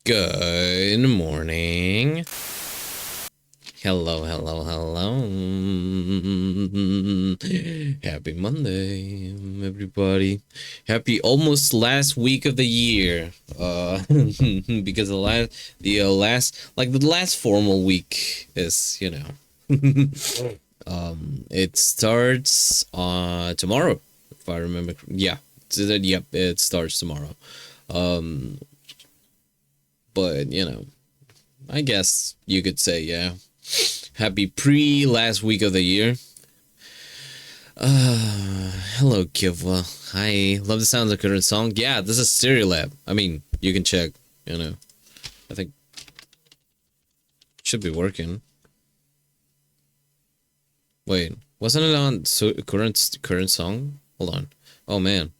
Good morning. Hello. Happy Monday, everybody. Happy almost last week of the year. Because the last formal week is, it starts tomorrow, if I remember. Yeah. Yep, it starts tomorrow. But I guess you could say, yeah. Happy last week of the year. Hello, Kivwa. Hi. Love the sounds of current song. Yeah, this is Stereolab. I mean, you can check, I think should be working. Wait, wasn't it on current song? Hold on. Oh man.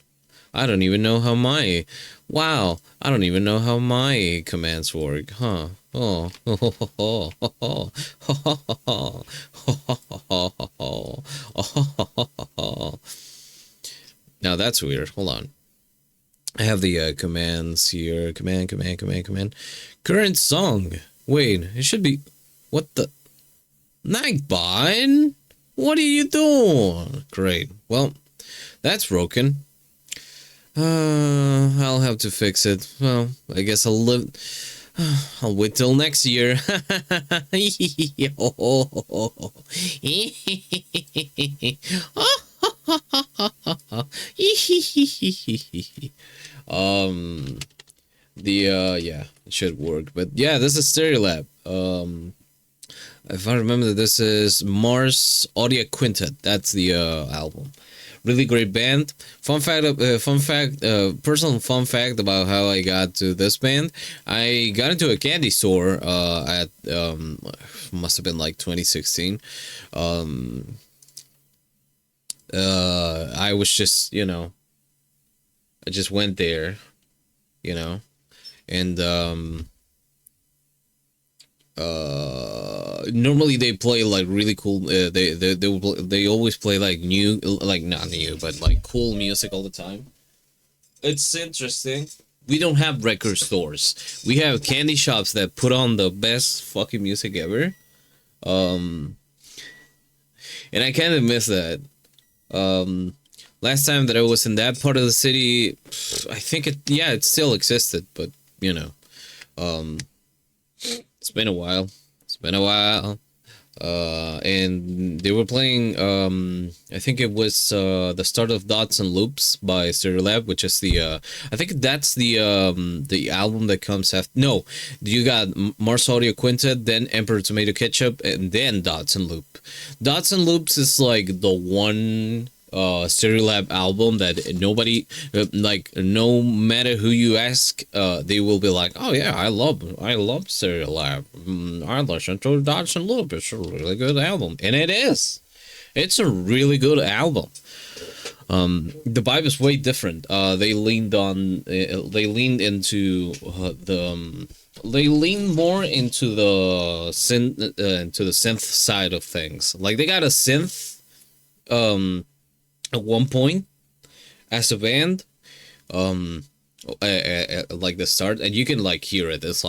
I don't even know how my commands work, huh? Oh. Now that's weird. Hold on. I have the commands here. Command. Current song. Wait, it should be. What the? Nightbot? What are you doing? Great. Well, that's broken. I'll have to fix it. Well, I guess I'll wait till next year. Yeah, it should work. But yeah, this is Stereolab. If I remember, this is Mars Audio Quintet. That's the album. Really great band. Personal fun fact about how I got to this band. I got into a candy store at must have been like 2016. I was just I just went there, and normally they play like really cool. They always play like not new, but like cool music all the time. It's interesting. We don't have record stores. We have candy shops that put on the best fucking music ever. And I kind of miss that. Last time that I was in that part of the city, I think it still existed, but it's been a while. And they were playing, I think it was the start of Dots and Loops by Stereolab, which is I think that's the album that comes after. No, you got Mars Audio Quintet, then Emperor Tomato Ketchup, and then Dots and Loop. Dots and Loops is like the one Stereolab album that nobody no matter who you ask, they will be like, oh yeah, I love Stereolab. I listen to Dots and Loop. It's a really good album, and it's a really good album. The vibe is way different. They leaned more into the synth side of things. Like they got a synth at one point as a band, like the start, and you can like hear it. It's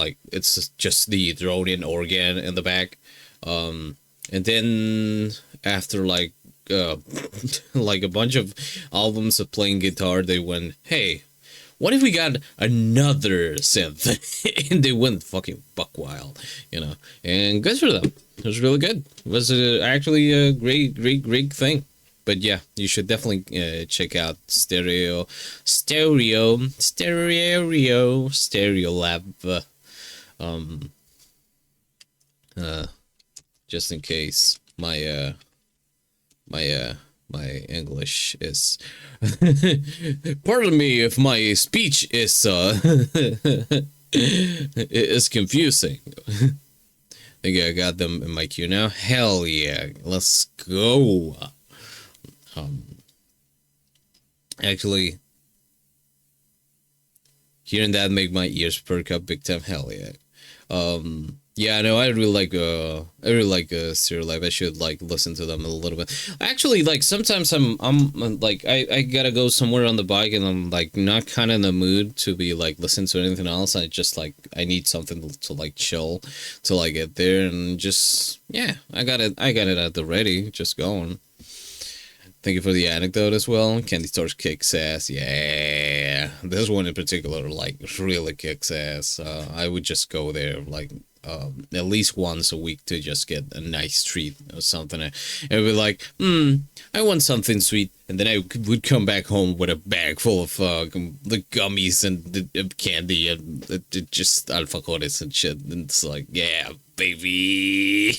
just the thrown in organ in the back, and then after like like a bunch of albums of playing guitar, they went, hey, what if we got another synth? And they went fucking buck wild, and good for them. It was really good. It was actually a great thing. But yeah, you should definitely check out Stereolab. Just in case my English is pardon me if my speech is is confusing. I think I got them in my queue now. Hell yeah, let's go. Actually, hearing that make my ears perk up big time. Hell yeah. Yeah, no, I really like Serial Life. I should like listen to them a little bit. Actually, like sometimes I'm like I gotta go somewhere on the bike and I'm like not kind of in the mood to be like listen to anything else. I just like I need something to like chill till I get there and just yeah, I got it at the ready, just going. Thank you for the anecdote as well. Candy Stars kicks ass. Yeah, this one in particular, like, really kicks ass. I would just go there, like, at least once a week to just get a nice treat or something. And it'd be like, I want something sweet. And then I would come back home with a bag full of the gummies and the candy and just alfajores and shit. And it's like, yeah, baby.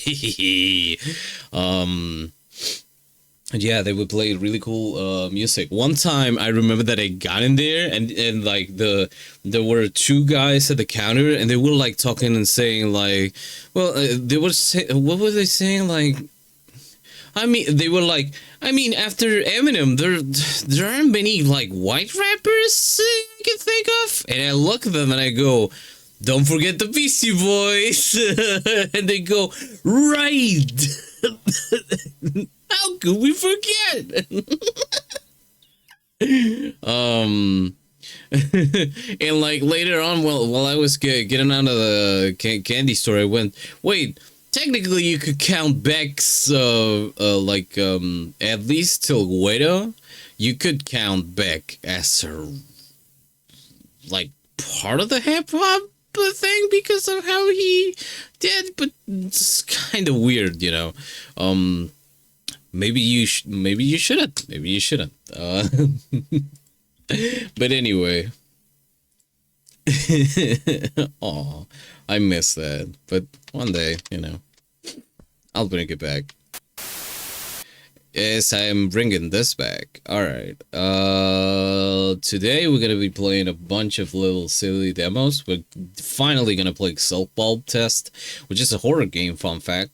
Yeah, they would play really cool music. One time, I remember that I got in there, and like there were two guys at the counter, and they were like talking and saying like, well, they were what were they saying like? I mean, they were like, I mean, after Eminem, there aren't many like white rappers I can think of, and I look at them and I go, don't forget the Beastie Boys, and they go, right. How could we forget? And like later on, while I was getting out of the candy store, I went, wait. Technically, you could count Beck's like at least till Guido. You could count Beck as her like part of the hip hop thing because of how he did, but it's kind of weird, you know. Maybe you shouldn't. Maybe you shouldn't. But anyway. Aw, I miss that. But one day, you know, I'll bring it back. Yes, I am bringing this back. Alright. Today we're gonna be playing a bunch of little silly demos. We're finally gonna play Silkbulb Test, which is a horror game, fun fact.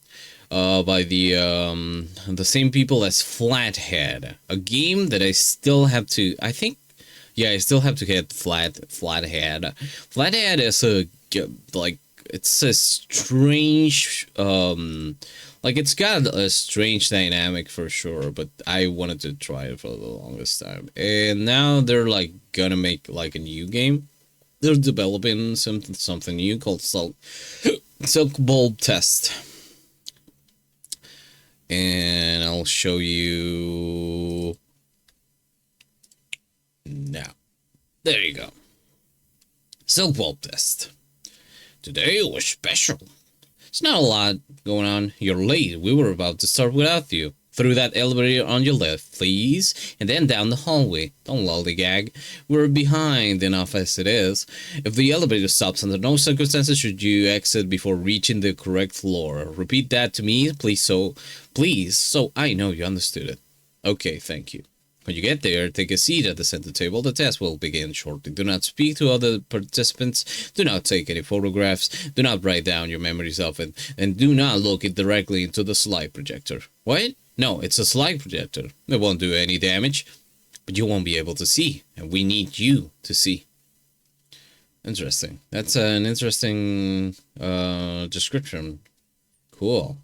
By the same people as Flathead. A game that I still have to, I think, yeah, I still have to get Flathead. Flathead is like, it's a strange, like, it's got a strange dynamic for sure, but I wanted to try it for the longest time. And now they're, like, gonna make, like, a new game. They're developing something new called Silkbulb Test. And I'll show you now. There you go. Silkbulb Test. Today was special. It's not a lot going on. You're late. We were about to start without you. Through that elevator on your left, please. And then down the hallway. Don't lollygag. We're behind enough as it is. If the elevator stops under no circumstances should you exit before reaching the correct floor. Repeat that to me, please, so I know you understood it. Okay, thank you. When you get there, take a seat at the center table. The test will begin shortly. Do not speak to other participants. Do not take any photographs. Do not write down your memories of it. And do not look it directly into the slide projector. What? No, it's a slide projector. It won't do any damage. But you won't be able to see. And we need you to see. Interesting. That's an interesting description. Cool.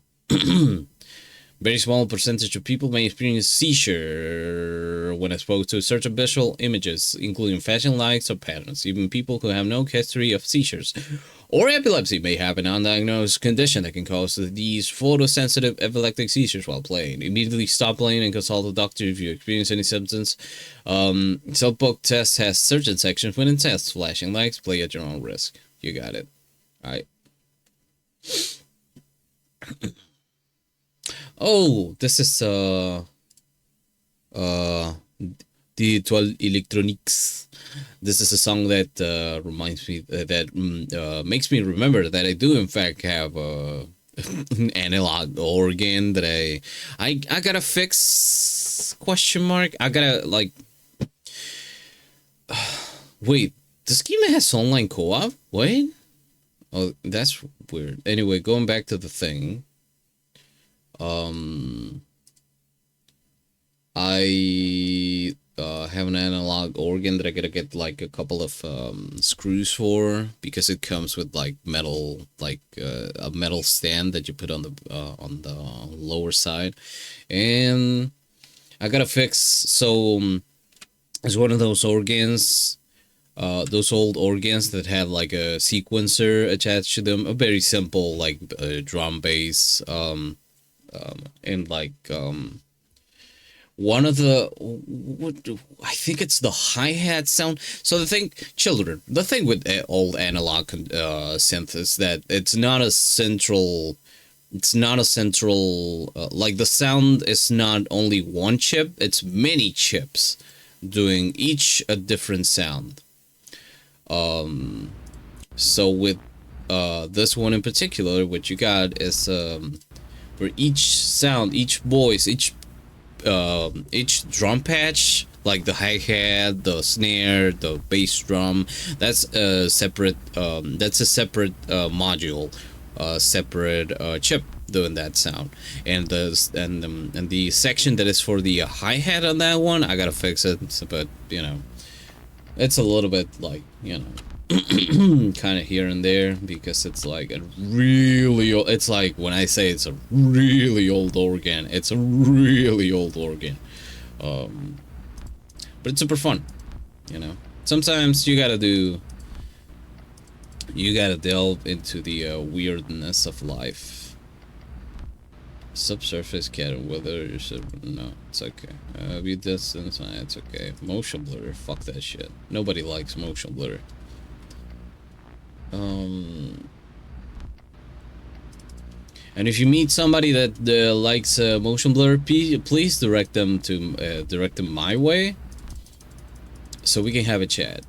Very small percentage of people may experience seizure when exposed to certain visual images, including flashing lights or patterns. Even people who have no history of seizures or epilepsy may have an undiagnosed condition that can cause these photosensitive epileptic seizures while playing. Immediately stop playing and consult a doctor if you experience any symptoms. Silkbulb Test has certain sections with intense flashing lights. Play at your own risk. You got it. All right. Oh, this is Digital Electronics. This is a song that reminds me that makes me remember that I do in fact have an analog organ that I gotta fix, question mark. I gotta like wait, this game has online co-op? Wait. Oh, that's weird. Anyway, going back to the thing. I have an analog organ that I gotta get like a couple of screws for, because it comes with like metal, like a metal stand that you put on the lower side, and I gotta fix. So it's one of those organs, those old organs that have like a sequencer attached to them, a very simple like drum bass, and like one of the, what, I think it's the hi-hat sound. So the thing with old analog synth is that it's not a central, like the sound is not only one chip, it's many chips doing each a different sound. So with this one in particular, what you got is for each sound, each voice, each drum patch, like the hi-hat, the snare, the bass drum, that's a separate module, separate chip doing that sound. And the section that is for the hi-hat on that one, I gotta fix it. But you know, it's a little bit like, you know, kind of here and there, because it's like a really old, it's like when I say it's a really old organ, it's a really old organ. But it's super fun, you know. Sometimes you gotta delve into the weirdness of life. Subsurface cat weather, you should, no, it's okay. View distance, it's okay. Motion blur, fuck that shit. Nobody likes motion blur. And if you meet somebody that likes motion blur, please direct them my way, so we can have a chat.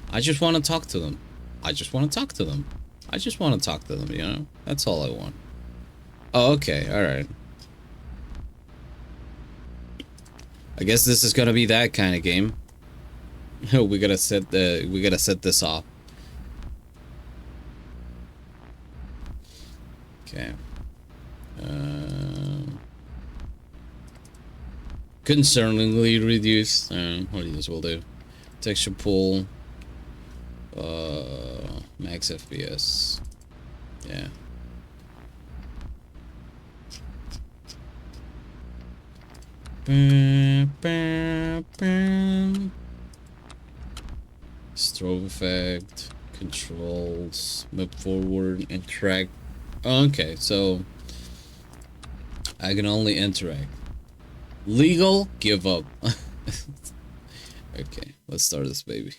I just want to talk to them. You know, that's all I want. Oh, okay, all right. I guess this is gonna be that kind of game. we gotta set this off. Okay. Concerningly reduced. What do you will do? Texture pool. Max FPS. Yeah. Strobe effect, controls, move forward, interact. Okay, so I can only interact. Legal, give up. Okay, let's start this baby.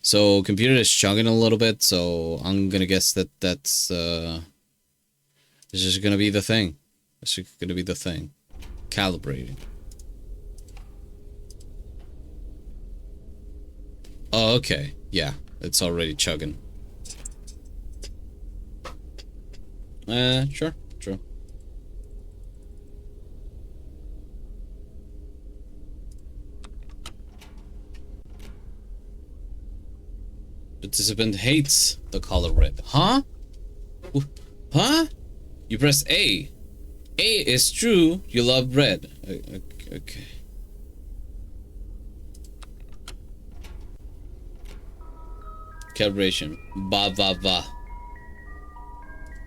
So computer is chugging a little bit, so I'm gonna guess that's this is gonna be the thing. This is gonna be the thing. Calibrating. Oh, okay. Yeah, it's already chugging. Sure. Participant hates the color red. Huh? Huh? You press A. A is true. You love red. Okay. Calibration. Ba va va.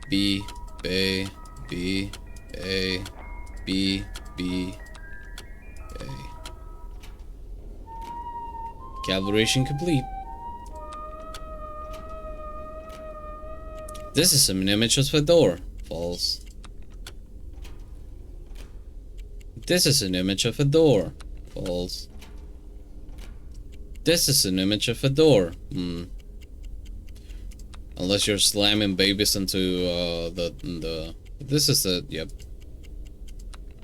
B A B A B B A. Calibration complete. This is an image of a door. False. This is an image of a door. False. This is an image of a door. Unless you're slamming babies into the this is the, yep.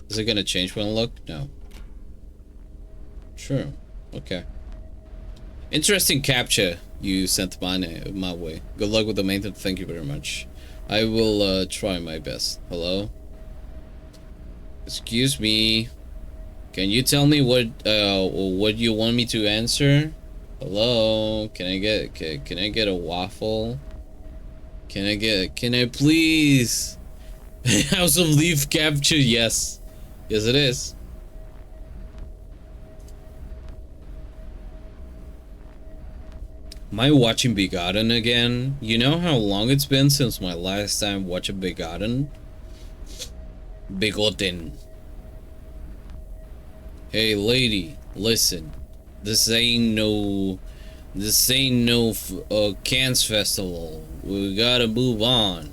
Is it gonna change when I look? No. Sure. Okay. Interesting captcha you sent my way. Good luck with the maintenance. Thank you very much. I will try my best. Hello? Excuse me. Can you tell me what you want me to answer? Hello? Can I get a waffle? Can I please? House of Leaf capture? Yes. Yes it is. Am I watching Begotten again? You know how long it's been since my last time watching Begotten? Begotten. Hey lady, listen. This ain't no Cannes festival. We gotta move on.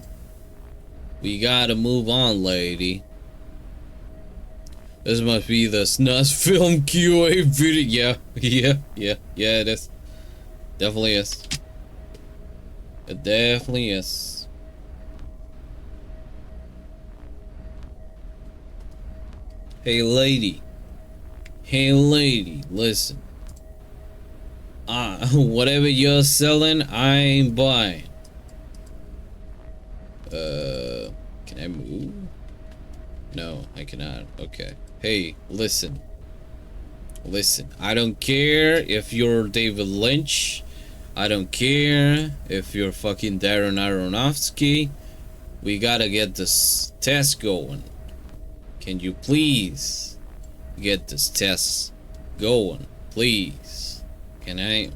We gotta move on, lady. This must be the SNUS film QA video. Yeah, it is. Definitely is. It definitely is. Hey lady. Hey lady, listen. Whatever you're selling, I ain't buying. Can I move? No, I cannot. Okay. Hey, listen. Listen, I don't care if you're David Lynch. I don't care if you're fucking Darren Aronofsky. We gotta get this test going. Can you please get this test going? Please. Can I?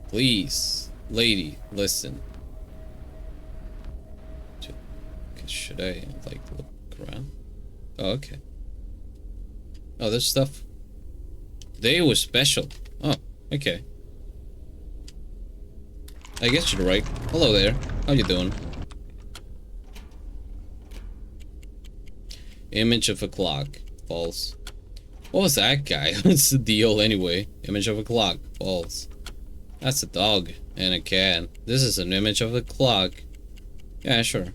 Please. Lady, listen. Should I, like, look around? Oh, okay. Oh, there's stuff. They were special. Oh, okay. I guess you're right. Hello there. How you doing? Image of a clock. False. What was that guy? What's the deal anyway? Image of a clock. False. That's a dog and a cat. This is an image of a clock. Yeah, sure.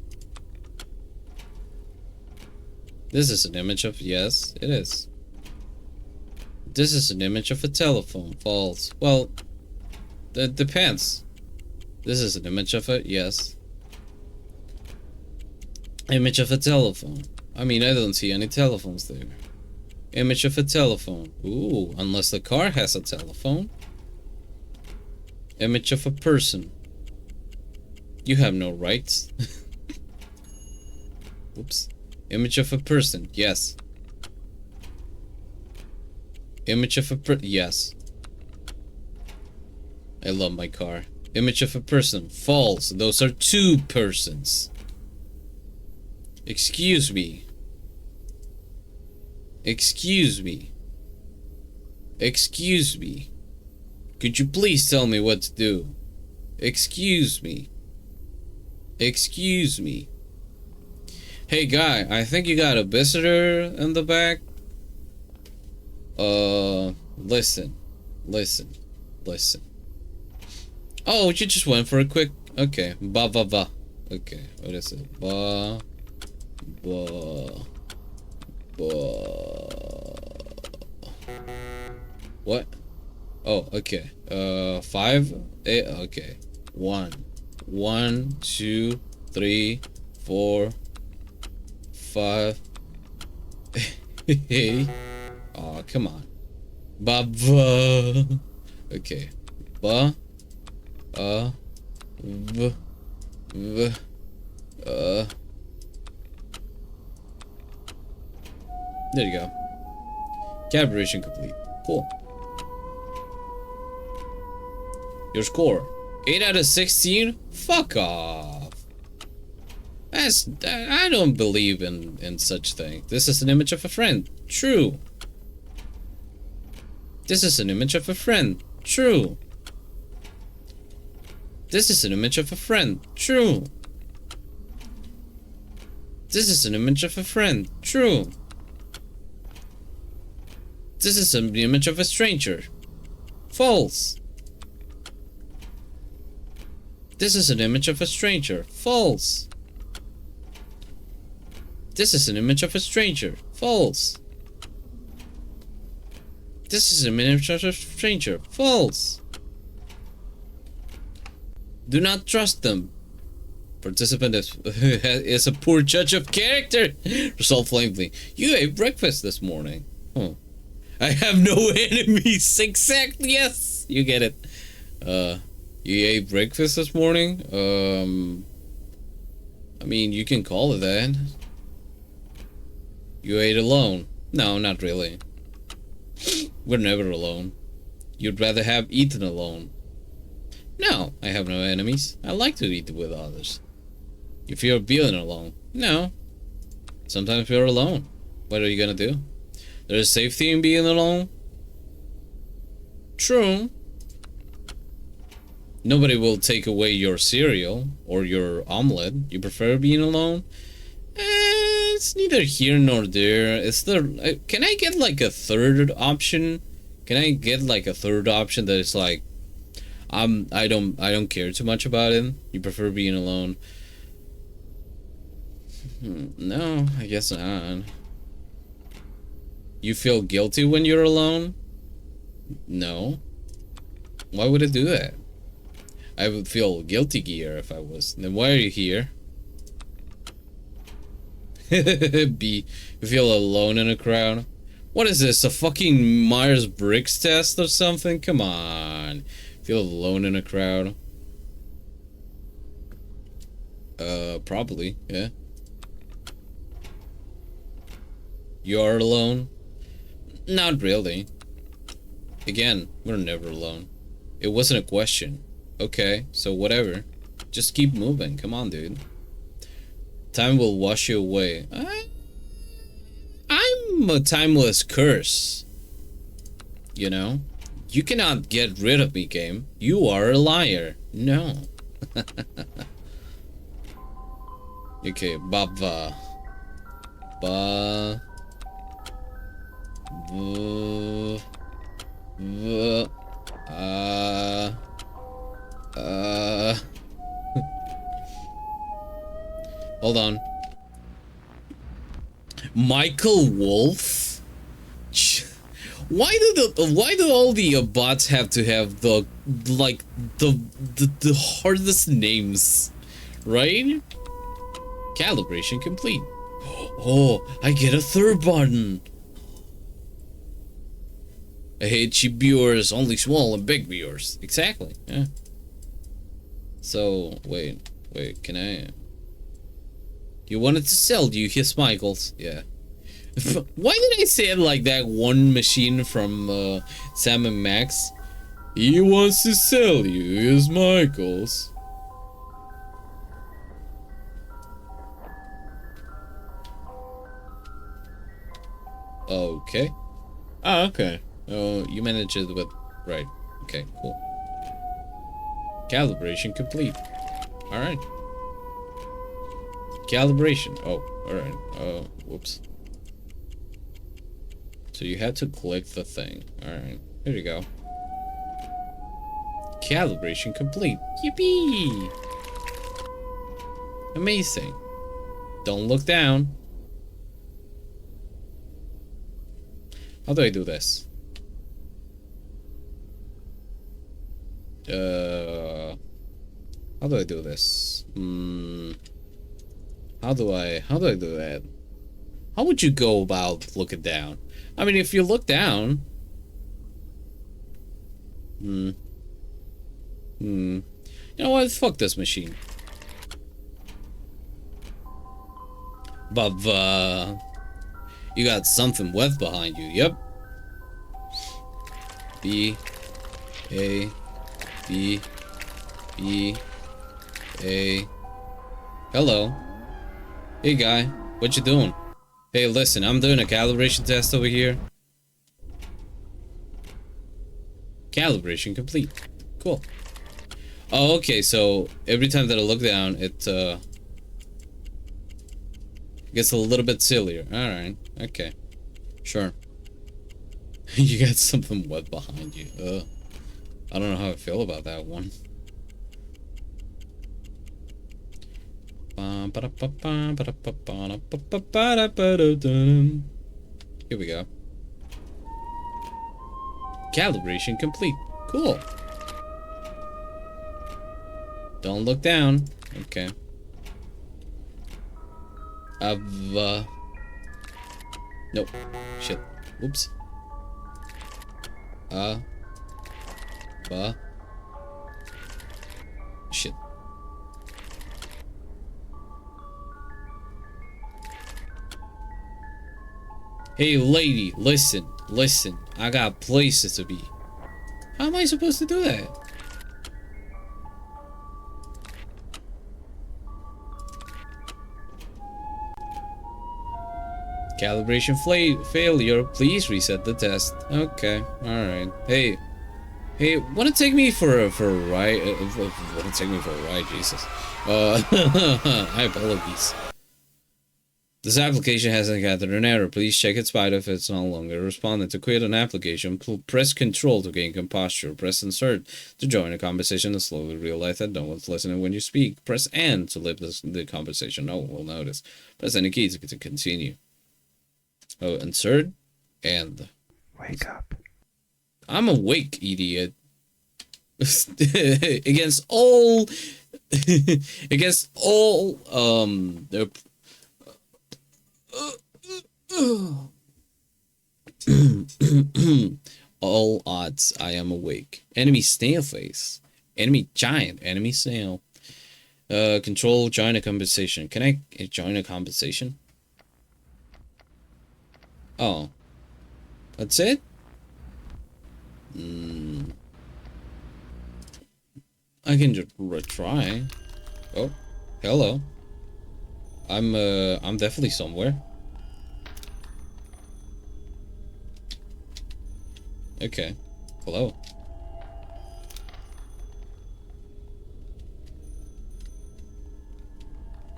This is an image of... Yes, it is. This is an image of a telephone. False. Well, that depends. This is an image of a... Yes. Image of a telephone. I mean, I don't see any telephones there. Image of a telephone. Ooh, unless the car has a telephone. Image of a person. You have no rights. Oops. Image of a person. Yes. Image of a yes. I love my car. Image of a person. False. Those are two persons. Excuse me. Excuse me. Excuse me. Could you please tell me what to do? Excuse me. Excuse me. Hey guy, I think you got a visitor in the back. Listen. Oh, you just went for a quick... Okay, ba. Okay, what is it? Ba. What? Oh, okay. 5, 8, okay. 1, 2, 3, 4, 5. Hey. Oh, come on. Ba. Okay. Ba. V. There you go. Calibration complete. Cool. Your score. 8 out of 16? Fuck off. I don't believe in such thing. This is an image of a friend. True. This is an image of a friend. True. This is an image of a friend. True. This is an image of a friend. True. This is an image of a stranger. False. This is an image of a stranger. False. This is an image of a stranger. False. This is an image of a stranger. False. Do not trust them. Participant is a poor judge of character. Result flamingly. You ate breakfast this morning. Huh. I have no enemies. Exactly. Yes. You get it. You ate breakfast this morning? I mean, you can call it that. You ate alone. No, not really. We're never alone. You'd rather have eaten alone. No, I have no enemies. I like to eat with others. You fear being alone? No. Sometimes we're alone. What are you gonna do? There's safety in being alone? True. Nobody will take away your cereal or your omelet. You prefer being alone? It's neither here nor there. Is there? Can I get like a third option? Can I get like a third option that is like, I don't care too much about it. You prefer being alone? No, I guess not. You feel guilty when you're alone? No. Why would it do that? I would feel guilty gear if I was. Then why are you here? B. You feel alone in a crowd? What is this? A fucking Myers-Briggs test or something? Come on. Feel alone in a crowd? Probably, yeah. You're alone? Not really. Again, we're never alone. It wasn't a question. Okay, so whatever. Just keep moving. Come on, dude. Time will wash you away. I'm a timeless curse. You know? You cannot get rid of me, game. You are a liar. No. Okay, Baba. Ba. V. V. Hold on. Michael Wolf? Why do all the bots have to have the hardest names, right? Calibration complete. Oh, I get a third button. I hate cheap viewers, only small and big viewers. Exactly. Yeah. So wait, can I? You wanted to sell, do you hear Michaels? Yeah. Why did I say it like that one machine from Sam and Max? He wants to sell you, here's Michaels. Okay. Oh, okay. Oh, you managed it with... Right. Okay, cool. Calibration complete. Alright. Calibration. Oh, alright. Whoops. So you had to click the thing. Alright. Here you go. Calibration complete. Yippee! Amazing. Don't look down. How do I do this? How do I do this? How do I do that? How would you go about looking down? I mean, if you look down... You know what? Fuck this machine. But, you got something wet behind you, yep. B, A, B, B, A. Hello. Hey, guy. What you doing? Hey, listen, I'm doing a calibration test over here. Calibration complete. Cool. Oh, okay, so every time that I look down, it, gets a little bit sillier. Alright, okay. Sure. You got something wet behind you. I don't know how I feel about that one. Here we go. Calibration complete. Cool. Don't look down. Okay. Nope. Shit. Whoops. Shit. Hey, lady, listen. I got places to be. How am I supposed to do that? Calibration failure. Please reset the test. Okay, alright. Hey, wanna take me for a ride? Wanna take me for a ride, Jesus. I apologize. This application has encountered an error. Please check its file if it's no longer responding. To quit an application, press Control to gain composure. Press Insert to join a conversation and slowly realize that no one's listening when you speak. Press N to leave the conversation. No one will notice. Press any key to continue. Oh, Insert and wake up. I'm awake, idiot. against all all odds, I am awake. Enemy snail face. Enemy giant. Enemy snail. Control join a conversation. Can I join a conversation? Oh. That's it? I can just retry. Oh, hello. I'm definitely somewhere. Okay. Hello.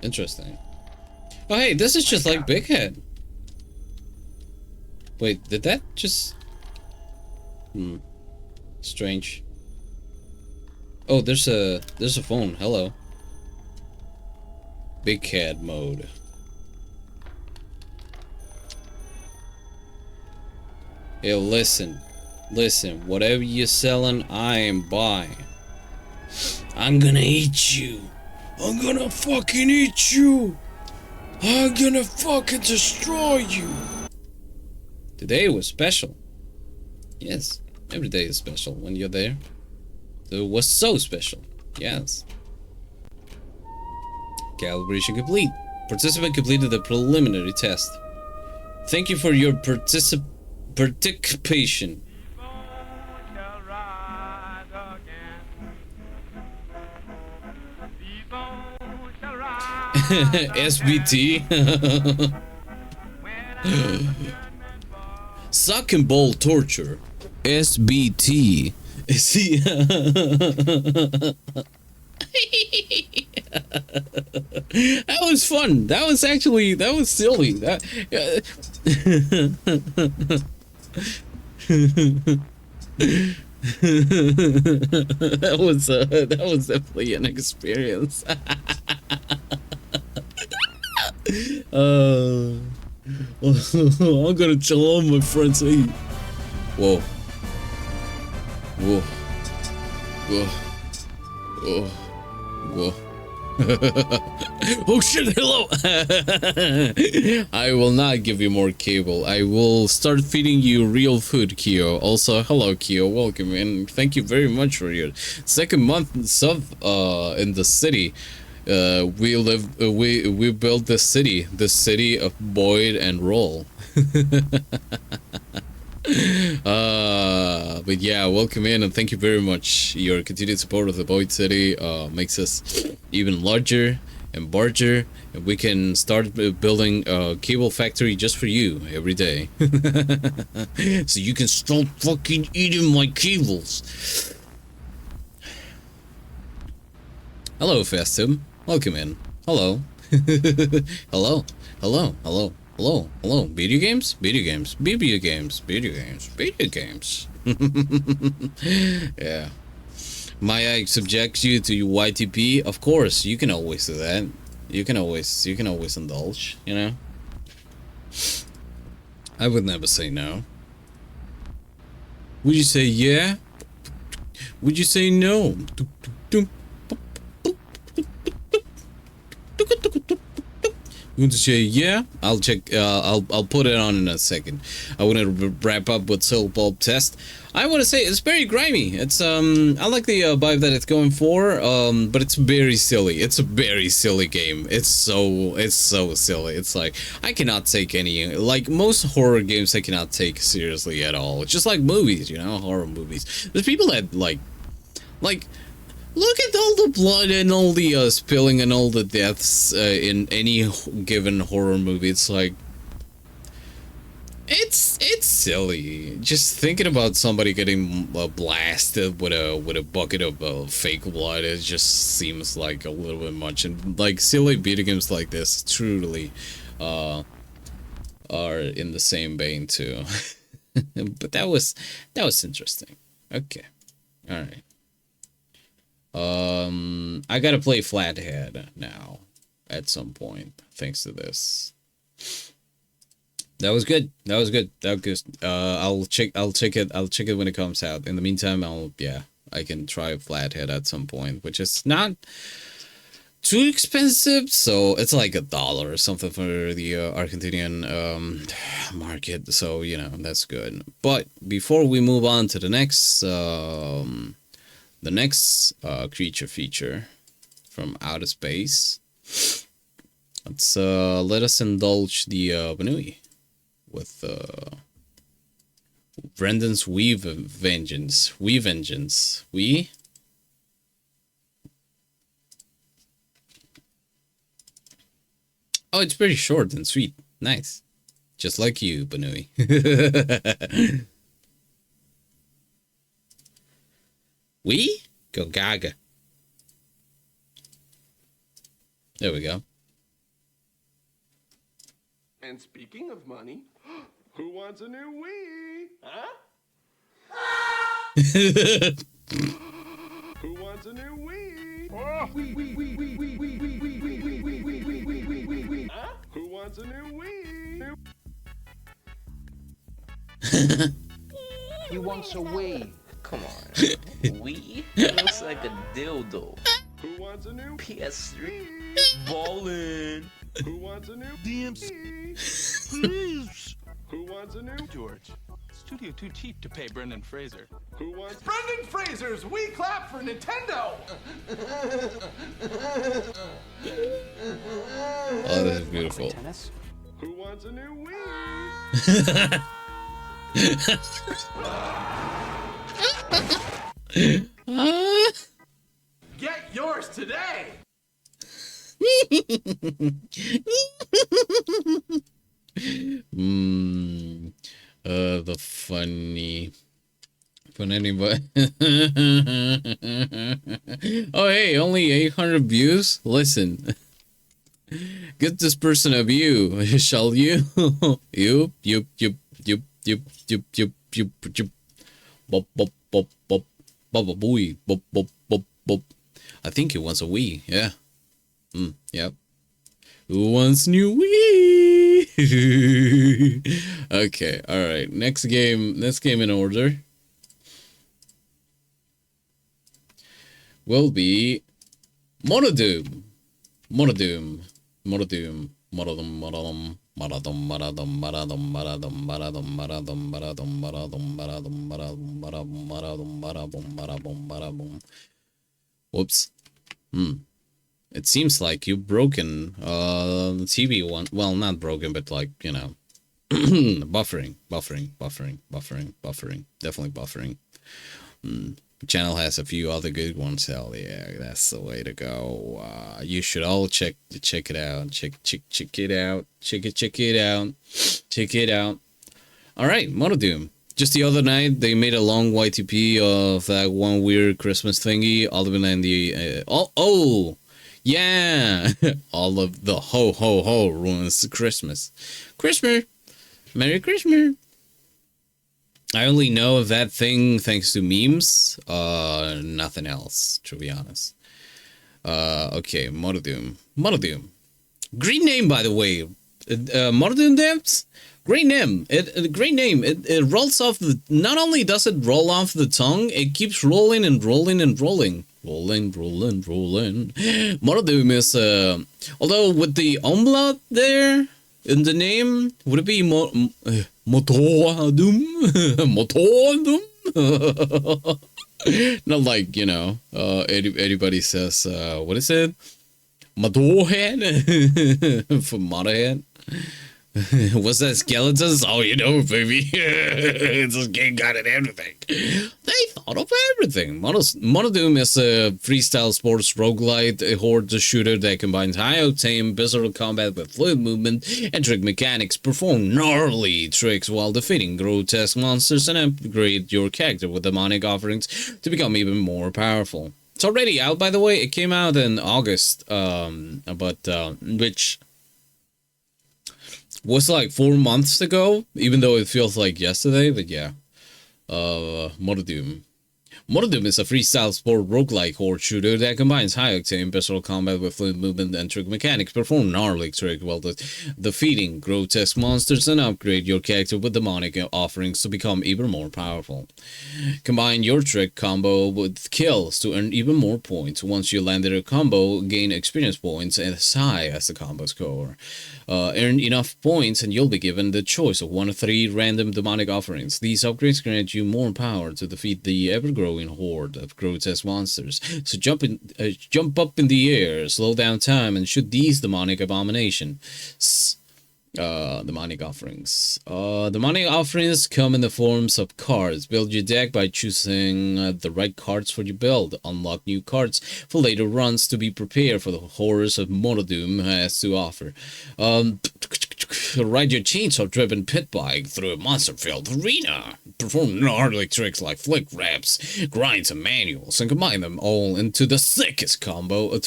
Interesting. Oh, hey, this is just like Big Head. Wait, did that just... Strange. Oh, there's a phone. Hello. Big Head mode. Hey, listen. Listen, whatever you're selling, I am buying. I'm gonna eat you. I'm gonna fucking eat you. I'm gonna fucking destroy you. Today was special. Yes, every day is special when you're there. It was so special. Yes. Calibration complete. Participant completed the preliminary test. Thank you for your participation. SBT. Suck and bowl torture. SBT. See. That was fun. That was silly. That was definitely an experience. I'm gonna tell all my friends. Hey. Whoa. Whoa. Whoa. Whoa. Whoa. Oh shit, hello! I will not give you more cable. I will start feeding you real food, Kyo. Also, hello, Kyo. Welcome, and thank you very much for your second month sub in the city. We built the city of Boyd and Roll. But yeah, welcome in and thank you very much. Your continued support of the Boyd City makes us even larger and larger, and we can start building a cable factory just for you every day. So you can start fucking eating my cables. Hello, Festum. Welcome in. Hello. Hello. Hello. Hello. Hello, hello. Video games? Video games. Video games. Video games. Video games. Yeah. May I subject you to YTP? Of course, you can always do that. You can always indulge, you know? I would never say no. Would you say yeah? Would you say no? You want to say yeah? I'll check. I'll put it on in a second. I want to wrap up with silkbulb test. I want to say it's very grimy. It's I like the vibe that it's going for. But it's very silly. It's a very silly game. It's so silly. It's like I cannot take any, like most horror games I cannot take seriously at all. It's just like movies, you know, horror movies. There's people that like. Look at all the blood and all the spilling and all the deaths in any given horror movie. It's like, it's silly. Just thinking about somebody getting blasted with a bucket of fake blood, it just seems like a little bit much. And like silly video games like this truly are in the same vein too. But that was interesting. Okay, all right. I gotta play Flathead now at some point, thanks to this. That was good. I'll check it when it comes out. In the meantime, I can try Flathead at some point, which is not too expensive, so it's like $1 or something for the Argentinian market, so you know, that's good. But before we move on to the next creature feature from outer space, let's let us indulge the Banui with Brendan's Weave Vengeance. Oh, it's pretty short and sweet. Nice. Just like you, Banui. We go gaga. There we go. And speaking of money, who wants a new Wii? Huh? Who wants a new Wii? Oh, huh? Who wants a new Wii? He wants a Wii. Come on. Wii? It looks like a dildo. Who wants a new PS3? Ballin'. Who wants a new DMC? Please. Who wants a new George, studio too cheap to pay Brendan Fraser. Who wants Brendan Fraser's We Clap for Nintendo! Oh, that's beautiful. Tennis? Who wants a new Wii? Get yours today! The funny anybody. Oh hey, only 800 views. Listen, get this person a view, shall you? You. Bop bop bop bop bop booey bop bop bop bop. I think he wants a Wii. Yeah. Yep. Who wants new Wii? Okay, alright. Next game in order will be Motordoom. Whoops. It seems like you've broken TV one. Well, not broken, but like, you know, buffering. Definitely buffering. The channel has a few other good ones. Hell yeah, that's the way to go. You should all check it out. Check it out. All right, Motordoom. Just the other night, they made a long YTP of that one weird Christmas thingy. All of it in the yeah, all of the ho ho ho ruins Christmas. Merry Christmas. I only know of that thing thanks to memes. Nothing else, to be honest. Okay, Motordoom. Green name, by the way. Motordoom Depths. Great name. Great name. It rolls off the. Not only does it roll off the tongue, it keeps rolling and rolling and rolling. Rolling. Motordoom is although with the umlaut there in the name, would it be Motordoom? Motordoom? Not like, you know, anybody says, what is it? Motorhead? For Motorhead? What's that, skeletons? Oh, you know, baby. It's a game got it everything. They thought of everything. Motordoom is a freestyle sports roguelite, a horde shooter that combines high-octane, visceral combat with fluid movement and trick mechanics. Perform gnarly tricks while defeating grotesque monsters and upgrade your character with demonic offerings to become even more powerful. It's already out, by the way. It came out in August, which was like 4 months ago, even though it feels like yesterday, but yeah. Motordoom. Motordoom is a freestyle sport roguelike horde shooter that combines high-octane visceral combat with fluid movement and trick mechanics. Perform gnarly tricks while defeating grotesque monsters and upgrade your character with demonic offerings to become even more powerful. Combine your trick combo with kills to earn even more points. Once you landed a combo, gain experience points as high as the combo score. Earn enough points and you'll be given the choice of 1 of 3 random demonic offerings. These upgrades grant you more power to defeat the ever-growing horde of grotesque monsters. So jump up in the air, slow down time, and shoot these demonic abominations. Demonic offerings. Demonic offerings come in the forms of cards. Build your deck by choosing the right cards for your build. Unlock new cards for later runs to be prepared for the horrors of Motordoom has to offer. Ride your chainsaw-driven pit bike through a monster-filled arena. Perform gnarly tricks like flick wraps, grinds, and manuals, and combine them all into the sickest combo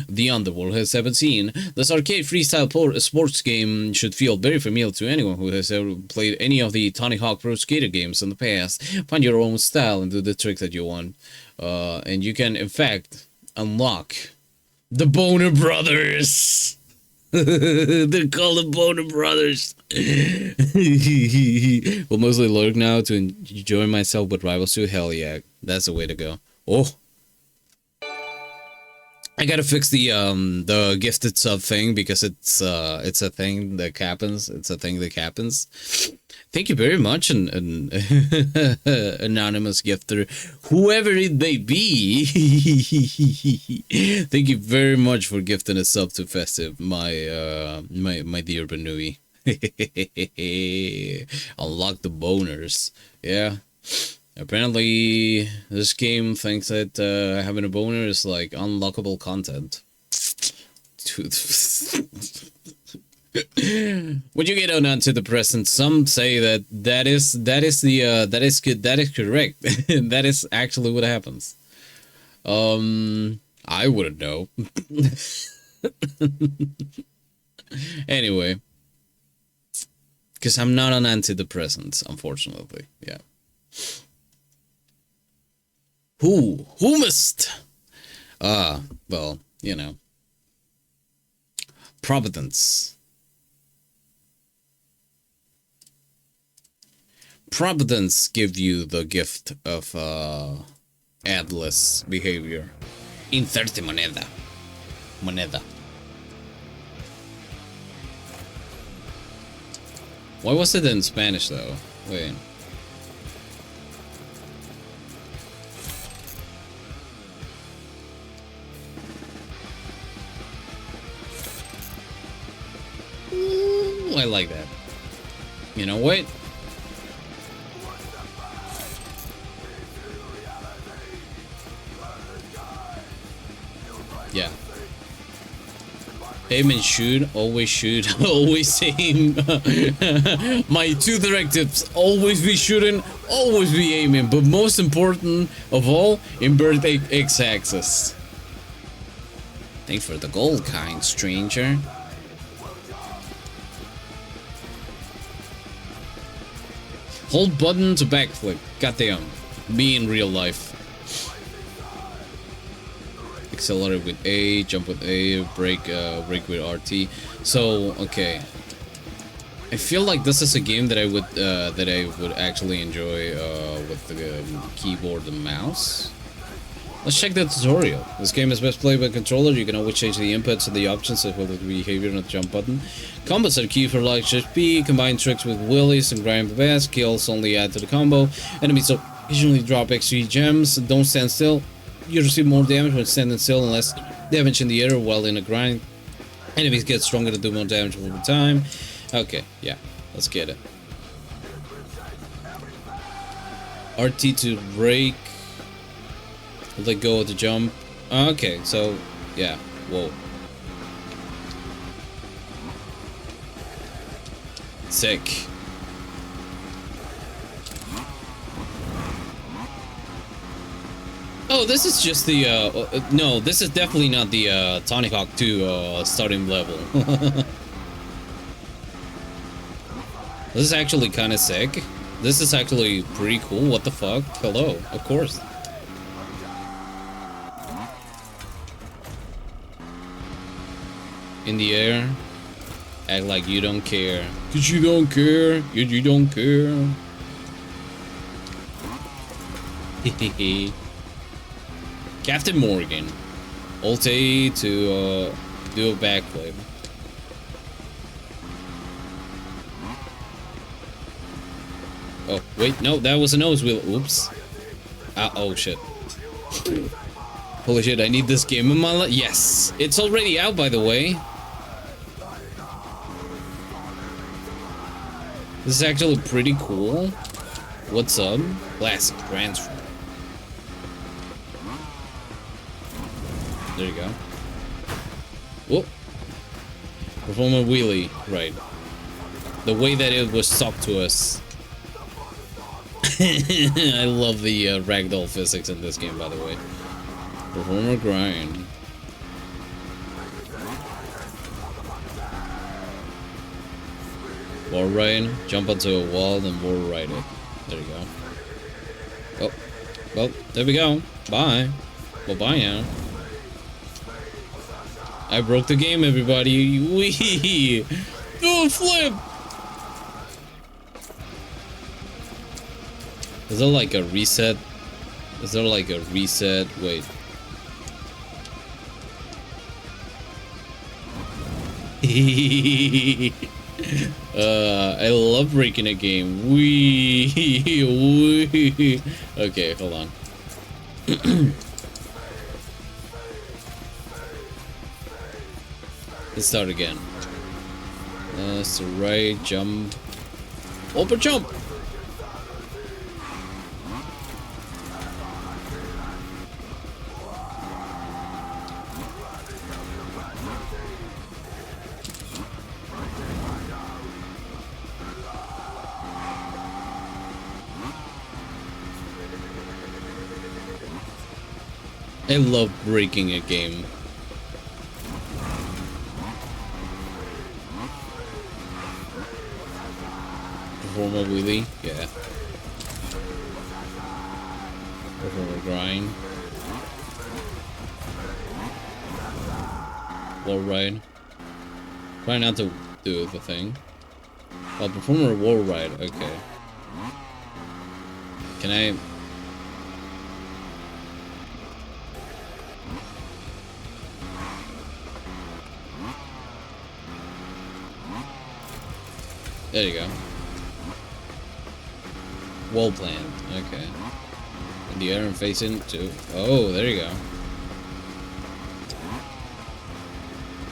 the underworld has ever seen. This arcade freestyle sports game should feel very familiar to anyone who has ever played any of the Tony Hawk Pro Skater games in the past. Find your own style and do the trick that you want. And you can, in fact, unlock the Boner Brothers. They're called the Boner Brothers. Will mostly lurk now to enjoy myself with Rivals 2. Hell yeah, that's the way to go. Oh, I gotta fix the gifted sub thing because it's a thing that happens. It's a thing that happens. Thank you very much, an anonymous gifter, whoever it may be. Thank you very much for gifting a sub to Festive, my dear Benui. Unlock the boners. Yeah. Apparently, this game thinks that having a boner is like unlockable content. When you get on Untitled, some say that is correct. That is actually what happens. I wouldn't know. Anyway, because I'm not on antidepressants, unfortunately. Yeah. Who must? Well, you know. Providence. Providence give you the gift of adless behavior. Inserte moneda. Why was it in Spanish though? Wait. Ooh, I like that. You know what? Yeah. Aim and shoot, always always aim. My 2 directives, always be shooting, always be aiming, but most important of all, invert X-axis. Thanks for the gold, kind stranger. Hold button to backflip, goddamn, me in real life. Accelerate with A, jump with A, brake with RT. So, okay. I feel like this is a game that I would actually enjoy with the keyboard and mouse. Let's check the tutorial. This game is best played by controller. You can always change the inputs and the options of the behavior on the jump button. Combos are key for large HP. Combine tricks with willies and grind best. Kills only add to the combo. Enemies occasionally drop XP gems. Don't stand still. You receive more damage when standing still and less damage in the air while in a grind. Enemies get stronger to do more damage over time. Okay, yeah, let's get it. RT to break. Let go of the jump. Okay, so yeah, whoa. Sick. Oh, this is just the no, this is definitely not the Tony Hawk 2 starting level. This is actually kind of sick. This is actually pretty cool. What the fuck? Hello, of course. In the air, act like you don't care. Cause you don't care. You don't care. Hehehe. Captain Morgan. Alt A to do a backflip. Oh, wait, no, that was a nose wheel. Oops. Oh, shit. Holy shit, I need this game in my life. Yes, it's already out, by the way. This is actually pretty cool. What's up? Classic transfer. There you go. Whoop. Perform a wheelie. Right. The way that it was taught to us. I love the ragdoll physics in this game, by the way. Perform a grind. Wall ride. Jump onto a wall, then wall ride it. There you go. Oh. Well, there we go. Bye. Well, bye now. I broke the game, everybody. Wee! Do a flip! Is there like a reset? Is there like a reset? Wait. I love breaking a game. Wee! Wee! Okay, hold on. Let's start again. So right, jump. Open jump! I love breaking a game. Perform a wheelie, yeah. Perform a grind. Wall ride. Try not to do the thing. Oh, perform a wall ride, okay. Can I... There you go. Wall plant. Okay. In the air and facing to... Oh, there you go.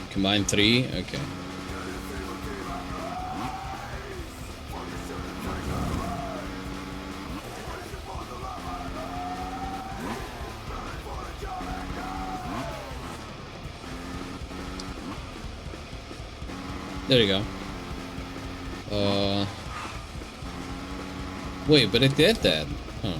Combine 3. Okay. There you go. Wait, but it did that. Huh.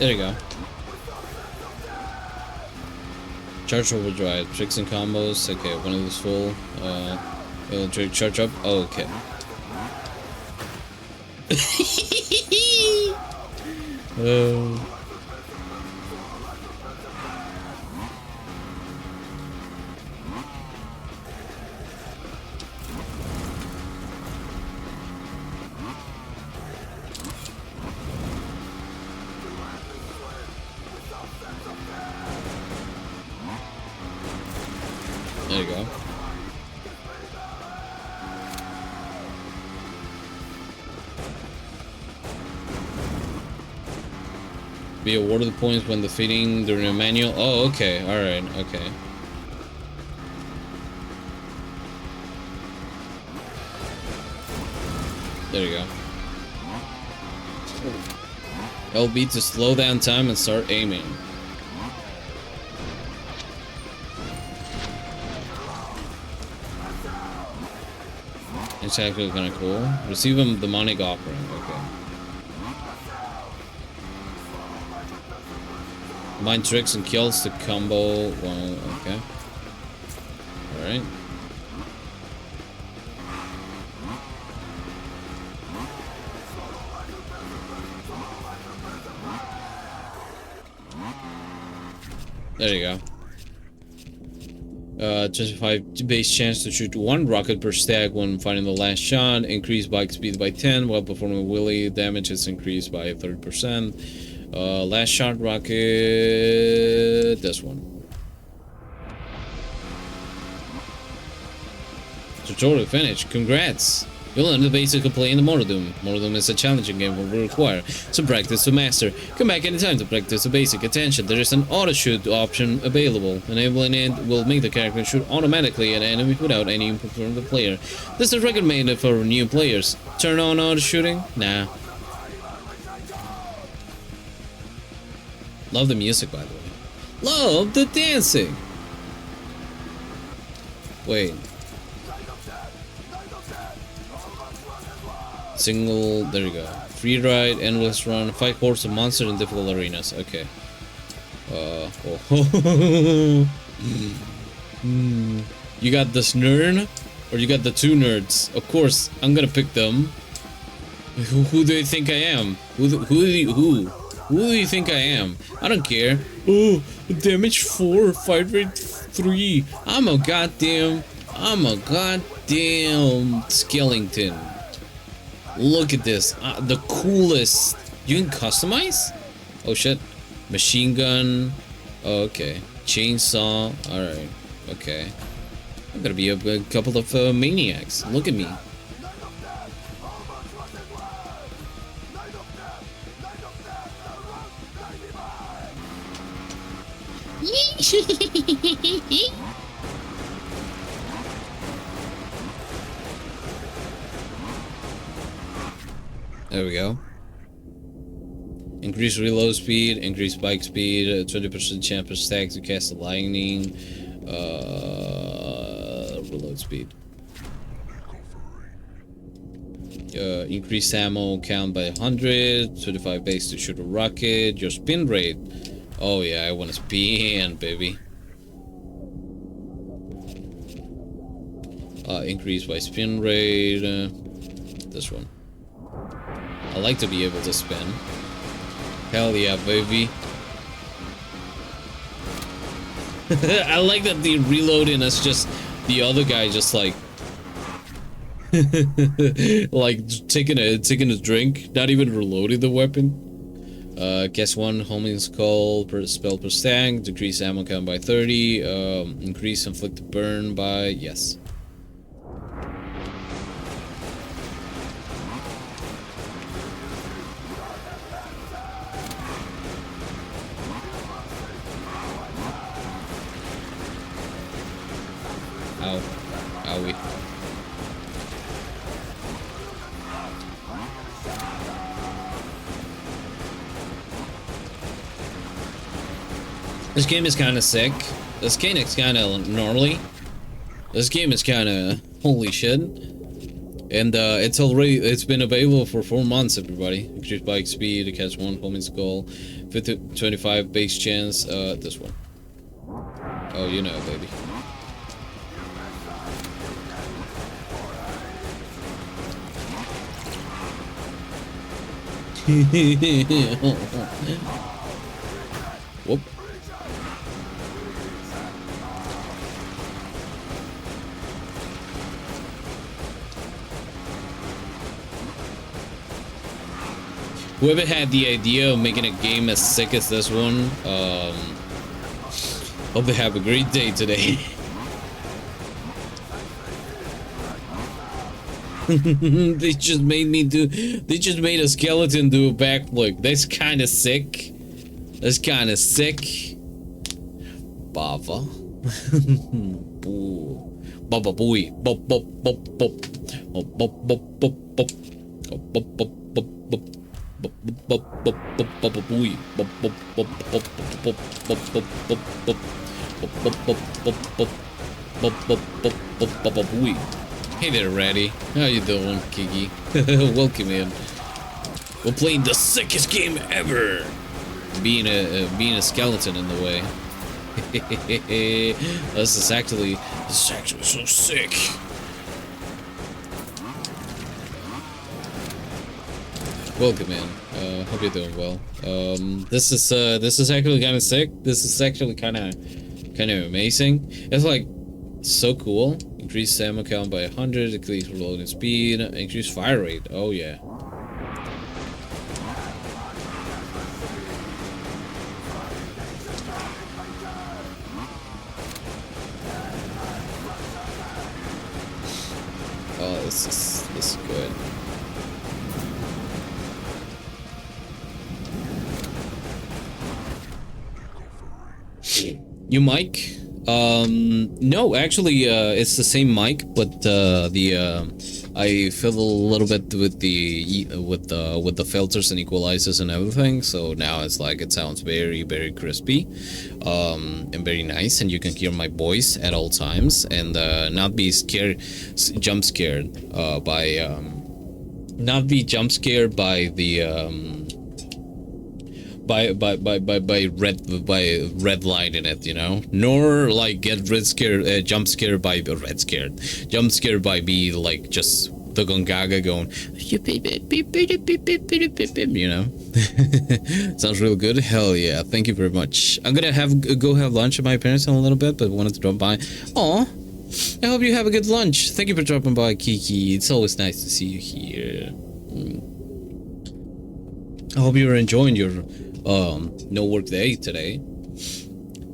There you go. Charge overdrive, tricks and combos. Okay, one of those full. Electric charge up. Oh, okay. There you go. Be awarded points when defeating during a manual. Oh, okay. Alright, okay. There you go. LB to slow down time and start aiming. It's actually kind of cool. Receive a demonic offering. Okay. Mind tricks and kills to combo. Well, okay. Alright. There you go. 25 base chance to shoot 1 rocket per stack when firing the last shot. Increase bike speed by 10 while performing wheelie. Damage is increased by 30%. Last shot rocket. This one. Tutorial finished. Congrats! You'll learn the basics of playing the Motordoom. Motordoom is a challenging game that will require some practice to master. Come back anytime to practice the basic. Attention, there is an auto-shoot option available. Enabling it will make the character shoot automatically at enemies without any input from the player. This is recommended for new players. Turn on auto-shooting? Nah. Love the music, by the way. Love the dancing! Wait. Single, there you go. Free ride, endless run, fight hordes of monsters in difficult arenas. Okay. Oh. You got this nerd, or you got the 2 nerds? Of course, I'm gonna pick them. Who do you think I am? Who do you think I am? I don't care. Oh, damage 4, fight rate 3. I'm a goddamn skeleton. Look at this. The coolest. You can customize? Oh shit. Machine gun. Oh, okay. Chainsaw. Alright. Okay. I'm gonna be a couple of maniacs. Look at me. There we go. Increase reload speed, increase bike speed, 20% chance per stack to cast the lightning. Reload speed. Increase ammo count by 100, 25 base to shoot a rocket. Your spin rate. Oh yeah, I want to spin, baby. Increase by spin rate. This one. I like to be able to spin. Hell yeah, baby. I like that the reloading is just the other guy just like like taking a drink, not even reloading the weapon. Cast 1 homing skull per spell per stack, decrease ammo count by 30, increase inflicted burn by yes. Ow. Owie. This game is kind of sick. This game is kind of gnarly. This game is kind of holy shit. And it's been available for 4 months, everybody. Increase bike speed, catch 1 homing skull, 25 base chance, this one. Oh, you know, baby. Whoop. Whoever had the idea of making a game as sick as this one, hope they have a great day today. They just made a skeleton do a backflip. That's kind of sick. That's kind of sick. Bava. Baba booey. Bop bop bop bop. Bop bop bop bop bop. Bop bop bop bop. Bop bop bop bop bop booey. Bop bop bop bop bop bop bop bop bop. Bop bop bop bop bop. Bop bop bop bop bop booey. Hey there, Ratty. How you doing, Kiki? Welcome in. We're playing the sickest game ever. Being a skeleton in the way. This is actually so sick. Welcome in. Hope you're doing well. This is actually kind of sick. This is actually kind of amazing. It's like so cool. Increase ammo count by 100. Increase reloading speed. Increase fire rate. Oh yeah. Oh, this is good. New mic? No, actually, it's the same mic, but I fiddle a little bit with the filters and equalizers and everything. So now it's like it sounds very crispy, and very nice, and you can hear my voice at all times and not be jump scared by the by red light in it, you know, nor like get jump scared by me, like just the Gongaga going, you know. Sounds real good. Hell yeah, thank you very much. I'm gonna go have lunch with my parents in a little bit, but wanted to drop by. Aw, I hope you have a good lunch. Thank you for dropping by, Kiki. It's always nice to see you here. I hope you're enjoying your no work day today.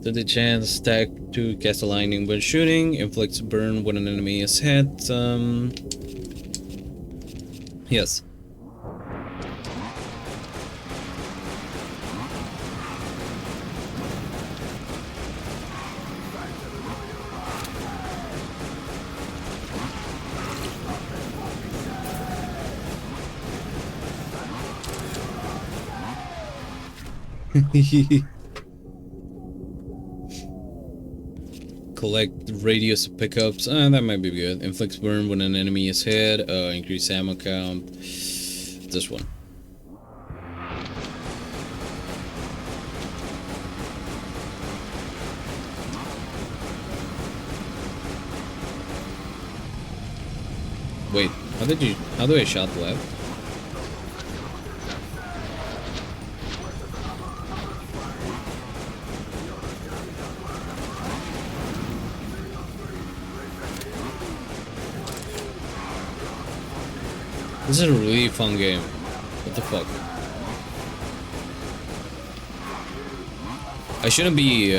Did the chance stack to cast a lightning when shooting, inflicts burn when an enemy is hit. Yes. Collect radius of pickups. That might be good. Inflicts burn when an enemy is hit. Increase ammo count. This one. Wait, how do I shot left? This is a really fun game. What the fuck? I shouldn't be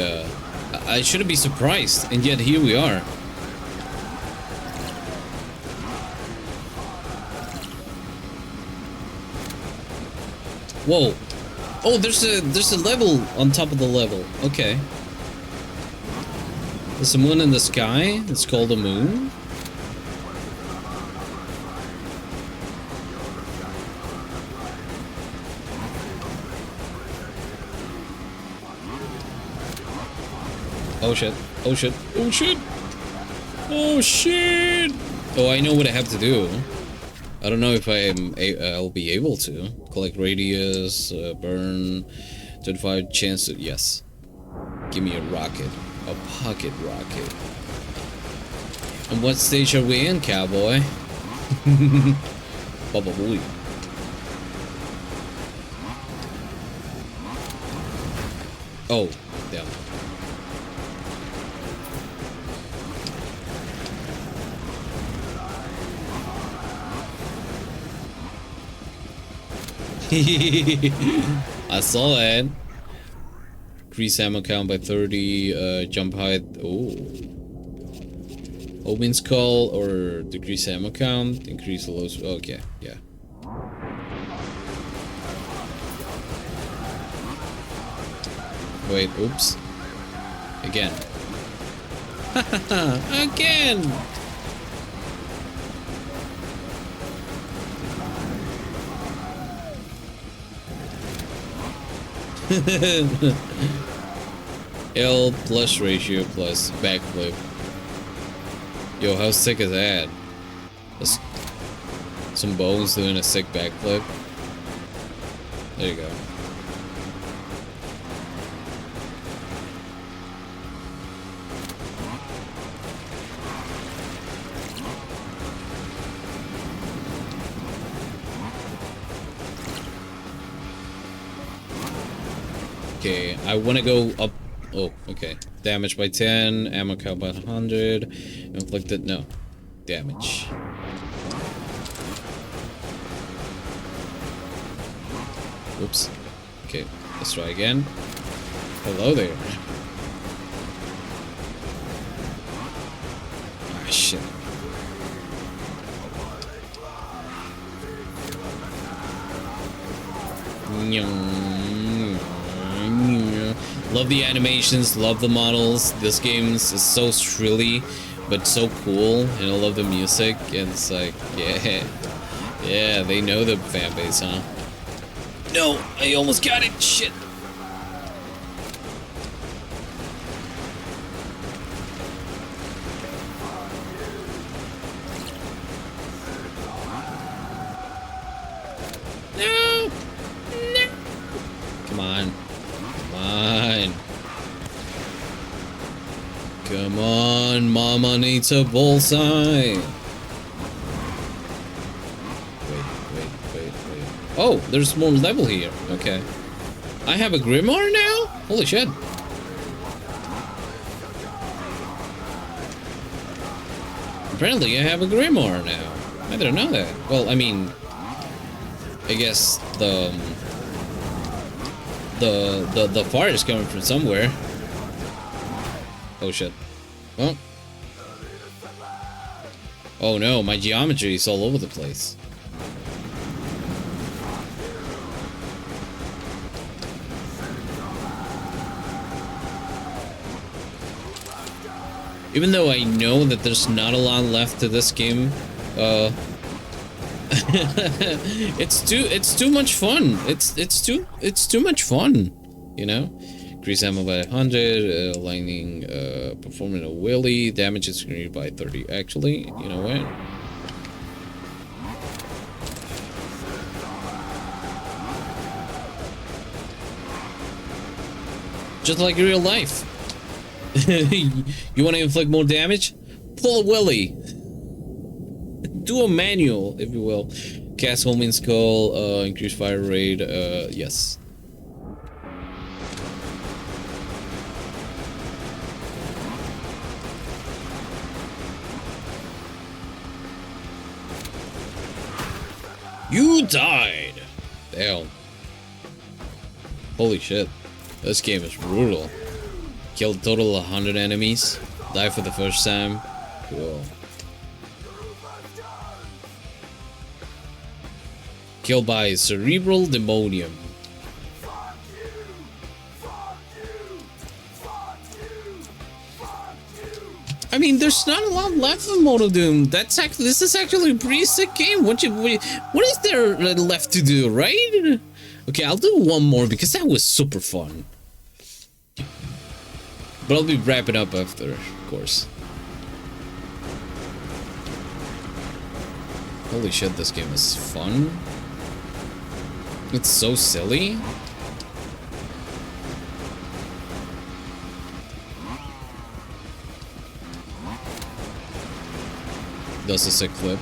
surprised, and yet here we are. Whoa. Oh, there's a level on top of the level. Okay. There's a moon in the sky. It's called a moon. Oh shit. Oh shit. Oh shit. Oh shit. Oh, I know what I have to do. I don't know if I'll be able to. Collect radius, burn, 25 chance to, yes. Give me a rocket. A pocket rocket. And what stage are we in, cowboy? Bubba boy. Oh, damn. I saw that. Increase ammo count by 30, jump height. Oh. Open skull or decrease ammo count, increase the low. Okay, yeah. Wait, oops. Again. Again! L plus ratio plus backflip. Yo, how sick is that? That's some bones doing a sick backflip. There you go. Okay, I want to go up. Oh, okay. Damage by 10, ammo count by 100, inflicted, no. Damage. Oops. Okay, let's try again. Hello there. Ah, shit. Love the animations, love the models. This game is so shrilly, but so cool, and I love the music. And it's like, yeah, yeah, they know the fan base, huh? No, I almost got it. Shit. No, no. Come on. Come on, Mama needs a bullseye. Wait. Oh, there's more level here. Okay. I have a Grimoire now? Holy shit. Apparently I have a Grimoire now. I didn't know that. Well, I mean, I guess the fire is coming from somewhere. Oh shit. Oh. Oh no, my geometry is all over the place. Even though I know that there's not a lot left to this game, it's too much fun. It's too much fun, you know. Increase ammo by 100, lightning, performing a wheelie, damage is increased by 30. Actually, you know what? Just like real life. You want to inflict more damage? Pull a wheelie. Do a manual, if you will. Cast homing skull, increase fire rate, yes. You died! Damn. Holy shit. This game is brutal. Killed a total of 100 enemies. Died for the first time. Cool. Killed by cerebral demonium. I mean, there's not a lot left of Motordoom. This is actually a pretty sick game. What is there left to do, right? Okay, I'll do one more because that was super fun. But I'll be wrapping up after, of course. Holy shit, this game is fun. It's so silly. does a sick flip.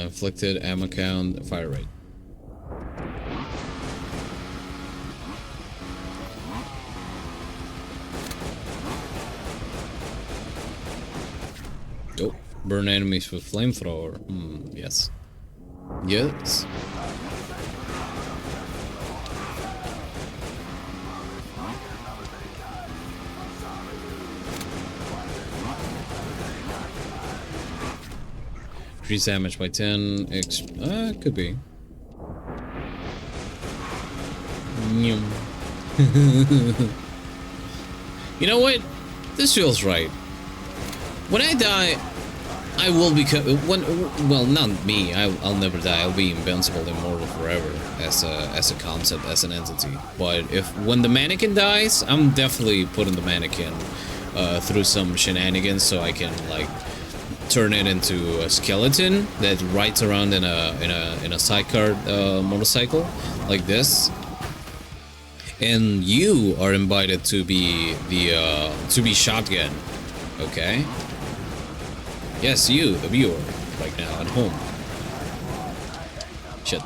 Inflicted ammo count, fire rate. Oh, burn enemies with flamethrower. Yes. Yes. Increase damage by 10. Could be. You know what? This feels right. When I die, I will become well, not me. I'll never die. I'll be invincible, immortal forever as a concept, as an entity. But when the mannequin dies, I'm definitely putting the mannequin through some shenanigans so I can like turn it into a skeleton that rides around in a sidecar motorcycle like this. And you are invited to be the shotgun, okay? Yes, you, the viewer, right now at home. Shit.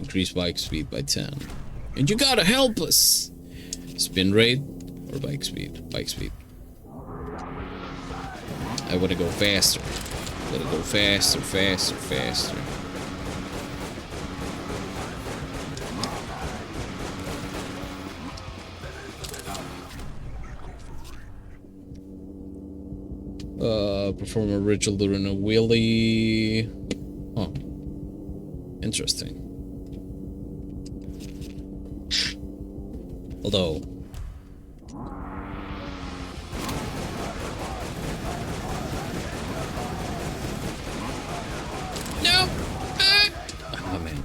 Increase bike speed by 10. And you gotta help us! Spin rate or bike speed? Bike speed. I wanna go faster. Gotta go faster, faster, faster. Perform a ritual during a wheelie. Oh. Interesting. Although... No! Oh man.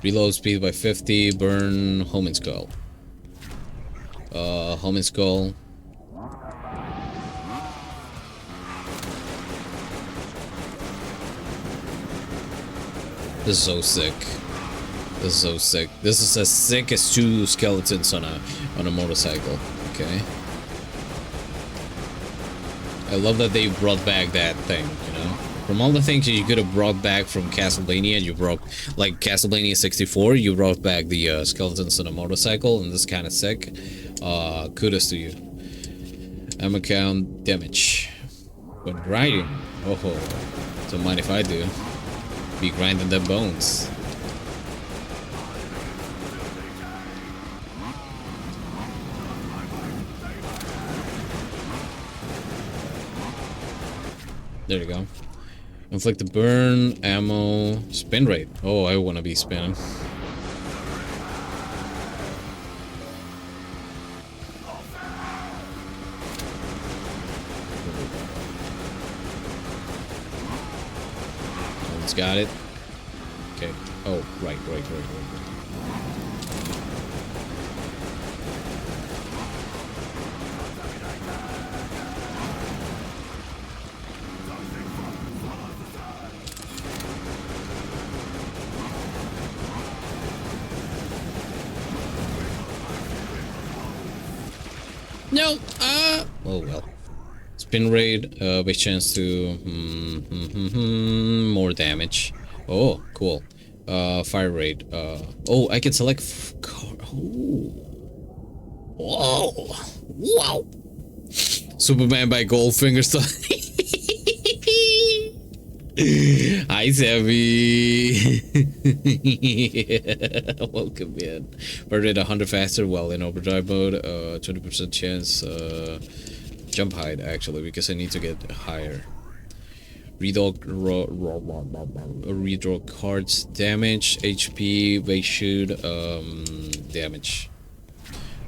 Reload speed by 50, burn homing skull. Homing skull. This is so sick. This is so sick. This is as sick as 2 skeletons on a motorcycle. Okay. I love that they brought back that thing, you know? From all the things that you could have brought back from Castlevania, you brought, like Castlevania 64, you brought back the skeletons on a motorcycle, and this is kind of sick. Kudos to you. Ammo count, damage. When riding, oh, don't mind if I do. Be grinding the bones. There you go. Inflict the burn, ammo, spin rate. Oh, I want to be spinning. Someone's got it. Okay. Oh, right. No, oh well. Spin rate, by chance to more damage. Oh, cool. Fire rate. Oh, I can select. Whoa! Wow! Superman by Goldfinger style. Hi, Sammy. Yeah, welcome in. Burn rate 100 faster while in overdrive mode. 20% chance. Jump height actually, because I need to get higher. Redraw cards damage, HP, base shoot, damage.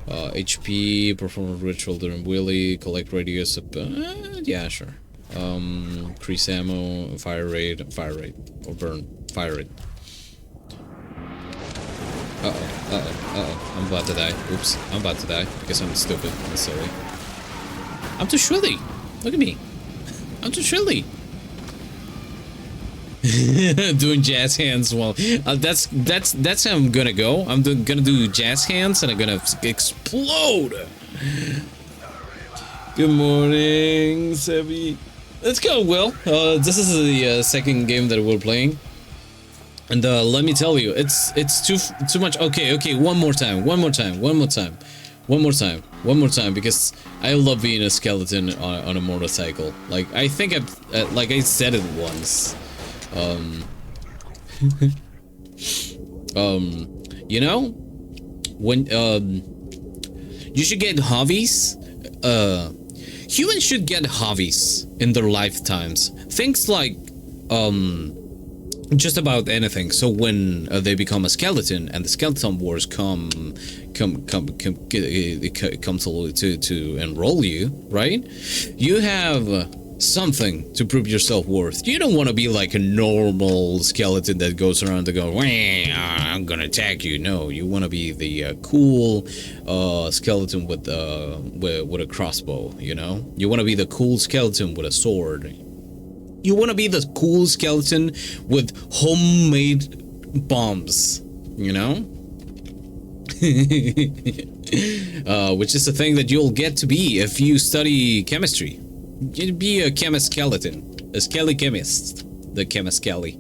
HP, perform a ritual during wheelie, collect radius of, yeah, sure. Increase ammo, fire rate, or burn, fire rate. I'm about to die. Oops, I'm about to die because I'm stupid and silly. I'm too shrilly. Look at me. I'm too shrilly. Doing jazz hands while that's how I'm gonna go. I'm gonna do jazz hands and I'm gonna explode. Good morning, Sebi. It's going well. This is the second game that we're playing, and let me tell you, it's too much. Okay, one more time, because I love being a skeleton on a motorcycle. Like I think I said it once. You know, when you should get hobbies. Humans should get hobbies in their lifetimes. Things like just about anything. So when they become a skeleton and the skeleton wars come to enroll you, right? You have something to prove your self-worth. You don't want to be like a normal skeleton that goes around and goes, I'm gonna attack you. No, you want to be the cool skeleton with a crossbow, you know? You want to be the cool skeleton with a sword. You want to be the cool skeleton with homemade bombs, you know? Which is the thing that you'll get to be if you study chemistry. You'd be a chemist skeleton. A skelly chemist. The chemist skelly.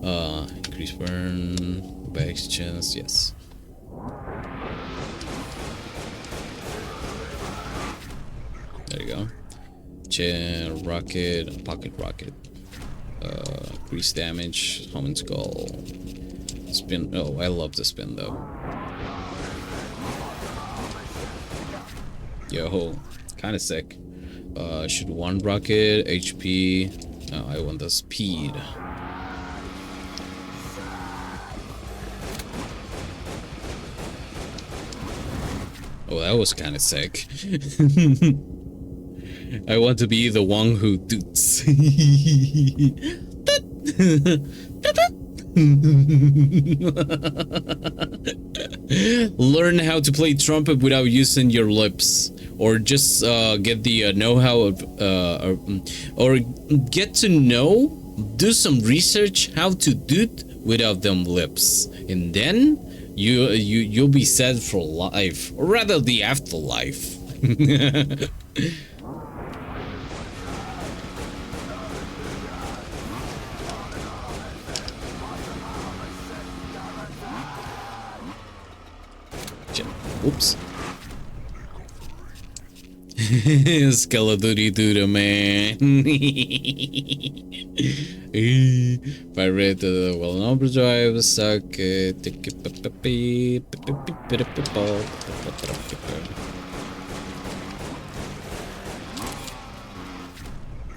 Increase burn. Back chance, yes. There you go. Chain, rocket, pocket rocket. Increase damage, Human skull. Spin. Oh, I love the spin though. Yo, kinda sick. Shoot one rocket, HP. No, I want the speed. Oh, that was kind of sick. I want to be the one who toots. Learn how to play trumpet without using your lips, or just get the know-how of, or get to know, do some research how to toot without them lips, and then you'll be set for life, or rather the afterlife. Oops. Skeledoody man. If I read the well-known drive, suck it.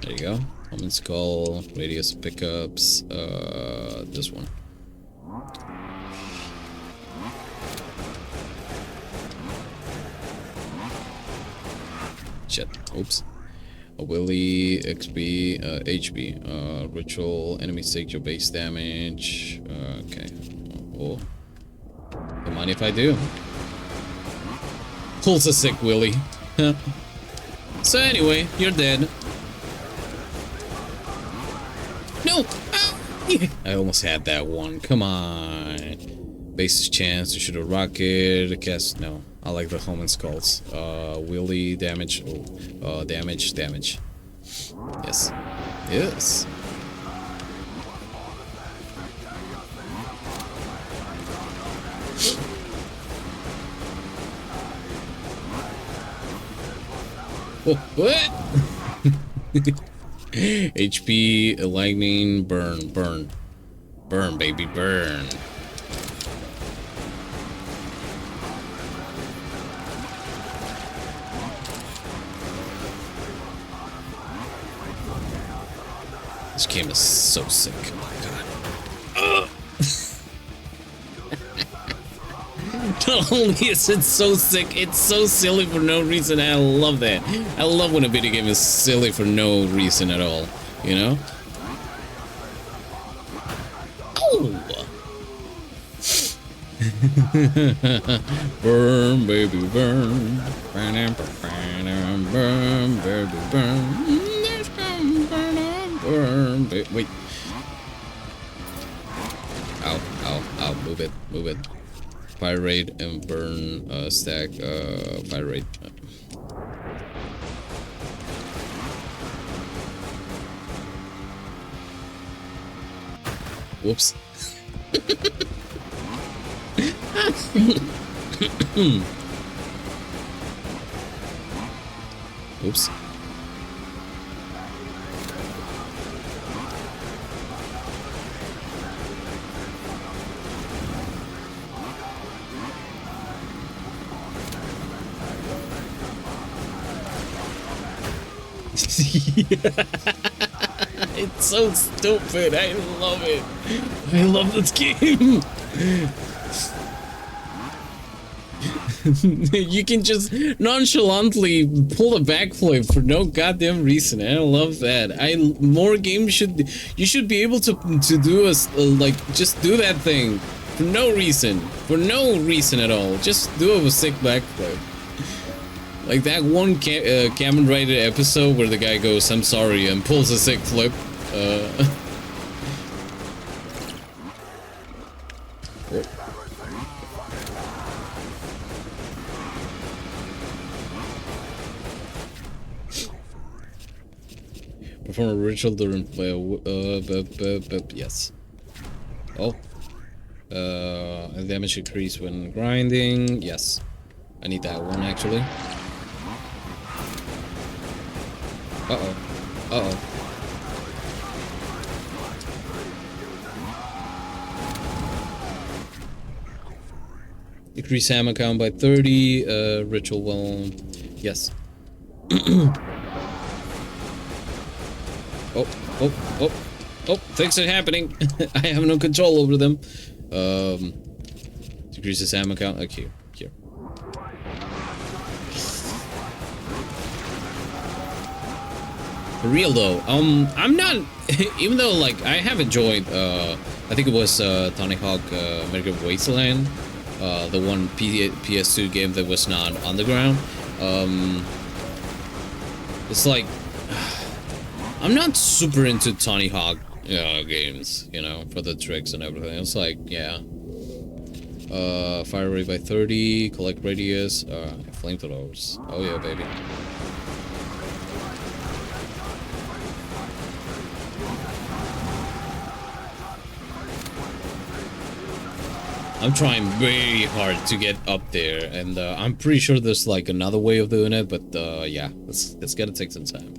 There you go. Common skull, radius pickups. This one. Shit. Oops. A Willy, XP, HB. Ritual. Enemies take your base damage. Okay. Oh. Don't mind if I do. Pulls a sick Willy. So anyway, you're dead. No! I almost had that one. Come on. Base's chance to shoot a rocket. Cast. No. I like the Human skulls. Willy damage. Oh, damage. Yes. Yes. Oh, what? HP, lightning, burn, baby, burn. This game is so sick. Oh my god. Not only is it so sick, it's so silly for no reason. I love that. I love when a video game is silly for no reason at all. You know? Oh! Burn, baby, burn. Burn, baby, burn. Wait. Ow, ow, ow, move it, move it. Fire rate and burn, stack, fire rate. Whoops. Oops. It's so stupid. I love it. I love this game. You can just nonchalantly pull a backflip for no goddamn reason. I love that. More games should, you should be able to do like just do that thing for no reason at all. Just do a sick backflip. Like that one Kamen Rider episode where the guy goes, "I'm sorry," and pulls a sick flip. Perform a ritual during yes. Oh. Damage increase when grinding. Yes. I need that one actually. Uh-oh. Uh-oh. Increase ammo count by 30. Ritual well. Yes. Oh, oh, oh, oh, things are happening. I have no control over them. Decreases ammo count. Okay, here. For real though, I'm not, even though like I have enjoyed, I think it was Tony Hawk American Wasteland, the one PS2 game that was not underground. It's like, I'm not super into Tony Hawk games, you know, for the tricks and everything. It's like, yeah. Fire rate by 30, collect radius, flamethrowers. Oh yeah, baby. I'm trying very hard to get up there, and I'm pretty sure there's like another way of doing it, but yeah, it's gonna take some time.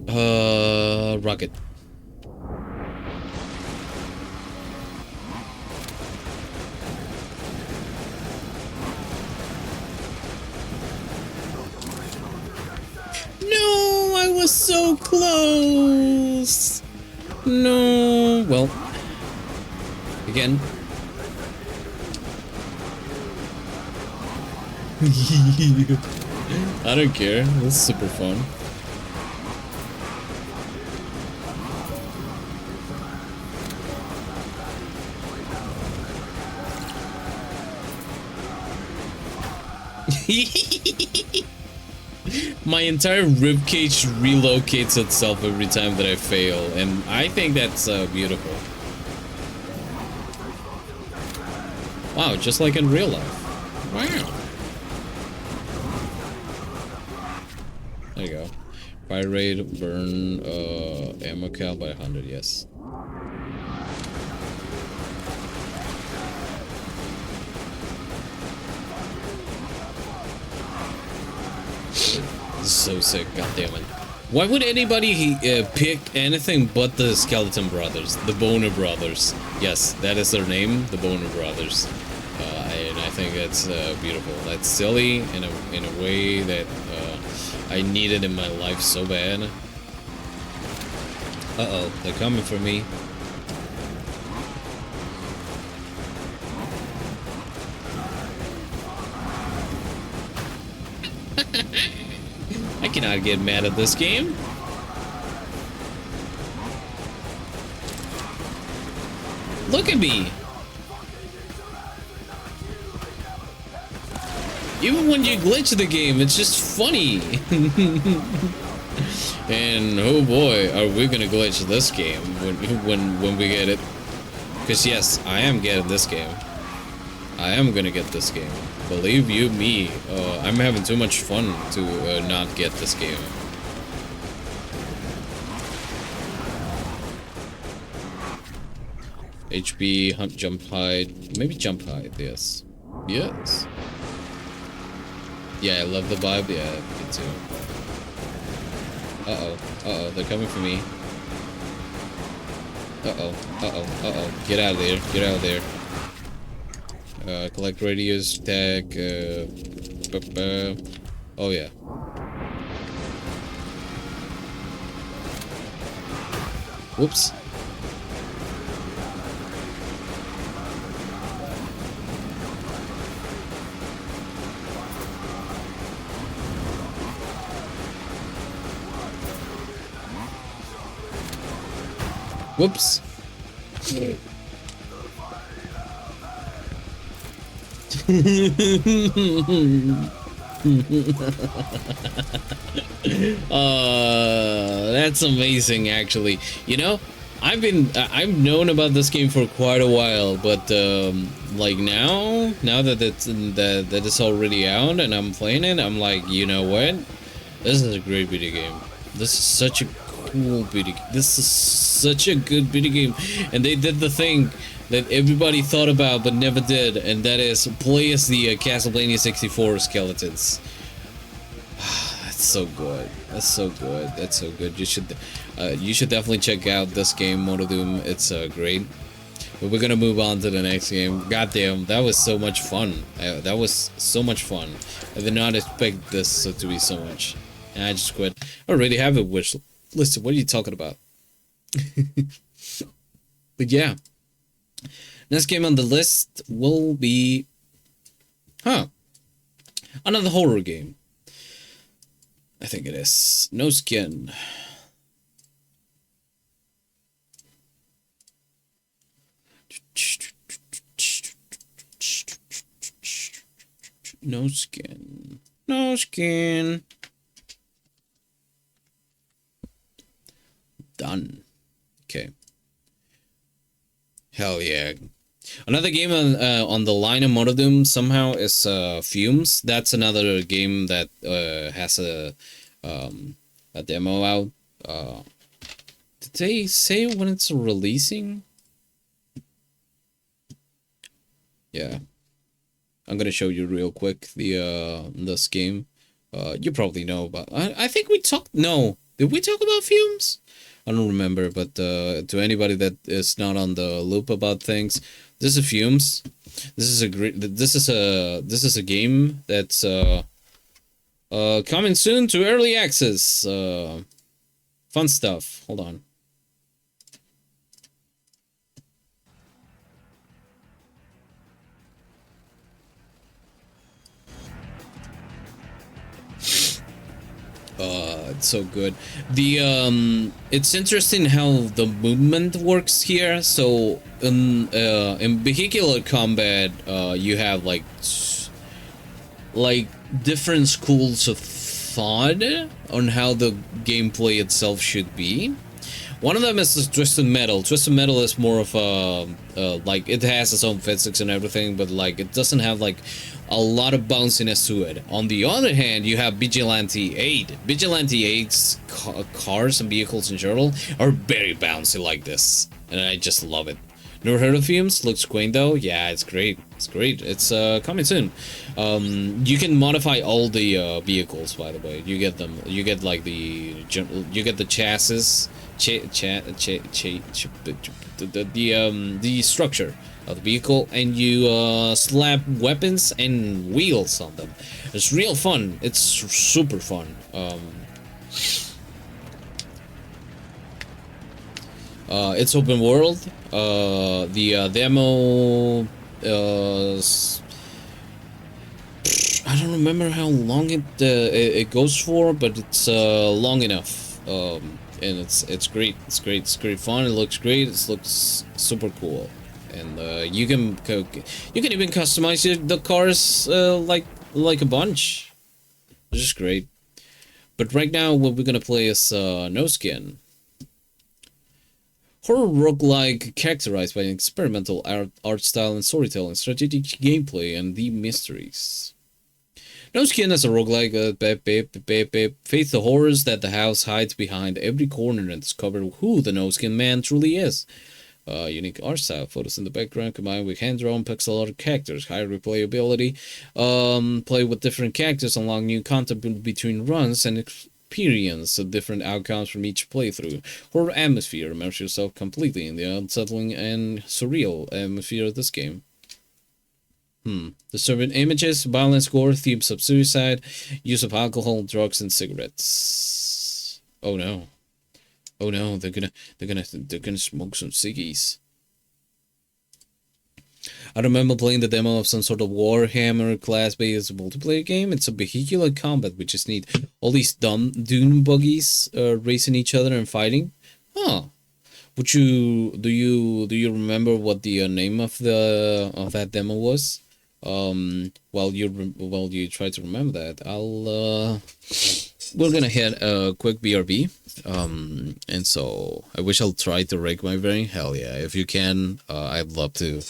Rocket. No, I was so close. No, well, again. I don't care. This is super fun. My entire ribcage relocates itself every time that I fail, and I think that's beautiful. Wow, just like in real life. Wow. There you go. Fire rate, burn, ammo count by 100, yes. This is so sick, goddammit. Why would anybody pick anything but the Skeleton Brothers, the Boner Brothers? Yes, that is their name, the Boner Brothers. And I think that's beautiful. That's silly in a way that I needed in my life so bad. Uh-oh, they're coming for me. I cannot get mad at this game. Look at me. Even when you glitch the game, it's just funny. And oh boy, are we gonna glitch this game when we get it? Because yes, I am getting this game. I am gonna get this game. Believe you me, I'm having too much fun to not get this game. HP, hunt, jump, hide. Maybe jump, hide, yes. Yes. Yeah, I love the vibe. Yeah, me too. Uh-oh. Uh-oh, they're coming for me. Uh-oh. Uh-oh. Uh-oh. Get out of there. Get out of there. Collect radius, tag, oh yeah. Whoops. Whoops. That's amazing, actually. You know, I've known about this game for quite a while, but like now that it's already out and I'm playing it, I'm like, you know what? This is a great video game. This is such a cool video game. This is such a good video game, and they did the thing that everybody thought about but never did, and that is play as the Castlevania 64 skeletons. That's so good. That's so good. That's so good. You should definitely check out this game, Motordoom. It's great. But we're gonna move on to the next game. Goddamn, that was so much fun. That was so much fun. I did not expect this to be so much. And I just quit. I already have a wish list. What are you talking about? But yeah. Next game on the list will be... another horror game. I think it is. No Skin. No Skin. No Skin. Done. Okay. Hell yeah. Another game on the line of Motordoom somehow is Fumes. That's another game that has a demo out. Did they say when it's releasing? Yeah. I'm gonna show you real quick this game. You probably know about. I think we talked. No, did we talk about Fumes? I don't remember, but to anybody that is not on the loop about things, this is Fumes. This is a great. This is a game that's coming soon to early access. Fun stuff. Hold on. It's so good. It's interesting how the movement works here. So in vehicular combat, you have like different schools of thought on how the gameplay itself should be. One of them is Twisted Metal. Twisted Metal is more of a like, it has its own physics and everything, but like it doesn't have like a lot of bounciness to it. On the other hand, you have Vigilante 8. Vigilante 8's cars and vehicles in general are very bouncy like this, and I just love it. Never heard of Fumes? Looks quaint though. Yeah, it's great. It's great. It's coming soon. You can modify all the vehicles, by the way. You get them. You get like the chassis, the structure of the vehicle, and you slap weapons and wheels on them. It's real fun. It's super fun. It's open world. The demo I don't remember how long it goes for, but it's long enough. And it's great. It's great. It's great fun. It looks great. It looks super cool. And you can even customize the cars like a bunch, which is great. But right now, what we're gonna play is No Skin. Horror roguelike characterized by an experimental art style and storytelling, strategic gameplay, and deep mysteries. No Skin is a roguelike face the horrors that the house hides behind every corner and discover who the No Skin man truly is. Unique art style, photos in the background combined with hand-drawn pixel art characters, high replayability, play with different characters, unlock new content between runs, and experience different outcomes from each playthrough. Horror atmosphere, immerse yourself completely in the unsettling and surreal atmosphere of this game. Disturbing images, violence, gore, themes of suicide, use of alcohol, drugs, and cigarettes. Oh no. Oh no, they're gonna smoke some ciggies. I remember playing the demo of some sort of Warhammer class-based multiplayer game. It's a vehicular combat, which is neat. All these dumb dune buggies racing each other and fighting. Huh. Would you do you remember what the name of that demo was? While you try to remember that, we're gonna hit a quick BRB. And so I wish I'll try to rake my brain. Hell yeah, if you can, I'd love to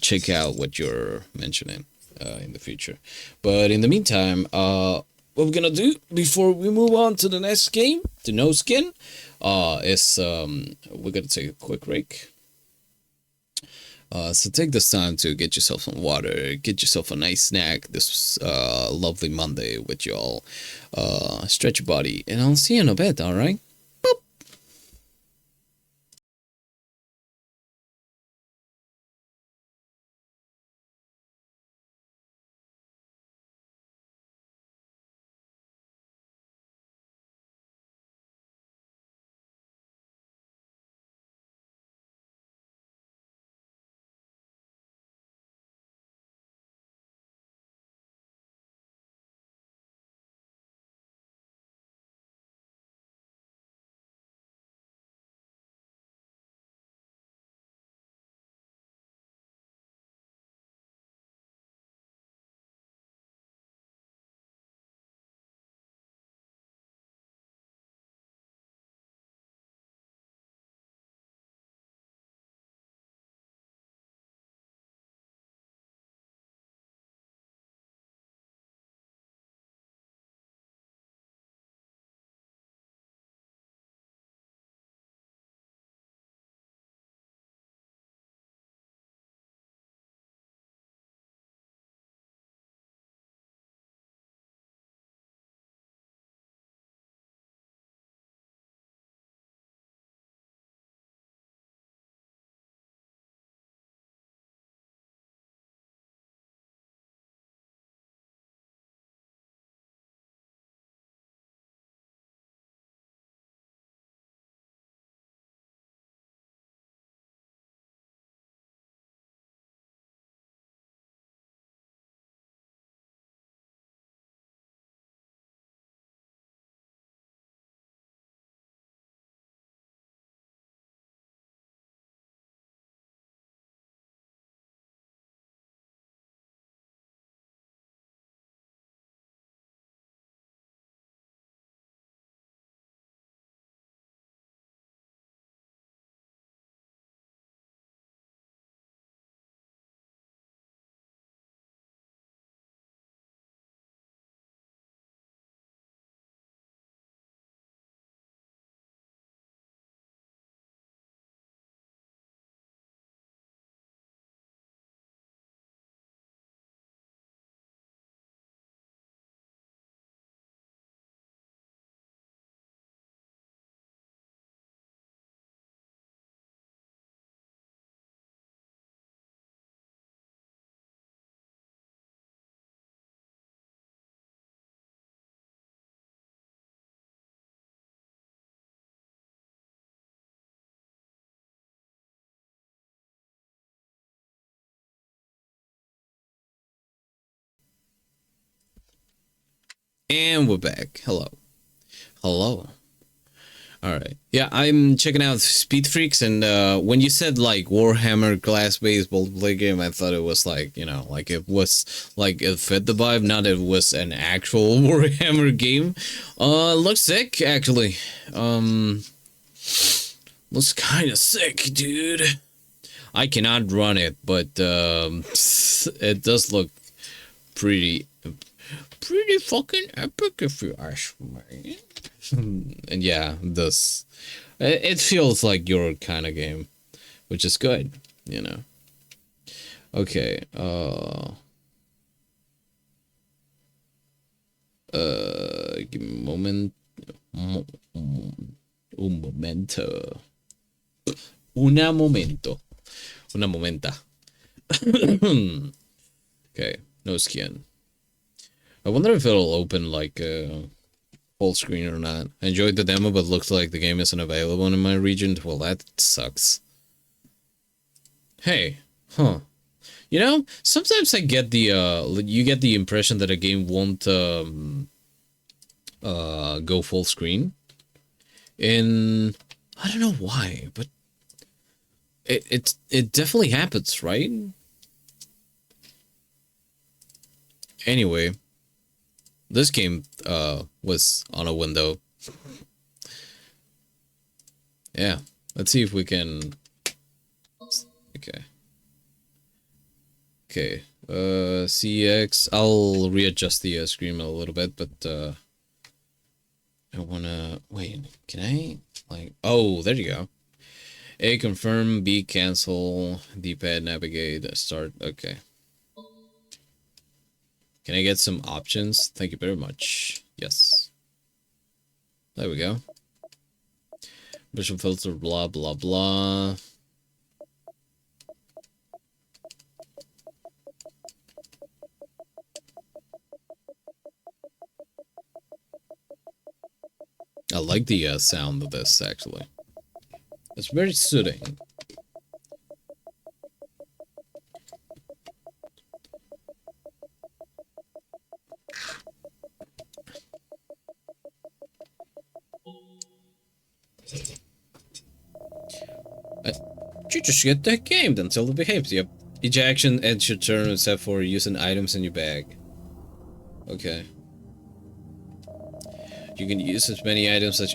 check out what you're mentioning in the future. But in the meantime, what we're gonna do before we move on to the next game, to No Skin, is we're gonna take a quick rake. So take this time to get yourself some water, get yourself a nice snack this lovely Monday with y'all. Stretch your body, and I'll see you in a bit, alright? Boop. And we're back. Hello. Hello. All right. Yeah, I'm checking out Speed Freaks, and when you said like Warhammer class-based play game, I thought it was like, you know, like it was like it fit the vibe, not that it was an actual Warhammer game. Looks sick actually. Looks kind of sick, dude. I cannot run it, but it does look pretty fucking epic if you ask me. And yeah, this it feels like your kind of game, which is good, you know. Okay, give me a moment. Un momento. Una momento. Una momenta. Okay, no skin. I wonder if it'll open like full screen or not. I enjoyed the demo, but looks like the game isn't available in my region. Well, that sucks. Hey, huh? You know, sometimes I get the you get the impression that a game won't go full screen, and I don't know why, but it definitely happens, right? Anyway, this game was on a window. Yeah, let's see if we can. Okay. Okay. CX. I'll readjust the screen a little bit, but I wanna wait. Can I like? Oh, there you go. A, confirm. B, cancel. D-pad, navigate. Start. Okay. Can I get some options? Thank you very much. Yes. There we go. Visual filter, blah, blah, blah. I like the sound of this, actually. It's very soothing. You just get that game until it behaves. Yep. Each action ends your turn except for using items in your bag. Okay. You can use as many items as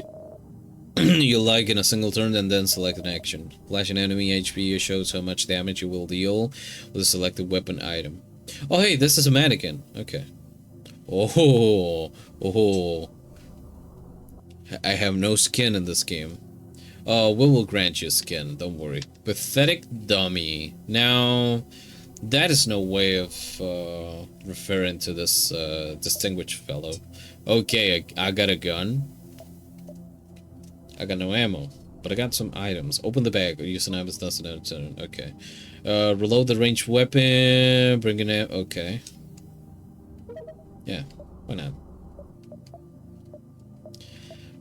you like in a single turn and then select an action. Flash an enemy HP shows how much damage you will deal with a selected weapon item. Oh hey, this is a mannequin. Okay. Oh. I have no skin in this game. We will grant you skin, don't worry. Pathetic dummy. Now, that is no way of referring to this distinguished fellow. Okay, I got a gun. I got no ammo, but I got some items. Open the bag. Use an items doesn't turn. Okay. Reload the ranged weapon. Bring it in. Okay. Yeah, why not?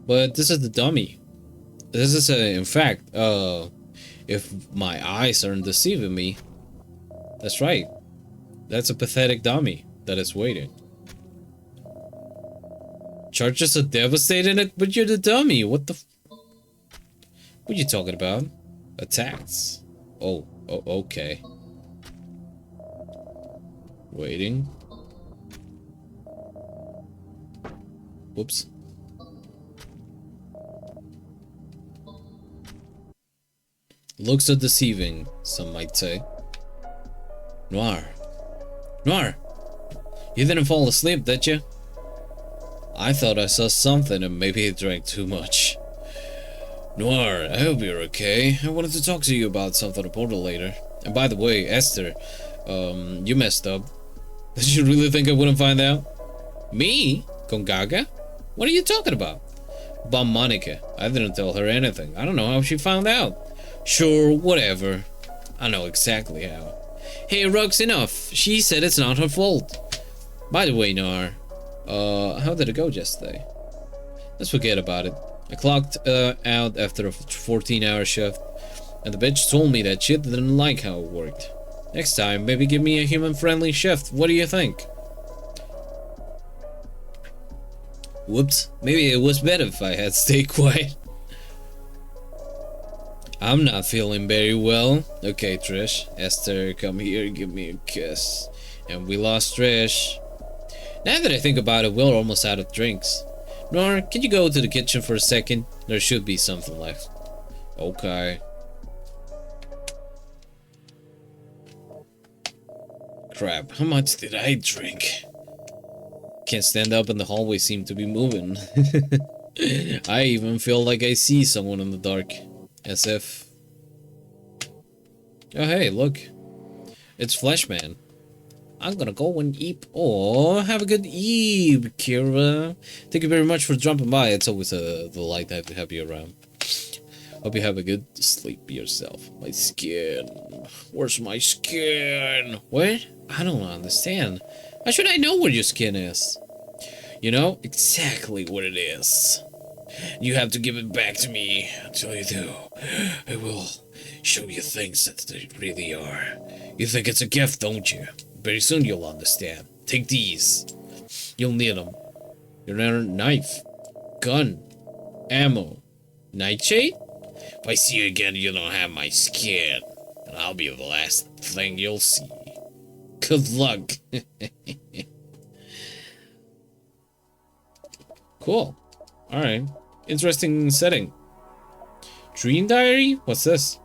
But this is the dummy. This is in fact, if my eyes aren't deceiving me, that's right. That's a pathetic dummy that is waiting. Charges are devastating it, but you're the dummy. What are you talking about? Attacks. Oh, okay. Waiting. Whoops. Looks are deceiving, some might say. Noir. Noir! You didn't fall asleep, did you? I thought I saw something and maybe I drank too much. Noir, I hope you're okay. I wanted to talk to you about something important later. And by the way, Esther, you messed up. Did you really think I wouldn't find out? Me? Con Gaga? What are you talking about? About Monica. I didn't tell her anything. I don't know how she found out. Sure, whatever. I know exactly how. Hey, Rug's enough. She said it's not her fault. By the way, Noir, how did it go yesterday? Let's forget about it. I clocked out after a 14-hour shift, and the bitch told me that she didn't like how it worked. Next time, maybe give me a human-friendly shift. What do you think? Whoops. Maybe it was better if I had stayed quiet. I'm not feeling very well. Okay, Trish. Esther, come here, give me a kiss. And we lost Trish. Now that I think about it, we're almost out of drinks. Nor, can you go to the kitchen for a second? There should be something left. Okay. Crap, how much did I drink? Can't stand up and the hallway seem to be moving. I even feel like I see someone in the dark. As if... Oh hey, look. It's Fleshman. I'm gonna go and eat. Oh, have a good eve, Kira. Thank you very much for dropping by. It's always a delight to have you around. Hope you have a good sleep yourself. My skin. Where's my skin? What? I don't understand. How should I know where your skin is? You know exactly what it is. You have to give it back to me. Until you do, I will show you things that they really are. You think it's a gift, don't you? Very soon you'll understand. Take these. You'll need them. Your knife, gun, ammo, nightshade? If I see you again, you don't have my skin. And I'll be the last thing you'll see. Good luck. Cool. Alright. Interesting setting. Dream Diary? What's this?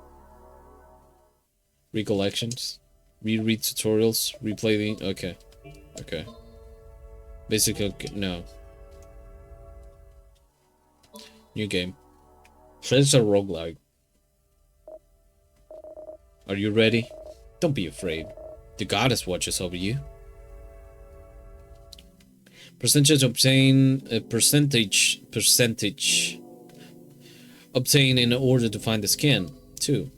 Recollections. Reread tutorials. Replay the... Okay. Okay. Basically, no. New game. Friends are roguelike. Are you ready? Don't be afraid. The goddess watches over you. Percentage obtain percentage obtain in order to find the skin. 2.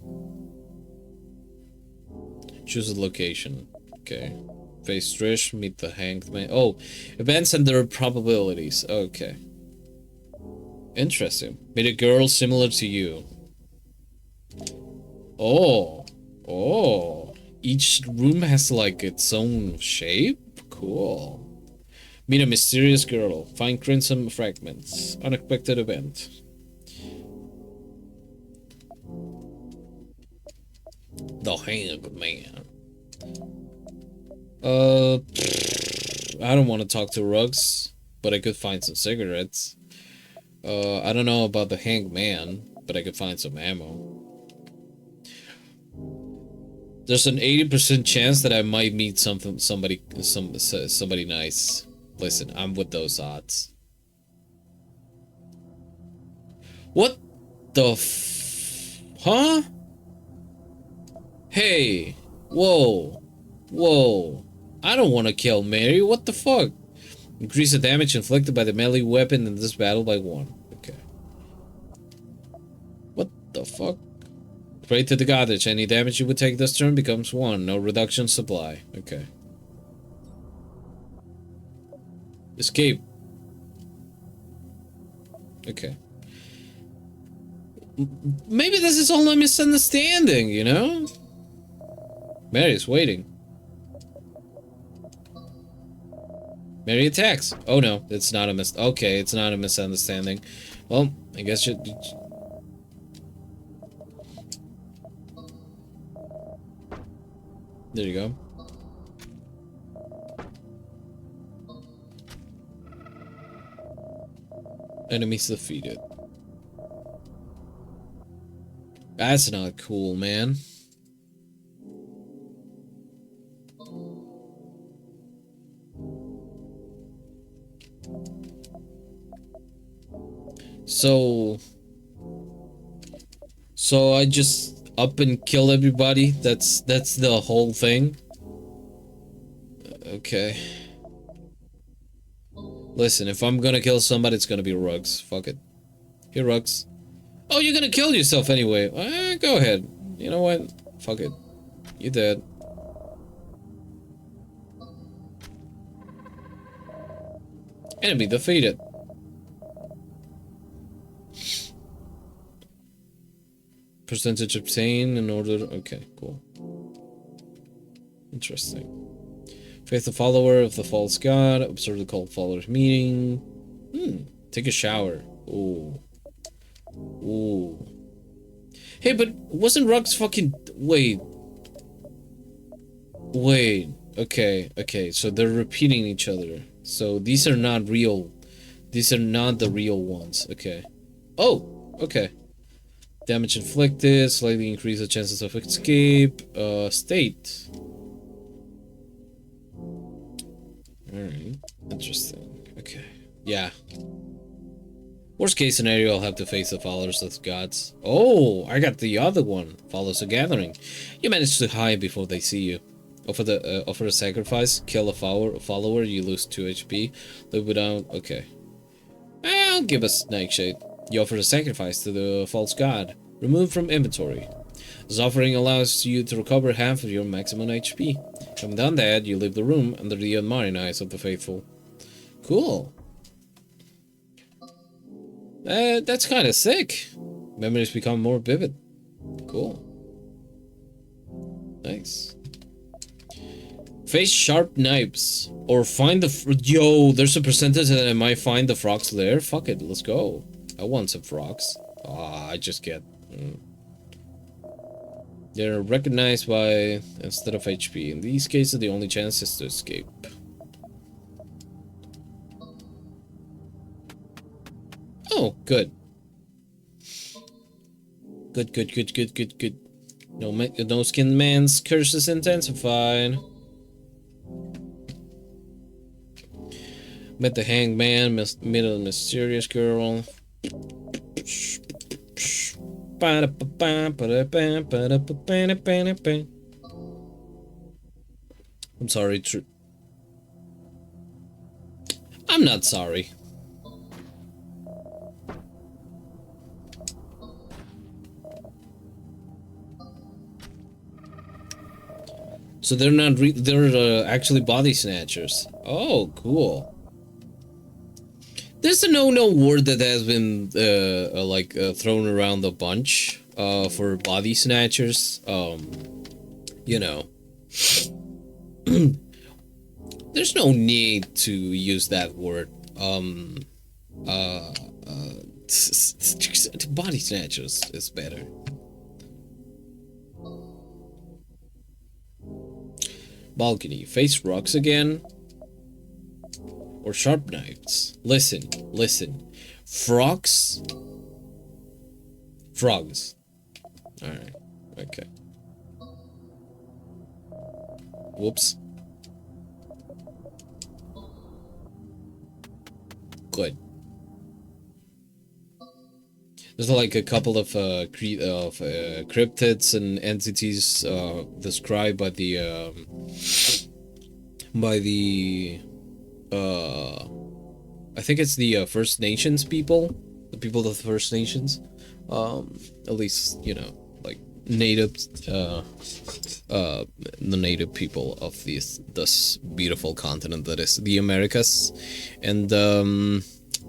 Choose a location. Okay. Face Trish, meet the hanged man. Oh, events and their probabilities. Okay. Interesting. Meet a girl similar to you. Oh. Oh. Each room has like its own shape? Cool. Meet a mysterious girl. Find crimson fragments. Unexpected event. The hanged man. I don't want to talk to Rugs, but I could find some cigarettes. I don't know about the hanged man, but I could find some ammo. There's an 80% chance that I might meet somebody nice. Listen, I'm with those odds. What the huh? Hey, whoa, whoa. I don't want to kill Mary, what the fuck? Increase the damage inflicted by the melee weapon in this battle by 1. Okay. What the fuck? Pray to the goddess. Any damage you would take this turn becomes 1. No reduction supply. Okay. Escape. Okay. Maybe this is all a misunderstanding, you know? Mary's waiting. Mary attacks. Oh no, it's not a okay, it's not a misunderstanding. Well, I guess you... There you go. Enemies defeated. That's not cool, man. So I just up and kill everybody? That's the whole thing? Okay. Listen, if I'm gonna kill somebody, it's gonna be Rugs. Fuck it. Here, Rugs. Oh, you're gonna kill yourself anyway. Go ahead. You know what? Fuck it. You dead. Enemy defeated. Percentage obtained in order... Okay, cool. Interesting. Faithful follower of the false god. Observe the cult followers meeting. Take a shower. Ooh. Ooh. Hey, but wasn't Rocks fucking... Wait. Wait. Okay, okay. So they're repeating each other. So these are not real. These are not the real ones. Okay. Oh, okay. Damage inflicted, slightly increase the chances of escape. State. Alright. Interesting. Okay. Yeah. Worst case scenario, I'll have to face the followers of gods. Oh, I got the other one. Follows a gathering. You manage to hide before they see you. Offer a sacrifice. Kill a follower. You lose 2 HP. Live without. Okay. I'll give us Nightshade. You offer a sacrifice to the false god. Remove from inventory. This offering allows you to recover half of your maximum HP. Having done that, you leave the room under the admiring eyes of the faithful. Cool. That's kind of sick. Memories become more vivid. Cool. Nice. Face sharp knives. Or find the... Yo, there's a percentage that I might find the frog's lair. Fuck it, let's go. I want some frogs. Ah, I just get... They're recognized by... instead of HP. In these cases, the only chance is to escape. Oh, good. Good. No skin man's curse is intensified. Met the hangman, met a mysterious girl. I'm sorry, I'm not sorry. So they're not they're actually body snatchers. Oh, cool. There's a no word that has been thrown around a bunch for body snatchers. You know. There's no need to use that word. Body snatchers is better. Balcony. Face rocks again. Or sharp knives. Listen. Frogs. Alright. Okay. Whoops. Good. There's like a couple of cryptids and entities described by the I think it's the First Nations people, the people of the First Nations, at least, you know, like natives, the native people of this beautiful continent that is the Americas. And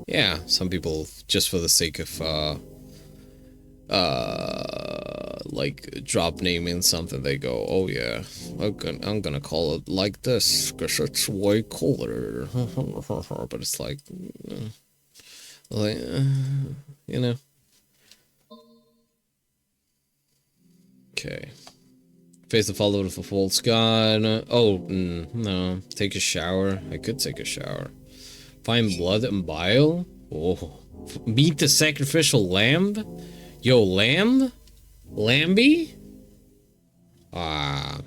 yeah, some people, just for the sake of like drop naming something, they go, oh yeah, I'm gonna call it like this because it's way cooler. But it's like you know. Okay. Face the follower of the false god. Oh, no. Take a shower. I could take a shower. Find blood and bile. Oh. Meet the sacrificial lamb. Yo, lamb? Lambie? Ah.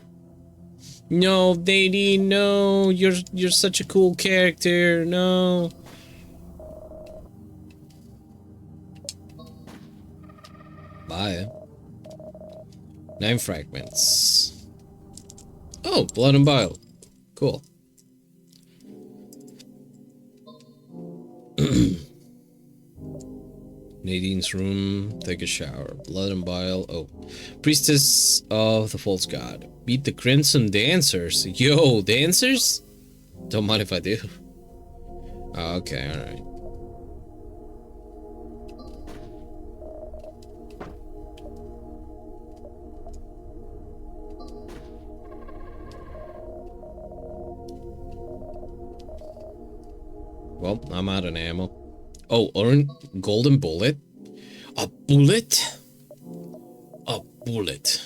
No, Daddy, no. You're such a cool character. No. Bye. 9 fragments. Oh, blood and bile. Cool. Nadine's room. Take a shower. Blood and bile. Oh. Priestess of the false god. Beat the crimson dancers. Yo, dancers? Don't mind if I do. Oh, okay, alright. Well, I'm out of ammo. Oh, golden bullet? A bullet? A bullet.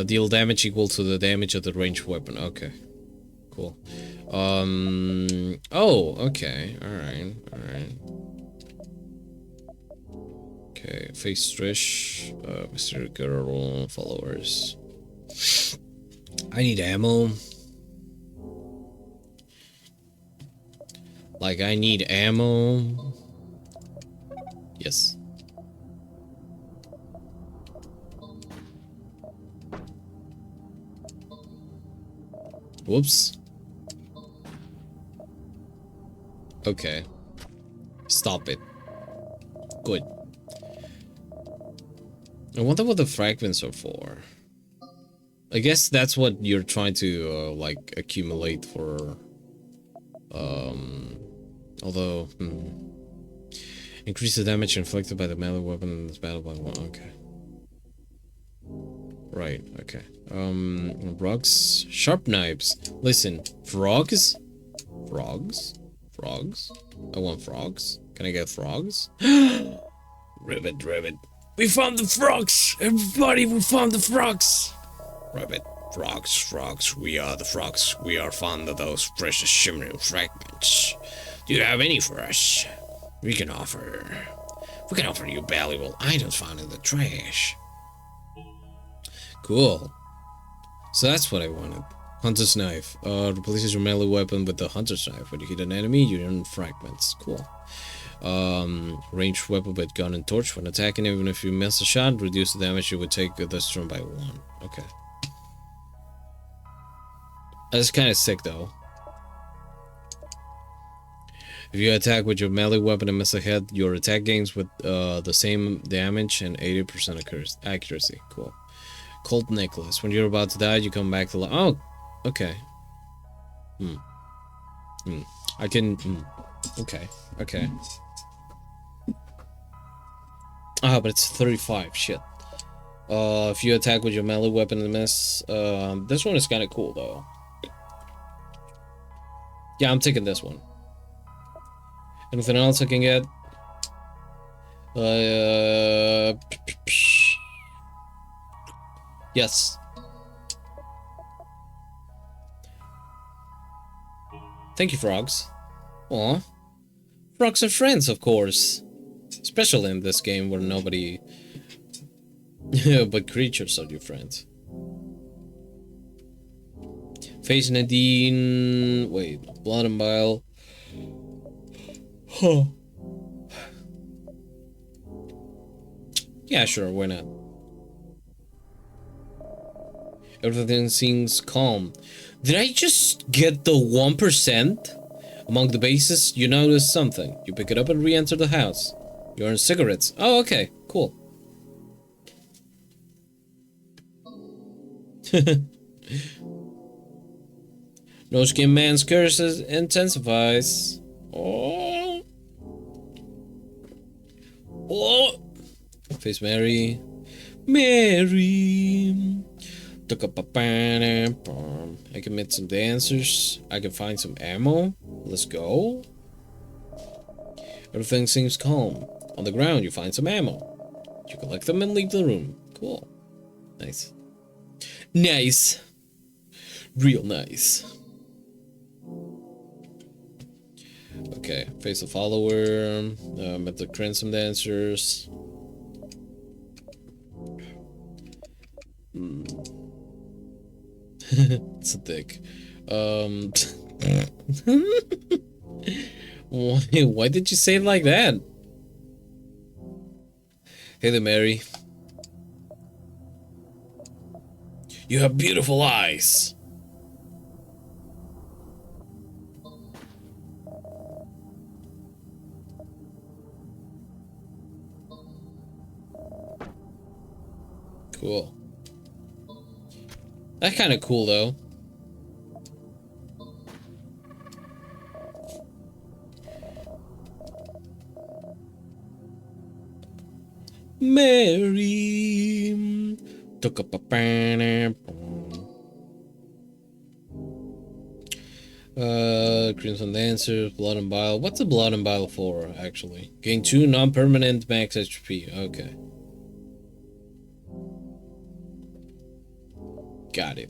Deal damage equal to the damage of the ranged weapon. Okay. Cool. Oh, okay. Alright. Okay, face Trish, Mr. Girl, followers. I need ammo. Like, I need ammo. Yes. Whoops. Okay. Stop it. Good. I wonder what the fragments are for. I guess that's what you're trying to, like, accumulate for... Although... Increase the damage inflicted by the melee weapon in this battle by 1. Okay. Right, okay. Frogs? Sharp knives. Listen, frogs? Frogs? Frogs? I want frogs. Can I get frogs? Ribbit. We found the frogs! Everybody, we found the frogs! Rabbit, frogs, we are the frogs. We are fond of those precious shimmering fragments. Do you have any for us? We can offer you valuable items found in the trash. Cool. So that's what I wanted. Hunter's knife. Replaces your melee weapon with the hunter's knife. When you hit an enemy, you earn fragments. Cool. Ranged weapon with gun and torch. When attacking, even if you miss a shot, reduce the damage you would take this turn by 1. Okay. That's kind of sick, though. If you attack with your melee weapon and miss a hit, your attack gains with the same damage and 80% accuracy. Cool. Cold necklace. When you're about to die, you come back to life. Oh, okay. I can. Okay. Ah, but it's 35. Shit. If you attack with your melee weapon and miss, this one is kind of cool though. Yeah, I'm taking this one. Anything else I can get? Yes. Thank you, frogs. Aw. Frogs are friends, of course. Especially in this game where nobody but creatures are your friends. Face Nadine. Wait, Blood and Bile. Huh. Yeah, sure, why not? Everything seems calm. Did I just get the 1%? Among the bases, you notice something. You pick it up and re-enter the house. You earn cigarettes. Oh, okay, cool. No Skin Man's curse intensifies. Oh. Face Mary. I can meet some dancers. I can find some ammo. Let's go. Everything seems calm. On the ground, you find some ammo. You collect them and leave the room. Cool. Nice. Nice. Real nice. Okay, face a follower. Met the Crimson dancers. It's a dick. Why did you say it like that? Hey there, Mary. You have beautiful eyes. Cool. That's kind of cool, though. Mary. Crimson Dancers, Blood and Bile. What's the Blood and Bile for, actually? Gain 2 non-permanent max HP. Okay. Got it.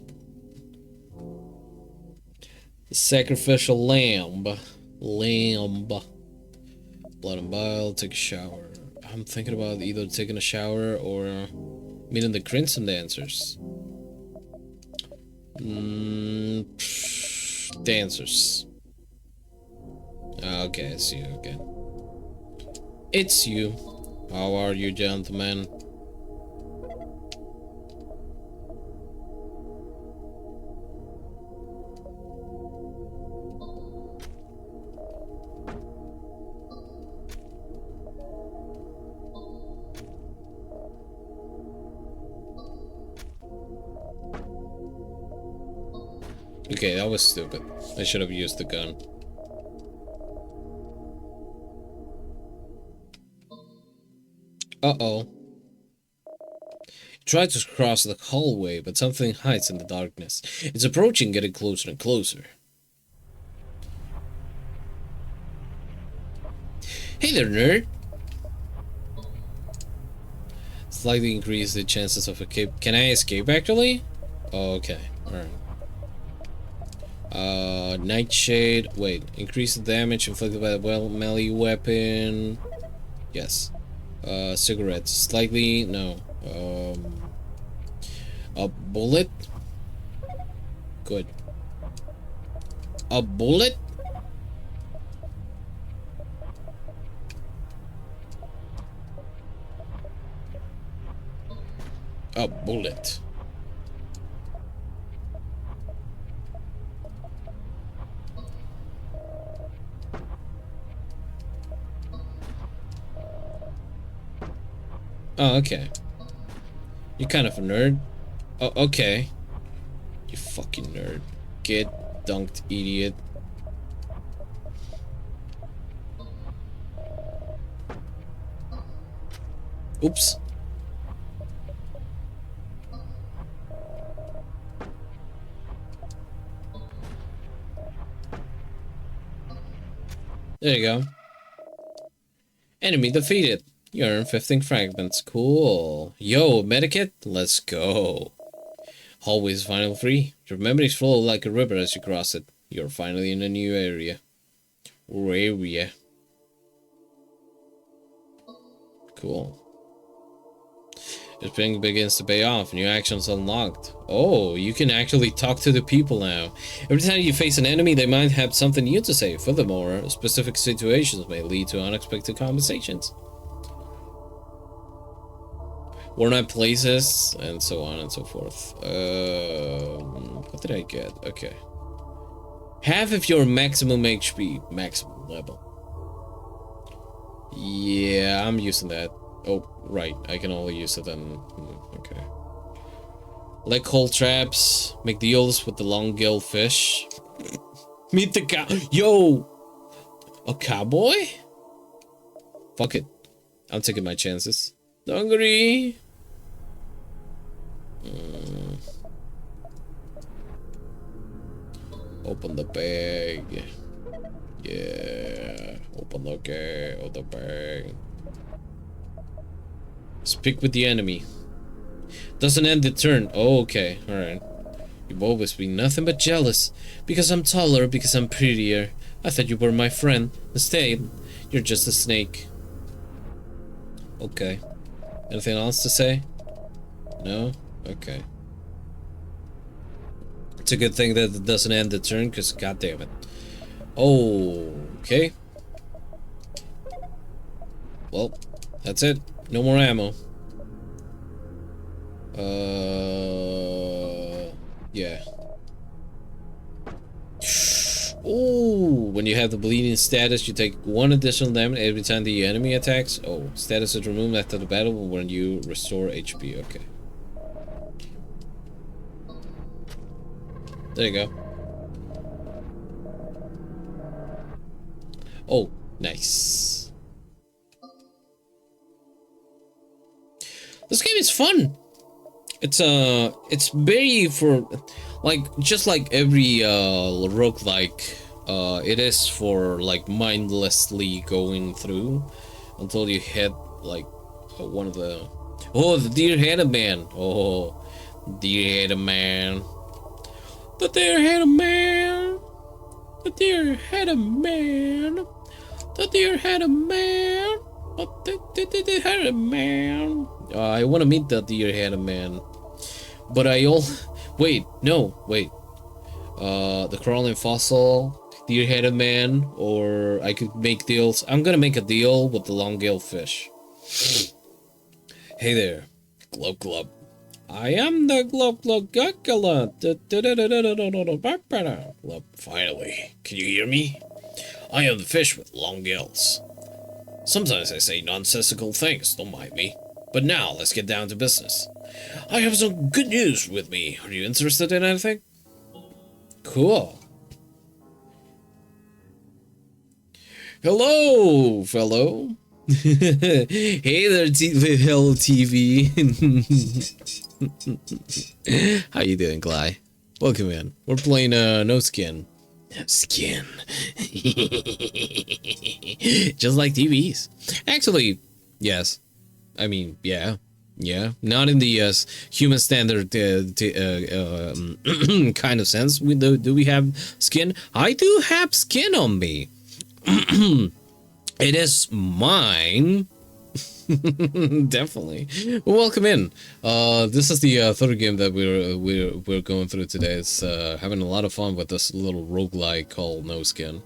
The sacrificial lamb. Lamb. Blood and bile, take a shower. I'm thinking about either taking a shower or meeting the Crimson Dancers. Dancers. Okay, it's you again. It's you. How are you, gentlemen? Okay, that was stupid. I should have used the gun. Uh-oh. Try to cross the hallway, but something hides in the darkness. It's approaching, getting closer and closer. Hey there, nerd! Slightly increase the chances of escape. Can I escape, actually? Oh, okay, alright. Nightshade. Wait, increase the damage inflicted by the melee weapon. Yes. Cigarettes. Slightly. No. A bullet. Good. A bullet. A bullet. Oh, okay. You're kind of a nerd. Oh, okay. You fucking nerd. Get dunked, idiot. Oops. There you go. Enemy defeated. You earn 15 fragments. Cool. Yo, medikit? Let's go. Hallway is finally free. Your memories flow like a river as you cross it. You're finally in a new area. Cool. Your spring begins to pay off. New actions unlocked. Oh, you can actually talk to the people now. Every time you face an enemy, they might have something new to say. Furthermore, specific situations may lead to unexpected conversations. Worn out places, and so on and so forth. What did I get? Okay. Half of your maximum HP, maximum level. Yeah, I'm using that. Oh, right. I can only use it then. Okay. Leg hole traps. Make deals with the long-gill fish. Meet the cow. Yo! A cowboy? Fuck it. I'm taking my chances. Hungry. Open the bag. Yeah. Open the bag. Speak with the enemy. Doesn't end the turn. Oh, okay. Alright. You've always been nothing but jealous. Because I'm taller, because I'm prettier. I thought you were my friend. Instead, you're just a snake. Okay. Anything else to say? No? Okay. It's a good thing that it doesn't end the turn, because goddamn it. Oh, okay. Well, that's it. No more ammo. Yeah. Ooh, when you have the bleeding status, you take 1 additional damage every time the enemy attacks. Oh, status is removed after the battle when you restore HP. Okay. There you go. Oh, nice. This game is fun. It's very for, like, just like every roguelike, it is for like mindlessly going through until you hit like one of the, oh, the deer-headed man. Oh, Deer-headed man. The deer-headed man. The deer-headed man. The deer-headed man. The deer-headed man. I want to meet the deer-headed man. But wait, no, wait. The crawling fossil, deer-headed man, or I could make deals. I'm gonna make a deal with the long-gilled fish. Hey there, glub glub. I am the glub glub guckula. Finally, can you hear me? I am the fish with long gills. Sometimes I say nonsensical things, don't mind me. But now, let's get down to business. I have some good news with me. Are you interested in anything? Cool. Hello, fellow. Hey there, hello TV. How you doing, Cly? Welcome in. We're playing No Skin. No Skin. Just like TVs. Actually, yes. I mean, yeah. Yeah. Not in the human standard kind of sense. Do we have skin? I do have skin on me. It is mine. Definitely. Well, welcome in. This is the third game that we're going through today. It's having a lot of fun with this little roguelike called No Skin.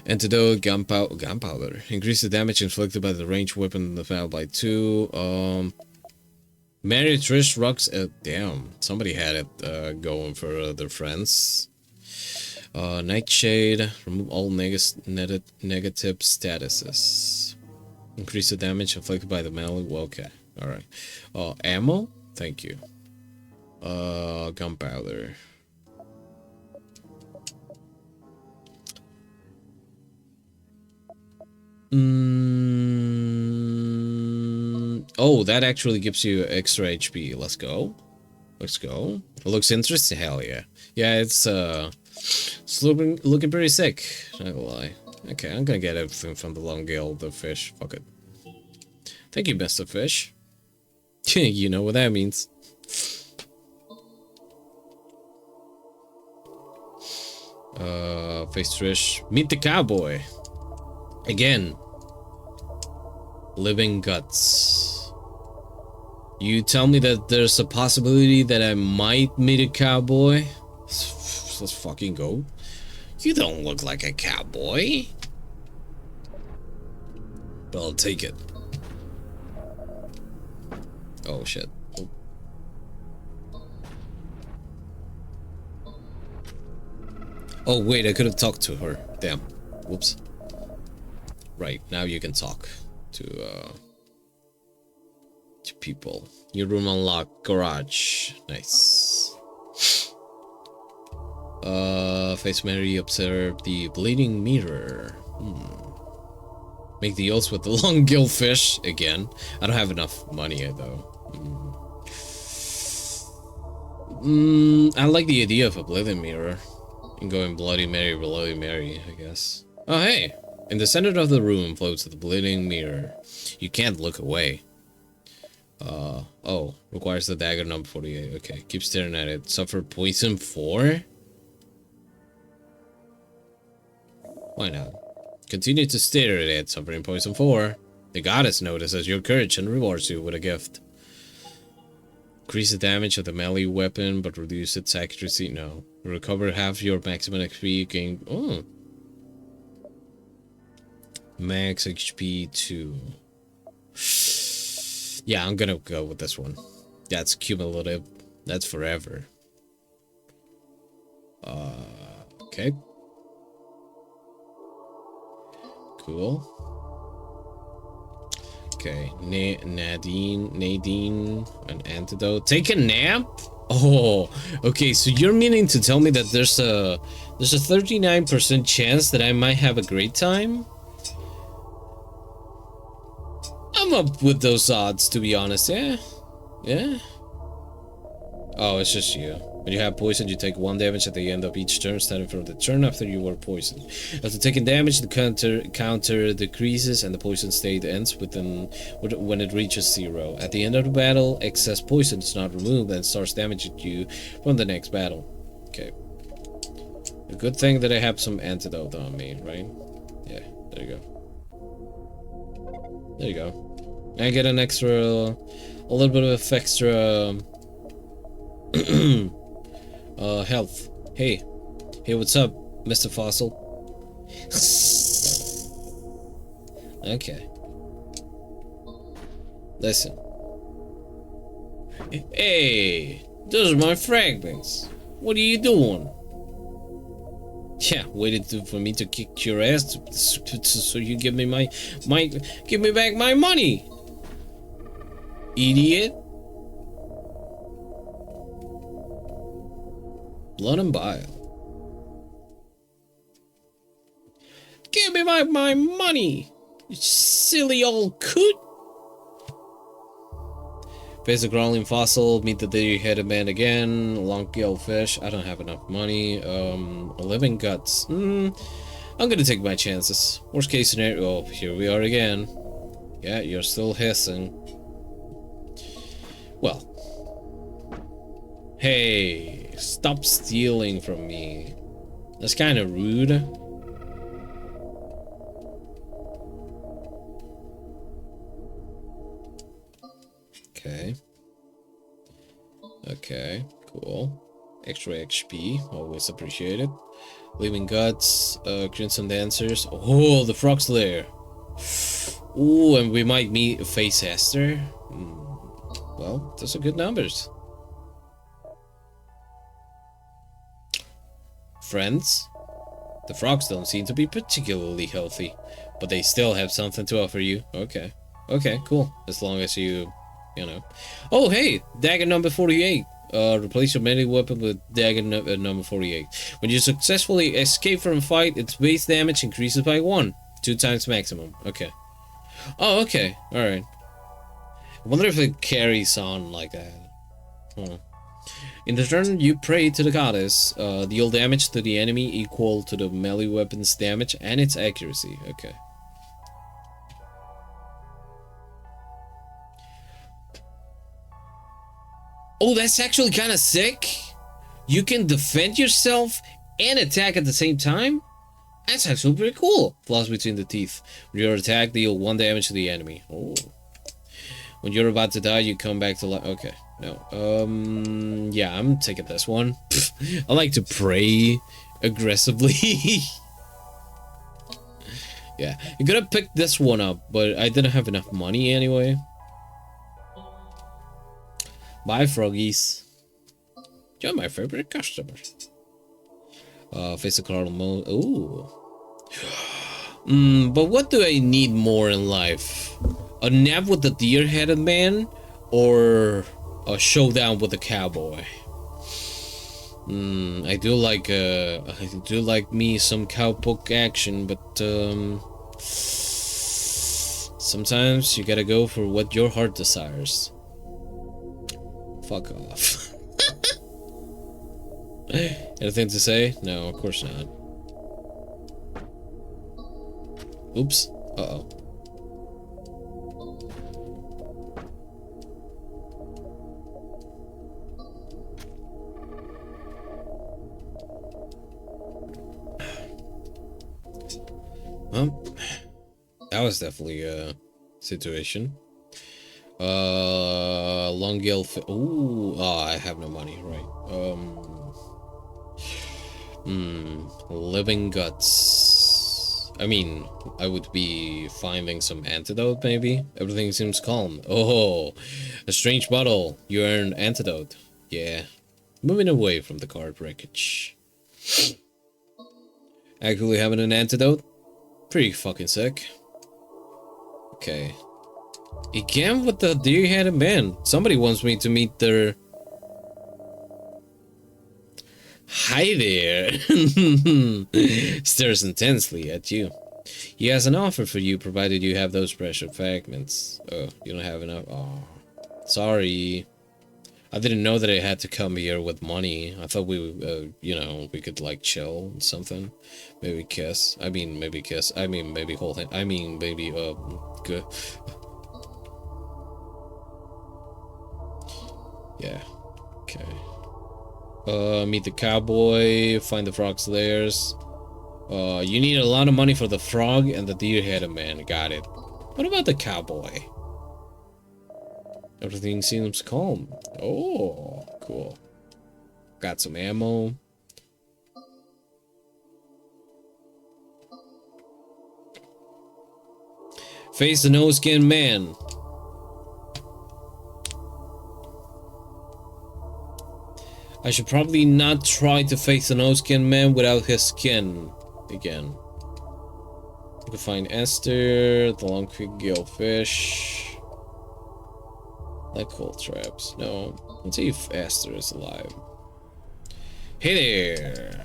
Antidote, gunpowder. Increase the damage inflicted by the ranged weapon in the battle by 2. Mary Trish rocks. Damn, somebody had it going for their friends. Nightshade, remove all negative statuses. Increase the damage inflicted by the melee. Well, okay, all right. Ammo, thank you. Gunpowder. Oh, that actually gives you extra HP. Let's go. Let's go. It looks interesting. Hell yeah. Yeah, it's looking pretty sick. Not gonna lie. Okay, I'm gonna get everything from the long-gilled fish. Fuck it. Thank you, Mr. Fish. You know what that means. Face Trish. Meet the cowboy. Again. Living guts. You tell me that there's a possibility that I might meet a cowboy? Let's fucking go. You don't look like a cowboy. But I'll take it. Oh shit. Oh. Oh wait, I could have talked to her. Damn. Whoops. Right, now you can talk to people. Your room unlocked. Garage. Nice. Face Mary, observe the bleeding mirror. Make deals with the long-gilled fish again. I don't have enough money though. I like the idea of a bleeding mirror. And going Bloody Mary, I guess. Oh hey! In the center of the room floats the bleeding mirror. You can't look away. Oh, requires the dagger number 48. Okay, keep staring at it. Suffer poison 4? Why not? Continue to stare at it, suffering poison 4. The goddess notices your courage and rewards you with a gift. Increase the damage of the melee weapon, but reduce its accuracy. No. Recover half your maximum XP gain. Oh. Max HP 2. Yeah, I'm gonna go with this one. That's cumulative. That's forever. Okay. Cool. Okay, Nadine, an antidote. Take a nap? Oh, okay, so you're meaning to tell me that there's a 39% chance that I might have a great time? I'm up with those odds, to be honest. Yeah. Oh, it's just you. When you have poison, you take 1 damage at the end of each turn, starting from the turn after you were poisoned. After taking damage, the counter decreases and the poison state ends when it reaches 0. At the end of the battle, excess poison is not removed and starts damaging you from the next battle. Okay. A good thing that I have some antidote on me, right? Yeah, there you go. There you go. I get an extra, a little bit of extra health. Hey, what's up, Mr. Fossil? Okay. Listen. Hey, those are my fragments. What are you doing? Yeah, waited for me to kick your ass so you give me give me back my money. Idiot. Blood and bile. Give me back my money, you silly old coot. Face a crawling fossil, meet the deer-headed man again, long gill fish. I don't have enough money. Living guts. I'm gonna take my chances. Worst case scenario. Oh, here we are again. Yeah, you're still hissing. Well. Hey, stop stealing from me. That's kind of rude. Okay. Okay, cool. Extra XP, always appreciated. Living guts, crimson dancers. Oh, the frog's lair. Ooh, and we might face Esther. Well, those are good numbers. Friends, the frogs don't seem to be particularly healthy, but they still have something to offer you. Okay, cool. As long as you know. Oh, hey, dagger number 48. Replace your melee weapon with dagger number 48. When you successfully escape from a fight, its base damage increases by 1, 2 times maximum. Okay. Oh, okay. All right. I wonder if it carries on like that. Huh. In the turn you pray to the goddess, deal damage to the enemy equal to the melee weapon's damage and its accuracy. Okay. Oh, that's actually kind of sick. You can defend yourself and attack at the same time? That's actually pretty cool. Flaws between the teeth. When you're attacked, deal 1 damage to the enemy. Oh. When you're about to die, you come back to life. Okay. No. Yeah, I'm taking this one. I like to pray aggressively. Yeah. You could have picked this one up, but I didn't have enough money anyway. Bye, froggies. You're my favorite customer. Face a Carl mode. Ooh. But what do I need more in life? A nap with the deer-headed man, or a showdown with a cowboy? I do like me some cowpoke action, but sometimes you gotta go for what your heart desires. Fuck off. Anything to say? No, of course not. Oops. Uh-oh. Well, that was definitely a situation. Long gill. Ooh, I have no money, right? Living guts. I mean, I would be finding some antidote, maybe. Everything seems calm. Oh, a strange bottle. You earned antidote. Yeah. Moving away from the card wreckage. Actually having an antidote? Pretty fucking sick. Okay. Again with the deer-headed man. Somebody wants me to meet their... Hi there. Stares intensely at you. He has an offer for you, provided you have those precious fragments. Oh, you don't have enough. Oh, sorry. I didn't know that I had to come here with money. I thought we, you know, we could like chill and something. Maybe kiss. I mean, maybe kiss. I mean, maybe hold hand. I mean, maybe, good. Yeah. Okay. Meet the cowboy. Find the frog's lairs. You need a lot of money for the frog and the deer-headed man. Got it. What about the cowboy? Everything seems calm. Oh, cool. Got some ammo. Face the no-skin man. I should probably not try to face the no-skin man without his skin again. You can find Esther, the long quick gillfish. Like cold traps. No. Let's see if Esther is alive. Hey there.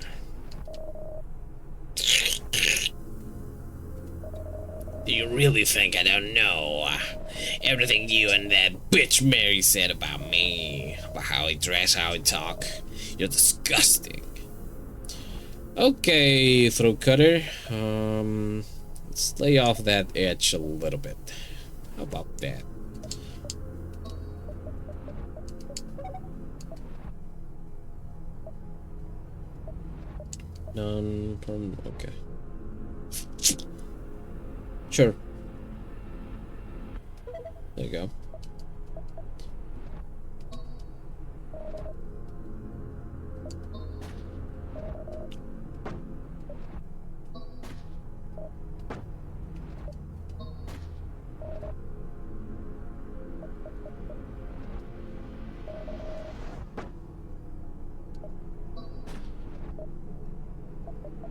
Do you really think I don't know everything you and that bitch Mary said about me? About how I dress, how I talk? You're disgusting. Okay, throat cutter. Let's lay off that edge a little bit. How about that? Non-perm. Okay. Sure. There you go.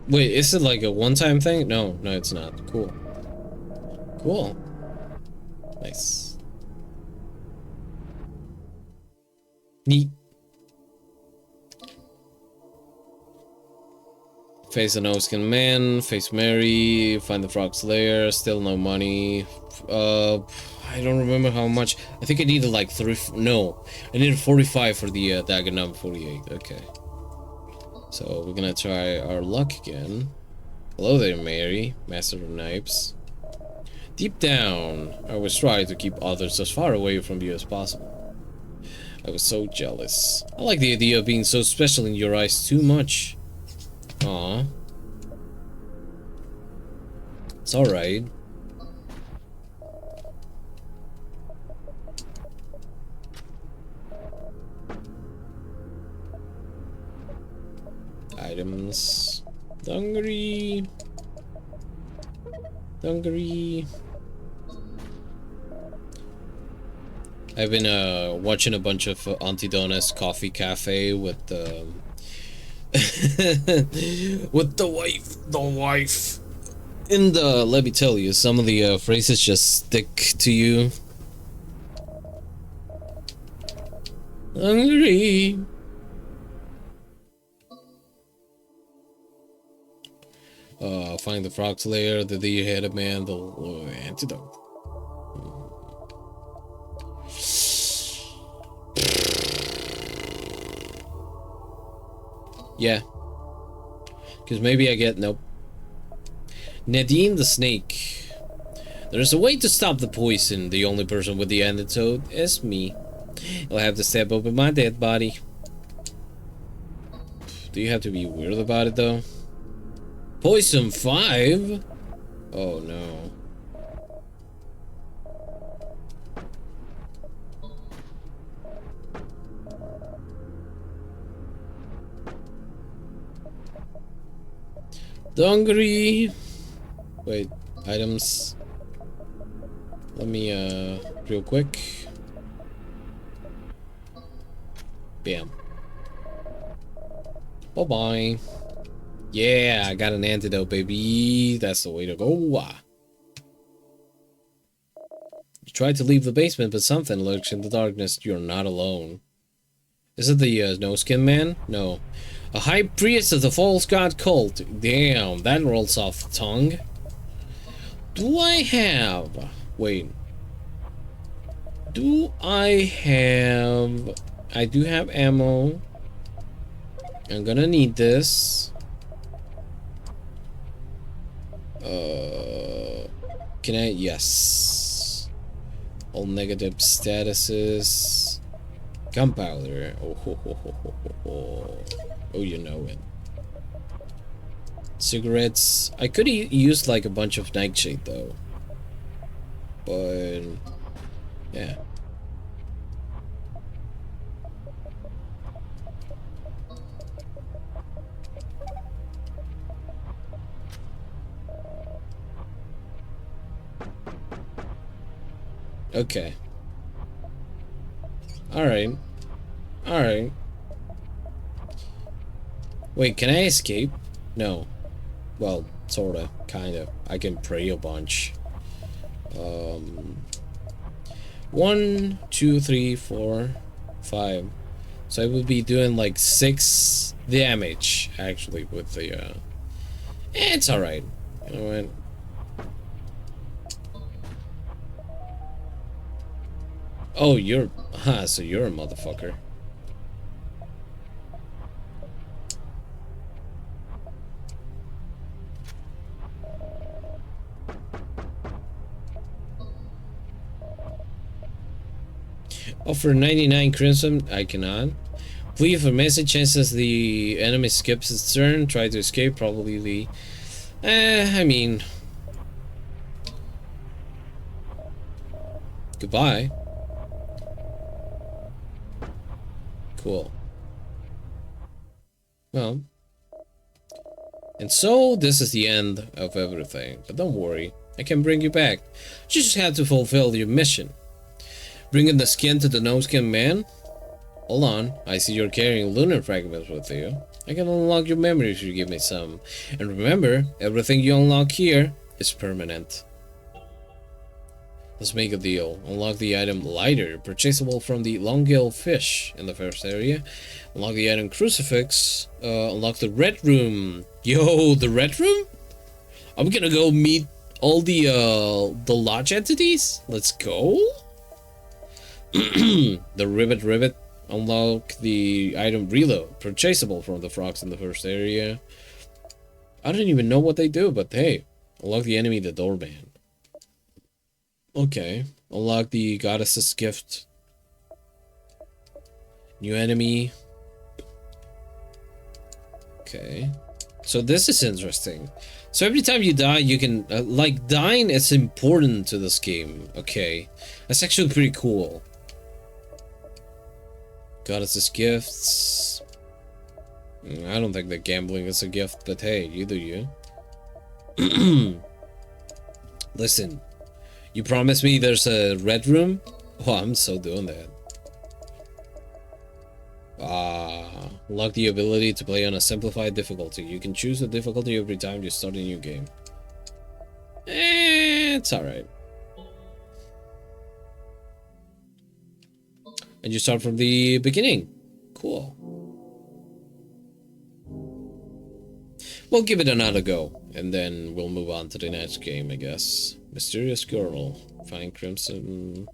Wait, is it like a one-time thing? No, it's not. Cool. Cool. Nice. Neat. Face a no-skin man, face Mary, find the frog's lair, still no money. I don't remember how much. I think I needed like I needed 45 for the dagger number 48. Okay. So we're gonna try our luck again. Hello there, Mary, master of knives. Deep down, I was trying to keep others as far away from you as possible. I was so jealous. I like the idea of being so special in your eyes too much. Aw. It's alright. Items. Hungry. I've been watching a bunch of Auntie Donna's Coffee Cafe with with the wife. And let me tell you, some of the phrases just stick to you. Hungry. Find the frog's lair, the deer-headed man, the antidote. Yeah. Because maybe I get... Nope. Nadine the snake. There's a way to stop the poison. The only person with the antidote is me. I'll have to step over my dead body. Do you have to be weird about it, though? Poison 5? Oh, no. Hungry. Wait, items. Let me, real quick. Bam. Bye-bye. Yeah, I got an antidote, baby. That's the way to go. You tried to leave the basement, but something lurks in the darkness. You're not alone. Is it the no-skin man? No. A high priest of the false god cult. Damn, that rolls off the tongue. Do I have... Wait. Do I have I do have ammo. I'm gonna need this. Can I? Yes. All negative statuses. Gunpowder. Oh, ho, ho, ho, ho, ho, ho. Oh, you know it. Cigarettes. I could use like a bunch of nightshade though. But yeah. Okay. Alright. Alright. Wait, can I escape? No. Well, sorta. Kinda. I can pray a bunch. 1, 2, 3, 4, 5. So I would be doing like 6 damage, actually, with the, it's alright. You know what? Oh, so you're a motherfucker. Offer 99 crimson, I cannot. Flee for message chances the enemy skips its turn, try to escape, probably the... I mean... Goodbye. Cool. Well. And so, this is the end of everything. But don't worry, I can bring you back. You just have to fulfill your mission. Bringing the skin to the no-skin man? Hold on, I see you're carrying lunar fragments with you. I can unlock your memory if you give me some. And remember, everything you unlock here is permanent. Let's make a deal. Unlock the item Lighter, purchasable from the Longgill Fish in the first area. Unlock the item Crucifix. Unlock the Red Room. Yo, the Red Room? I'm gonna go meet all the lodge entities? Let's go? The Rivet. Unlock the item Reload, purchasable from the frogs in the first area. I don't even know what they do, but hey. Unlock the enemy, the Doorman. Okay. Unlock the Goddess's Gift. New enemy. Okay. So this is interesting. So every time you die, you can... like, dying is important to this game. Okay. That's actually pretty cool. Goddess's Gifts. I don't think that gambling is a gift, but hey, you do you. Listen. You promised me there's a red room? Oh, I'm so doing that. Unlock the ability to play on a simplified difficulty. You can choose the difficulty every time you start a new game. It's alright. And you start from the beginning. Cool. We'll give it another go, and then we'll move on to the next game, I guess. Mysterious Girl. Find Crimson.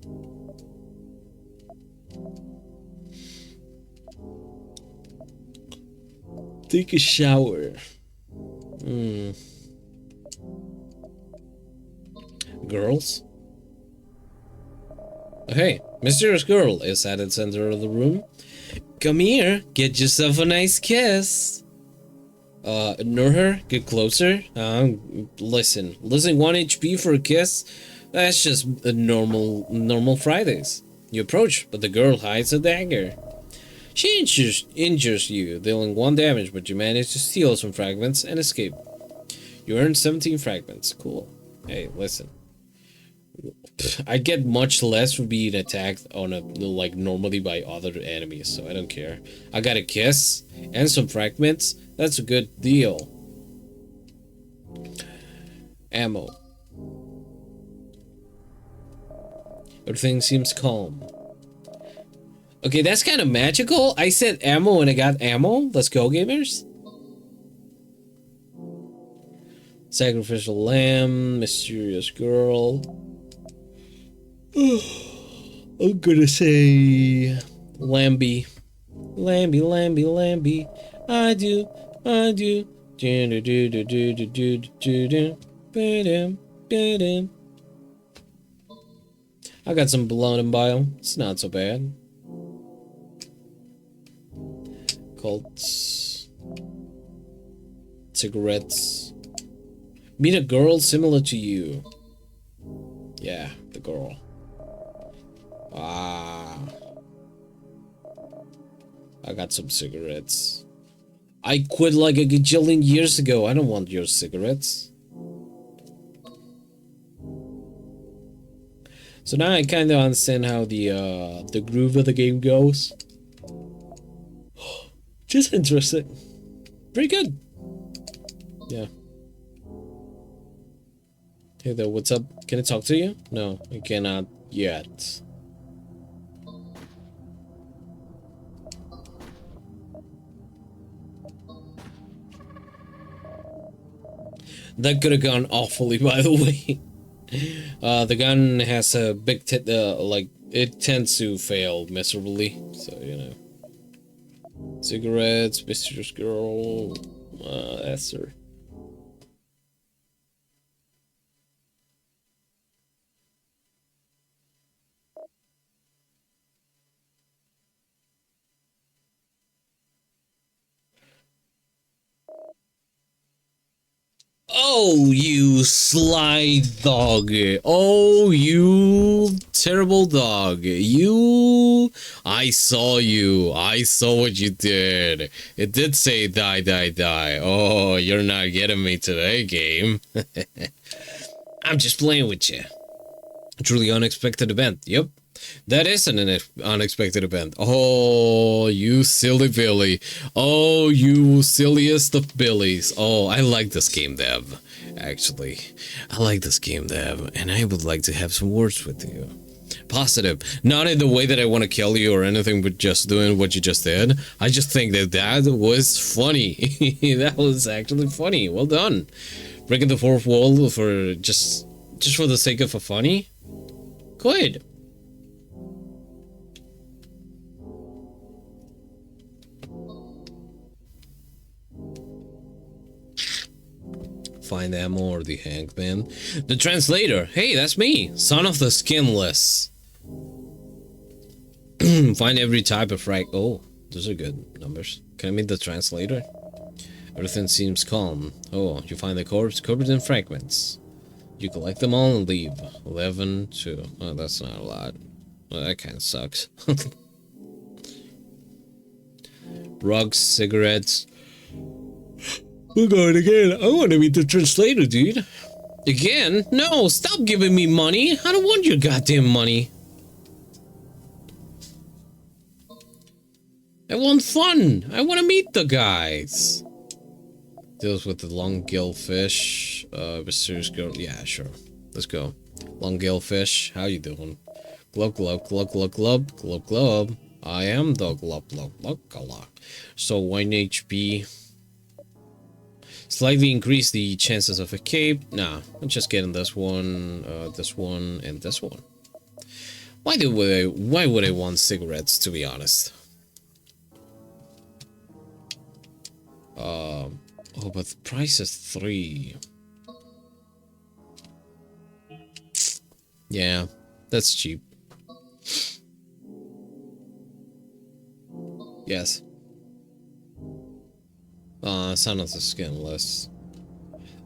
Take a shower. Girls? Okay, Mysterious Girl is at the center of the room. Come here, get yourself a nice kiss. Ignore her, get closer. Listen, losing 1 HP for a kiss? That's just a normal Fridays. You approach, but the girl hides a dagger. She injures you, dealing 1 damage, but you manage to steal some fragments and escape. You earn 17 fragments. Cool. Hey, listen. I get much less for being attacked on normally by other enemies, so I don't care. I got a kiss and some fragments. That's a good deal. Ammo. Everything seems calm. Okay, that's kind of magical. I said ammo and I got ammo. Let's go, gamers. Sacrificial lamb, mysterious girl. I'm gonna say Lambie. Lambie, Lambie, Lambie. I do. Do, do, do, do, do, do, do, do, do. Ba-dum, ba-dum. I got some blood and bile. It's not so bad. Cults. Cigarettes. Meet a girl similar to you. Yeah, the girl. Ah. I got some cigarettes. I quit like a gajillion years ago. I don't want your cigarettes. So now I kind of understand how the groove of the game goes. Just interesting. Pretty good. Yeah. Hey there, what's up? Can I talk to you? No, I cannot yet. That could have gone awfully, by the way. The gun has a big like, it tends to fail miserably, so, you know. Cigarettes, Mistress Girl, that's her. Oh, you sly dog. Oh, you terrible dog. You... I saw you. I saw what you did. It did say die, die, die. Oh, you're not getting me today, game. I'm just playing with you. A truly unexpected event. Yep. That is an unexpected event. Oh, you silly Billy. Oh, you silliest of Billies. Oh, I like this game dev. Actually, I like this game dev, and I would like to have some words with you. Positive. Not in the way that I want to kill you or anything, but just doing what you just did. I just think that that was funny. That was actually funny. Well done. Breaking the fourth wall for just for the sake of a funny. Good. Find ammo or the hangman. The translator. Hey, that's me. Son of the skinless. Find every type of frag. Oh, those are good numbers. Can I meet the translator? Everything seems calm. Oh, you find the corpse covered in fragments. You collect them all and leave. 11, 2. Oh, that's not a lot. Well, that kind of sucks. Rugs, cigarettes. We're going again. I want to meet the translator, dude. Again? No, stop giving me money. I don't want your goddamn money. I want fun. I want to meet the guys. Deals with the long-gill fish. Mysterious girl. Yeah, sure. Let's go. Long-gill fish. How you doing? Glub, glub, glub, glub, glub, glub, glub. I am the glub, glub, glub, glub. So 1 HP. Slightly increase the chances of escape. Nah, I'm just getting this one, and this one. Why would I want cigarettes, to be honest? Oh, but the price is 3. Yeah, that's cheap. Yes. Son of the Skinless.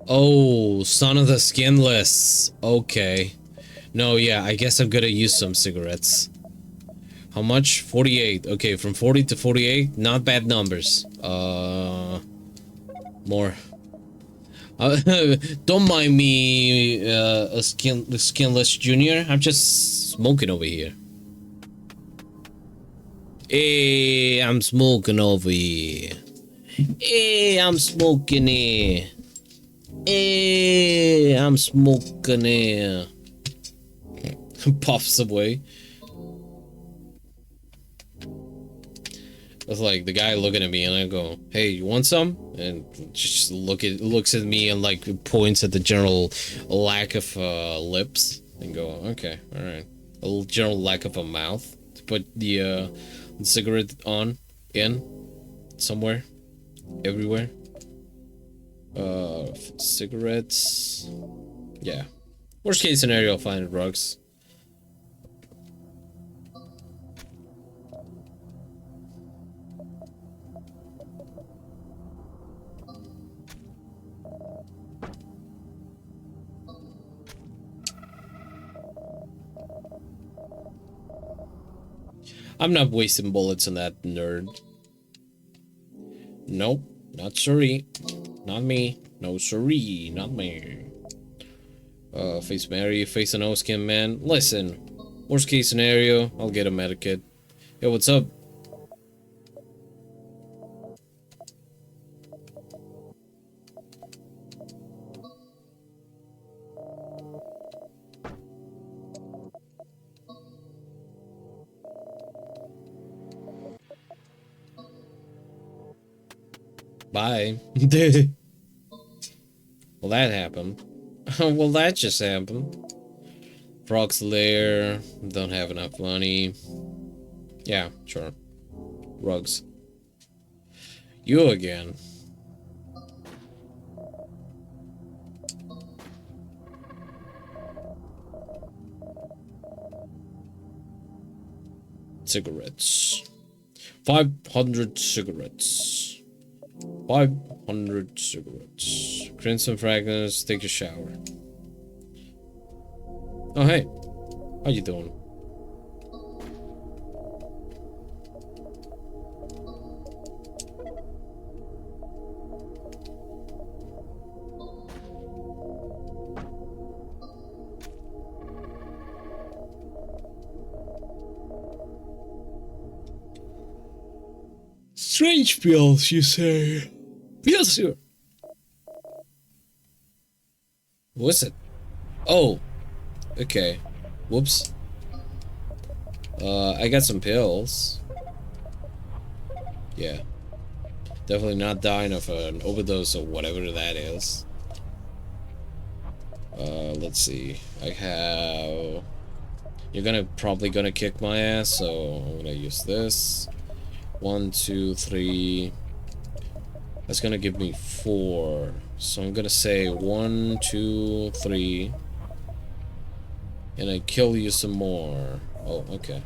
Oh, Son of the Skinless. Okay. No, yeah, I guess I'm gonna use some cigarettes. How much? 48. Okay, from 40 to 48. Not bad numbers. More. Don't mind me, Skinless Junior. I'm just smoking over here. Hey, I'm smoking over here. Hey, I'm smoking here. Hey, I'm smoking here. Puffs away. It's like the guy looking at me, and I go, "Hey, you want some?" And just looks at me and like points at the general lack of lips, and go, "Okay, all right." A little general lack of a mouth to put the Cigarette on, in, somewhere, everywhere. Cigarettes. Yeah. Worst case scenario, I'll find drugs. I'm not wasting bullets on that nerd. Nope, not sorry. Not me. No sorry, not me. Face Mary, face an O-skin man. Listen, worst case scenario, I'll get a medikit. Yo, what's up? Bye. Well, that happened. Well, that just happened. Frog's lair. Don't have enough money. Yeah, sure. Rugs. You again. Cigarettes. 500 cigarettes. 500 cigarettes. Crimson fragrance, take a shower. Oh, hey. How you doing? Strange pills, you say? Yes, sir. What's it? Oh. Okay. Whoops. I got some pills. Yeah. Definitely not dying of an overdose or whatever that is. Let's see. I have... You're probably gonna kick my ass, so I'm gonna use this. 1, 2, 3. That's gonna give me 4. So I'm gonna say 1, 2, 3. And I kill you some more. Oh, okay.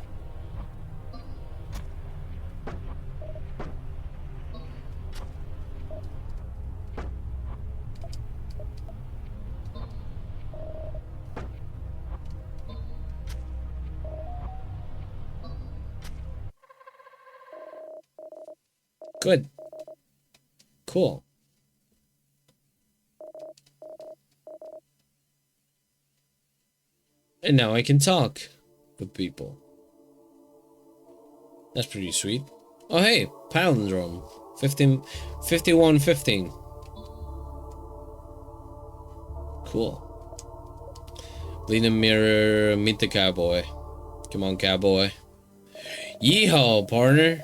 Good. Cool. And now I can talk with people. That's pretty sweet. Oh hey, palindrome. 5115. Cool. Bleeding mirror, meet the cowboy. Come on, cowboy. Yeehaw, partner.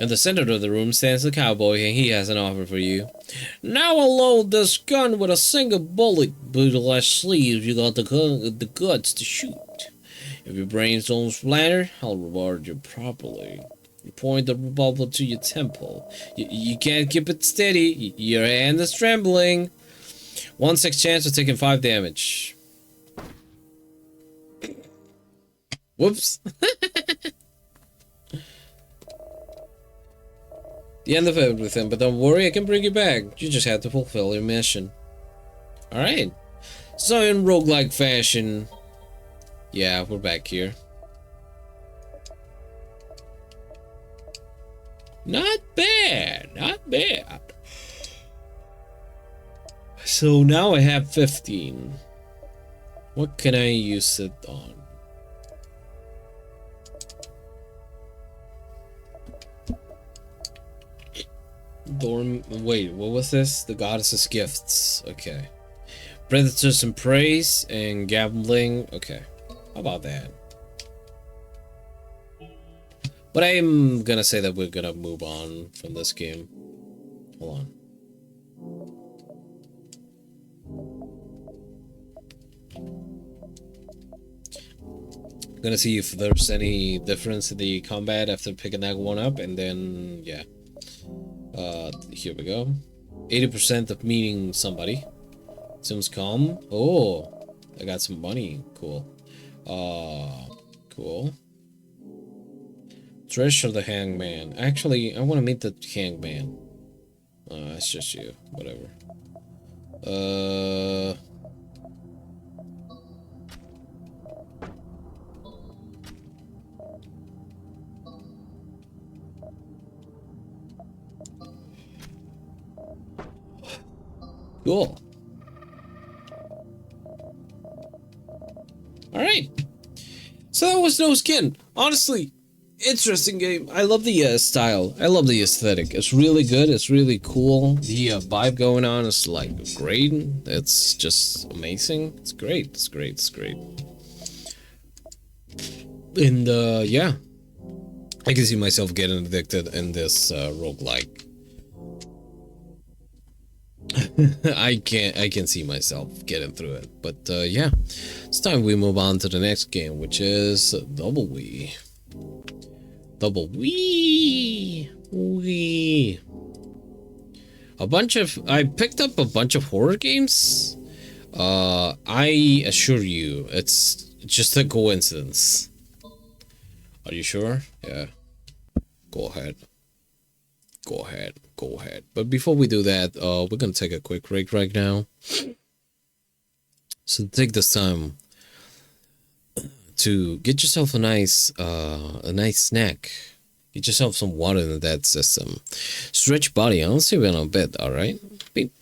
In the center of the room stands the cowboy, and he has an offer for you. Now I'll load this gun with a single bullet, but less sleeves you got the guts to shoot. If your brains don't splatter, I'll reward you properly. You point the revolver to your temple. You can't keep it steady. Your hand is trembling. 1/6 chance of taking 5 damage. Whoops. The end of everything, but don't worry, I can bring you back. You just have to fulfill your mission. Alright. So in roguelike fashion... Yeah, we're back here. Not bad, not bad. So now I have 15. What can I use it on? Wait, what was this? The goddess's gifts. Okay. Predators and praise and gambling. Okay. How about that? But I'm gonna say that we're gonna move on from this game. Hold on. Gonna see if there's any difference in the combat after picking that one up, and then yeah. Here we go. 80% of meeting somebody. Seems calm. Oh, I got some money. Cool. Cool. Treasure the hangman. Actually, I want to meet the hangman. It's just you. Whatever. Cool. Alright. So that was No Skin. Honestly, interesting game. I love the style. I love the aesthetic. It's really good. It's really cool. The vibe going on is like great. It's just amazing. It's great. It's great. It's great. And yeah. I can see myself getting addicted in this roguelike. I can see myself getting through it, but yeah, it's time we move on to the next game, which is DoubleWe. DoubleWe. I picked up a bunch of horror games. I assure you, it's just a coincidence. Are you sure? Yeah. Go ahead. Go ahead. Go ahead. But before we do that, we're gonna take a quick break right now. So take this time to get yourself a nice snack. Get yourself some water in that system. Stretch body. I'll see you in a bit. All right. Beep.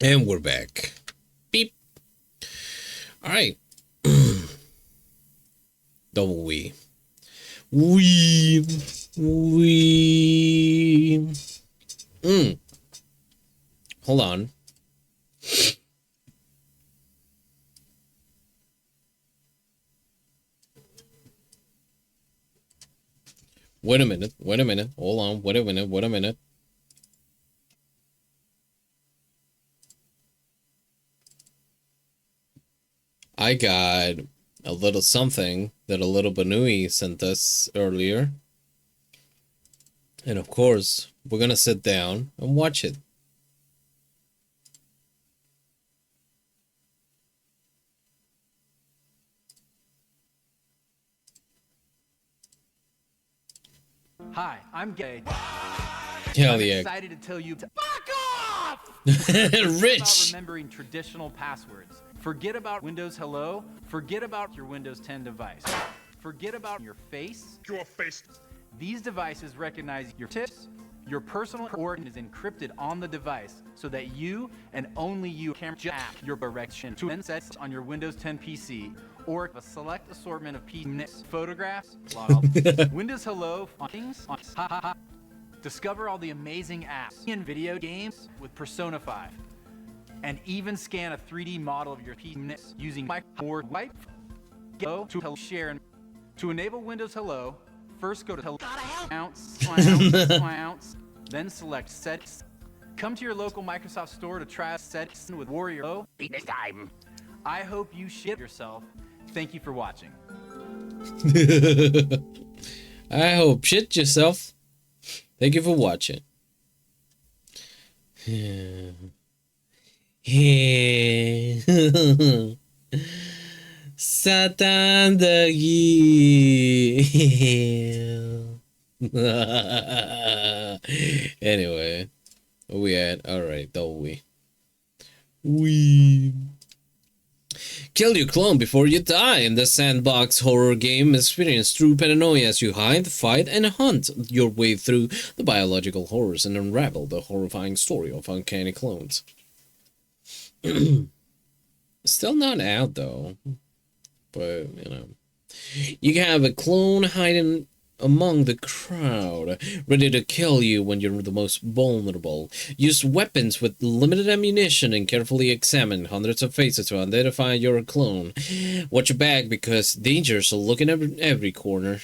And we're back. Beep. All right. DoubleWe. Hold on. Wait a minute. Hold on. Wait a minute. I got a little something that a little Banui sent us earlier. And of course, we're gonna sit down and watch it. Hi, I'm Gay. Hell I'm yeah. excited to tell you to fuck off! Rich! About remembering traditional passwords. Forget about Windows Hello. Forget about your Windows 10 device. Forget about your face. Your face. These devices recognize your tips. Your personal organ is encrypted on the device so that you and only you can jack your direction to sets on your Windows 10 PC or a select assortment of photographs, Windows Hello, things, discover all the amazing apps and video games with Persona 5, and even scan a 3D model of your PC using or wipe. Go to share. To enable Windows Hello, first go to Hello, then select Settings. Come to your local Microsoft store to try Settings with Warrior O. This time. I hope you shit yourself. Thank you for watching. I hope shit yourself. Thank you for watching. Satan Anyway, where we at? Alright, DoubleWe. Kill your clone before you die in the sandbox horror game. Experience true paranoia as you hide, fight, and hunt your way through the biological horrors and unravel the horrifying story of uncanny clones. Still not out though, but you know, you can have a clone hiding among the crowd, ready to kill you when you're the most vulnerable. Use weapons with limited ammunition and carefully examine hundreds of faces to identify your clone. Watch your back because dangers will look in every corner.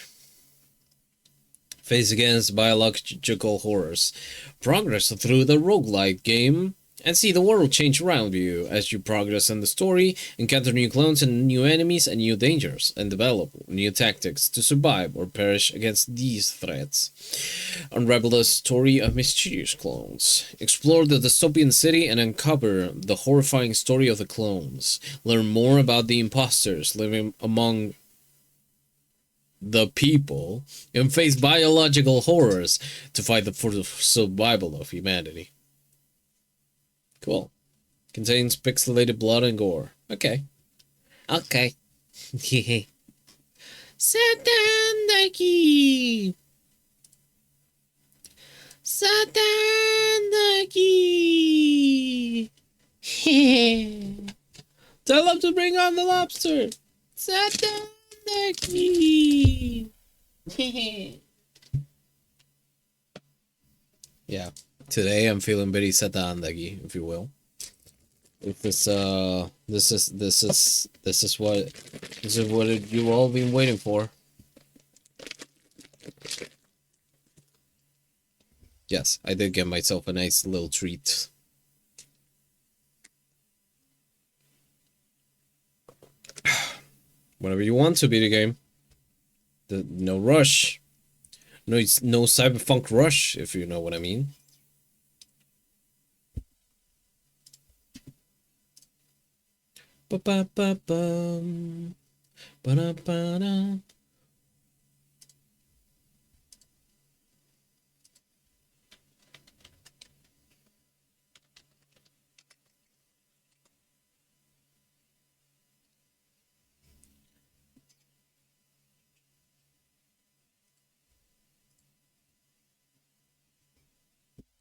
Face against biological horrors. Progress through the roguelike game and see the world change around you as you progress in the story, encounter new clones and new enemies and new dangers, and develop new tactics to survive or perish against these threats. Unravel the story of mysterious clones. Explore the dystopian city and uncover the horrifying story of the clones. Learn more about the imposters living among the people and face biological horrors to fight for the survival of humanity. Cool. Contains pixelated blood and gore. Okay. Okay. Satandaki. Satandaki. Tell them to bring on the lobster. Satandaki. Yeah. Today I'm feeling very satandaki, if you will. If this is what you've all been waiting for. Yes, I did get myself a nice little treat. Whenever you want to beat the game. No rush. No cyberpunk rush, if you know what I mean. Ba-ba-ba-bum. Ba-da-ba-da.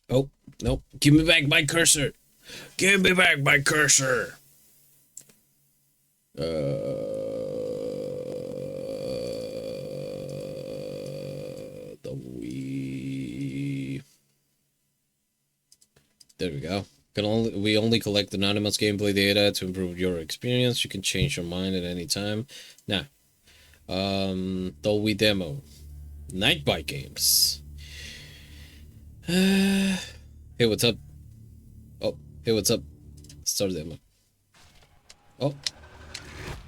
Oh, nope. Give me back my cursor. Give me back my cursor. The Wii. There we go. We only collect anonymous gameplay data to improve your experience. You can change your mind at any time. Now, DoubleWe demo. Night Bike Games. Hey, what's up? Oh, hey, what's up? Start demo. Oh,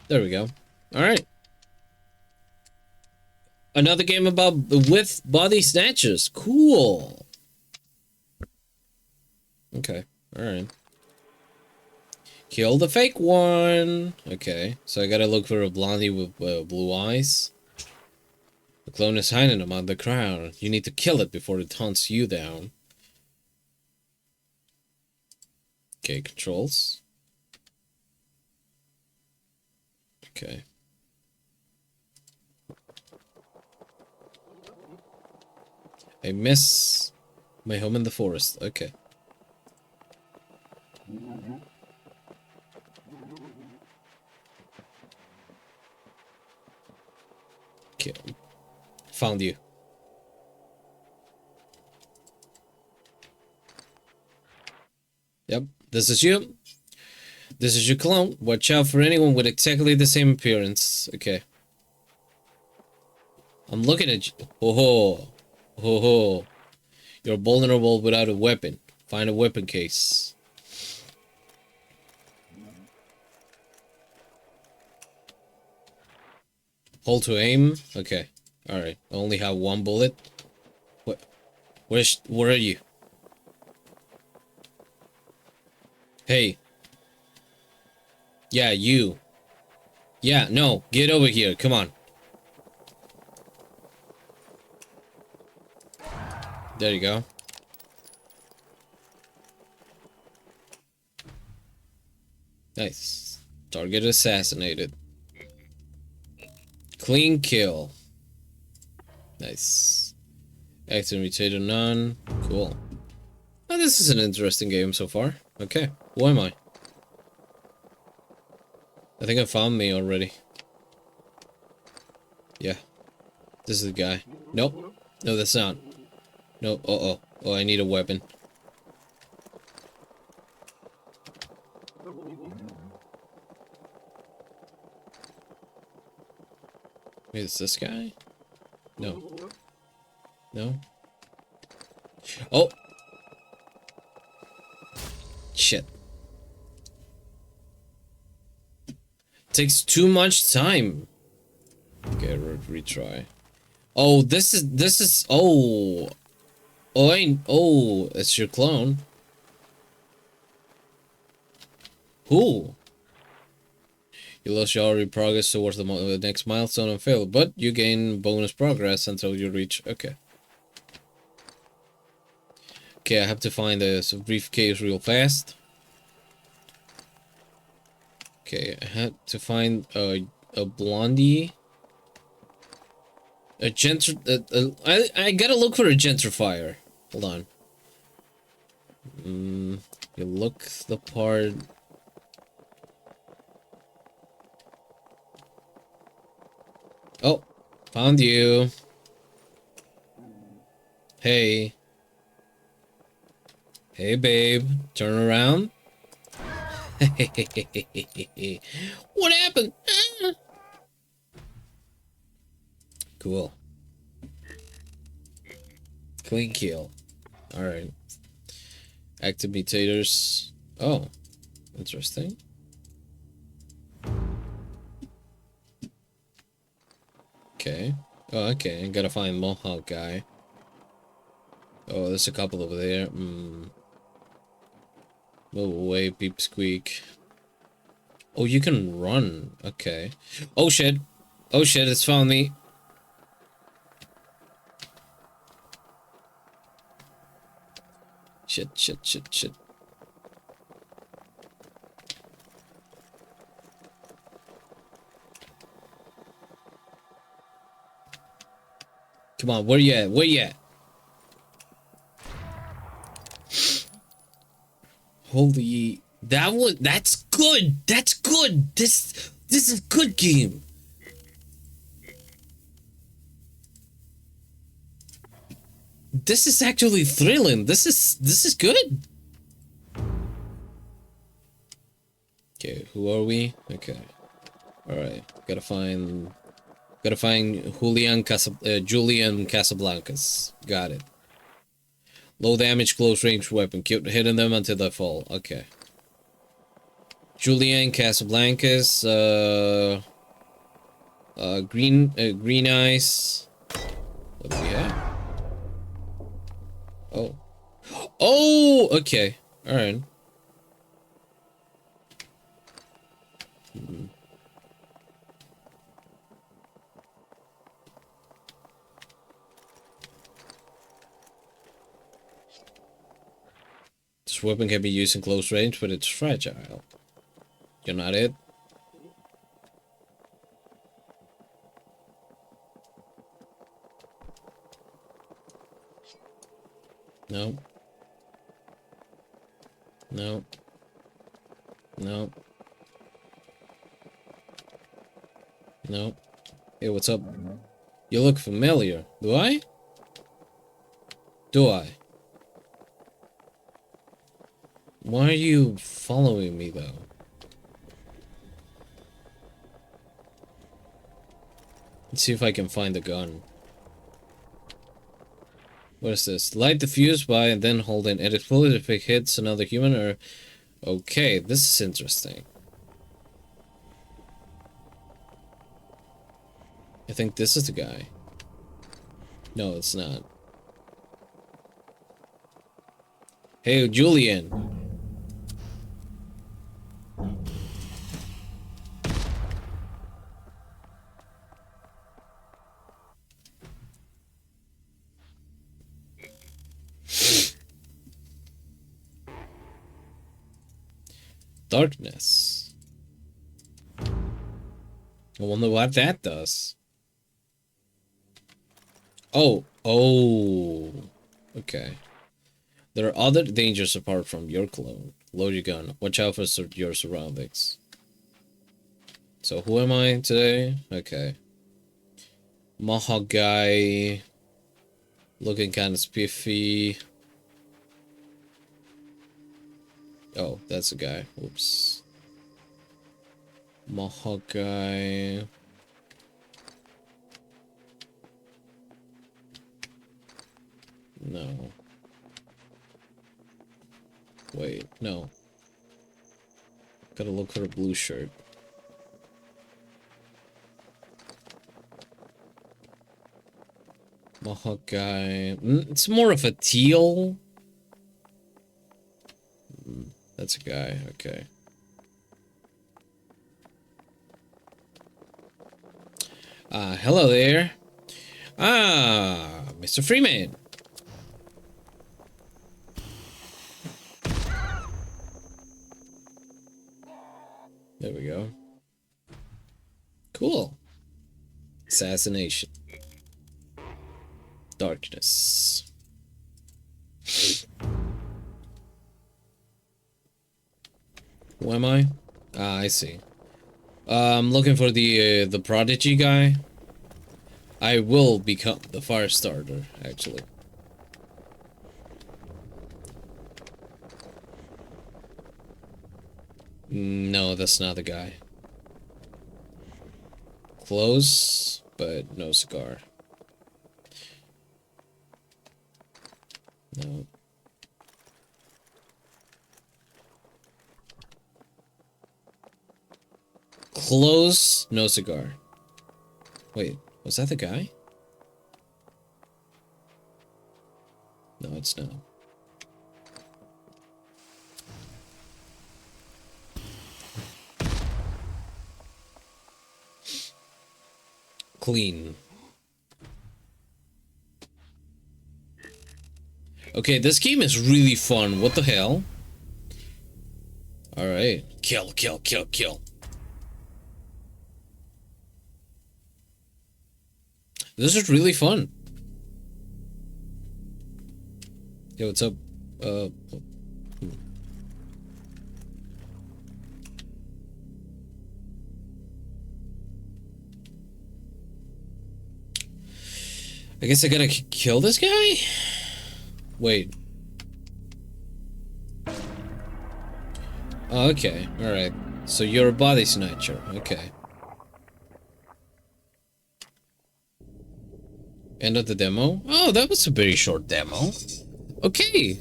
there we go. All right. Another game about with body snatchers. Cool. Okay. All right. Kill the fake one. Okay. So I gotta look for a blondie with blue eyes. The clone is hiding among the crowd. You need to kill it before it hunts you down. Okay, controls. Okay. I miss my home in the forest. Okay. Okay. Found you. Yep, this is you. This is your clone. Watch out for anyone with exactly the same appearance. Okay. I'm looking at you. Ho ho. Ho ho. You're vulnerable without a weapon. Find a weapon case. Hold to aim. Okay. Alright. I only have one bullet. What? Where are you? Hey. Yeah, you. Yeah, no. Get over here. Come on. There you go. Nice. Target assassinated. Clean kill. Nice. Acting mutator none. Cool. Oh, this is an interesting game so far. Okay. Who am I? I think I found me already. Yeah. This is the guy. Nope. No, that's not. No. Uh-oh. Oh, I need a weapon. Wait, is this guy? No. No? Oh! Shit. Takes too much time. Okay, retry. Oh, this is, oh. Oh, it's your clone. Who? You lost your progress towards the next milestone and failed, but you gain bonus progress until you reach. Okay. Okay, I have to find this briefcase real fast. Okay, I had to find a blondie. A I gotta look for a gentrifier. Hold on. You look the part. Oh, found you. Hey. Hey, babe. Turn around. What happened? Cool. Clean kill. Alright. Active mutators. Oh. Interesting. Okay. Oh, okay. I gotta find Mohawk guy. Oh, there's a couple over there. Move away, beep squeak. Oh, you can run. Okay. Oh shit. Oh shit, it's found me. Shit, shit, shit, shit. Come on, where you at? Where you at? Holy, that's good. That's good. This is good game. This is actually thrilling. This is good. Okay, who are we? Okay. All right. Gotta find Julian Casablancas. Got it. Low damage, close range weapon. Keep hitting them until they fall. Okay. Julian Casablancas. Green eyes. What do we have? Oh. Oh. Okay. All right. This weapon can be used in close range, but it's fragile. You're not it? No. No. No. No. Hey, what's up? You look familiar. Do I? Do I? Why are you following me, though? Let's see if I can find the gun. What is this? Light the fuse by and then hold an edit bullet if it hits another human or... Okay, this is interesting. I think this is the guy. No, it's not. Hey, Julian. Darkness. I wonder what that does. Oh. Okay. There are other dangers apart from your clone. Load your gun. Watch out for your surroundings. So who am I today? Okay. Maha guy. Looking kind of spiffy. Oh, that's a guy. Oops. Maha guy. No. Wait, no. Gotta look for a blue shirt. Mohawk guy. It's more of a teal. That's a guy, okay. Hello there. Mr. Freeman. There we go. Cool. Assassination. Darkness. Who am I? I see. I'm looking for the prodigy guy. I will become the fire starter, actually. No, that's not the guy. Close, but no cigar. No. Close, no cigar. Wait, was that the guy? No, it's not. Clean. Okay, this game is really fun. What the hell? Alright. Kill, kill, kill, kill. This is really fun. Yo, what's up? I guess I gotta kill this guy? Wait. Oh, okay, alright. So you're a body snatcher, okay. End of the demo? Oh, that was a very short demo. Okay.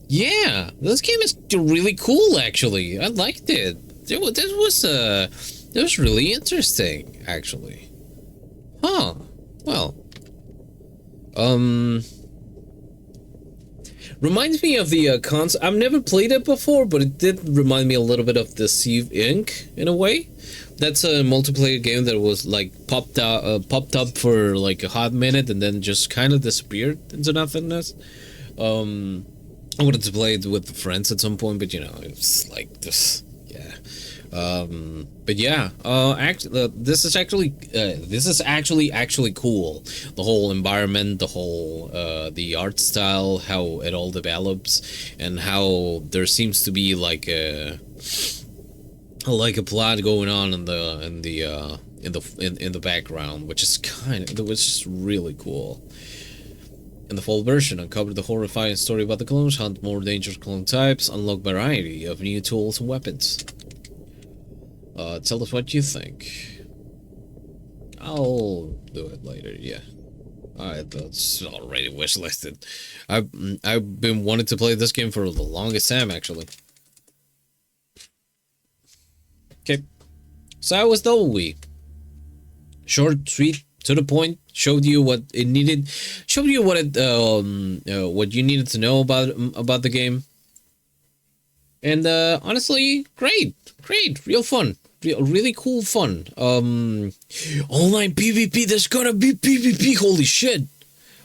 Yeah, this game is really cool, actually. I liked it. This was really interesting, actually. Huh. Well. Reminds me of the console. I've never played it before, but it did remind me a little bit of the Sea Inc. in a way. That's a multiplayer game that was like popped up for like a hot minute and then just kind of disappeared into nothingness. I wanted to play it with friends at some point, but you know, it's like this, yeah. But yeah, actually, this is actually cool. The whole environment, the whole the art style, how it all develops, and how there seems to be like a plot going on in the background, which is just really cool. In the full version, uncover the horrifying story about the clones, hunt more dangerous clone types, unlock variety of new tools and weapons. Tell us what you think. I'll do it later, yeah. Alright, that's already wishlisted. I've been wanting to play this game for the longest time, actually. Okay. So I was DoubleWe. Short, sweet, to the point. Showed you what it needed. Showed you what what you needed to know about the game. And honestly, great, real fun, really cool fun. Online PvP. There's gonna be PvP. Holy shit!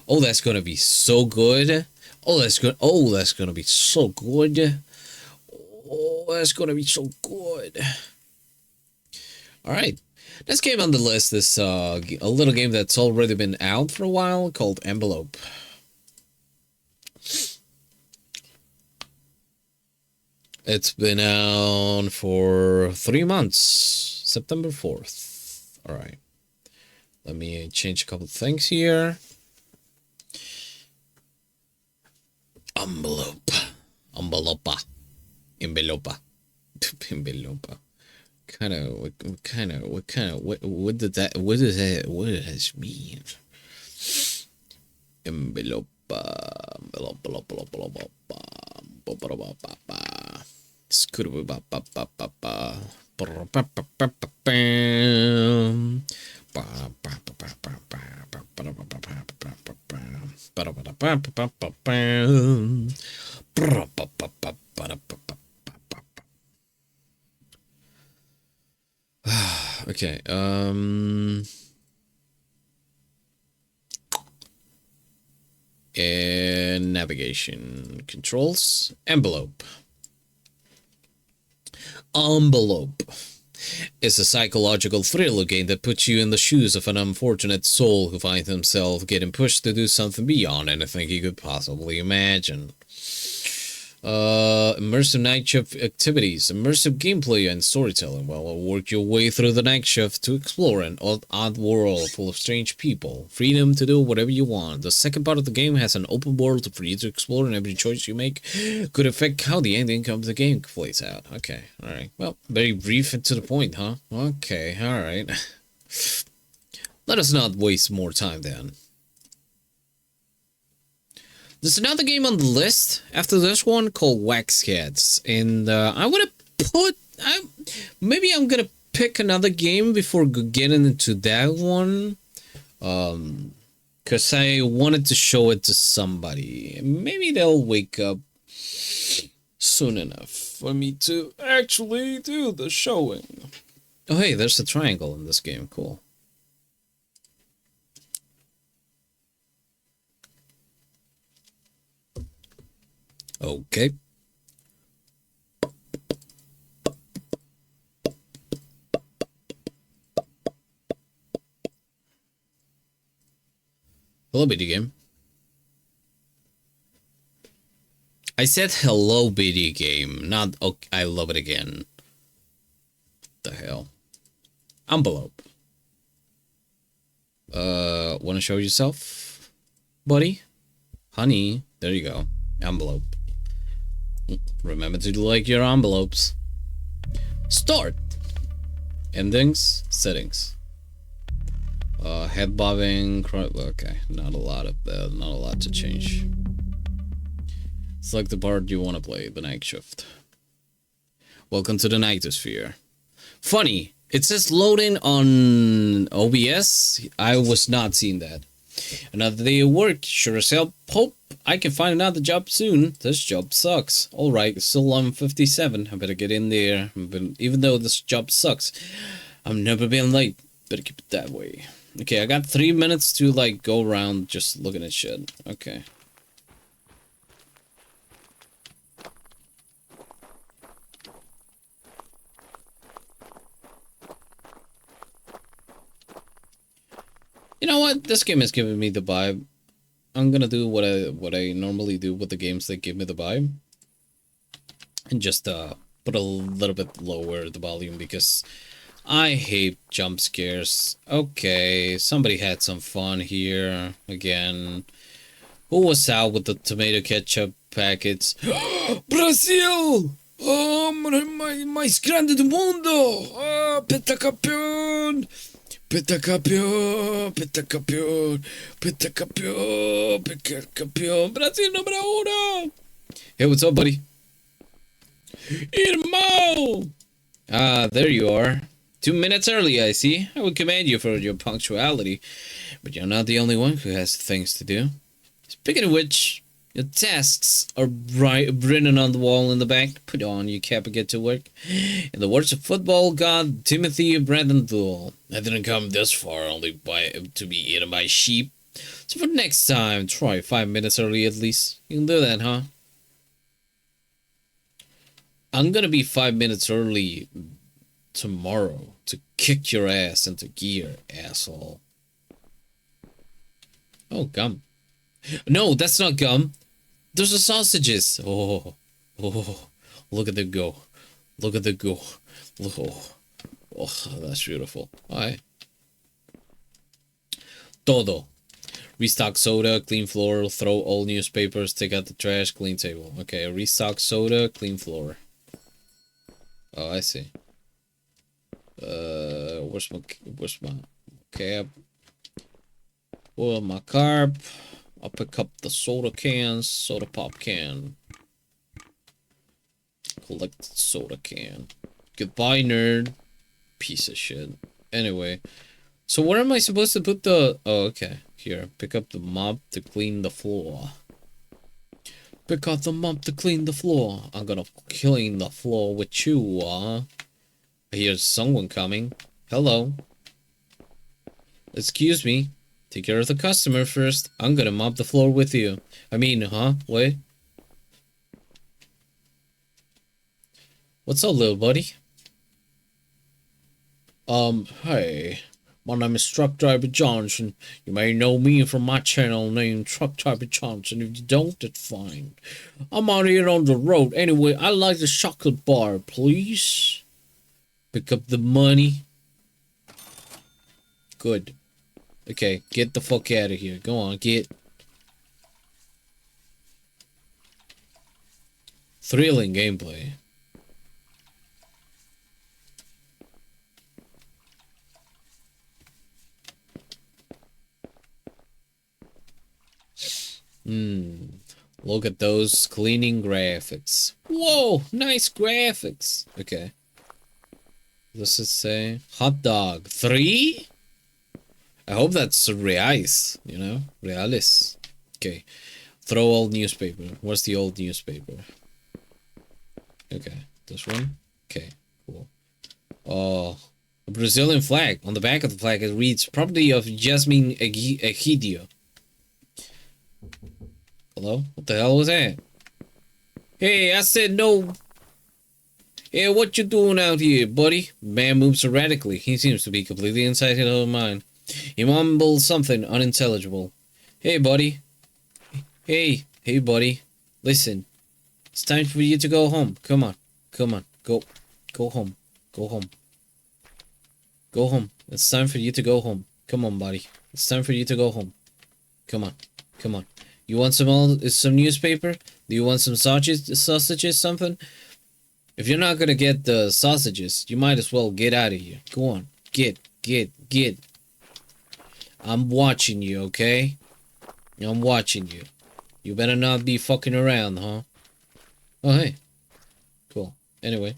Oh, that's gonna be so good. Oh, that's good. Oh, that's gonna be so good. Oh, that's gonna be so good. All right. Next game on the list is a little game that's already been out for a while called Envelope. It's been out for 3 months. September 4th. Alright. Let me change a couple things here. Envelope. Envelopa. Envelopa. Envelopa. What does that mean? Envelopa. Okay, and navigation controls. Envelope is a psychological thriller game that puts you in the shoes of an unfortunate soul who finds himself getting pushed to do something beyond anything he could possibly imagine. Immersive night shift activities, immersive gameplay and storytelling. Well, work your way through the night shift to explore an odd world full of strange people. Freedom to do whatever you want. The second part of the game has an open world for you to explore, and every choice you make could affect how the ending of the game plays out. Okay, alright. Well, very brief and to the point, huh? Okay, alright. Let us not waste more time then. There's another game on the list after this one called Wax Cats, and I want to maybe I'm gonna pick another game before getting into that one, because I wanted to show it to somebody. Maybe they'll wake up soon enough for me to actually do the showing. Oh hey, there's a triangle in this game. Cool. Okay. Hello, video game. I said hello, video game, not okay, I love it again. What the hell? Envelope. Wanna show yourself, buddy? Honey, there you go. Envelope. Remember to like your envelopes. Start. Endings, settings. Head bobbing. Okay, not a lot to change. Select the part you want to play. The night shift. Welcome to the Nightosphere. Funny, it says loading on OBS. I was not seeing that. Another day of work. Sure as hell. Hope I can find another job soon. This job sucks. Alright, still on 57. I better get in there. Even though this job sucks, I'm never being late. Better keep it that way. Okay, I got 3 minutes to like go around just looking at shit. Okay. You know what? This game is giving me the vibe. I'm gonna do what I normally do with the games that give me the vibe, and just put a little bit lower the volume because I hate jump scares. Okay, somebody had some fun here again. Who was out with the tomato ketchup packets? Brazil! Oh, mais grande do mundo! Oh, pentacampeón! Pentacampeón, pentacampeón, pentacampeón, pentacampeón, Brasil número uno! Hey, what's up, buddy? Irmão! Ah, there you are. 2 minutes early, I see. I would commend you for your punctuality, but you're not the only one who has things to do. Speaking of which, your tasks are written on the wall in the back. Put on your cap and get to work. In the words of football god Timothy Bradendul, I didn't come this far only to be eaten by sheep. So for next time, try 5 minutes early at least. You can do that, huh? I'm gonna be 5 minutes early tomorrow to kick your ass into gear, asshole. Oh, gum. No, that's not gum. Those are sausages. Oh, look at them go. Look at them go. Oh, that's beautiful. Alright. Todo. Restock soda, clean floor, throw all newspapers, take out the trash, clean table. Okay, restock soda, clean floor. Oh, I see. Where's my cap? Well, my carb. I'll pick up the soda cans, soda pop can. Collect the soda can. Goodbye, nerd. Piece of shit. Anyway, so where am I supposed to put the... Oh, okay. Here, pick up the mop to clean the floor. Pick up the mop to clean the floor. I'm gonna clean the floor with you, I hear someone coming. Hello. Excuse me. Take care of the customer first. I'm gonna mop the floor with you. I mean, huh? Wait. What's up, little buddy? Hey. My name is Truck Driver Johnson. You may know me from my channel named Truck Driver Johnson. If you don't, that's fine. I'm out here on the road. Anyway, I'd like the chocolate bar, please. Pick up the money. Good. Okay, get the fuck out of here. Go on, get. Thrilling gameplay. Look at those cleaning graphics. Whoa, nice graphics. Okay. Does it say hot dog 3? I hope that's reais, you know? Reales. Okay. Throw old newspaper. Where's the old newspaper? Okay. This one? Okay. Cool. Oh. A Brazilian flag. On the back of the flag it reads property of Jasmine Egidio. Hello? What the hell was that? Hey, I said no. Hey, what you doing out here, buddy? Man moves erratically. He seems to be completely inside his own mind. He mumbles something unintelligible. Hey, buddy. Hey, buddy. Listen. It's time for you to go home. Come on. Go home. Go home. It's time for you to go home. Come on, buddy. It's time for you to go home. Come on. Come on. You want some newspaper? Do you want some sausages, something? If you're not gonna get the sausages, you might as well get out of here. Go on. Get. I'm watching you, okay? I'm watching you. You better not be fucking around, huh? Oh, hey. Cool. Anyway.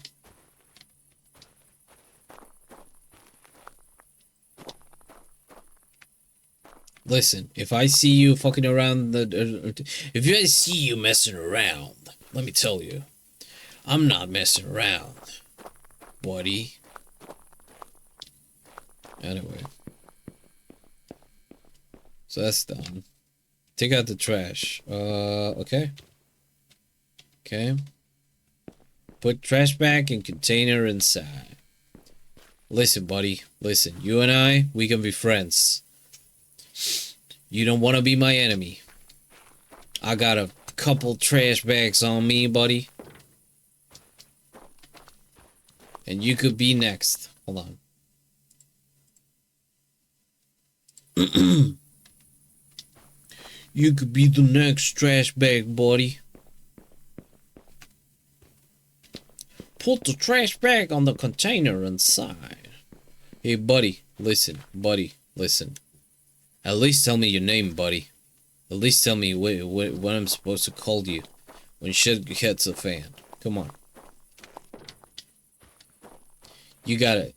Listen, if I see you fucking around if I see you messing around, let me tell you, I'm not messing around, buddy. Anyway. So that's done. Take out the trash. Okay. Okay. Put trash bag and container inside. Listen, buddy. Listen, you and I, we can be friends. You don't want to be my enemy. I got a couple trash bags on me, buddy. And you could be next. Hold on. You could be the next trash bag, buddy. Put the trash bag on the container inside. Hey, buddy, listen. Buddy, listen. At least tell me your name, buddy. At least tell me what I'm supposed to call you when shit hits the fan. Come on. You gotta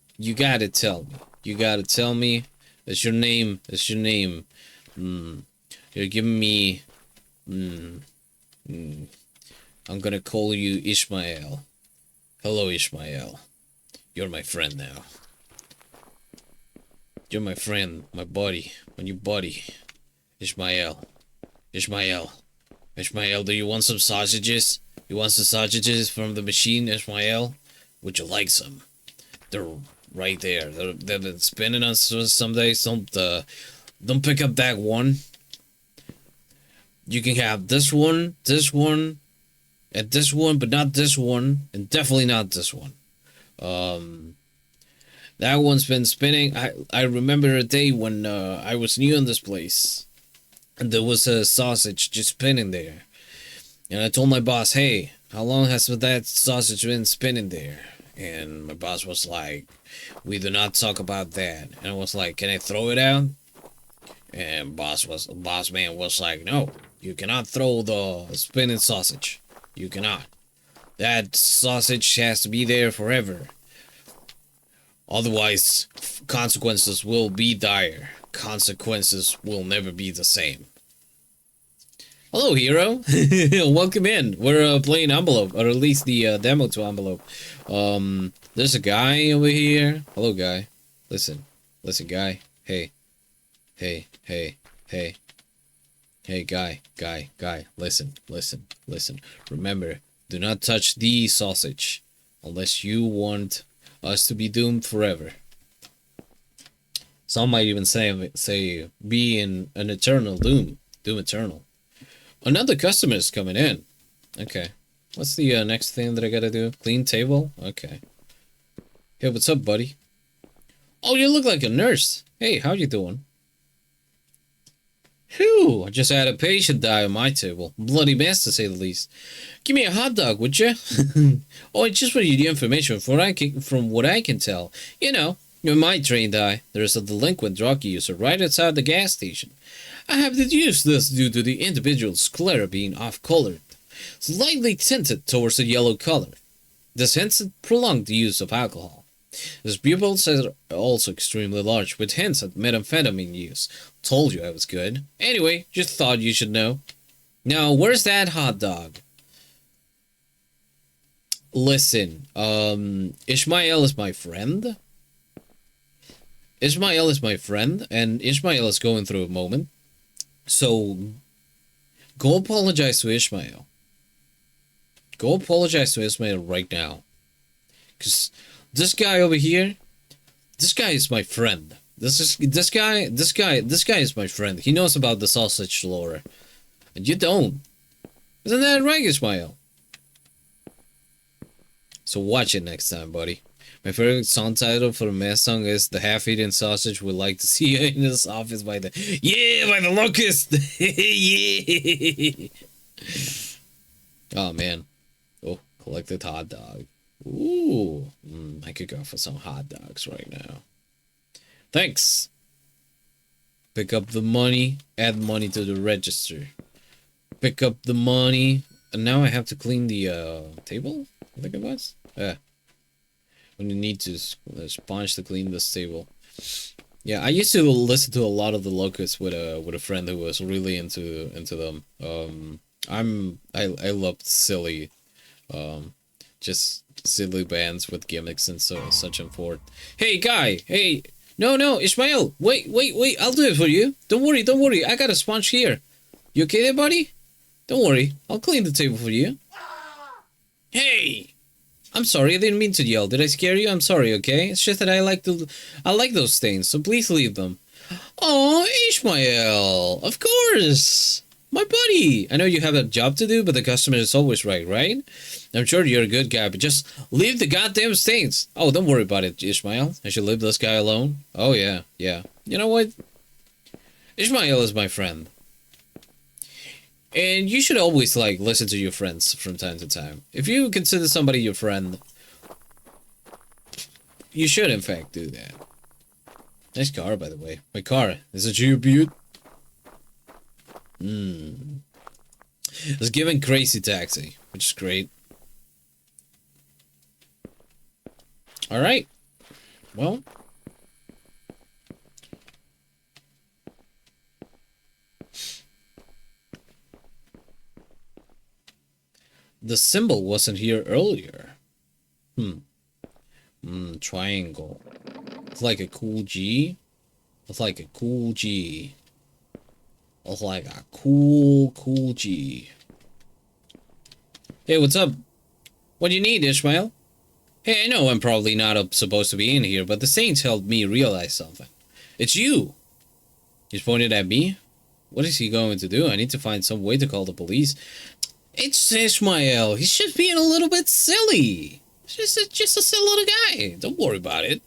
tell me. You gotta tell me. It's your name. It's your name. You're giving me. I'm gonna call you Ishmael. Hello, Ishmael. You're my friend now. You're my friend, my buddy, my new buddy. Ishmael. Ishmael, do you want some sausages? You want some sausages from the machine, Ishmael? Would you like some? They're right there. They've been spinning on some days. Don't pick up that one. You can have this one, and this one, but not this one, and definitely not this one. That one's been spinning. I remember a day when I was new in this place, and there was a sausage just spinning there. And I told my boss, hey, how long has that sausage been spinning there? And my boss was like, we do not talk about that. And I was like, can I throw it out? And boss man was like, no, you cannot throw the spinning sausage. You cannot. That sausage has to be there forever. Otherwise, consequences will be dire. Consequences will never be the same. Hello, hero. Welcome in. We're playing Envelope, or at least the demo to Envelope. There's a guy over here. Hello, guy. Listen, guy. Hey, guy. Listen. Remember, do not touch the sausage unless you want us to be doomed forever. Some might even say be in an eternal doom eternal. Another customer is coming in. Okay, what's the next thing that I gotta do? Clean table. Okay. Hey, what's up, buddy? Oh, you look like a nurse. Hey, how you doing? Whew, I just had a patient die on my table. Bloody mess, to say the least. Give me a hot dog, would you? Oh, I just want you the information from what I can tell. You know, in my trained eye, there's a delinquent drug user right outside the gas station. I have deduced this due to the individual's sclera being off-colored, slightly tinted towards a yellow color. This hints at prolonged use of alcohol. His pupils are also extremely large, with hints at methamphetamine use. Told you I was good. Anyway, just thought you should know. Now, where's that hot dog? Listen, Ishmael is my friend. And Ishmael is going through a moment. So, go apologize to Ishmael. Go apologize to Ishmael right now. Because this guy over here, this guy is my friend. This guy is my friend. He knows about the sausage lore. And you don't. Isn't that right, Ishmael? So watch it next time, buddy. My favorite song title for the mass song is "The Half-Eaten Sausage Would Like to See You in This Office" by the Locust. Yeah. Oh man. Oh, collected hot dog. Ooh, I could go for some hot dogs right now. Thanks. Pick up the money. Add money to the register. Pick up the money. And now I have to clean the table? I think it was. Yeah. When you need to sponge to clean this table. Yeah, I used to listen to a lot of the Locusts with a friend who was really into them. I loved silly, just silly bands with gimmicks and such and forth. Hey guy, hey, no, Ishmael, wait, I'll do it for you. Don't worry, I got a sponge here. You okay there, buddy? Don't worry, I'll clean the table for you. Hey! I'm sorry, I didn't mean to yell. Did I scare you? I'm sorry, okay? It's just that I like those stains, so please leave them. Oh, Ishmael! Of course! My buddy! I know you have a job to do, but the customer is always right? I'm sure you're a good guy, but just leave the goddamn stains. Oh, don't worry about it, Ishmael. I should leave this guy alone. Oh, yeah. You know what? Ishmael is my friend. And you should always, listen to your friends from time to time. If you consider somebody your friend, you should, in fact, do that. Nice car, by the way. My car. Is it you, Butte? It's giving Crazy Taxi, which is great. Alright. Well. The symbol wasn't here earlier. Triangle. It's like a cool G. It's like a cool G. It's like a cool G. Hey, what's up? What do you need, Ishmael? Hey, I know I'm probably not supposed to be in here, but the Saints helped me realize something. It's you! He's pointed at me? What is he going to do? I need to find some way to call the police. It's Ishmael. He's just being a little bit silly. Just a silly little guy. Don't worry about it.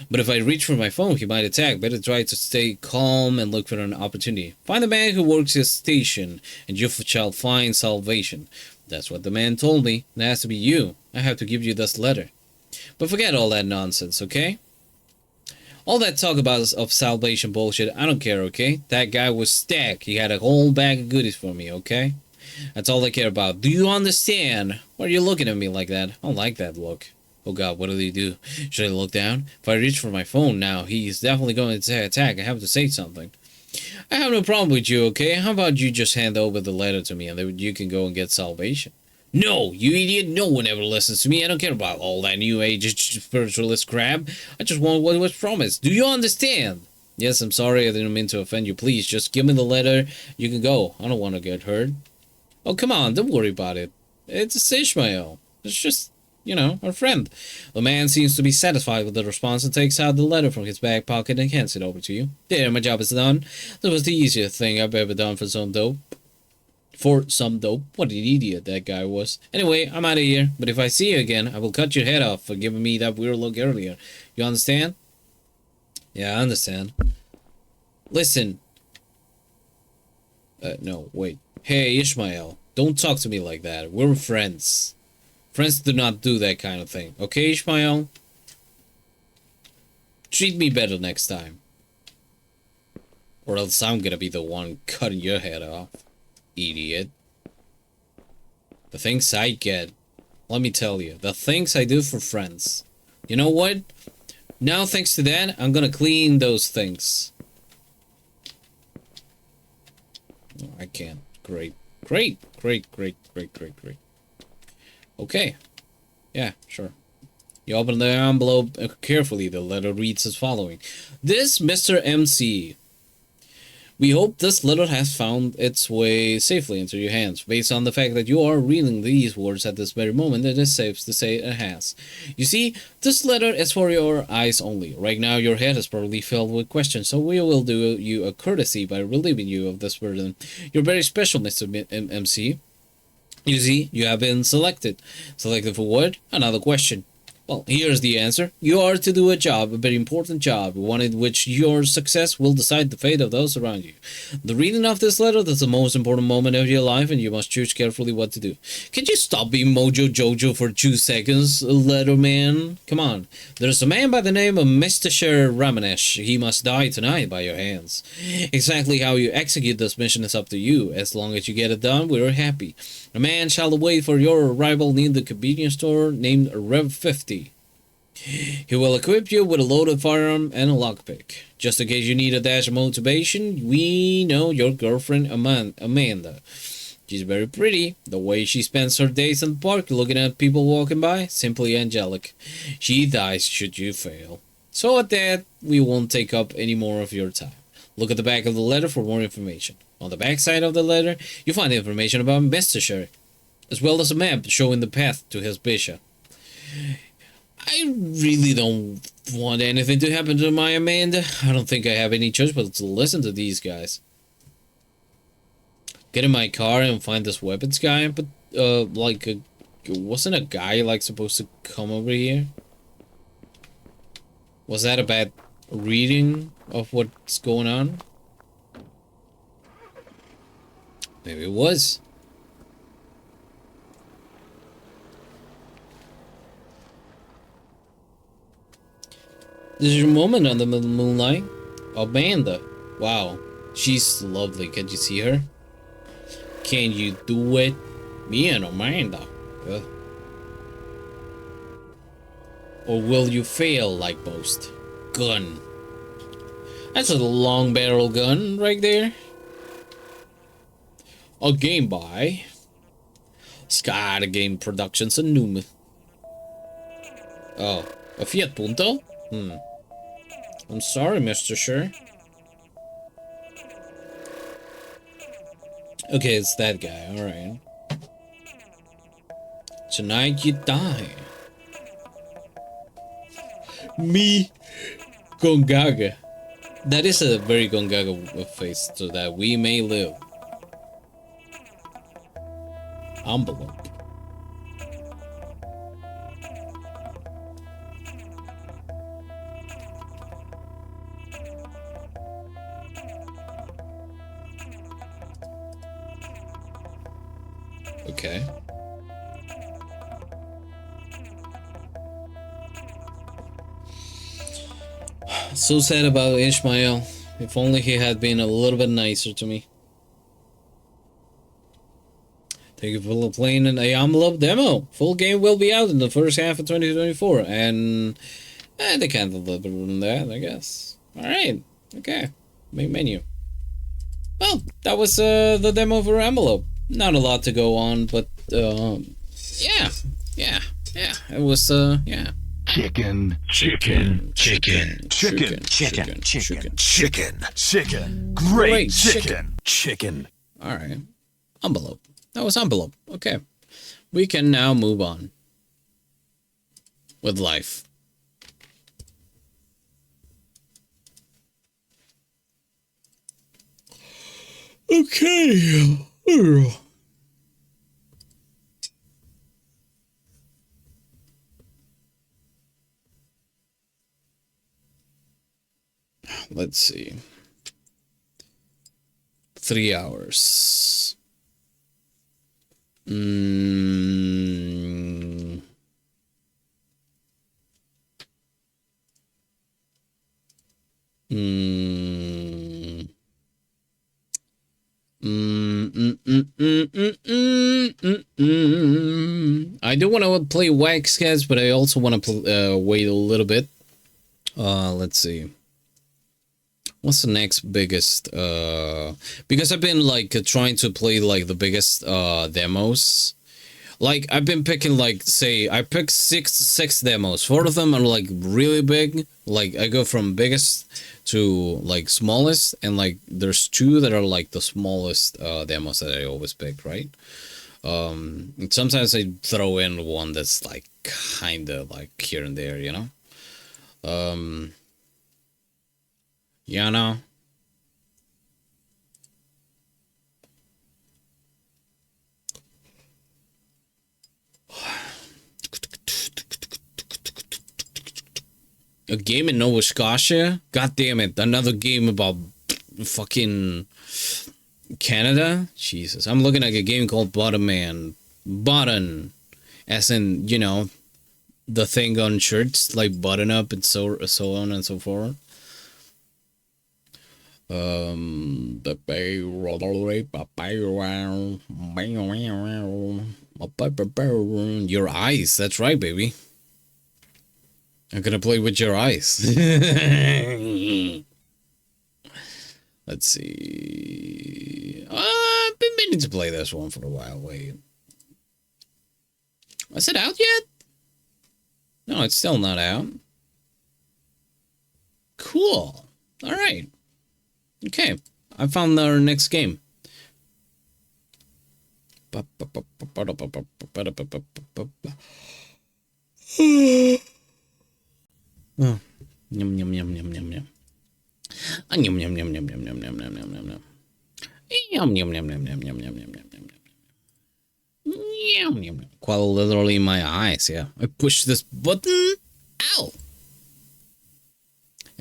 But if I reach for my phone, he might attack. Better try to stay calm and look for an opportunity. Find the man who works his station, and you shall find salvation. That's what the man told me. It has to be you. I have to give you this letter. But forget all that nonsense, okay? All that talk about of salvation bullshit, I don't care, okay? That guy was stacked. He had a whole bag of goodies for me, okay? That's all I care about. Do you understand? Why are you looking at me like that? I don't like that look. Oh god, what did he do? Should I look down? If I reach for my phone now, he's definitely going to attack. I have to say something. I have no problem with you, okay? How about you just hand over the letter to me and then you can go and get salvation? No, you idiot. No one ever listens to me. I don't care about all that new age spiritualist crap. I just want what was promised. Do you understand? Yes, I'm sorry. I didn't mean to offend you. Please, just give me the letter. You can go. I don't want to get hurt. Oh, come on. Don't worry about it. It's Ishmael. It's just, our friend. The man seems to be satisfied with the response and takes out the letter from his back pocket and hands it over to you. There, my job is done. That was the easiest thing I've ever done for some dope. What an idiot that guy was. Anyway, I'm out of here. But if I see you again, I will cut your head off for giving me that weird look earlier. You understand? Yeah, I understand. Listen. No, wait. Hey, Ishmael. Don't talk to me like that. We're friends. Friends do not do that kind of thing. Okay, Ishmael? Treat me better next time. Or else I'm gonna be the one cutting your head off. Idiot. The things I get. Let me tell you. The things I do for friends. You know what? Now, thanks to that, I'm gonna clean those things. Oh, I can't. Great. Okay. Yeah, sure. You open the envelope carefully. The letter reads as following. This Mr. MC. We hope this letter has found its way safely into your hands. Based on the fact that you are reading these words at this very moment, it is safe to say it has. You see, this letter is for your eyes only. Right now, your head is probably filled with questions, so we will do you a courtesy by relieving you of this burden. You're very special, Mr. MC. You see, you have been selected. Selected for what? Another question. Well, here's the answer. You are to do a job, a very important job, one in which your success will decide the fate of those around you. The reading of this letter is the most important moment of your life, and you must choose carefully what to do. Can you stop being Mojo Jojo for 2 seconds, letterman? Come on. There's a man by the name of Mr. Ramanesh. He must die tonight by your hands. Exactly how you execute this mission is up to you. As long as you get it done, we're happy. A man shall await for your arrival near the convenience store named Rev 50. He will equip you with a loaded firearm and a lockpick. Just in case you need a dash of motivation, we know your girlfriend Amanda. She's very pretty. The way she spends her days in the park looking at people walking by, simply angelic. She dies should you fail. So at that, we won't take up any more of your time. Look at the back of the letter for more information. On the back side of the letter, you find information about Mr. Sherry, as well as a map showing the path to his bishop. I really don't want anything to happen to my Amanda. I don't think I have any choice but to listen to these guys. Get in my car and find this weapons guy, but wasn't a guy like supposed to come over here? Was that a bad reading of what's going on? Maybe it was. This is your moment under the moonlight. Amanda. Wow. She's lovely. Can you see her? Can you do it? Me and Amanda. Or will you fail like most? Gun. That's a long barrel gun right there. A game by Sky Game Productions and Newman. Oh, a Fiat Punto? I'm sorry, Mr. Sure. Okay, it's that guy, alright. Tonight you die. Me Gongaga. That is a very Gongaga face, so that we may live. Envelope. Okay. So sad about Ishmael. If only he had been a little bit nicer to me. Thank you for playing an envelope demo. Full game will be out in the first half of 2024, and they can't deliver on that, I guess. Alright, okay. Main menu. Well, that was the demo for envelope. Not a lot to go on, but yeah. It was yeah. Chicken. Great chicken. Alright. Envelope. That was envelope. Okay. We can now move on with life. Okay. Let's see. 3 hours. I do want to play Wax Cats, but I also want to wait a little bit. Let's see. What's the next biggest? Because I've been like trying to play like the biggest demos. Like I've been picking like, say I picked six demos. 4 of them are like really big. Like I go from biggest to like smallest, and like there's 2 that are like the smallest demos that I always pick, right? And sometimes I throw in one that's like kind of like here and there, you know. You know. A game in Nova Scotia? God damn it. Another game about fucking Canada? Jesus. I'm looking at a game called Bottom Man. Button. As in, you know, the thing on shirts, like button up and so on and so forth. Your eyes, that's right, baby. I'm gonna play with your eyes. Let's see. I've been meaning to play this one for a while. Wait. Is it out yet? No, it's still not out. Cool. Alright. Okay. I found our next game. Oh. Yum yum yum yum yum yum. Yum yum yum yum yum yum yum yum yum yum yum. Yum yum yum yum yum yum yum yum yum. Quite literally in my eyes, yeah. I push this button. Ow!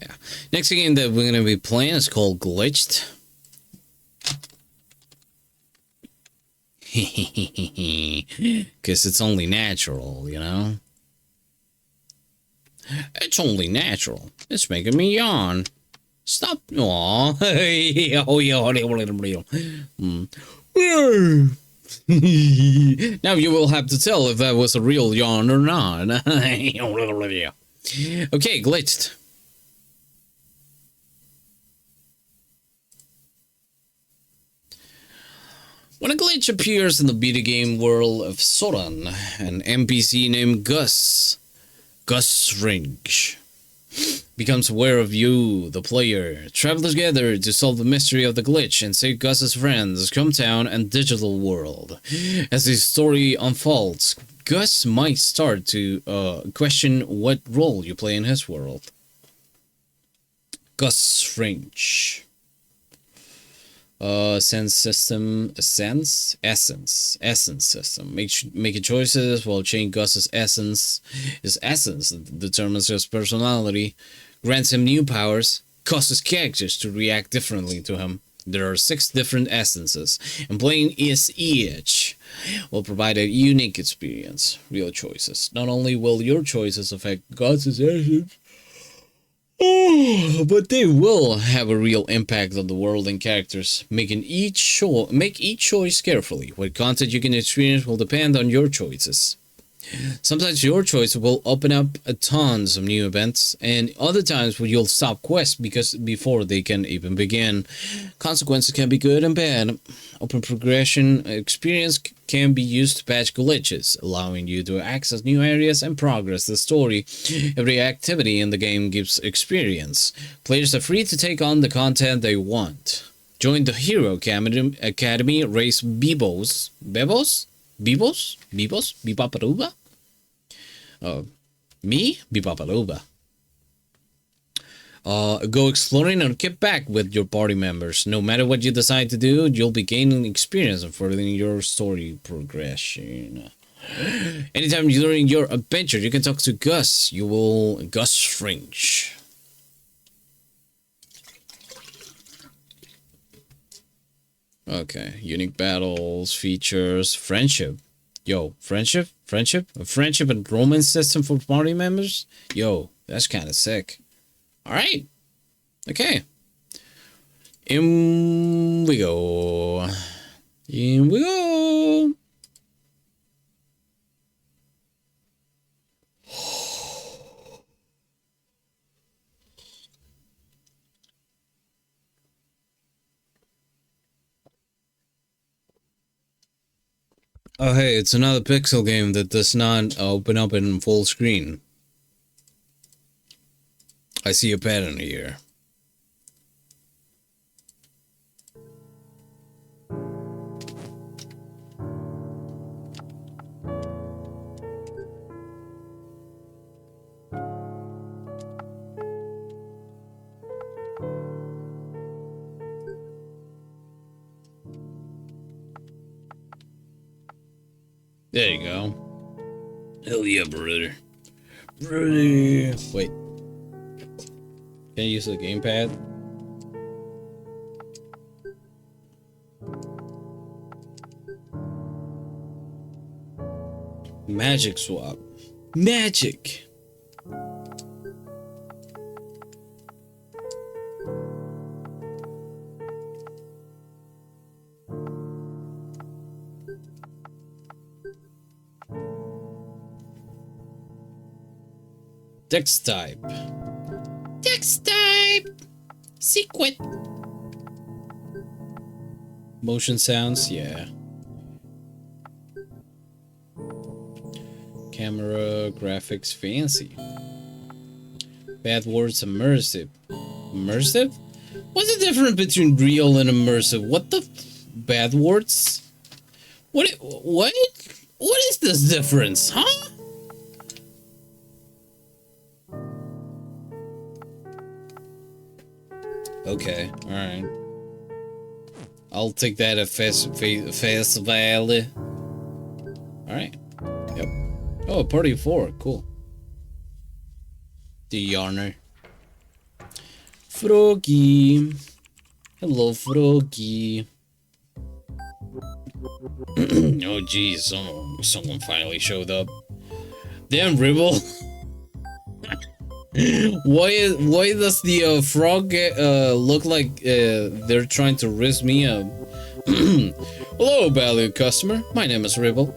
Yeah. Next game that we're gonna be playing is called Glitched. Because it's only natural, you know? It's only natural. It's making me yawn. Stop. Aww. Now you will have to tell if that was a real yawn or not. Okay, Glitched. When a glitch appears in the video game world of Soran, an NPC named Gus Fringe, becomes aware of you, the player. Travel together to solve the mystery of the glitch and save Gus's friends, Cometown, and digital world. As the story unfolds, Gus might start to question what role you play in his world. Gus Fringe. Essence system. Making choices while changing Gus's essence. His essence determines his personality, grants him new powers, causes characters to react differently to him. There are 6 different essences, and playing as each will provide a unique experience. Real choices. Not only will your choices affect Gus's essence, but they will have a real impact on the world and characters. Make each choice carefully. What content you can experience will depend on your choices. Sometimes your choice will open up tons of new events, and other times you'll stop quests before they can even begin. Consequences can be good and bad. Open progression experience can be used to patch glitches, allowing you to access new areas and progress the story. Every activity in the game gives experience. Players are free to take on the content they want. Join the Hero Academy, race Bebos? Bipaparuba? Me? Bipaparuba. Go exploring and get back with your party members. No matter what you decide to do, you'll be gaining experience and furthering your story progression. Anytime during your adventure, you can talk to Gus. Gus Fringe. Okay, unique battles, features, friendship. Yo, friendship? A friendship and romance system for party members? Yo, that's kind of sick. Alright. Okay. In we go. Oh hey, it's another pixel game that does not open up in full screen. I see a pattern here. There you go. Hell yeah, brother. Brother. Wait. Can you use the gamepad? Magic swap. Magic! Dex type. Dex type! Secret! Motion sounds, yeah. Camera, graphics, fancy. Bad words, immersive. Immersive? What's the difference between real and immersive? What the bad words? What is this difference, huh? Okay, alright. I'll take that at face value. Alright. Yep. Oh, party of 4. Cool. The Yarner. Froggy. Hello, Froggy. Oh, geez. Someone finally showed up. Damn, Ribble. Why does the frog look like they're trying to risk me up? Hello, valued customer. My name is Ribble.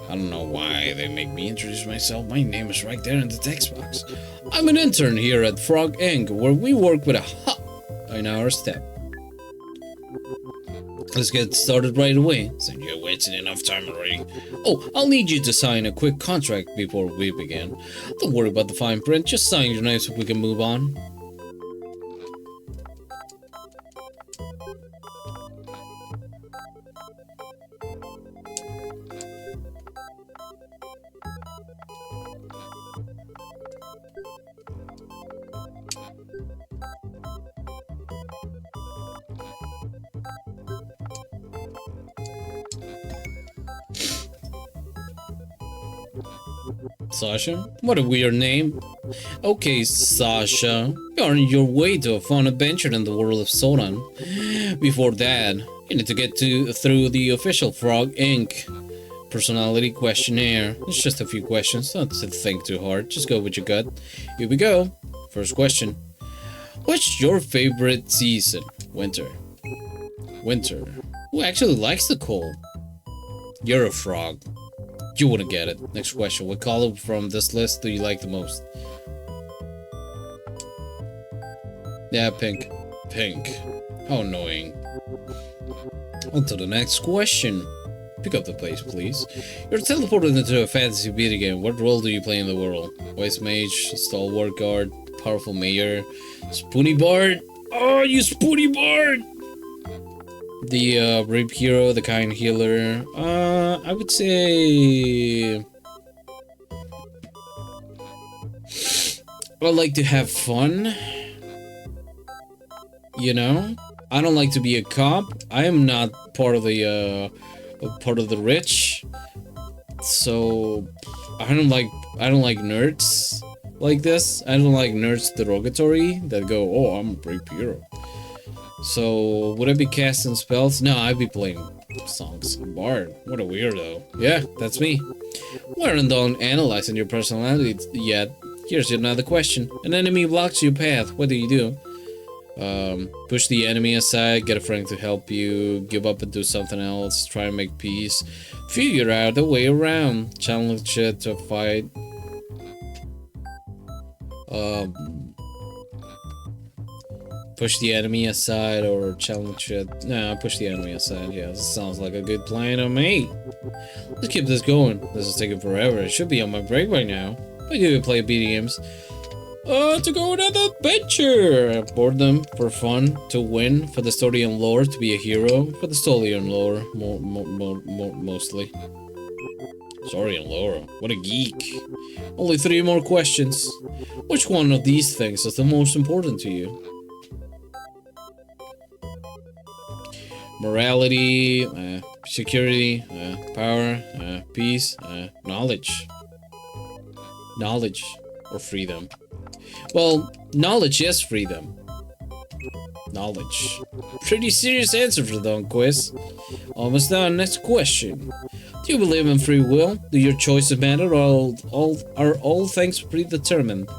I don't know why they make me introduce myself. My name is right there in the text box. I'm an intern here at Frog Inc., where we work with a hop in our step. Let's get started right away, since you're wasting enough time already. Oh, I'll need you to sign a quick contract before we begin. Don't worry about the fine print, just sign your name so we can move on. Sasha? What a weird name. Okay, Sasha. You're on your way to a fun adventure in the world of Sodan. Before that, you need to get through the official Frog Inc. personality questionnaire. It's just a few questions, don't think too hard. Just go with your gut. Here we go. First question. What's your favorite season? Winter. Winter. Who actually likes the cold? You're a frog. You wouldn't get it. Next question. What color from this list do you like the most? Yeah, pink. Pink. How annoying. On to the next question. Pick up the pace, please. You're teleported into a fantasy video game. What role do you play in the world? Wise mage, stalwart guard, powerful mayor, spoony bard? Oh, you spoony bard! The brave hero, the kind healer. I would say I like to have fun. You know, I don't like to be a cop. I am not part of the rich, so I don't like nerds like this. I don't like nerds derogatory that go, oh, I'm a brave hero. So, would I be casting spells? No, I'd be playing songs. Bard. What a weirdo. Yeah, that's me. We aren't done analyzing your personality yet. Here's another question. An enemy blocks your path. What do? Push the enemy aside, get a friend to help you, give up and do something else, try and make peace, figure out a way around, challenge it to fight. Push the enemy aside or challenge it. No, push the enemy aside. Yeah, this sounds like a good plan to me. Let's keep this going. This is taking forever. It should be on my break right now. I do play video games. To go on an adventure! Boredom, for fun, to win, for the story and lore, to be a hero, for the story and lore, mostly. Story and lore, what a geek. Only 3 more questions. Which one of these things is the most important to you? Morality, security, power, peace, knowledge. Knowledge or freedom. Well, knowledge is freedom. Knowledge. Pretty serious answer for the quiz. Almost done. Next question. Do you believe in free will? Do your choices matter, or are all things predetermined?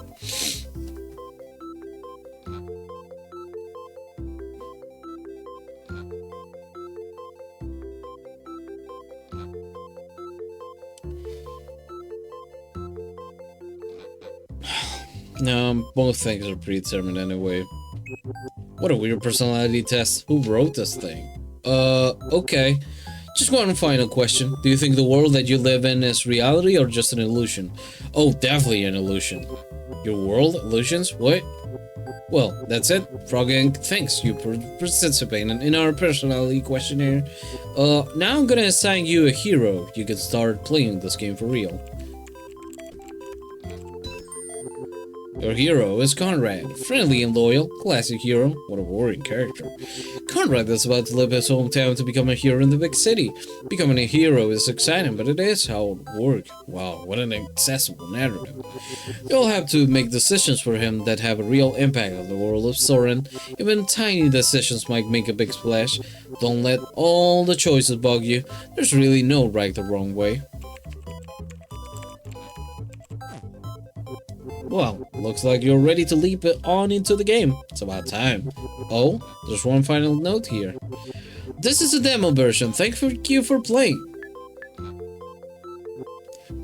No, both things are predetermined anyway. What a weird personality test. Who wrote this thing? Okay. Just one final question. Do you think the world that you live in is reality or just an illusion? Oh, definitely an illusion. Your world? Illusions? What? Well, that's it. Frog Inc. Thanks you for participating in our personality questionnaire. Now I'm gonna assign you a hero. You can start playing this game for real. Your hero is Conrad, friendly and loyal, classic hero. What a boring character. Conrad is about to leave his hometown to become a hero in the big city. Becoming a hero is exciting, but it is how it works. Wow, what an accessible narrative. You'll have to make decisions for him that have a real impact on the world of Soren. Even tiny decisions might make a big splash. Don't let all the choices bug you. There's really no right or wrong way. Well, looks like you're ready to leap on into the game. It's about time. Oh, there's one final note here. This is a demo version. Thank you for playing.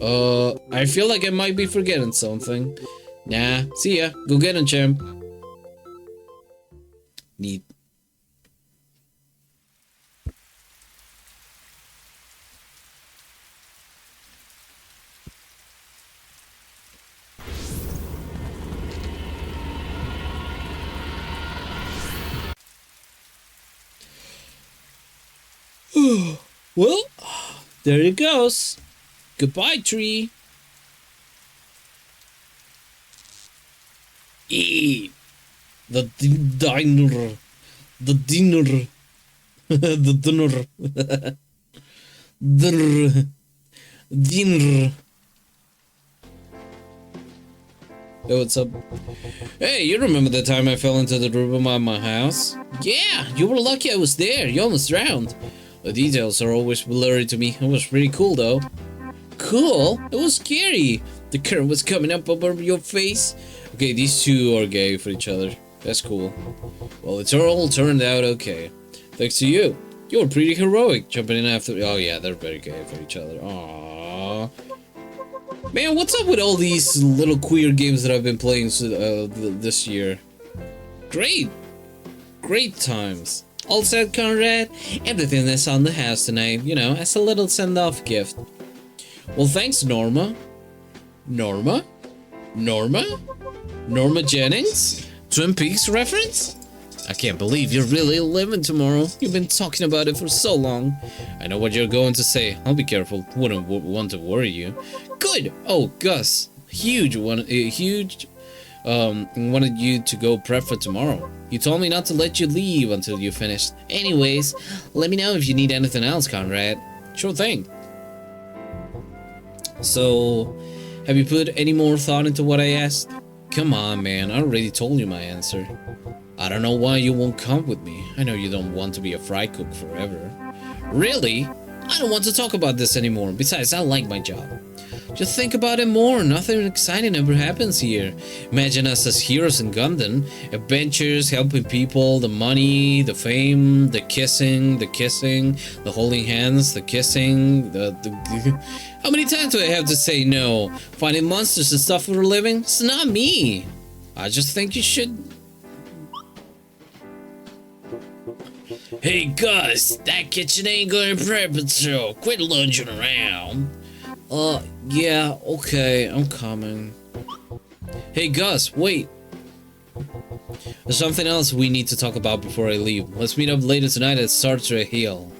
I feel like I might be forgetting something. Nah, see ya. Go get him, champ. Neat. Well, there it goes. Goodbye, tree. Eat the diner. The dinner. The dinner. Dinner. Hey, what's up? Hey, you remember the time I fell into the room of my house? Yeah, you were lucky I was there. You almost drowned. The details are always blurry to me. It was pretty cool, though. Cool? It was scary. The current was coming up over your face. Okay, these two are gay for each other. That's cool. Well, it's all turned out okay. Thanks to you. You were pretty heroic, jumping in after... Oh, yeah, they're very gay for each other. Aww. Man, what's up with all these little queer games that I've been playing this year? Great. Great times. All set, Conrad? Everything is on the house tonight, you know, as a little send-off gift. Well, thanks, Norma. Norma? Norma? Norma Jennings? Twin Peaks reference? I can't believe you're really living tomorrow. You've been talking about it for so long. I know what you're going to say. I'll be careful. Wouldn't want to worry you. Good! Oh, Gus. Wanted you to go prep for tomorrow. You told me not to let you leave until you finished. Anyways, let me know if you need anything else, Conrad. Sure thing. So, have you put any more thought into what I asked? Come on, man. I already told you my answer. I don't know why you won't come with me. I know you don't want to be a fry cook forever. Really? I don't want to talk about this anymore. Besides, I like my job. Just think about it more. Nothing exciting ever happens here. Imagine us as heroes in Gundam. Adventures, helping people, the money, the fame, the kissing, the holding hands, the kissing, How many times do I have to say no? Finding monsters and stuff for a living? It's not me. I just think you should... Hey Gus, that kitchen ain't gonna prep itself. Quit lunging around. Yeah, okay, I'm coming. Hey Gus, wait. There's something else we need to talk about before I leave. Let's meet up later tonight at Sartre Hill.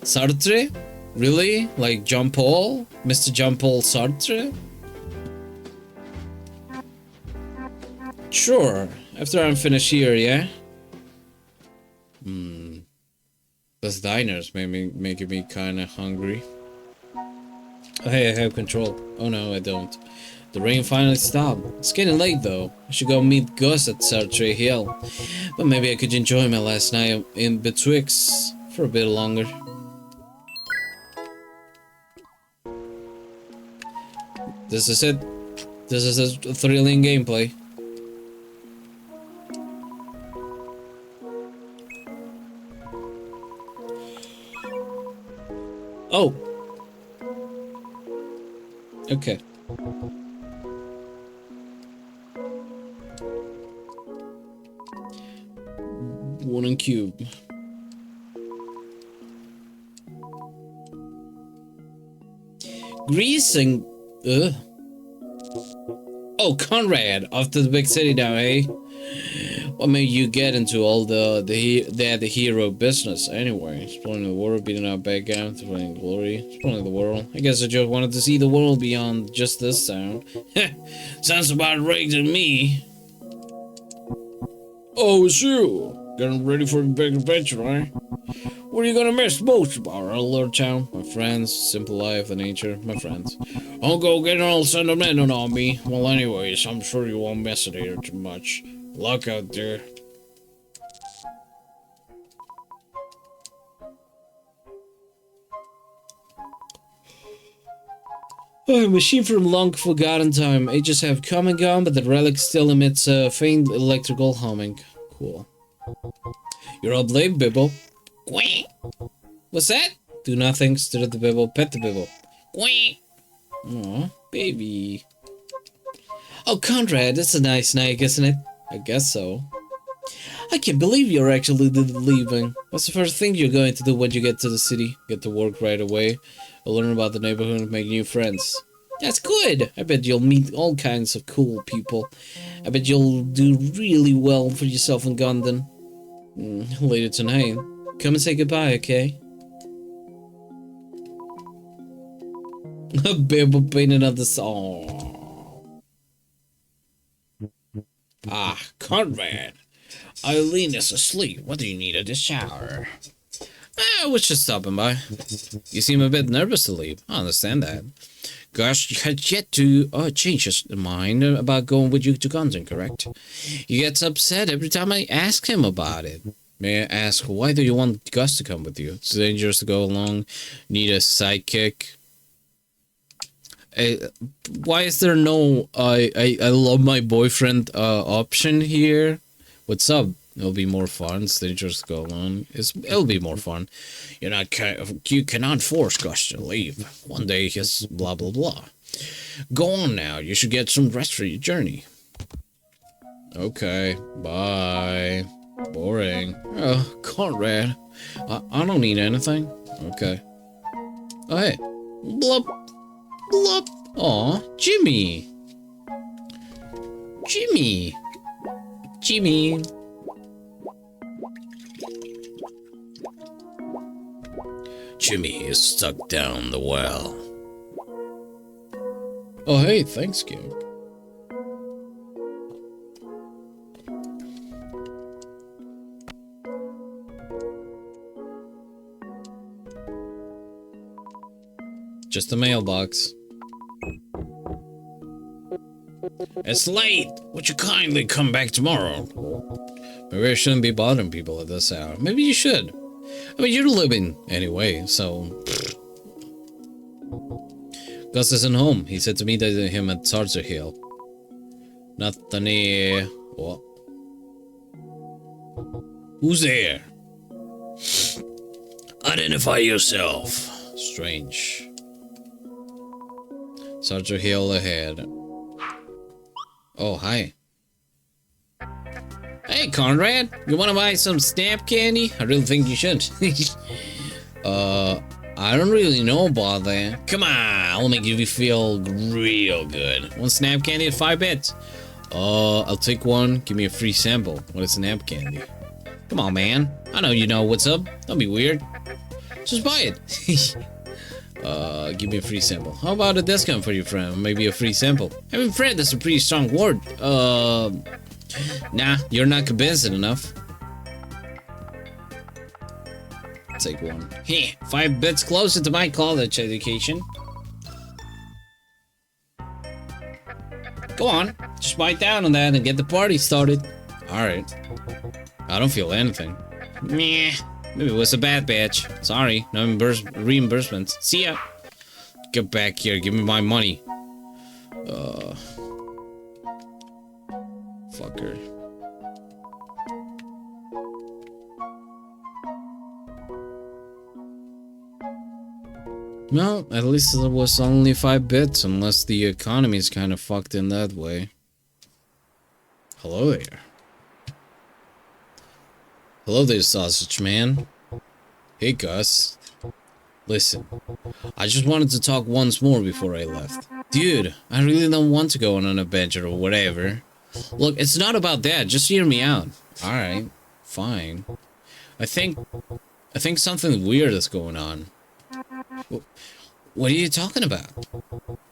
Sartre? Really? Like Jean Paul? Mr. Jean Paul Sartre? Sure, after I'm finished here, yeah? This diner's making me kinda hungry. Oh, hey, I have control. Oh no, I don't. The rain finally stopped. It's getting late though. I should go meet Gus at Sartre Hill. But maybe I could enjoy my last night in betwixt for a bit longer. This is it. This is a thrilling gameplay. Oh. Okay. Wooden cube. Grease and oh, Conrad, off to the big city now, eh? What made you get into all the hero business anyway? Exploring the world, beating out bad guys, finding glory, exploring the world. I guess I just wanted to see the world beyond just this town. Sounds about right to me. Oh, it's you. Getting ready for a big adventure, eh? What are you gonna miss most about our little town? My friends, simple life, the nature, my friends. I'll go get all sentimental on me. Well, anyways, I'm sure you won't miss it here too much. Luck out there. Oh, a machine from long forgotten time. Ages have come and gone, but the relic still emits a faint electrical humming. Cool. You're all late, Bibble. Quack. What's that? Do nothing, stare at the Bibble, pet the Bibble. Quack. Aw, baby. Oh, Conrad, that's a nice night, isn't it? I guess so. I can't believe you're actually leaving. What's the first thing you're going to do when you get to the city? Get to work right away? Or learn about the neighborhood and make new friends? That's good! I bet you'll meet all kinds of cool people. I bet you'll do really well for yourself in Gondon. Later tonight. Come and say goodbye, okay? A Bibble painted on the song. Ah, Conrad. Eileen is asleep. What do you need at the shower? I was just stopping by. You seem a bit nervous to leave. I understand that. Gus had yet to change his mind about going with you to Gondon, correct? He gets upset every time I ask him about it. May I ask, why do you want Gus to come with you? It's dangerous to go along. Need a sidekick. Why is there no I love my boyfriend option here? What's up? It'll be more fun. It's dangerous to go alone. It'll be more fun. You cannot force Gus to leave. One day he's blah blah blah. Go on now. You should get some rest for your journey. Okay. Bye. Boring. Oh, Conrad. I don't need anything. Okay. Oh hey. Blup. Blup. Aw, Jimmy. Jimmy. Jimmy. Jimmy is stuck down the well. Oh hey, thanks, kid. Just a mailbox. It's late. Would you kindly come back tomorrow? Maybe I shouldn't be bothering people at this hour. Maybe you should. I mean, you're living anyway, so... Gus isn't home. He said to meet him at Sartre Hill. Nathaniel... What? Who's there? Identify yourself. Strange. Sartre Hill ahead. Oh, hi. Hey, Conrad, you want to buy some snap candy? I really think you should. I don't really know about that. Come on, I'll make you feel real good. One snap candy at 5 bits. I'll take one. Give me a free sample. What is snap candy? Come on, man. I know you know what's up. Don't be weird. Just buy it. Give me a free sample. How about a discount for your friend? Maybe a free sample. I mean, friend is a pretty strong word. Nah, you're not convincing enough. Take one. Hey, 5 bits closer to my college education. Go on, just bite down on that and get the party started. Alright. I don't feel anything. Meh. Maybe it was a bad batch. Sorry, no reimbursements. See ya. Get back here, give me my money. Fucker. No, at least it was only 5 bits, unless the economy's kind of fucked in that way. Hello there. Hello there, sausage man. Hey, Gus. Listen, I just wanted to talk once more before I left. Dude, I really don't want to go on an adventure or whatever. Look, it's not about that, just hear me out. Alright, fine. I think something weird is going on. What are you talking about?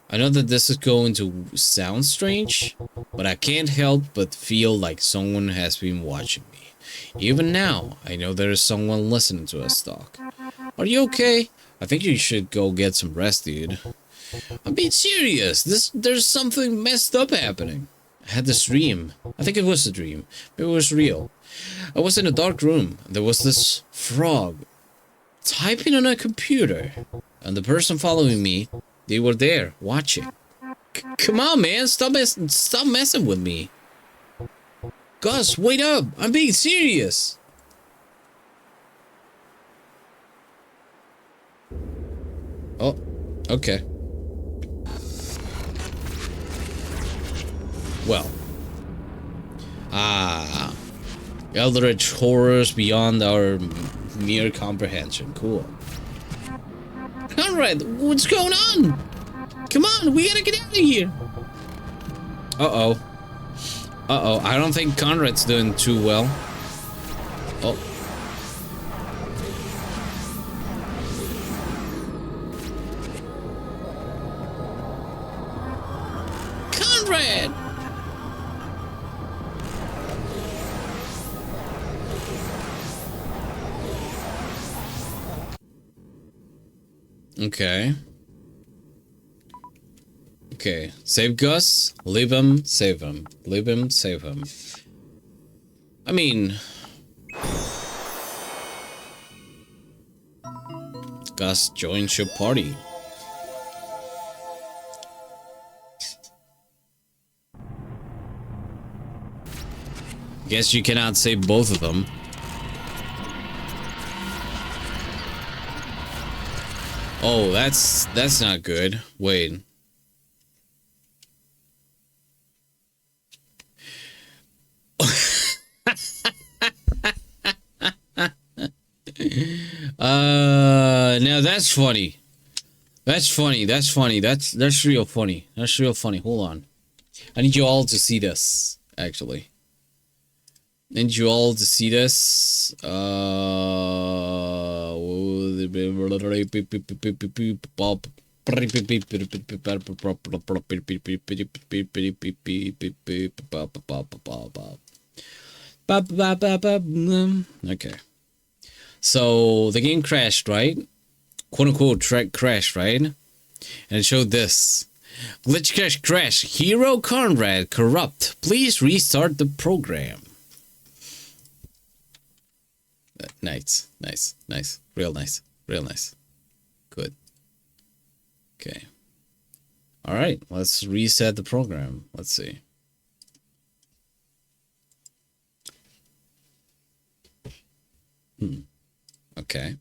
I know that this is going to sound strange, but I can't help but feel like someone has been watching me. Even now, I know there is someone listening to us talk. Are you okay? I think you should go get some rest, dude. I'm being serious. There's something messed up happening. I had this dream. I think it was a dream. Maybe it was real. I was in a dark room. There was this frog typing on a computer. And the person following me, they were there, watching. Come on, man. Stop messing with me. Gus, wait up. I'm being serious. Oh, okay. Well. Eldritch horrors beyond our mere comprehension. Cool. Conrad, what's going on? Come on, we gotta get out of here. Uh-oh. Uh-oh, I don't think Conrad's doing too well. Oh. Conrad! Okay. Okay. Save Gus. Leave him. Save him. Leave him. Save him. I mean... Gus joins your party. Guess you cannot save both of them. Oh, that's not good. Wait. Now that's funny. That's funny. That's funny. That's real funny. That's real funny. Hold on. I need you all to see this, actually. I need you all to see this. Okay. So the game crashed, right? Quote unquote crashed, right? And it showed this. Glitch crash. Hero Conrad corrupt. Please restart the program. Nice. Real nice. Good. Okay. Alright, let's reset the program. Let's see. Okay.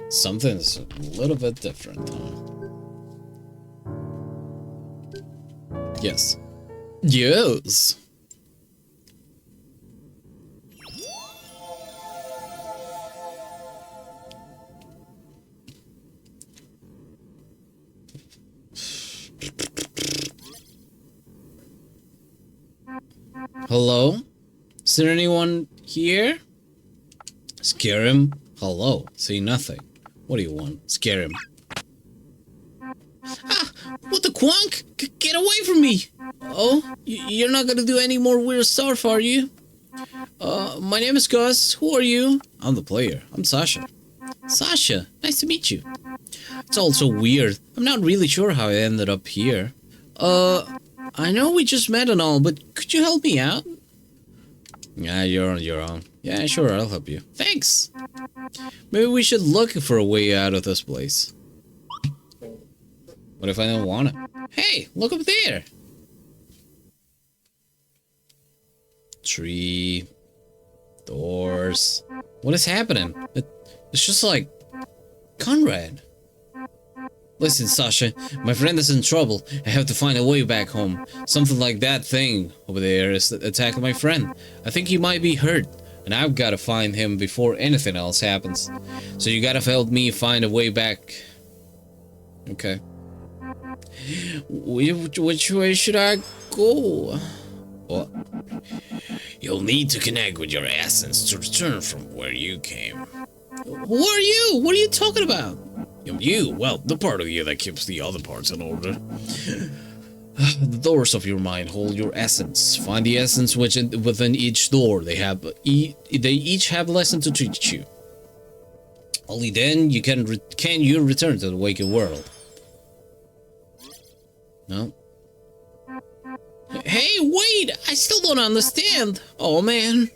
Something's a little bit different, huh? Yes. Yes. Hello? Is there anyone here? Scare him? Hello. Say nothing. What do you want? Scare him. Ah! What the quonk? Get away from me! Oh? You're not gonna do any more weird stuff, are you? My name is Gus. Who are you? I'm the player. I'm Sasha. Sasha, nice to meet you. It's all so weird. I'm not really sure how I ended up here. I know we just met and all, but could you help me out? Yeah, you're on your own. Yeah, sure, I'll help you. Thanks! Maybe we should look for a way out of this place. What if I don't want it? Hey, look up there! Tree... doors... What is happening? It's just like... Conrad. Listen, Sasha, my friend is in trouble. I have to find a way back home. Something like that thing over there is attacking my friend. I think he might be hurt, and I've got to find him before anything else happens. So you gotta help me find a way back. Okay. Which way should I go? What? You'll need to connect with your essence to return from where you came. Who are you? What are you talking about? You, well, the part of you that keeps the other parts in order. The doors of your mind hold your essence. Find the essence within each door. They each have a lesson to teach you. Only then you can you return to the waking world. No. Hey, wait! I still don't understand. Oh man.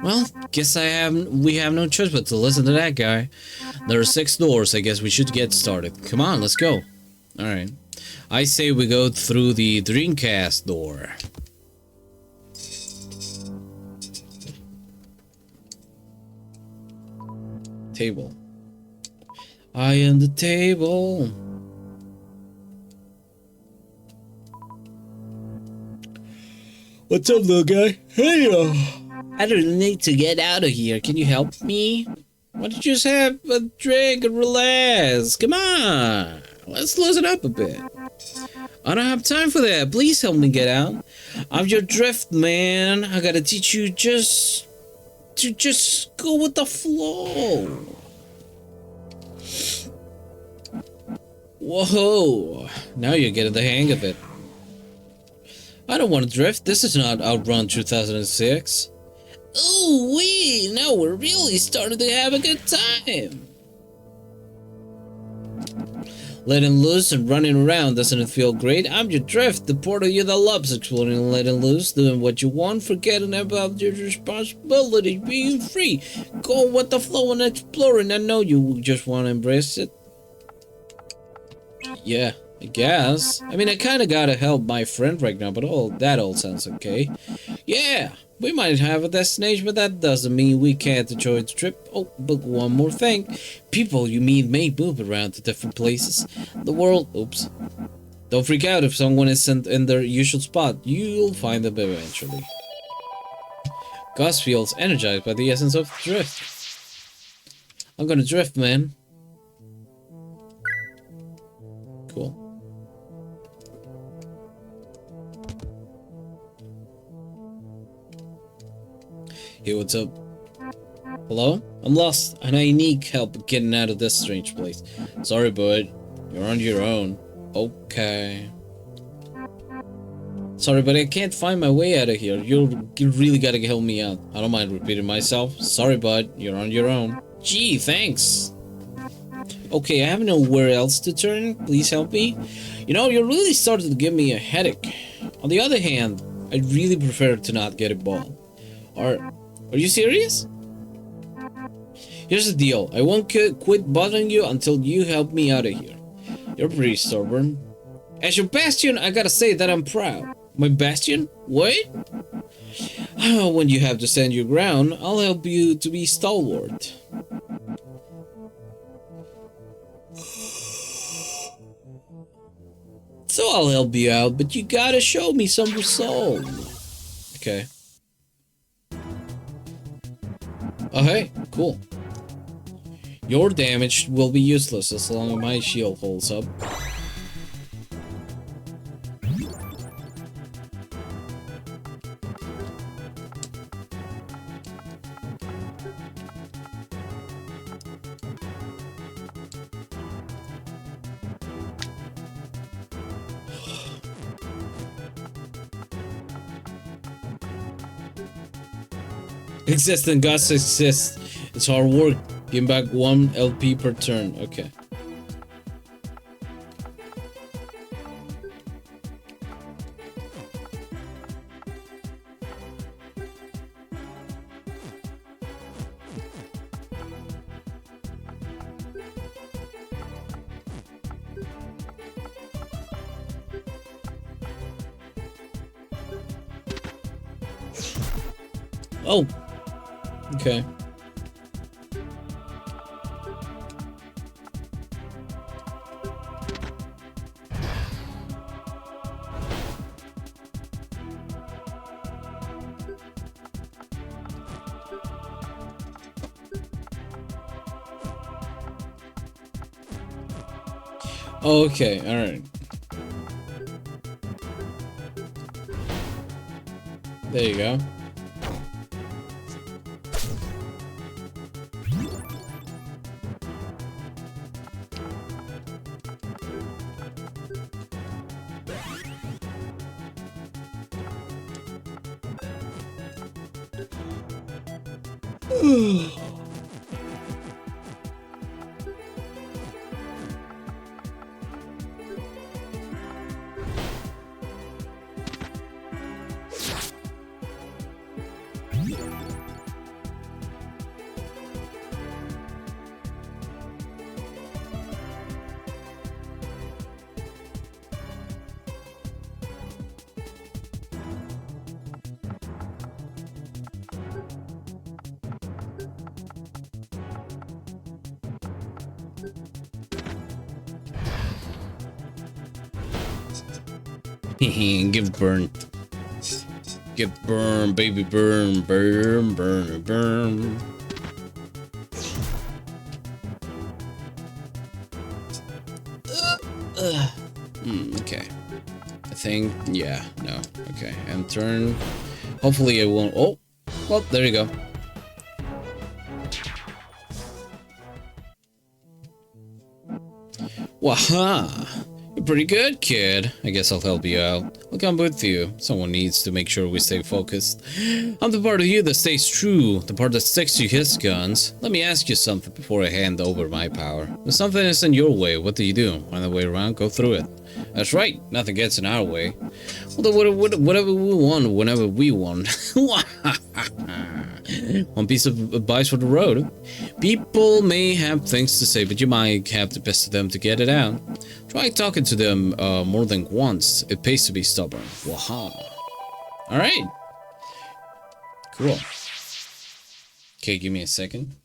Well, guess we have no choice but to listen to that guy. There are 6 doors. I guess we should get started. Come on, let's go. Alright. I say we go through the Dreamcast door. Table. I am the table. What's up, little guy? Hey, I don't need to get out of here. Can you help me? Why don't you just have a drink and relax? Come on. Let's loosen up a bit. I don't have time for that. Please help me get out. I'm your drift man. I gotta teach you to just go with the flow. Whoa. Now you're getting the hang of it. I don't want to drift. This is not Outrun 2006. Ooh wee! Now we're really starting to have a good time. Letting loose and running around, doesn't it feel great? I'm your drift, the part of you that loves exploring and letting loose, doing what you want, forgetting about your responsibilities, being free, going with the flow and exploring. I know you just want to embrace it. Yeah, I guess. I mean, I kind of gotta help my friend right now, but that all sounds okay. Yeah. We might have a destination, but that doesn't mean we can't enjoy the trip. Oh, but one more thing. People you meet may move around to different places. The world... Oops. Don't freak out if someone isn't in their usual spot. You'll find them eventually. Gus feels energized by the essence of drift. I'm gonna drift, man. Cool. Hey, what's up? Hello? I'm lost, and I need help getting out of this strange place. Sorry, bud. You're on your own. Okay. Sorry, but I can't find my way out of here. You really gotta help me out. I don't mind repeating myself. Sorry, bud. You're on your own. Gee, thanks. Okay, I have nowhere else to turn. Please help me. You know, you're really starting to give me a headache. On the other hand, I'd really prefer to not get a ball. Are you serious? Here's the deal. I won't quit bothering you until you help me out of here. You're pretty stubborn. As your bastion, I gotta say that I'm proud. My bastion? What? When you have to stand your ground, I'll help you to be stalwart. So I'll help you out, but you gotta show me some resolve. Okay. Oh hey, cool. Your damage will be useless as long as my shield holds up. Exist and gods exist. It's hard work. Give back 1 LP per turn. Okay. Oh. Okay. Okay, all right. There you go. Give burn. Give burn, baby, burn, burn, burn, burn. Okay. I think, yeah, no. Okay, and turn. Hopefully it won't. Oh, well, there you go. Waha! You're pretty good, kid. I guess I'll help you out. I'll come with you. Someone needs to make sure we stay focused. I'm the part of you that stays true, the part that sticks to his guns. Let me ask you something before I hand over my power. When something is in your way, what do you do? Find the way around, go through it. That's right, nothing gets in our way. Well, whatever we want, whenever we want. One piece of advice for the road. People may have things to say, but you might have the best of them to get it out. Try talking to them more than once. It pays to be stubborn. Waha. Alright. Cool. Okay, give me a second.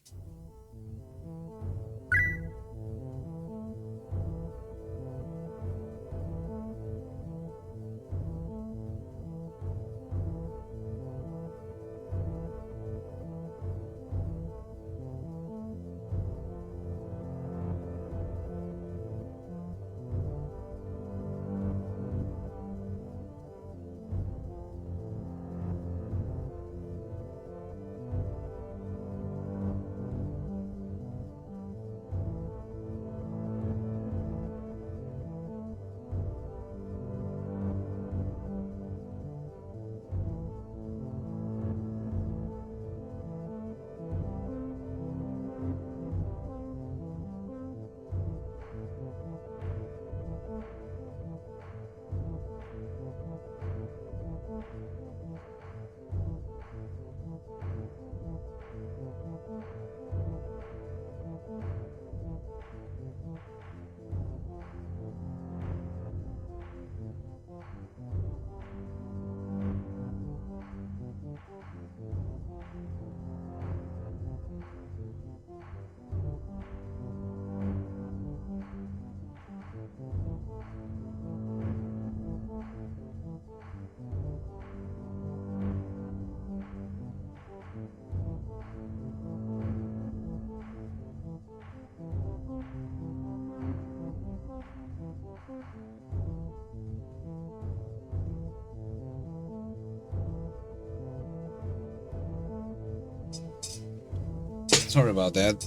Sorry about that.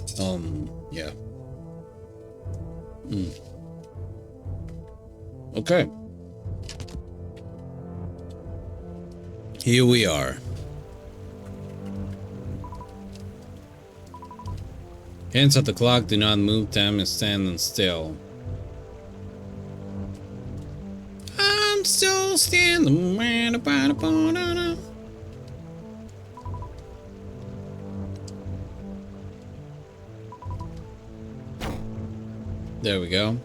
Yeah. Okay. Here we are. Hands at the clock, do not move them and stand still. I'm still standing. There we go.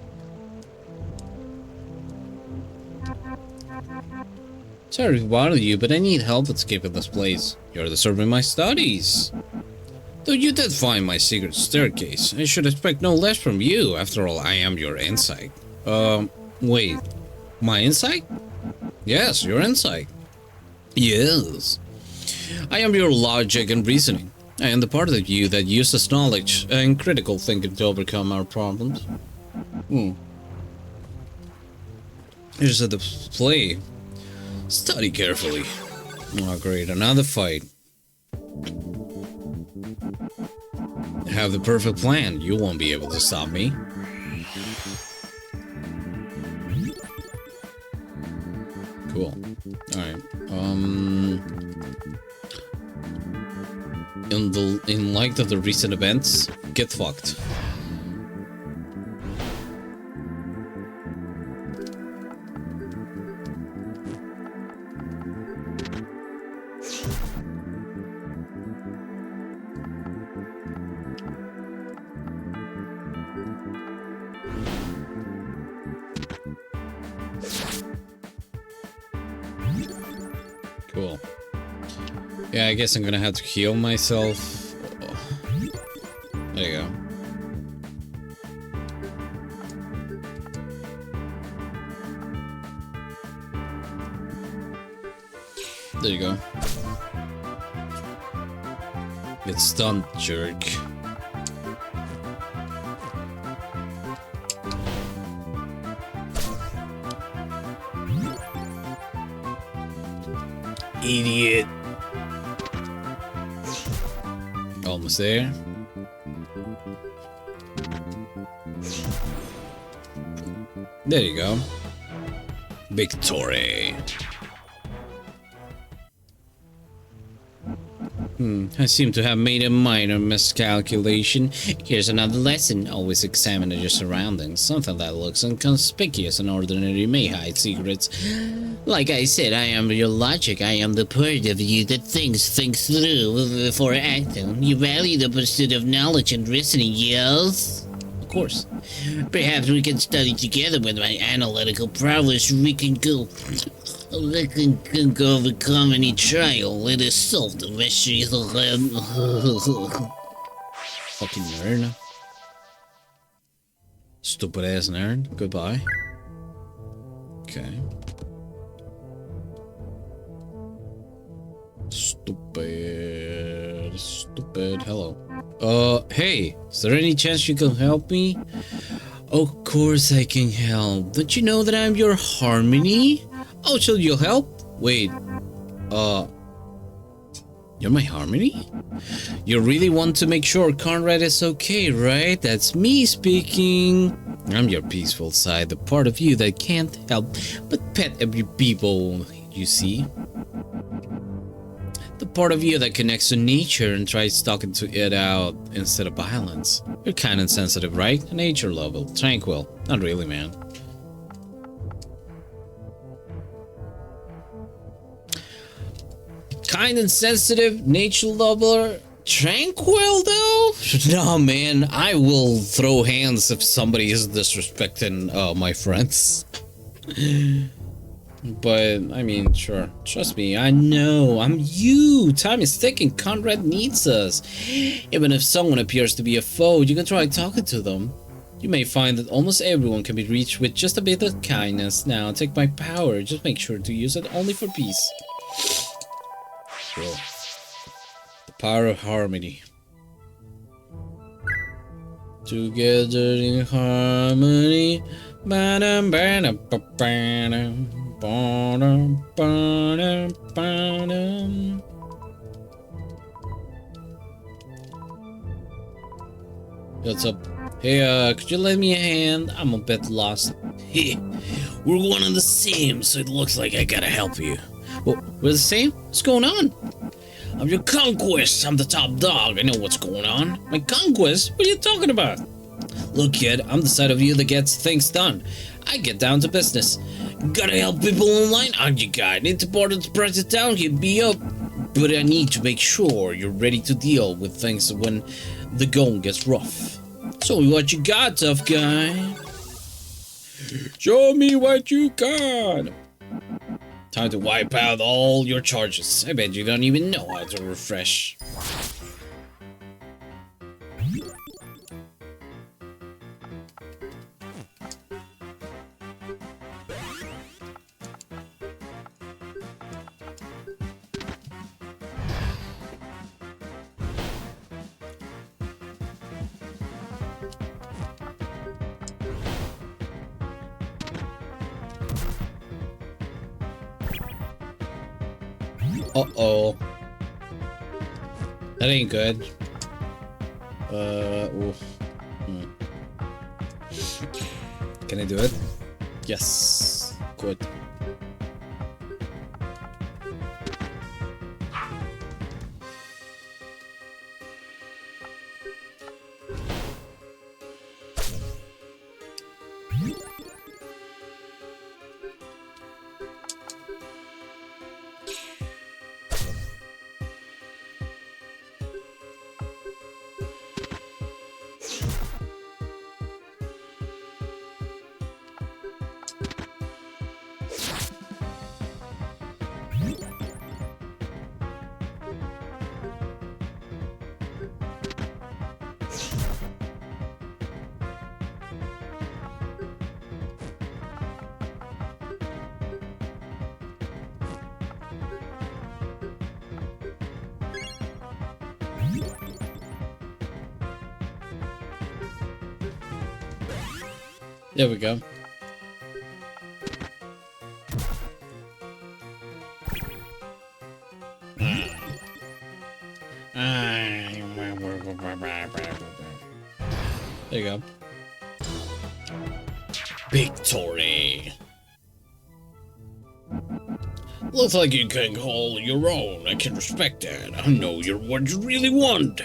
Sorry to bother you, but I need help escaping this place. You're disturbing my studies. Though you did find my secret staircase, I should expect no less from you. After all, I am your insight. Wait. My insight? Yes, your insight. Yes. I am your logic and reasoning. I am the part of you that uses knowledge and critical thinking to overcome our problems. Here's a display. Study carefully. Oh, great. Another fight. I have the perfect plan. You won't be able to stop me. Cool. Alright. In light of the recent events, get fucked. Cool. Yeah, I guess I'm gonna have to heal myself. Oh. There you go. There you go. Get stunned, jerk. Idiot. Almost there. There you go. Victory. I seem to have made a minor miscalculation. Here's another lesson. Always examine your surroundings. Something that looks inconspicuous and ordinary may hide secrets. Like I said, I am your logic. I am the part of you that thinks through before acting. You value the pursuit of knowledge and reasoning, yes? Of course. Perhaps we can study together. With my analytical prowess, we can overcome any trial. Let us solve the mysteries of fucking nerd. Stupid ass nerd. Goodbye. Okay. Stupid. Hello. Hey, is there any chance you can help me? Of course I can help. Don't you know that I'm your harmony? Oh, shall you help? Wait, you're my harmony? You really want to make sure Conrad is okay, right? That's me speaking. I'm your peaceful side, the part of you that can't help but pet every people you see. The part of you that connects to nature and tries talking to it out instead of violence. You're kind and sensitive, right? Nature level, tranquil. Not really, man. Kind and sensitive, nature lover, tranquil though? No, man, I will throw hands if somebody is disrespecting my friends. But, I mean, sure. Trust me, I know. I'm you. Time is ticking. Conrad needs us. Even if someone appears to be a foe, you can try talking to them. You may find that almost everyone can be reached with just a bit of kindness. Now, take my power. Just make sure to use it only for peace. Cool. The power of harmony. Together in harmony. What's up? Hey, could you lend me a hand? I'm a bit lost. Hey, we're one and the same, so it looks like I gotta help you. Well, we're the same? What's going on? I'm your conquest. I'm the top dog. I know what's going on. My conquest? What are you talking about? Look, kid, I'm the side of you that gets things done. I get down to business. Gotta help people online? I'm your guy. Need to border the price of town? Hit me up. But I need to make sure you're ready to deal with things when the going gets rough. So what you got, tough guy? Show me what you got. Time to wipe out all your charges. I bet you don't even know how to refresh. Uh-oh. That ain't good. Oof. Can I do it? Yes. Good. There we go. There you go. Victory. Looks like you can call your own. I can respect that. I know you're what you really want.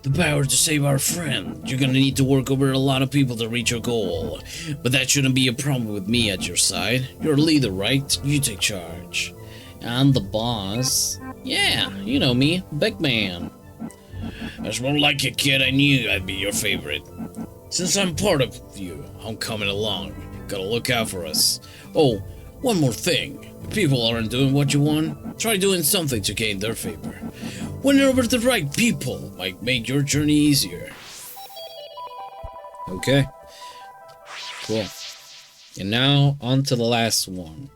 The power to save our friend. You're gonna need to work over a lot of people to reach your goal. But that shouldn't be a problem with me at your side. You're a leader, right? You take charge. And the boss? Yeah, you know me, big man. That's more like it, kid. I knew I'd be your favorite. Since I'm part of you, I'm coming along. Gotta look out for us. Oh, one more thing. If people aren't doing what you want, try doing something to gain their favor. Winning over the right people might make your journey easier. Okay. Cool. And now, on to the last one.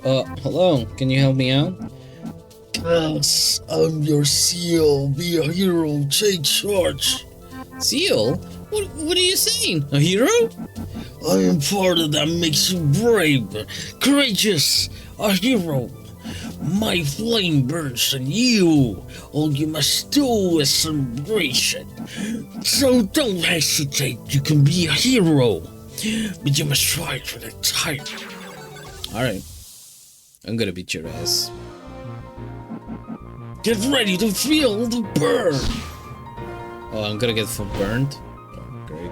Hello, can you help me out? Yes, I'm your seal. Be a hero. Take charge. Seal? What are you saying? A hero? I am part of that makes you brave, courageous, a hero. My flame burns in you. All you must do is embrace it. So don't hesitate. You can be a hero, but you must try for the title. Alright. I'm gonna beat your ass. Get ready to feel the burn. Oh, I'm gonna get burned? Oh, great.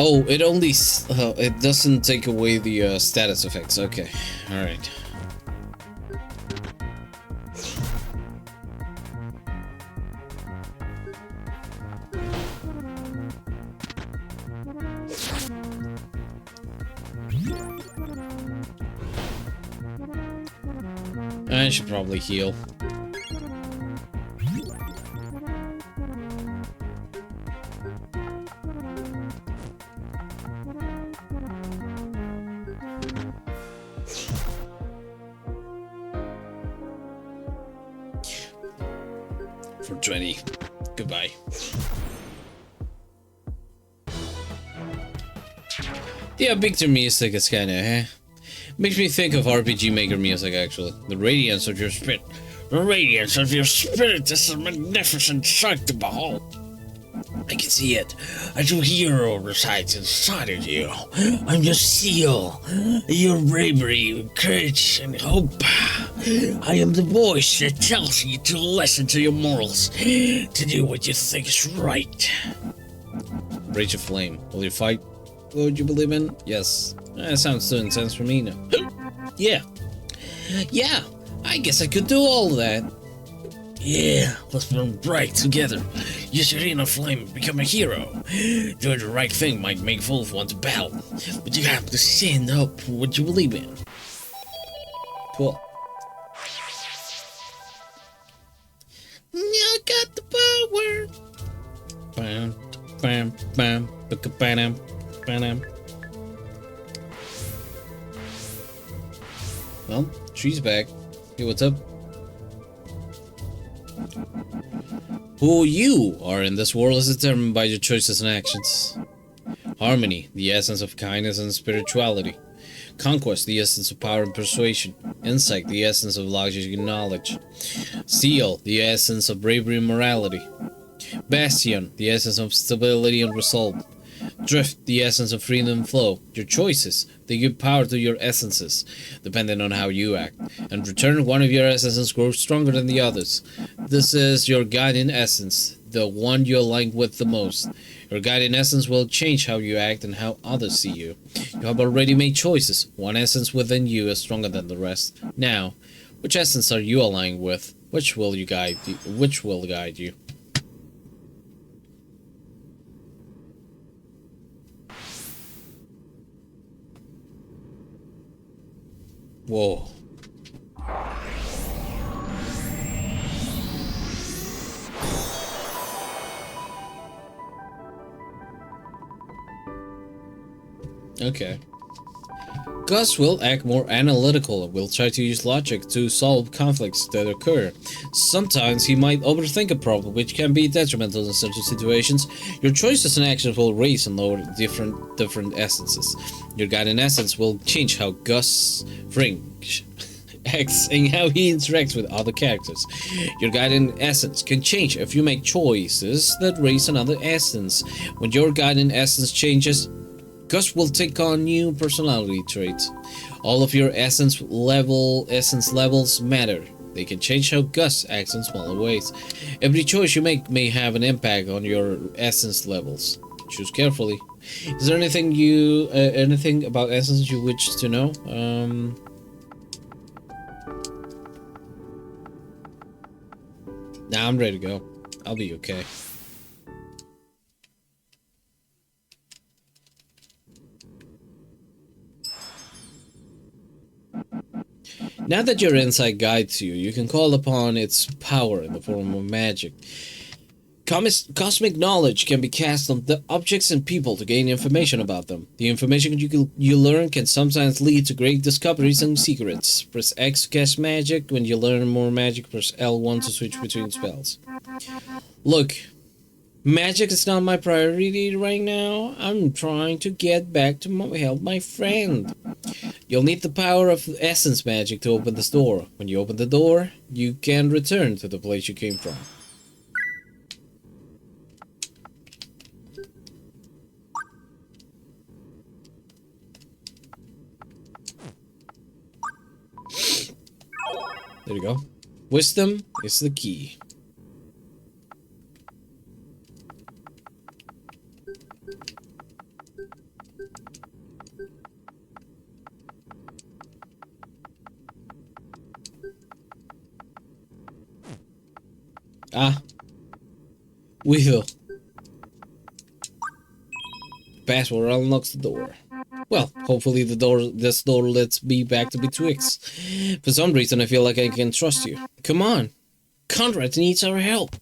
Oh, it only, it doesn't take away the, status effects. Okay, alright. I should probably heal. for 20. Goodbye. Yeah, Victor music is kinda, makes me think of RPG Maker music, actually. The radiance of your spirit. The radiance of your spirit is a magnificent sight to behold. I can see it. A true hero resides inside of you. I'm your seal. Your bravery, courage, and hope. I am the voice that tells you to listen to your morals, to do what you think is right. Rage of Flame. Will you fight? What you believe in? Yes. That sounds too intense for me now. Yeah. Yeah, I guess I could do all that. Yeah, let's burn bright together. Use your inner flame and become a hero. Doing the right thing might make Wolf want to battle, but you have to stand up for what you believe in. Cool. I got the power. Bam, bam, bam, bam, bam. Well, she's back. Hey, what's up? Who you are in this world is determined by your choices and actions. Harmony, the essence of kindness and spirituality. Conquest, the essence of power and persuasion. Insight, the essence of logic and knowledge. Seal, the essence of bravery and morality. Bastion, the essence of stability and resolve. Drift, the essence of freedom and flow. Your choices, they give power to your essences, depending on how you act. And return, one of your essences grows stronger than the others. This is your guiding essence, the one you align with the most. Your guiding essence will change how you act and how others see you. You have already made choices. One essence within you is stronger than the rest. Now, which essence are you aligned with? Which will guide you? Whoa. Okay. Gus will act more analytical and will try to use logic to solve conflicts that occur. Sometimes he might overthink a problem, which can be detrimental in certain situations. Your choices and actions will raise and lower different essences. Your guiding essence will change how Gus Fringe acts and how he interacts with other characters. Your guiding essence can change if you make choices that raise another essence. When your guiding essence changes, Gus will take on new personality traits. All of your essence levels matter. They can change how Gus acts in smaller ways. Every choice you make may have an impact on your essence levels. Choose carefully. Is there anything about essence you wish to know? Nah, I'm ready to go. I'll be okay. Now that your insight guides you, you can call upon its power in the form of magic. Cosmic knowledge can be cast on the objects and people to gain information about them. The information you learn can sometimes lead to great discoveries and secrets. Press X to cast magic. When you learn more magic, press L1 to switch between spells. Look, magic is not my priority right now. I'm trying to get back to help my friend. You'll need the power of essence magic to open this door. When you open the door, you can return to the place you came from. There you go. Wisdom is the key. Ah. Wheel. Password unlocks the door. Well, hopefully this door lets me back to Betwixt. For some reason I feel like I can trust you. Come on. Conrad needs our help.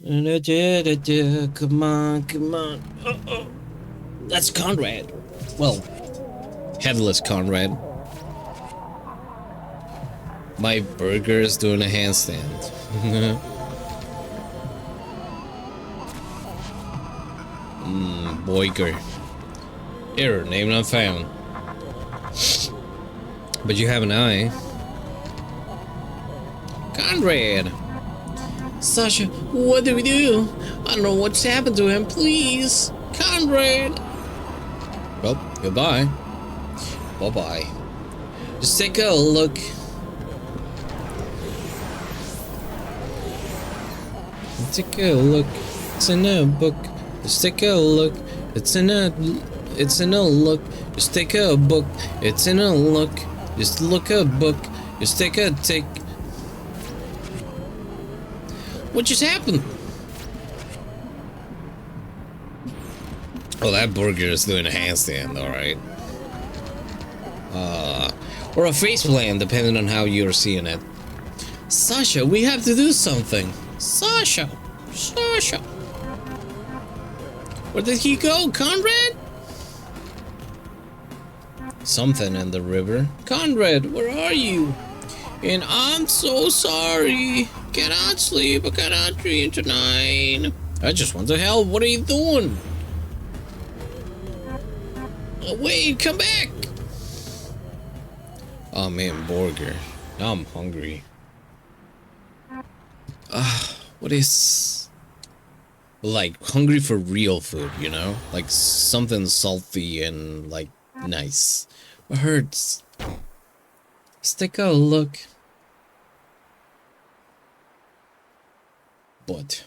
Come on, come on. That's Conrad. Well, headless Conrad. My burger is doing a handstand. Boiger. Error, name not found. But you have an eye. Conrad! Sasha, what do we do? I don't know what's happened to him, please! Conrad! Well, goodbye. Bye-bye. Just take a look. Take a look. It's in a book. Just take a look. It's in a look. Just take a book. It's in a look. Just look a book. Just take. What just happened? Oh, that burger is doing a handstand, alright. Or a faceplant, depending on how you're seeing it. Sasha, we have to do something. Sasha! Where did he go, Conrad? Something in the river. Conrad, where are you? And I'm so sorry. Cannot sleep, I cannot dream tonight. I just want to help. What are you doing? Oh, wait, come back. Oh man, burger. Now I'm hungry. What is... like, hungry for real food, you know? Like, something salty and, like, nice. What hurts? Let's take a look. But...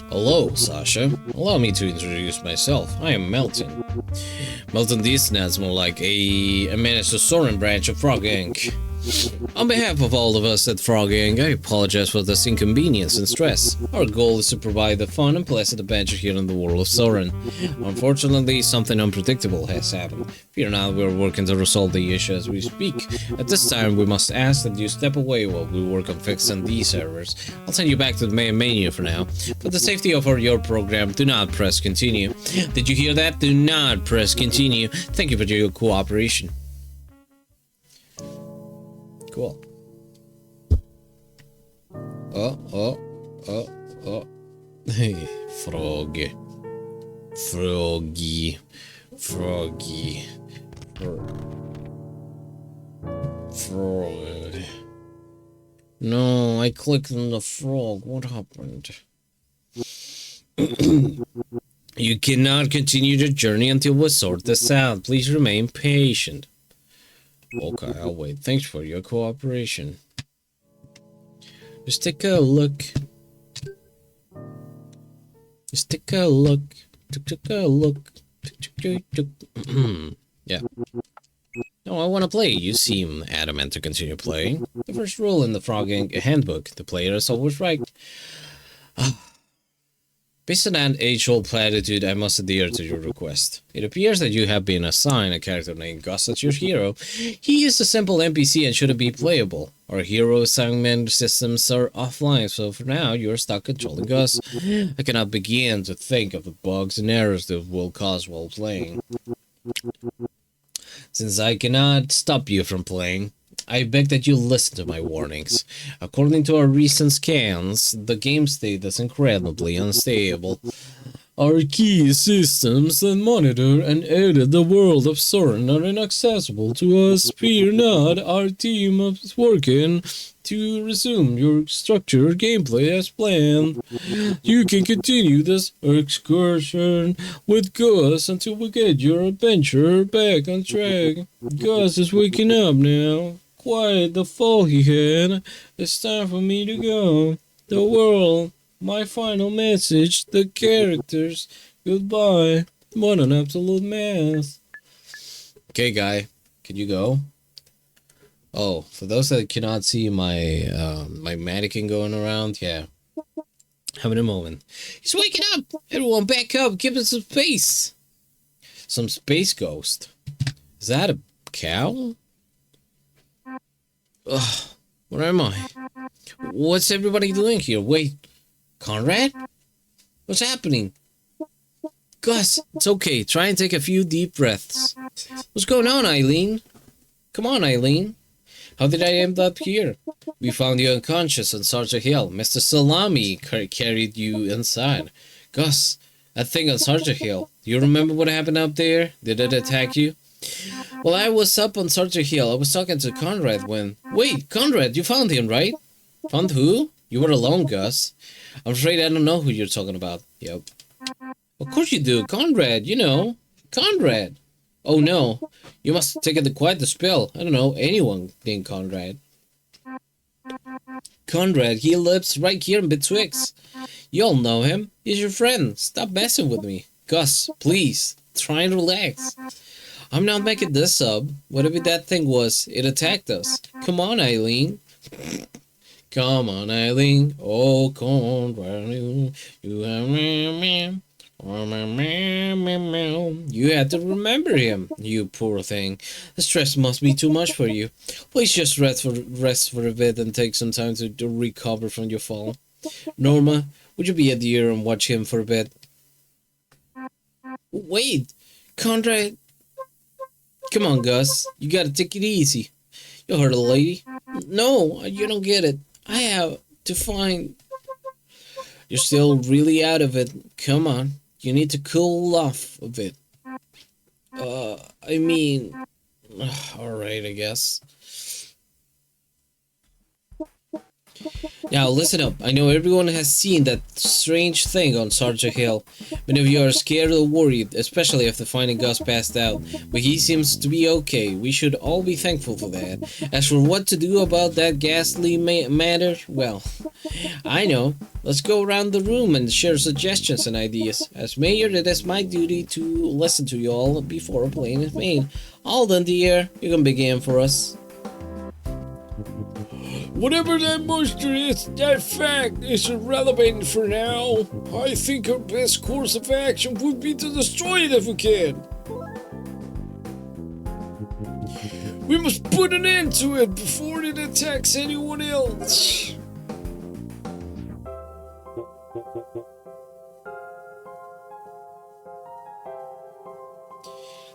Hello, Sasha. Allow me to introduce myself. I am Melton. Melton Disney is more like a managed to Soren branch of Frog Inc. On behalf of all of us at Frog Inc., I apologize for this inconvenience and stress. Our goal is to provide a fun and pleasant adventure here in the world of Soren. Unfortunately, something unpredictable has happened. Fear not, we're working to resolve the issue as we speak. At this time, we must ask that you step away while we work on fixing these errors. I'll send you back to the main menu for now. For the safety of your program, do not press continue. Did you hear that? Do not press continue. Thank you for your cooperation. Cool. Oh. Hey, Froggy. Frog. No, I clicked on the frog. What happened? You cannot continue the journey until we sort this out. Please remain patient. Okay, I'll wait. Thanks for your cooperation. Just take a look. Yeah. No, I want to play. You seem adamant to continue playing. The first rule in the Frog Inc. handbook, the player is always right. Based on that age-old platitude, I must adhere to your request. It appears that you have been assigned a character named Gus as your hero. He is a simple NPC and shouldn't be playable. Our hero assignment systems are offline, so for now, you're stuck controlling Gus. I cannot begin to think of the bugs and errors that will cause while playing. Since I cannot stop you from playing, I beg that you listen to my warnings. According to our recent scans, the game state is incredibly unstable. Our key systems that monitor and edit the world of Soren are inaccessible to us. Fear not, our team is working to resume your structured gameplay as planned. You can continue this excursion with Gus until we get your adventure back on track. Gus is waking up now. Quiet the fall he had. It's time for me to go. The world, my final message, the characters, goodbye. What an absolute mess. Okay, guy, can you go? Oh, for those that cannot see my my mannequin going around, yeah. Having a moment. He's waking up! Everyone back up, give us some space. Some space ghost. Is that a cow? Ugh, where am I? What's everybody doing here? Wait, Conrad? What's happening? Gus, it's okay. Try and take a few deep breaths. What's going on, Eileen? Come on, Eileen. How did I end up here? We found you unconscious on Sergeant Hill. Mr. Salami carried you inside. Gus, that thing on Sergeant Hill. Do you remember what happened up there? Did it attack you? Well, I was up on Sergeant Hill. I was talking to Conrad when... Wait, Conrad, you found him, right? Found who? You were alone, Gus. I'm afraid I don't know who you're talking about. Yep. Of course you do. Conrad, you know. Conrad. Oh no. You must have taken quite the spell. I don't know anyone named Conrad. Conrad, he lives right here in Betwixt. You all know him. He's your friend. Stop messing with me. Gus, please. Try and relax. I'm not making this up. Whatever that thing was, it attacked us. Come on, Eileen. Come on, Eileen. Oh, Conrad, you have me. You had to remember him, you poor thing. The stress must be too much for you. Please just rest for a bit and take some time to recover from your fall. Norma, would you be a dear and watch him for a bit? Wait, Conrad. Come on, Gus. You gotta take it easy. You heard a lady. No, you don't get it. I have to find... You're still really out of it. Come on. You need to cool off a bit. I mean... Alright, I guess. Now, listen up. I know everyone has seen that strange thing on Sergeant Hill. Many of you are scared or worried, especially after finding Gus passed out. But he seems to be okay. We should all be thankful for that. As for what to do about that ghastly matter, well, I know. Let's go around the room and share suggestions and ideas. As mayor, it is my duty to listen to you all before a plan is made. Alden, dear, you can begin for us. Whatever that monster is, that fact is irrelevant for now. I think our best course of action would be to destroy it if we can. We must put an end to it before it attacks anyone else.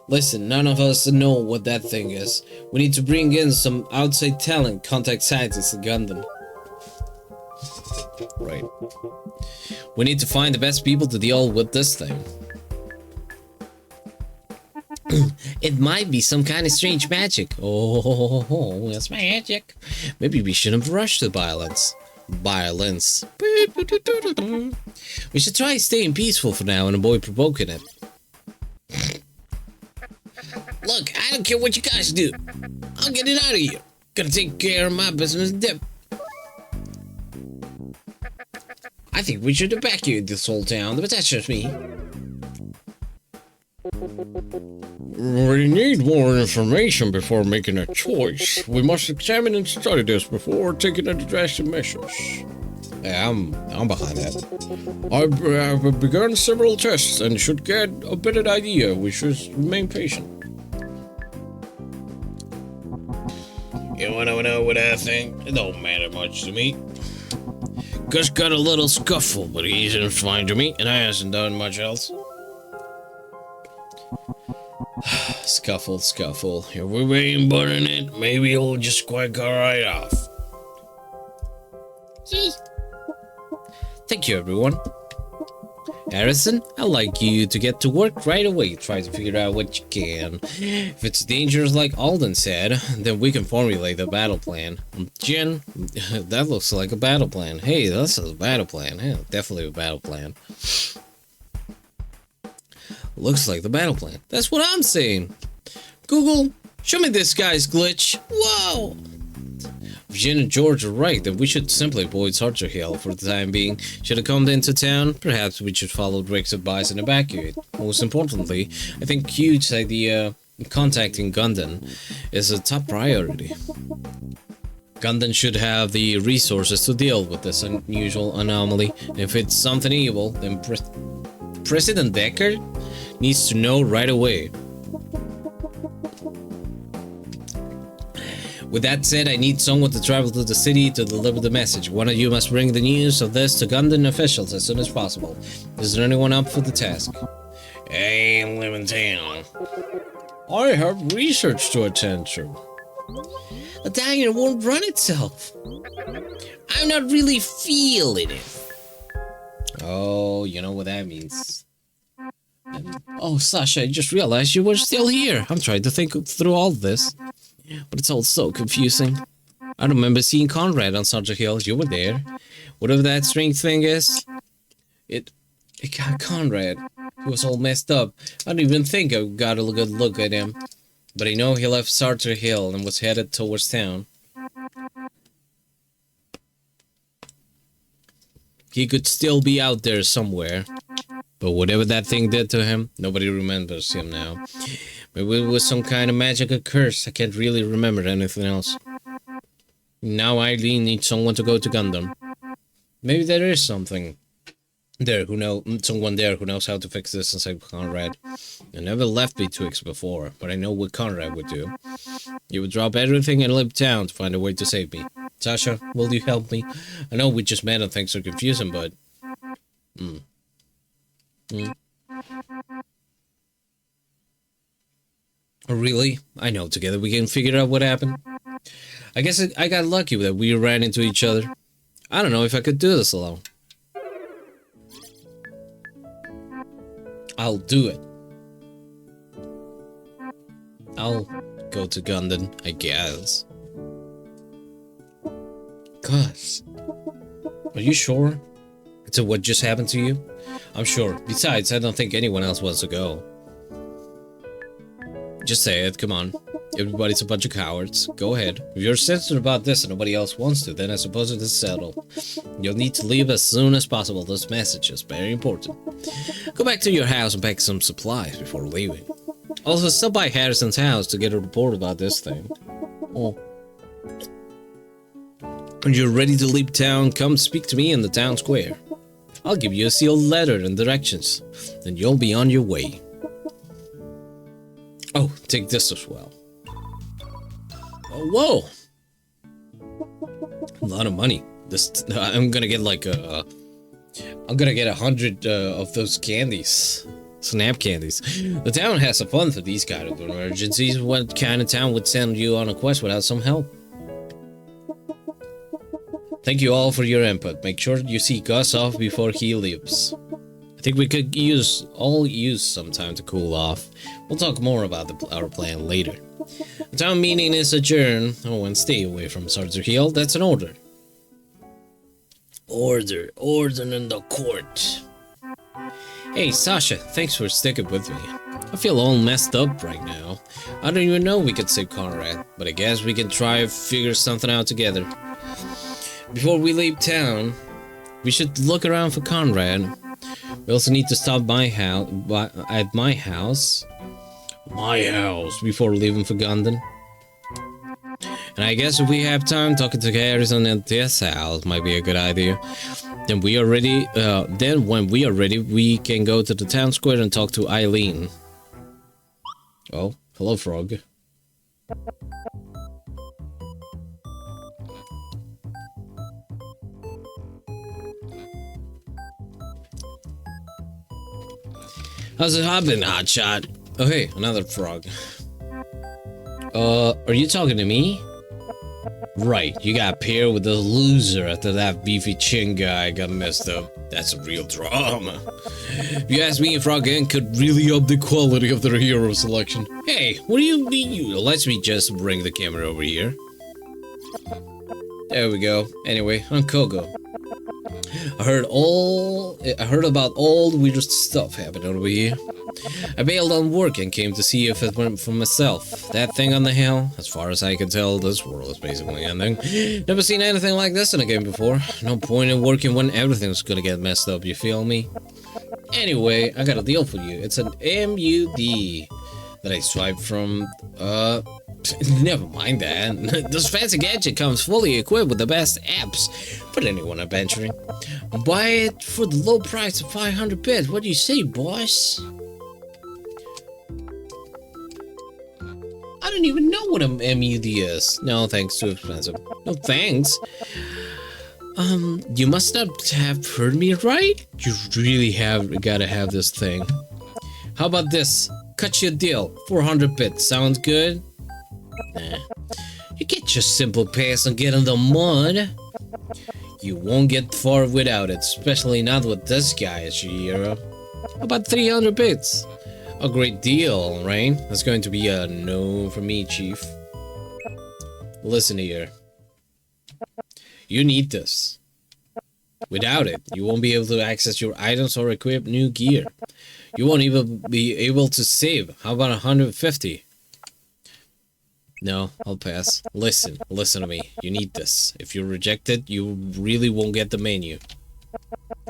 Listen, none of us know what that thing is. We need to bring in some outside talent, contact scientists in Gundam. Right. We need to find the best people to deal with this thing. It might be some kind of strange magic. Oh, that's magic. Maybe we shouldn't rush to violence. Violence. We should try staying peaceful for now and avoid provoking it. Look, I don't care what you guys do. I'll get it out of here. Gotta take care of my business. I think we should evacuate this whole town, but that's just me. We need more information before making a choice. We must examine and study this before taking any drastic measures. Yeah, I'm behind that. I've begun several tests and should get a better idea. We should remain patient. You wanna know what I think? It don't matter much to me. Gus got a little scuffle, but he isn't fine to me, and I hasn't done much else. Scuffle. If we ain't burning it, maybe it'll just quite go right off. Yee. Thank you, everyone. Harrison, I'd like you to get to work right away. Try to figure out what you can. If it's dangerous like Alden said, then we can formulate a battle plan. Jen, that looks like a battle plan. Hey, that's a battle plan. Yeah, definitely a battle plan. Looks like the battle plan. That's what I'm saying. Google, show me this guy's glitch. Whoa! Jen and George are right that we should simply avoid Sergeant Hill for the time being. Should it come into town, perhaps we should follow Rick's advice and evacuate. Most importantly, I think Q's idea of contacting Gundam is a top priority. Gundam should have the resources to deal with this unusual anomaly. If it's something evil, then President Deckard needs to know right away. With that said, I need someone to travel to the city to deliver the message. One of you must bring the news of this to Gundan officials as soon as possible. Is there anyone up for the task? Hey, I live in town. I have research to attend to. A diner won't run itself. I'm not really feeling it. Oh, you know what that means. Oh, Sasha, I just realized you were still here. I'm trying to think through all this. But it's all so confusing. I remember seeing Conrad on Sergeant Hill. You were there. Whatever that string thing is, it got Conrad. He was all messed up. I don't even think I got a good look at him. But I know he left Sergeant Hill and was headed towards town. He could still be out there somewhere. But whatever that thing did to him, nobody remembers him now. Maybe it was some kind of magical curse. I can't really remember anything else. Now Eileen needs someone to go to Gundam. Maybe there is something there someone there who knows how to fix this and save Conrad. I never left Betwixt before, but I know what Conrad would do. He would drop everything and leave town to find a way to save me. Sasha, will you help me? I know we just met and things are confusing, but... Really? I know, together we can figure out what happened. I guess I got lucky that we ran into each other. I don't know if I could do this alone. I'll do it. I'll go to Gundam, I guess. Gus, are you sure? It's what just happened to you? I'm sure. Besides, I don't think anyone else wants to go. Just say it, come on. Everybody's a bunch of cowards. Go ahead. If you're sensitive about this and nobody else wants to, then I suppose it is settled. You'll need to leave as soon as possible. This message is very important. Go back to your house and pack some supplies before leaving. Also, stop by Harrison's house to get a report about this thing. Oh. When you're ready to leave town, come speak to me in the town square. I'll give you a sealed letter and directions, then you'll be on your way. Oh, take this as well. Oh, whoa! A lot of money. This I'm gonna get like I'm gonna get 100 of those candies, snap candies. The town has a fund for these kind of emergencies. What kind of town would send you on a quest without some help? Thank you all for your input. Make sure you see Gus off before he leaves. I think we could use some time to cool off. We'll talk more about our plan later. The town meeting is adjourned. Oh, and stay away from Sergeant Hill. That's an order. Order in the court. Hey, Sasha, thanks for sticking with me. I feel all messed up right now. I don't even know we could save Conrad, but I guess we can try to figure something out together. Before we leave town, we should look around for Conrad. We also need to stop at my house before leaving for Gundam. And I guess if we have time, talking to Harrison at this house might be a good idea. Then when we are ready, we can go to the town square and talk to Eileen. Oh, hello, Frog. How's it hopping, hotshot? Oh, hey, another frog. Are you talking to me? Right, you got paired with the loser after that beefy chin guy got messed up. That's a real drama. If you ask me, Frog Gang could really up the quality of their hero selection. Hey, what do you mean? Let me just bring the camera over here. There we go. Anyway, I'm Kogo. I heard about all the weird stuff happening over here. I bailed on work and came to see if it went for myself. That thing on the hill, as far as I can tell, this world is basically ending. Never seen anything like this in a game before. No point in working when everything's gonna get messed up, you feel me? Anyway, I got a deal for you. It's an MUD that I swiped from, never mind that. This fancy gadget comes fully equipped with the best apps for anyone adventuring. Buy it for the low price of 500 bits. What do you say, boss? I don't even know what a MUD is. No, thanks, too expensive. No, thanks. You must not have heard me right? You really gotta have this thing. How about this? Cut you a deal. 400 bits. Sounds good? Nah. You get your simple pass on getting the mud. You won't get far without it, especially not with this guy as your hero. How about 300 bits? A great deal, right? That's going to be a no from me, Chief. Listen here. You need this. Without it, you won't be able to access your items or equip new gear. You won't even be able to save. How about 150? No, I'll pass. Listen to me. You need this. If you reject it, you really won't get the menu.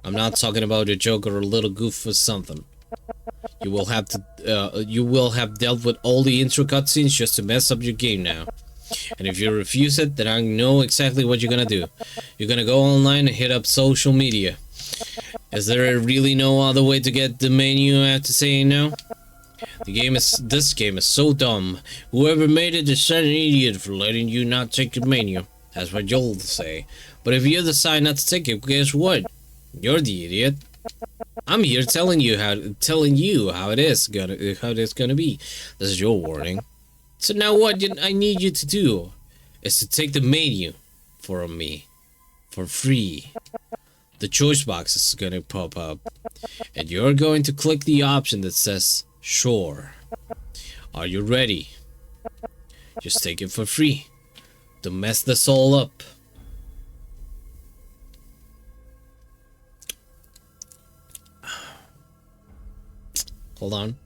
I'm not talking about a joke or a little goof or something. You will have dealt with all the intro cutscenes just to mess up your game now. And if you refuse it, then I know exactly what you're gonna do. You're gonna go online and hit up social media. Is there really no other way to get the menu after saying no? This game is so dumb. Whoever made it is an idiot for letting you not take the menu. That's what you'll say. But if you decide not to take it, guess what? You're the idiot. I'm here telling you how it's gonna be. This is your warning. So now what I need you to do is to take the menu from me for free. The choice box is gonna pop up and you're going to click the option that says sure. Are you ready? Just take it for free. Don't mess this all up. Hold on.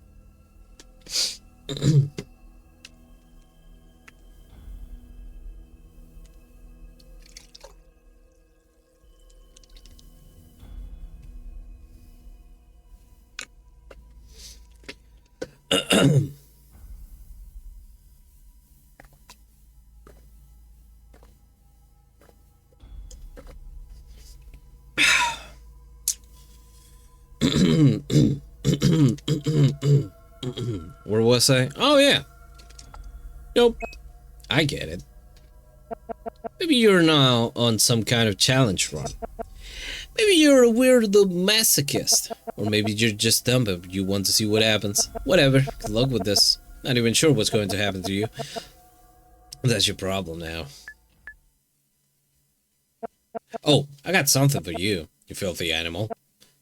Where was I? Oh yeah. Nope. I get it. Maybe you're now on some kind of challenge run. Maybe you're a weirdo masochist. Or maybe you're just dumb but you want to see what happens. Whatever. Good luck with this. Not even sure what's going to happen to you. That's your problem now. Oh, I got something for you, you filthy animal.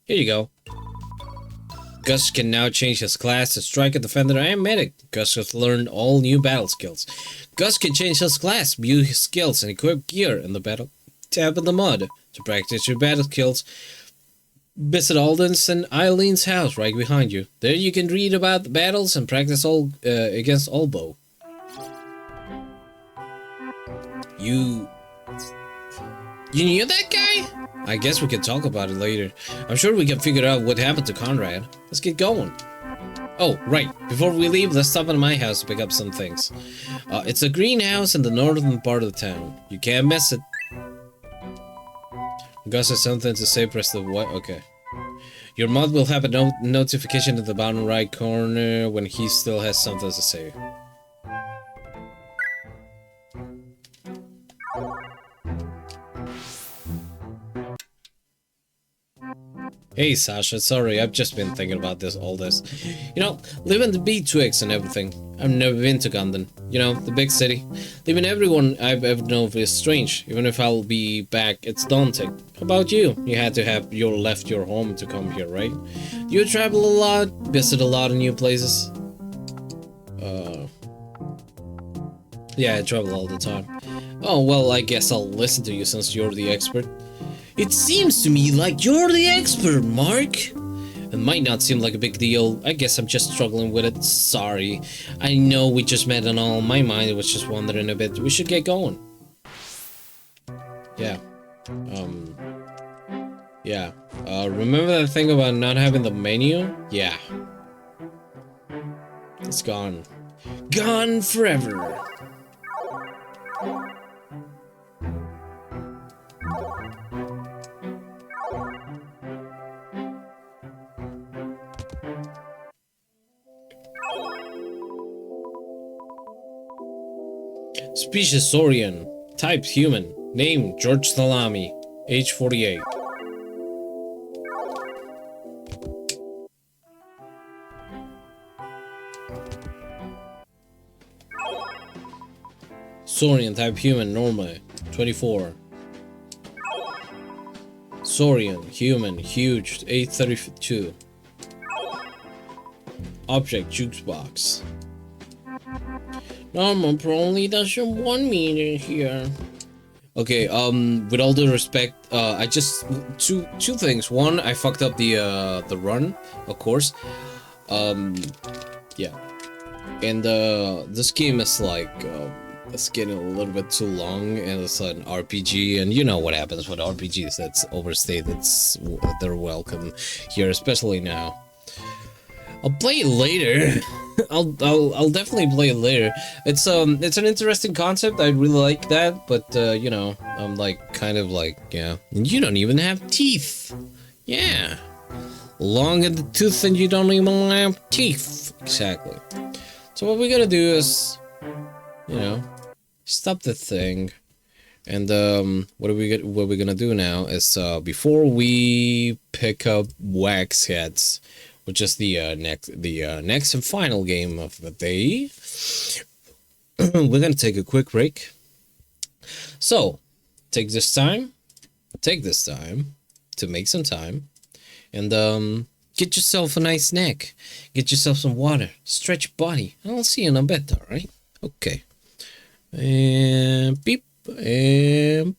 Here you go. Gus can now change his class to Striker, Defender, and Medic. Gus has learned all new battle skills. Gus can change his class, view his skills, and equip gear in the battle. Tap in the mud to practice your battle skills. Visit Alden's and Eileen's house right behind you. There you can read about the battles and practice against Olbo. You knew that guy? I guess we can talk about it later. I'm sure we can figure out what happened to Conrad. Let's get going. Oh, right. Before we leave, let's stop at my house to pick up some things. It's a greenhouse in the northern part of the town. You can't miss it. Gus has something to say, press the what? Okay. Your mod will have a notification at the bottom right corner when he still has something to say. Hey Sasha, sorry, I've just been thinking about all this. You know, living the B-Twix and everything. I've never been to London. You know, the big city. Leaving everyone I've ever known is strange. Even if I'll be back, it's daunting. How about you? You had to have left your home to come here, right? You travel a lot, visit a lot of new places. Yeah, I travel all the time. Oh, well, I guess I'll listen to you since you're the expert. It seems to me like you're the expert, Mark. It might not seem like a big deal. I guess I'm just struggling with it. Sorry. I know we just met and all. My mind was just wandering a bit. We should get going. Yeah. Yeah. Remember that thing about not having the menu? Yeah. It's gone. Gone forever. Species Saurian. Type human. Name George Salami. Age 48. Saurian. Type human. Normal. 24. Saurian. Human. Huge. 832. Object. Jukebox. Normal probably doesn't want me in here. Okay, with all due respect, I just two things. One, I fucked up the run, of course. Yeah. And this game is like it's getting a little bit too long, and it's an RPG, and you know what happens with RPGs. That's overstated. They're welcome here, especially now. I'll play it later. I'll definitely play it later. It's an interesting concept. I really like that, but you know, I'm like kind of like, yeah. And you don't even have teeth. Yeah. Long in the tooth and you don't even have teeth. Exactly. So what we gotta do is, you know, stop the thing. And what we're gonna do now is before we pick up wax heads, which is the next and final game of the day, we're gonna take a quick break. So take this time to make some time, and get yourself a nice snack, get yourself some water, stretch your body, and I'll see you in a bit. All right? Okay. And beep and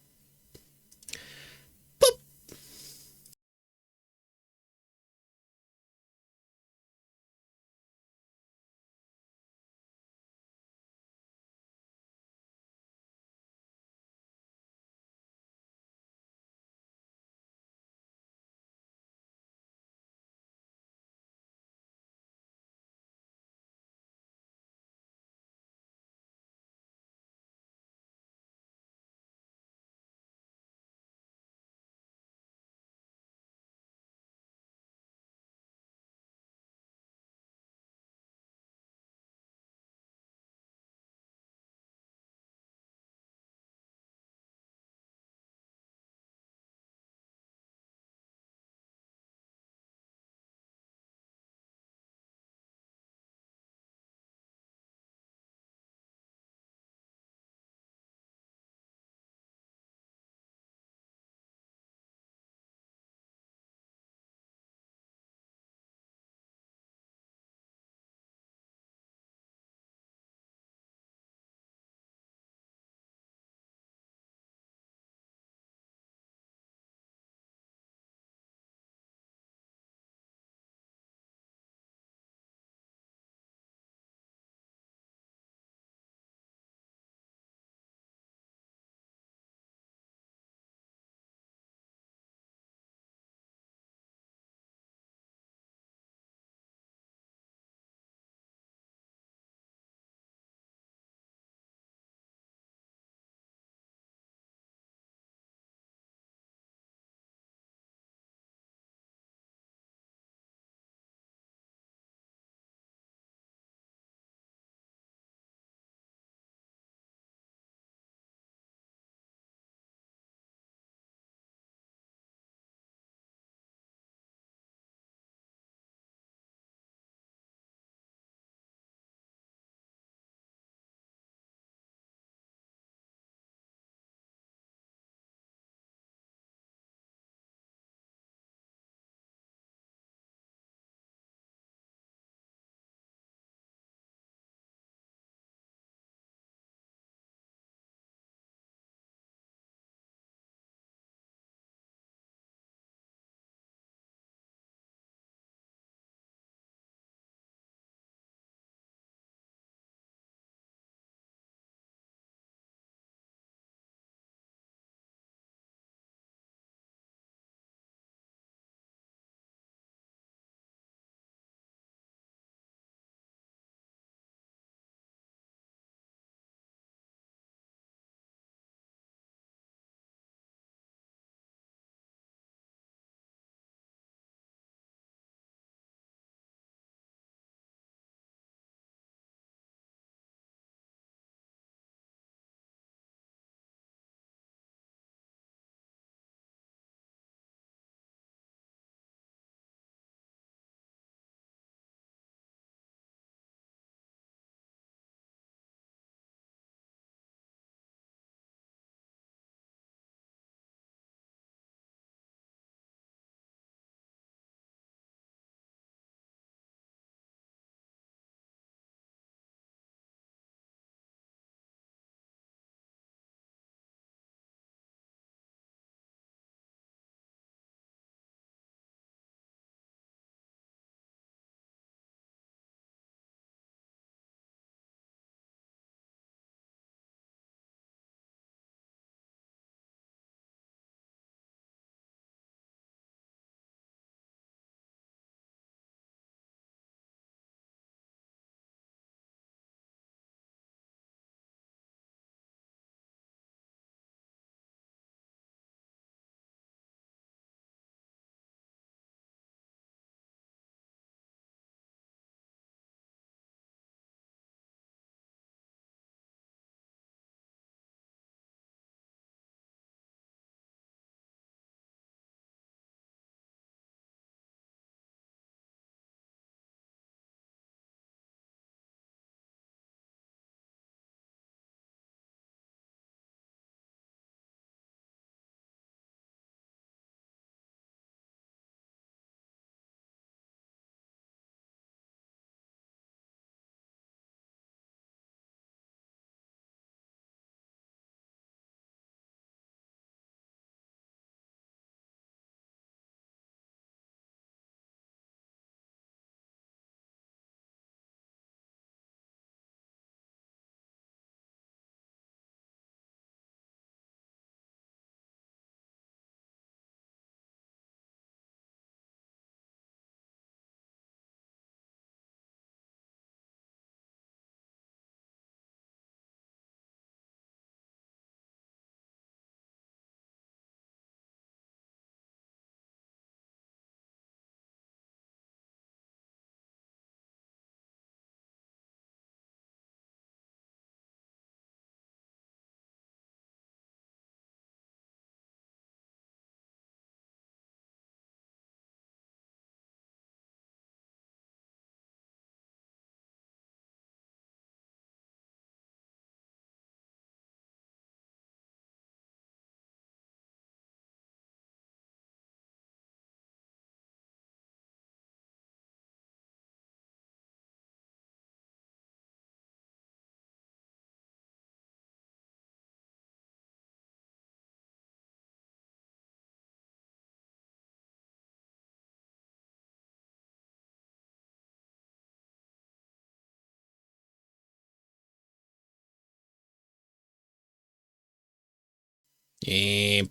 It's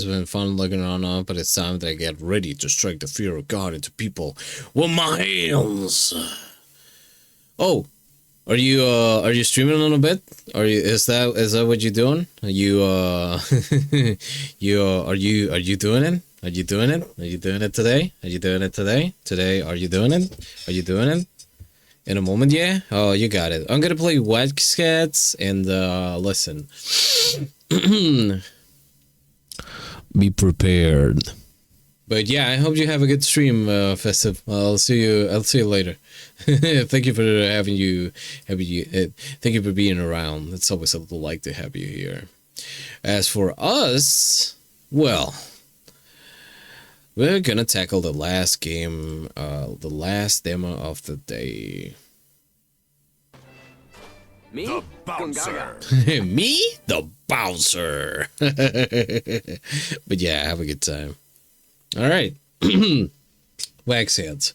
been fun looking on, but it's time that I get ready to strike the fear of God into people with my hands. Oh, are you streaming on a bit? Is that what you're doing? Are you are you doing it? Are you doing it? Are you doing it today? Are you doing it today? Today, are you doing it? Are you doing it? In a moment, yeah? Oh, you got it. I'm gonna play Wax Cats and listen. Be prepared. But yeah, I hope you have a good stream, Festive. I'll see you later. Thank you for thank you for being around. It's always a delight to have you here. As for us, well, we're gonna tackle the last game, the last demo of the day. Me? The bouncer. Me? The bouncer. But yeah, have a good time. Alright. Wax Hands.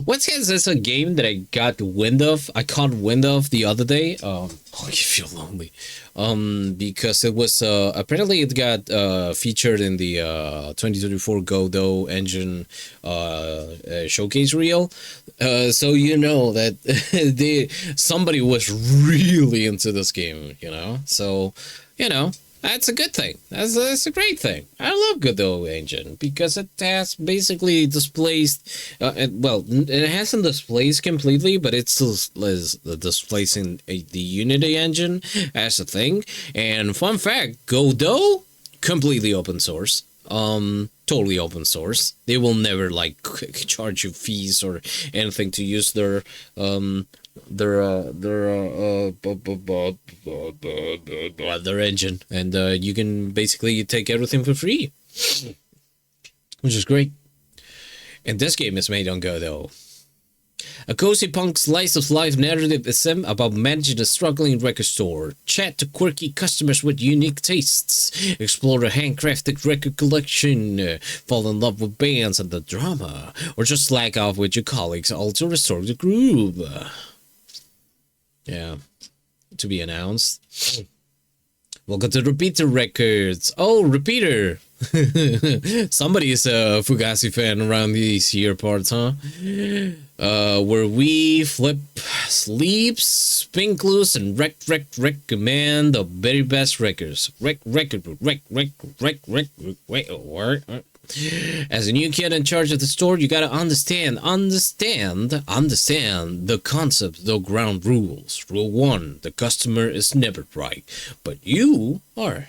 Wax Hands is a game that I got wind of. I caught wind of the other day. Oh, you feel lonely. Because it was apparently it got featured in the 2024 Godot engine showcase reel. So you know that somebody was really into this game, you know. So, you know, that's a good thing. That's a great thing. I love Godot engine because it has basically displaced. It hasn't displaced completely, but it still is displacing the Unity engine as a thing. And fun fact, Godot completely open source. Totally open source. They will never like charge you fees or anything to use their engine, and you can basically take everything for free, which is great. And this game is made on Godot. A cozy punk slice of life narrative is about managing a struggling record store. Chat to quirky customers with unique tastes. Explore a handcrafted record collection. Fall in love with bands and the drama. Or just slack off with your colleagues, all to restore the groove. Yeah. To be announced. Welcome to Repeater Records. Oh, Repeater. Somebody is a Fugazi fan around these here parts, huh? Where we flip, sleep, spin loose, and recommend the very best records. As a new kid in charge of the store, you gotta understand the concept, the ground rules. Rule 1, the customer is never right, but you are.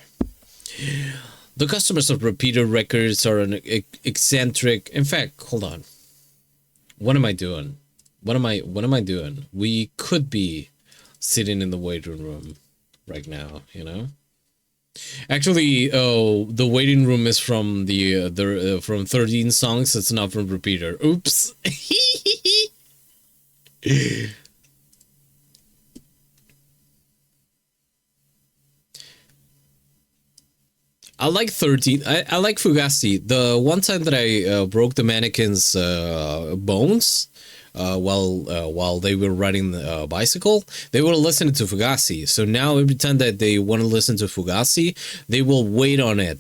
The customers of Repeater Records are an eccentric. In fact, hold on. What am I doing? What am I doing? We could be sitting in the waiting room right now, you know? Actually, the waiting room is from from 13 songs. It's not from Repeater. Oops. I like 13. I like Fugazi. The one time that I broke the mannequin's bones while they were riding the bicycle, they were listening to Fugazi. So now every time that they want to listen to Fugazi, they will wait on it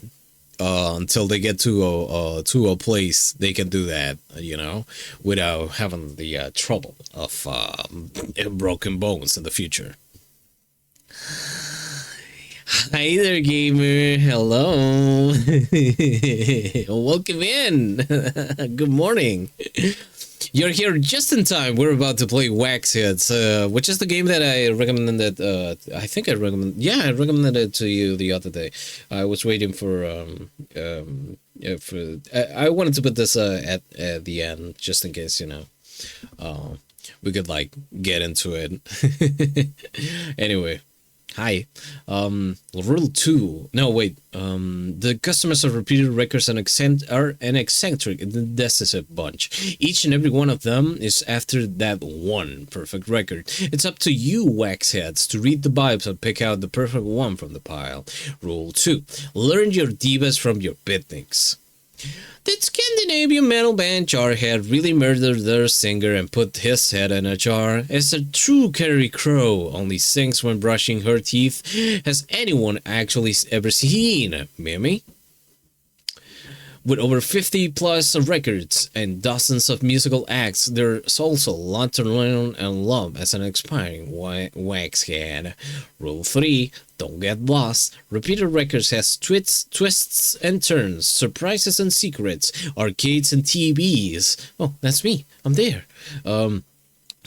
until they get to a place they can do that, you know, without having the trouble of broken bones in the future. Hi there, gamer. Hello. Welcome in. Good morning. You're here just in time. We're about to play Wax Heads, which is the game that I recommended. I recommended it to you the other day. I was waiting for I wanted to put this at the end just in case, you know, we could like get into it. Anyway. Hi. Rule 2. No, wait. The customers of Repeater Records are an eccentric and indecisive bunch. Each and every one of them is after that one perfect record. It's up to you, waxheads, to read the vibes and pick out the perfect one from the pile. Rule 2. Learn your divas from your beatniks. Did Scandinavian metal band Jarhead really murder their singer and put his head in a jar? As a true Carrie Crow only sings when brushing her teeth, has anyone actually ever seen Mimi? With over 50 plus records and dozens of musical acts, there's also a lot to learn and love as an aspiring waxhead. Rule 3. Don't get lost. Repeated Records has twists and turns, surprises and secrets, arcades and TVs. Oh, that's me. I'm there.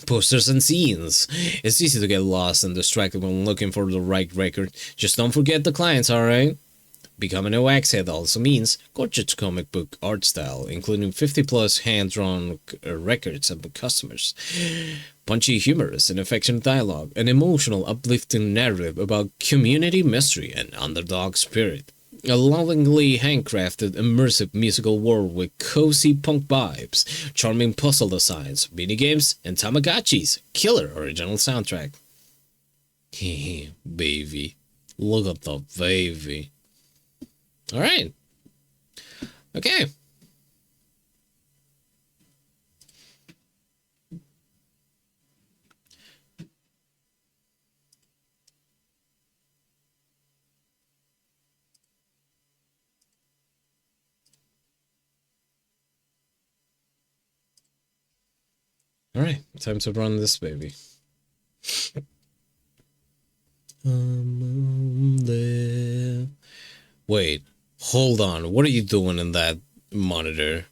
Posters and scenes. It's easy to get lost and distracted when looking for the right record. Just don't forget the clients, alright? Becoming a waxhead also means gorgeous comic book art style, including 50 plus hand-drawn records of customers, punchy, humorous, and affectionate dialogue, an emotional, uplifting narrative about community mystery and underdog spirit, a lovingly handcrafted, immersive musical world with cozy punk vibes, charming puzzle designs, mini games, and Tamagotchis. Killer original soundtrack. Baby, look at the baby. All right. Okay. All right, time to run this baby. There. Wait. Hold on, what are you doing in that monitor?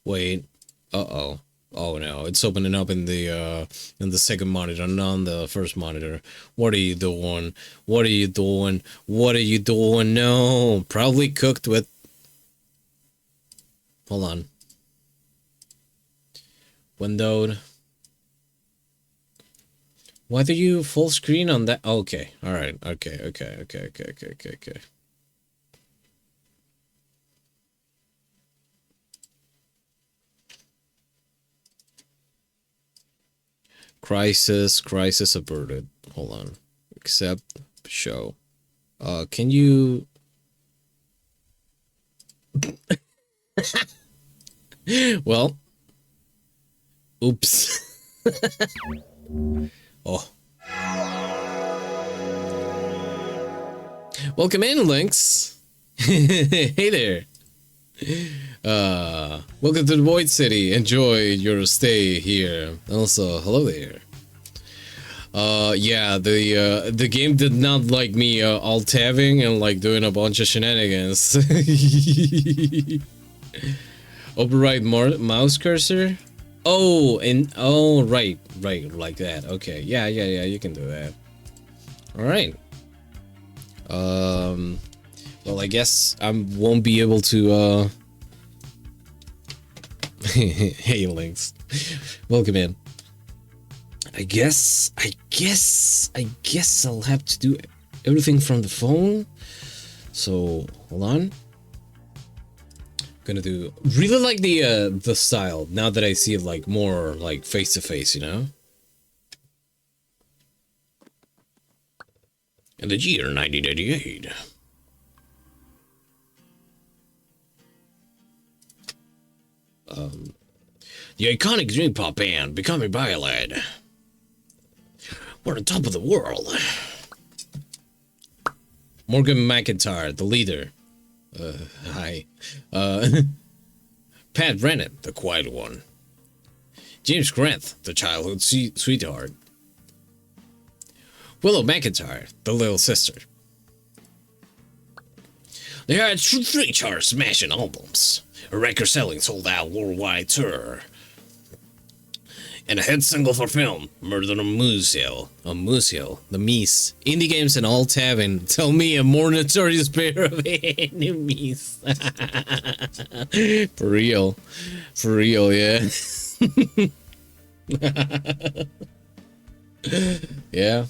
Wait. Uh-oh. Oh no, it's opening up in the second monitor, not on the first monitor. What are you doing? What are you doing? What are you doing? No, probably cooked with... Hold on. Windowed. Why do you full screen on that? Okay, all right, okay. Crisis averted. Hold on. Accept, show. Can you... Well. Oops. Oh. Welcome in, Lynx. Hey there. Welcome to the Void City. Enjoy your stay here. Also, hello there. Yeah, the game did not like me alt-tabbing and like doing a bunch of shenanigans. Override mouse cursor. Oh, and oh, right, like that. Okay, yeah, you can do that. All right. Well, I guess I won't be able to. Hey, Lynx, welcome in. I guess I'll have to do everything from the phone. So hold on. Gonna do really like the style now that I see it like more like face to face, you know. In the year 1988. The iconic dream pop band becoming ballad. We're on top of the world. Morgan McIntyre, the leader. Hi. Pat Brennan, the quiet one. James Grant, the childhood sweetheart. Willow McIntyre, the little sister. They had 3 chart-smashing albums, a record-selling sold-out worldwide tour, and a hit single for film, Murder on Moose Hill, the Mies. Indie games and all tabbing. Tell me a more notorious pair of enemies. For real, yeah. Yeah.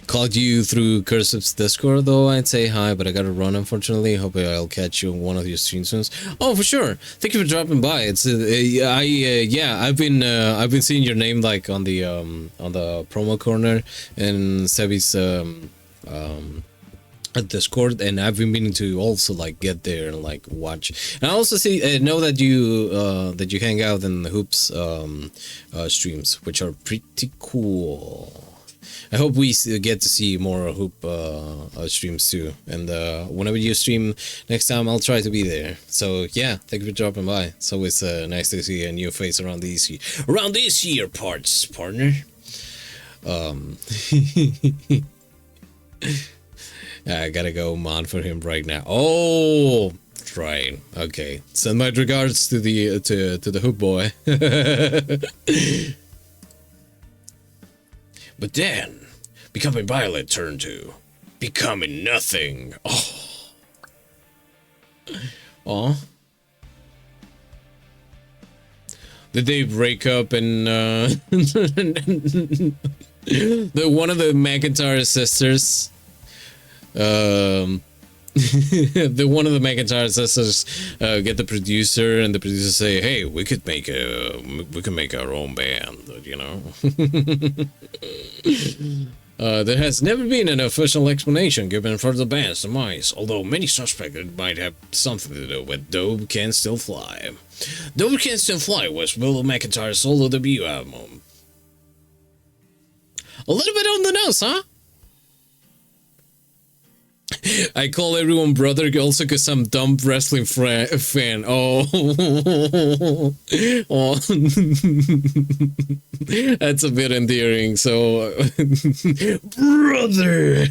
Called you through Cursive's Discord though. I'd say hi, but I gotta run unfortunately. Hope I'll catch you on one of your streams soon. Oh, for sure. Thank you for dropping by. It's yeah, I've been seeing your name like on the promo corner and Sebi's at Discord, and I've been meaning to also like get there and like watch. And I also see know that you hang out in the Hoops streams, which are pretty cool. I hope we get to see more Hoop streams too. And whenever you stream next time, I'll try to be there. So yeah, thank you for dropping by. It's always nice to see a new face around these here parts, partner. I gotta go mod for him right now. Oh, right. Okay. Send my regards to the to the Hoop boy. But then, becoming Violet turned to becoming nothing. Oh. Oh. Did they break up and the one of the McIntyre sisters? The one of the McIntyre sisters get the producer, and the producer say, "Hey, we could make our own band," you know. There has never been an official explanation given for the band's demise, although many suspect it might have something to do with Dope Can Still Fly. Dope Can Still Fly was Will McIntyre's solo debut album. A little bit on the nose, huh? I call everyone brother also because I'm dumb wrestling fan. Oh, oh. That's a bit endearing. So, brother.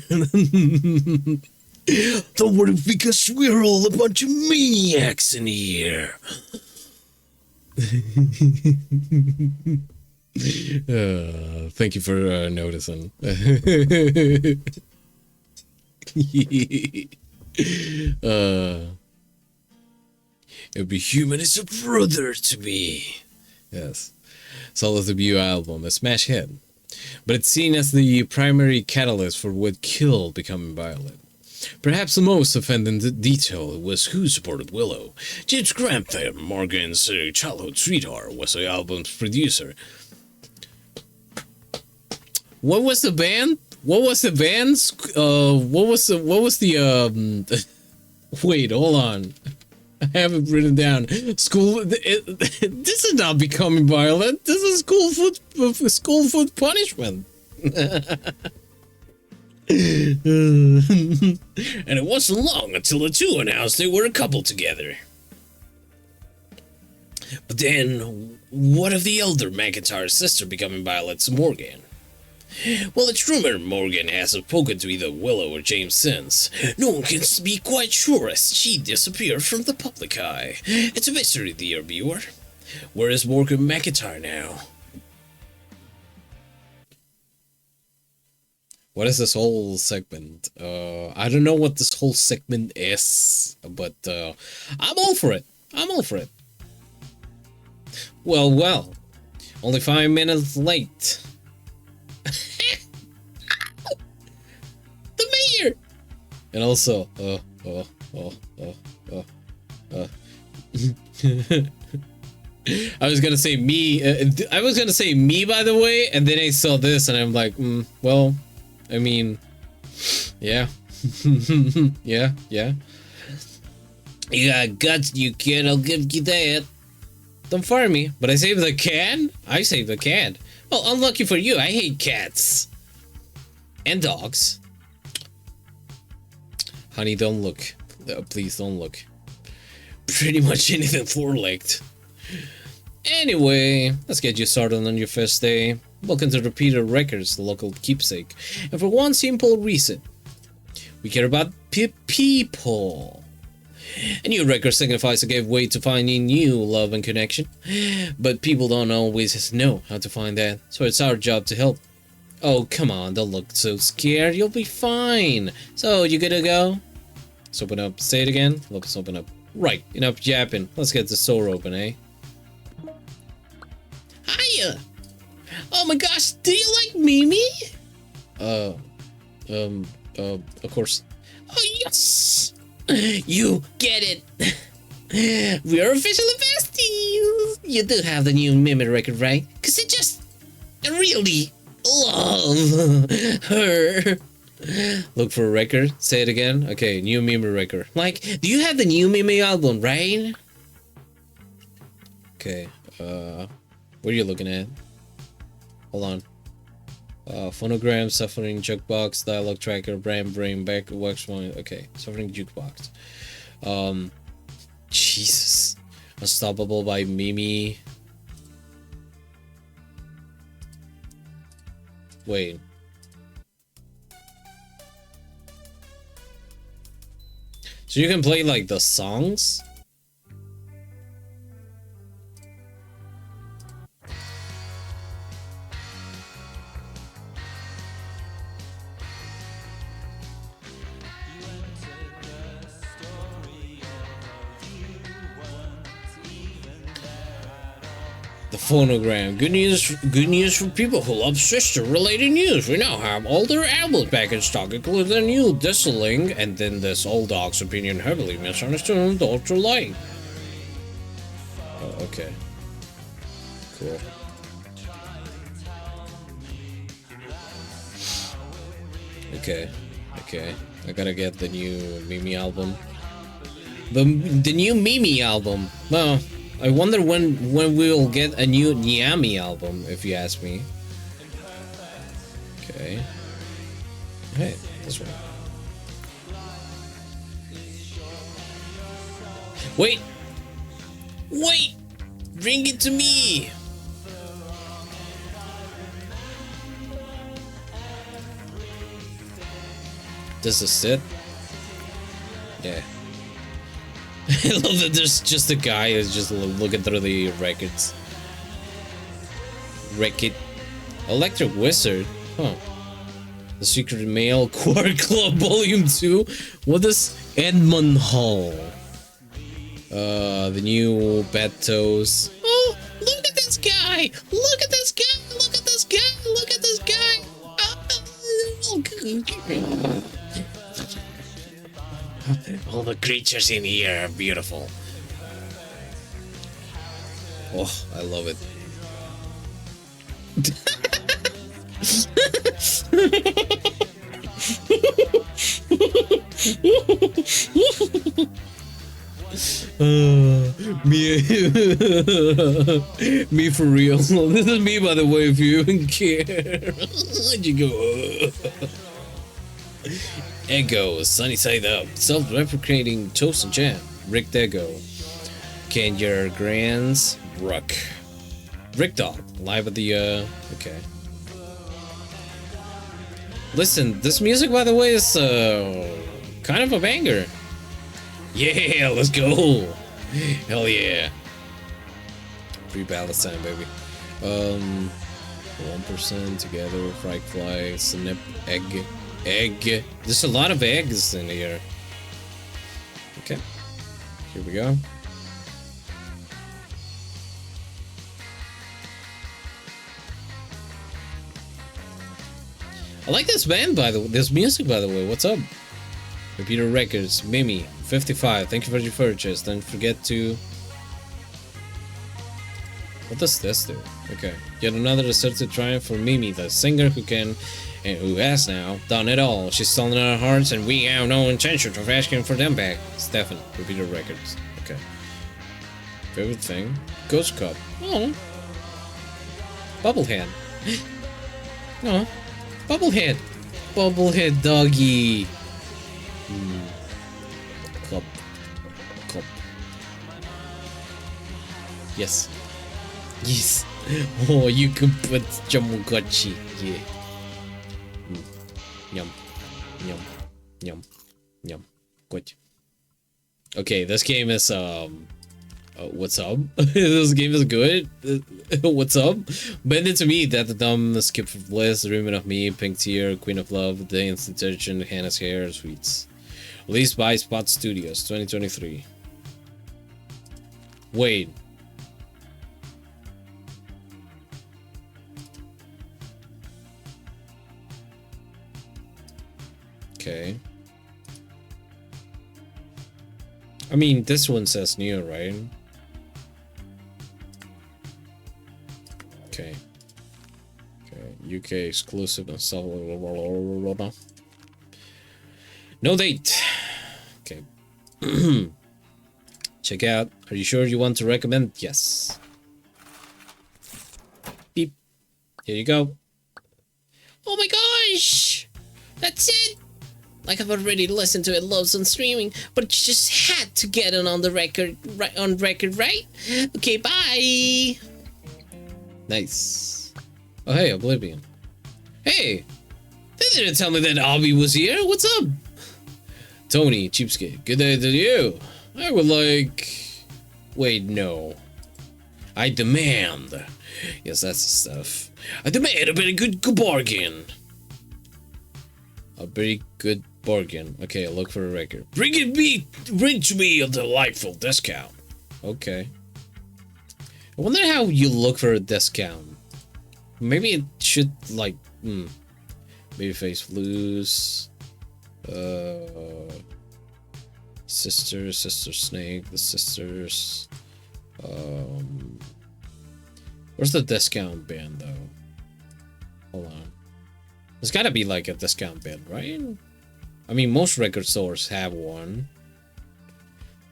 Don't worry, because we're all a bunch of maniacs in here. Thank you for noticing. Every human is a brother to me. Yes. Solo's debut album, a smash hit, but it's seen as the primary catalyst for what killed Becoming Violet. Perhaps the most offending detail was who supported Willow. James Grantham, Morgan's childhood sweetheart, was the album's producer. What was the band? What was the band's? What was the? Wait, hold on. I have it written down. School. This is not Becoming Violent. This is school food punishment. And it wasn't long until the two announced they were a couple together. But then, what of the elder McIntyre's sister Becoming Violet's Morgan? Well, it's rumored Morgan hasn't spoken to either Willow or James since. No one can be quite sure as she disappeared from the public eye. It's a mystery, dear viewer. Where is Morgan McIntyre now? What is this whole segment? I don't know what this whole segment is, but I'm all for it. I'm all for it. Well. Only 5 minutes late. The mayor! And also, I was gonna say me, by the way, and then I saw this and I'm like, well, I mean, yeah. yeah. You got guts, you kid, I'll give you that. Don't fire me, but I saved the cat? I saved the cat. Well, unlucky for you, I hate cats. And dogs. Honey, don't look. Please don't look. Pretty much anything four-legged. Anyway, let's get you started on your first day. Welcome to Repeater Records, the local keepsake. And for one simple reason. We care about people. A new record signifies a gateway to finding new love and connection. But people don't always know how to find that, so it's our job to help. Oh, come on, don't look so scared, you'll be fine. So, you gonna go? Let's open up. Say it again. Let's open up. Right, enough yapping. Let's get the store open, eh? Hiya! Oh my gosh, do you like Mimi? Of course. Oh, yes! You get it. We are officially besties. You do have the new Mimi record, right? Cause I really love her. Look for a record. Say it again. Okay, new Mimi record. Like, do you have the new Mimi album, right? Okay. What are you looking at? Hold on. Phonogram, suffering jukebox, dialogue tracker, brain, back, wax one. Okay, suffering jukebox. Jesus. Unstoppable by Mimi. Wait. So you can play like the songs? The phonogram. Good news for people who love sister-related news. We now have all their albums back in stock, including the new Disseling, and then this old dog's opinion heavily misunderstood the ultra light. Oh, okay. Cool. Okay. I gotta get the new Mimi album. The new Mimi album. Well, I wonder when we'll get a new Nyami album, if you ask me. Okay. Hey, this one. Wait! Bring it to me! This is it? Yeah. I love that there's just a guy who's just looking through the records. Electric Wizard? Huh. The Secret Mail Quark Club Volume 2? What is Edmund Hall? The new Bad Toes. Oh, look at this guy! Look at this guy! Look at this guy! Look at this guy! All the creatures in here are beautiful. Oh, I love it. Me for real. This is me, by the way, if you even care. You go. Ego, Sunny Side Up, self-replicating toast and jam, Rick Ego, Kenya Grants, Rick Dog, live at the, okay. Listen, this music, by the way, is, kind of a banger. Yeah, let's go. Hell yeah. Pre-Palestine, baby. 1% together, fried fly, snip, egg. There's a lot of eggs in here. Okay. Here we go. I like this band, by the way. This music, by the way. What's up? Repeater Records, Mimi, 55. Thank you for your purchase. Don't forget to... What does this do? Okay. Yet another assertive triumph for Mimi, the singer who can... and who has now done it all. She's stolen our hearts and we have no intention of asking for them back. Stefan, Repeater Records. Okay. Favorite thing? Ghost Cup. Oh. Bubblehead. Oh. Bubblehead. Bubblehead doggy. Cup. Yes. Oh, you can put Jamugachi. Yeah. Yum. Good. Okay, this game is what's up? This game is good. What's up? Bend it to me that the dumb skip for bliss, dreaming of me, pink tear, queen of love, the institution, Hannah's hair, sweets. Released by Spot Studios, 2023. Wait. Okay. I mean, this one says new, right? Okay. UK exclusive and stuff. No date. Okay. Check out. Are you sure you want to recommend? Yes. Beep. Here you go. Oh my gosh! That's it! Like I've already listened to it loads on streaming, but just had to get it on the record, right? Okay, bye! Nice. Oh hey, Oblivion. Hey! They didn't tell me that Abby was here. What's up? Tony, cheapskate. Good day to you. I would like... Wait, no. I demand. Yes, that's the stuff. I demand a very good bargain. A very good bargain. Okay, look for a record. Bring to me a delightful discount. Okay. I wonder how you look for a discount. Maybe it should like Babyface Blues. Sister Snake, the sisters. Where's the discount bin though? Hold on. There's gotta be like a discount bin, right? I mean, most record stores have one.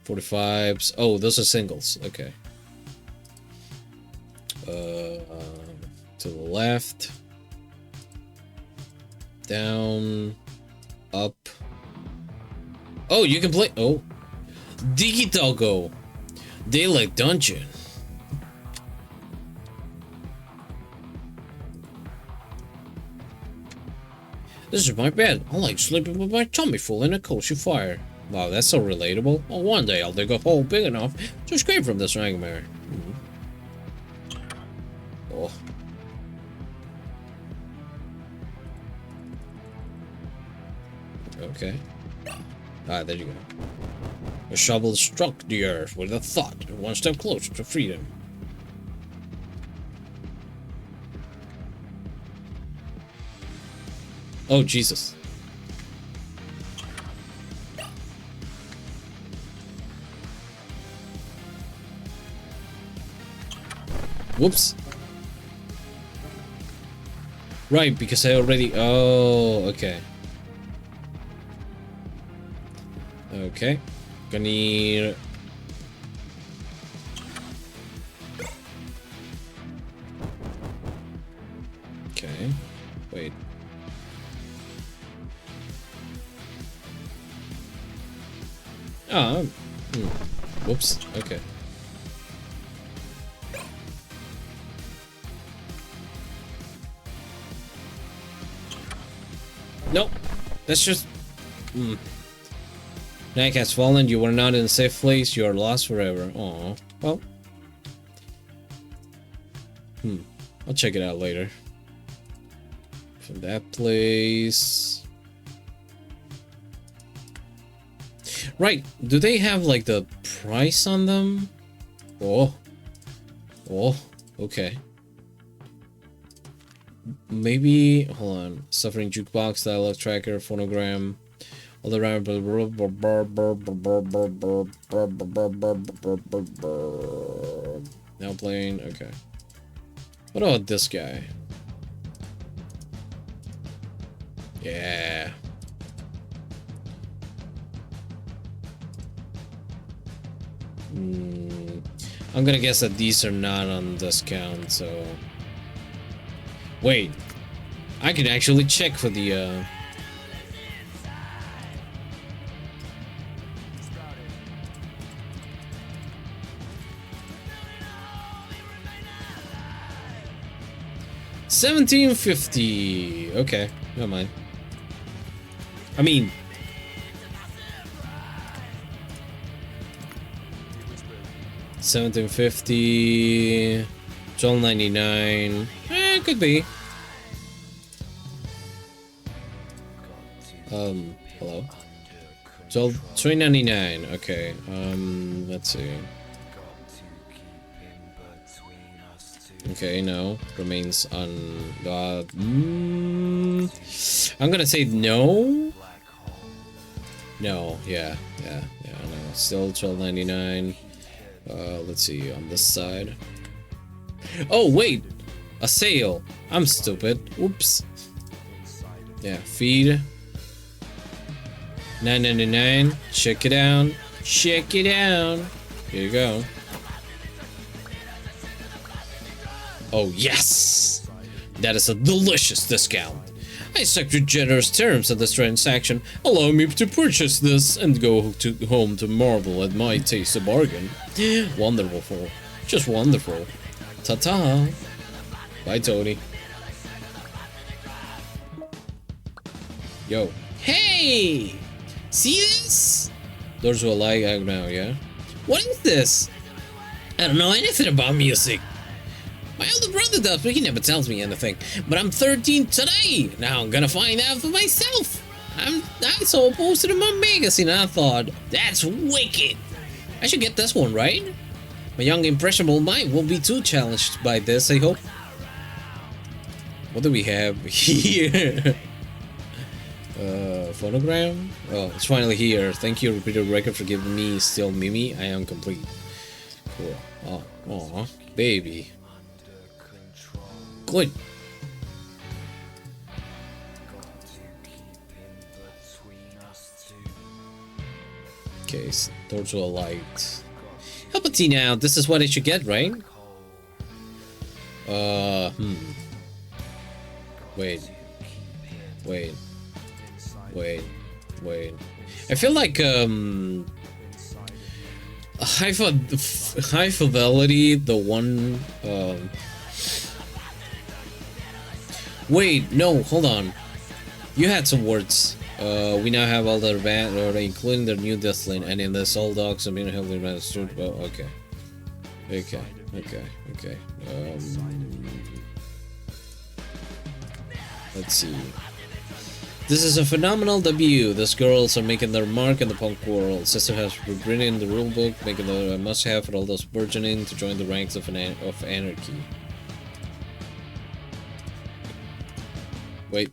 45s. Oh, those are singles. Okay. To the left. Down. Up. Oh, you can play. Oh. Digital Go. Daylight Dungeon. This is my bed. I like sleeping with my tummy full in a cozy fire. Wow, that's so relatable. Oh, one day I'll dig a hole big enough to escape from this nightmare. Oh. Okay. Ah, there you go. A shovel struck the earth with a thought, one step closer to freedom. Oh, Jesus. Whoops. Right, because I already... Oh, okay. Okay. Gonna need... Okay. Wait. Oh. Whoops. Okay. Nope. That's just... Night has fallen. You were not in a safe place. You are lost forever. Aw. Well. I'll check it out later. From that place... Right. Do they have, like, the price on them? Oh. Oh. Okay. Maybe... Hold on. Suffering Jukebox, Dialogue Tracker, Phonogram... All around. Now playing. Okay. What about this guy? Yeah. I'm gonna guess that these are not on discount, so... Wait. I can actually check for the, $17.50. Okay, never mind. I mean, $17.50, $12.99. Could be. Hello. $3.99. Okay. Let's see. Okay, no. Remains on God. I'm gonna say no. No, yeah, no. Still $12.99. Let's see on this side. Oh wait, a sale. I'm stupid. Oops. Yeah, feed. $9.99. Check it out. Check it out. Here you go. Oh yes! That is a delicious discount. I accept your generous terms of this transaction. Allow me to purchase this and go home to marvel at my taste of bargain. Wonderful. Just wonderful. Ta-ta. Bye, Tony. Yo. Hey! See this? Those who are like, I don't know, yeah? What is this? I don't know anything about music. My older brother does, but he never tells me anything. But I'm 13 today. Now I'm gonna find out for myself. I saw a poster in my magazine and I thought, that's wicked. I should get this one, right? My young impressionable mind won't be too challenged by this, I hope. What do we have here? Phonogram? Oh, it's finally here. Thank you, Repeated Record, for giving me still Mimi. I am complete. Cool. Oh, aw, baby. Good. Okay, so those are light. Help a tea now. This is what I should get, right? Wait. I feel like high fidelity, the one wait, no, hold on. You had some words. We now have all the band, including the new Deathling, and in the Soul Dogs, I'm gonna help them understood. Well, okay. Let's see. This is a phenomenal debut. These girls are making their mark in the punk world. Sister has written in the rulebook, making it a must-have for all those burgeoning to join the ranks of anarchy. Wait.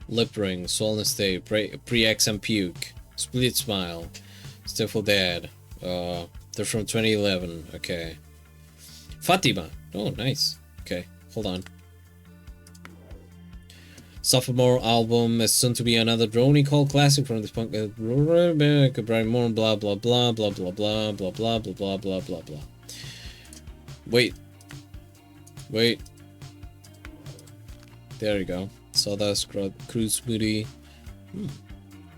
Lip ring, swollen state, pre-X and puke, split smile, stiffle dad. They're from 2011. Okay. Fatima. Oh, nice. Okay, hold on. Sophomore album is soon to be another drony cult classic from this punk. Brian Moore, blah blah blah blah blah blah blah blah blah blah blah blah blah. Wait. There you go. Sawdust, cruise smoothie.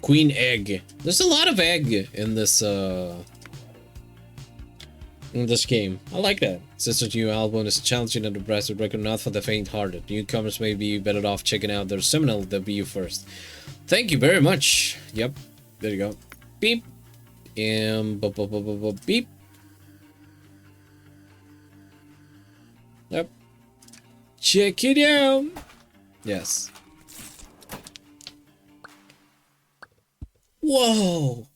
Queen egg. There's a lot of egg in this game. I like that. Sister's new album is challenging and impressive record, not for the faint-hearted. Newcomers may be better off checking out their seminal debut first. Thank you very much. Yep. There you go. Beep. And beep. Yep. Check it out. Yes. Whoa.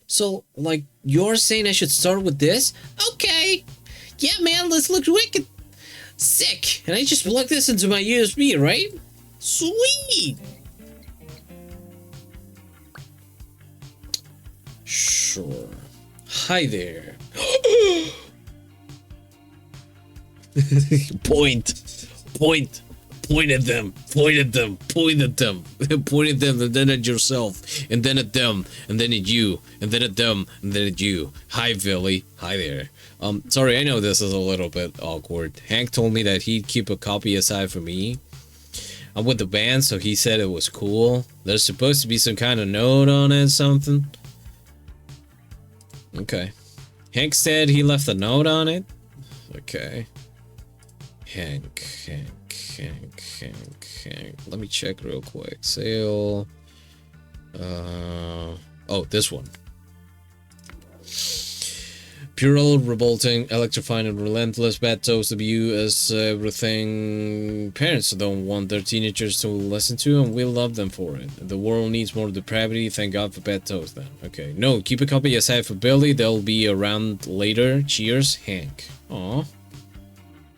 So, like, you're saying I should start with this? Okay. Yeah, man, this looks wicked. Sick. And I just plug this into my USB, right? Sweet. Sure. Hi there. Point at them, and then at yourself, and then at them, and then at you, and then at them, and then at you. Hi, Billy. Hi there. Sorry, I know this is a little bit awkward. Hank told me that he'd keep a copy aside for me. I'm with the band, so he said it was cool. There's supposed to be some kind of note on it, something. Okay. Hank said he left a note on it? Okay. Hank. Let me check real quick. Sale. Oh, this one. Puerile, revolting, electrifying, and relentless. Bad Toast debut is everything parents don't want their teenagers to listen to, and we love them for it. The world needs more depravity. Thank God for Bad Toast, then. Okay. No, keep a copy aside for Billy. They'll be around later. Cheers, Hank. Aw.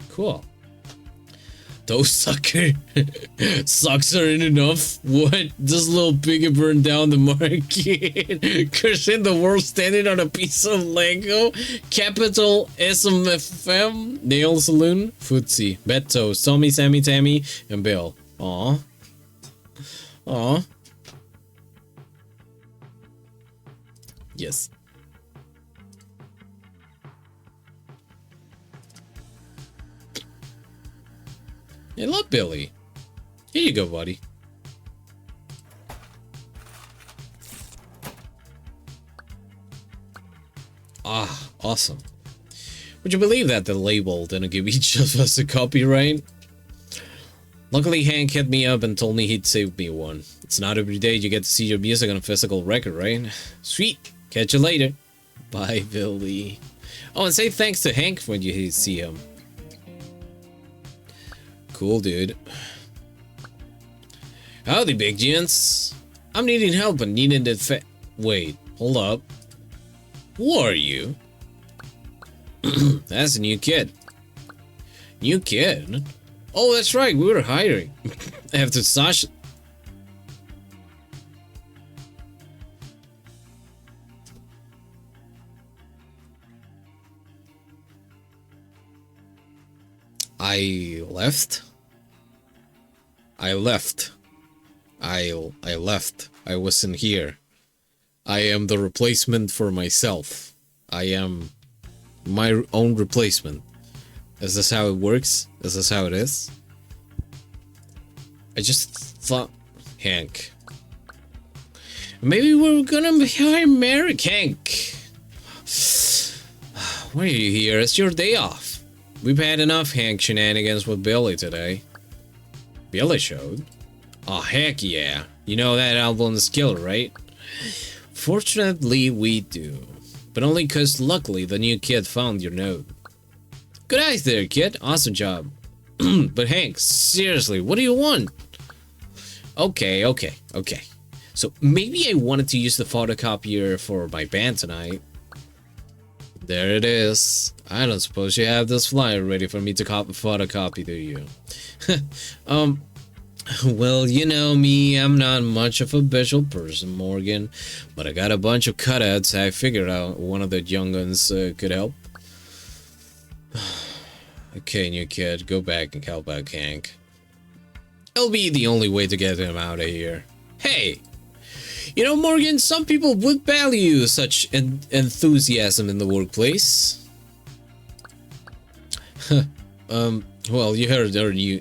Cool. Those sucks aren't enough. What? This little piggy burned down the market. Cursing the world standing on a piece of Lego. Capital SMFM. Nail Saloon. Footsie. Beto. Tommy, Sammy, Tammy, and Bill. Aw. Aw. Yes. I love Billy. Here you go, buddy. Ah, awesome. Would you believe that the label didn't give each of us a copyright? Luckily, Hank hit me up and told me he'd save me one. It's not every day you get to see your music on a physical record, right? Sweet. Catch you later. Bye, Billy. Oh, and say thanks to Hank when you see him. Cool, dude. Howdy, big gents. I'm needing help and needing the Wait, hold up. Who are you? That's a new kid. New kid? Oh, that's right, we were hiring. After Sasha... I left. I left. I wasn't here. I am the replacement for myself. I am my own replacement. Is this how it works? Is this how it is? I just thought... Hank. Maybe we're gonna marry Hank. Why are you here? It's your day off. We've had enough Hank shenanigans with Billy today. Billy showed? Oh, heck yeah. You know that album's killer, right? Fortunately, we do. But only cause luckily the new kid found your note. Good eyes there, kid. Awesome job. But Hank, seriously, what do you want? Okay. So maybe I wanted to use the photocopier for my band tonight. There it is. I don't suppose you have this flyer ready for me to photocopy, do you? Well, you know me, I'm not much of a visual person, Morgan, but I got a bunch of cutouts. I figured out one of the young ones could help. Okay, new kid, go back and help out Hank. It'll be the only way to get him out of here. Hey! You know, Morgan, some people would value such enthusiasm in the workplace. Well, you heard her new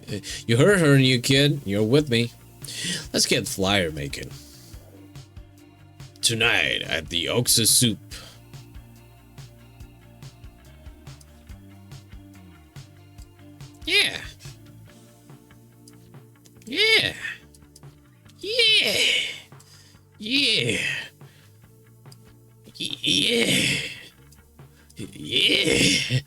kid. You're with me. Let's get flyer making. Tonight at the Oxa Soup. Yeah. Yeah. Yeah. Yeah. Yeah. Yeah.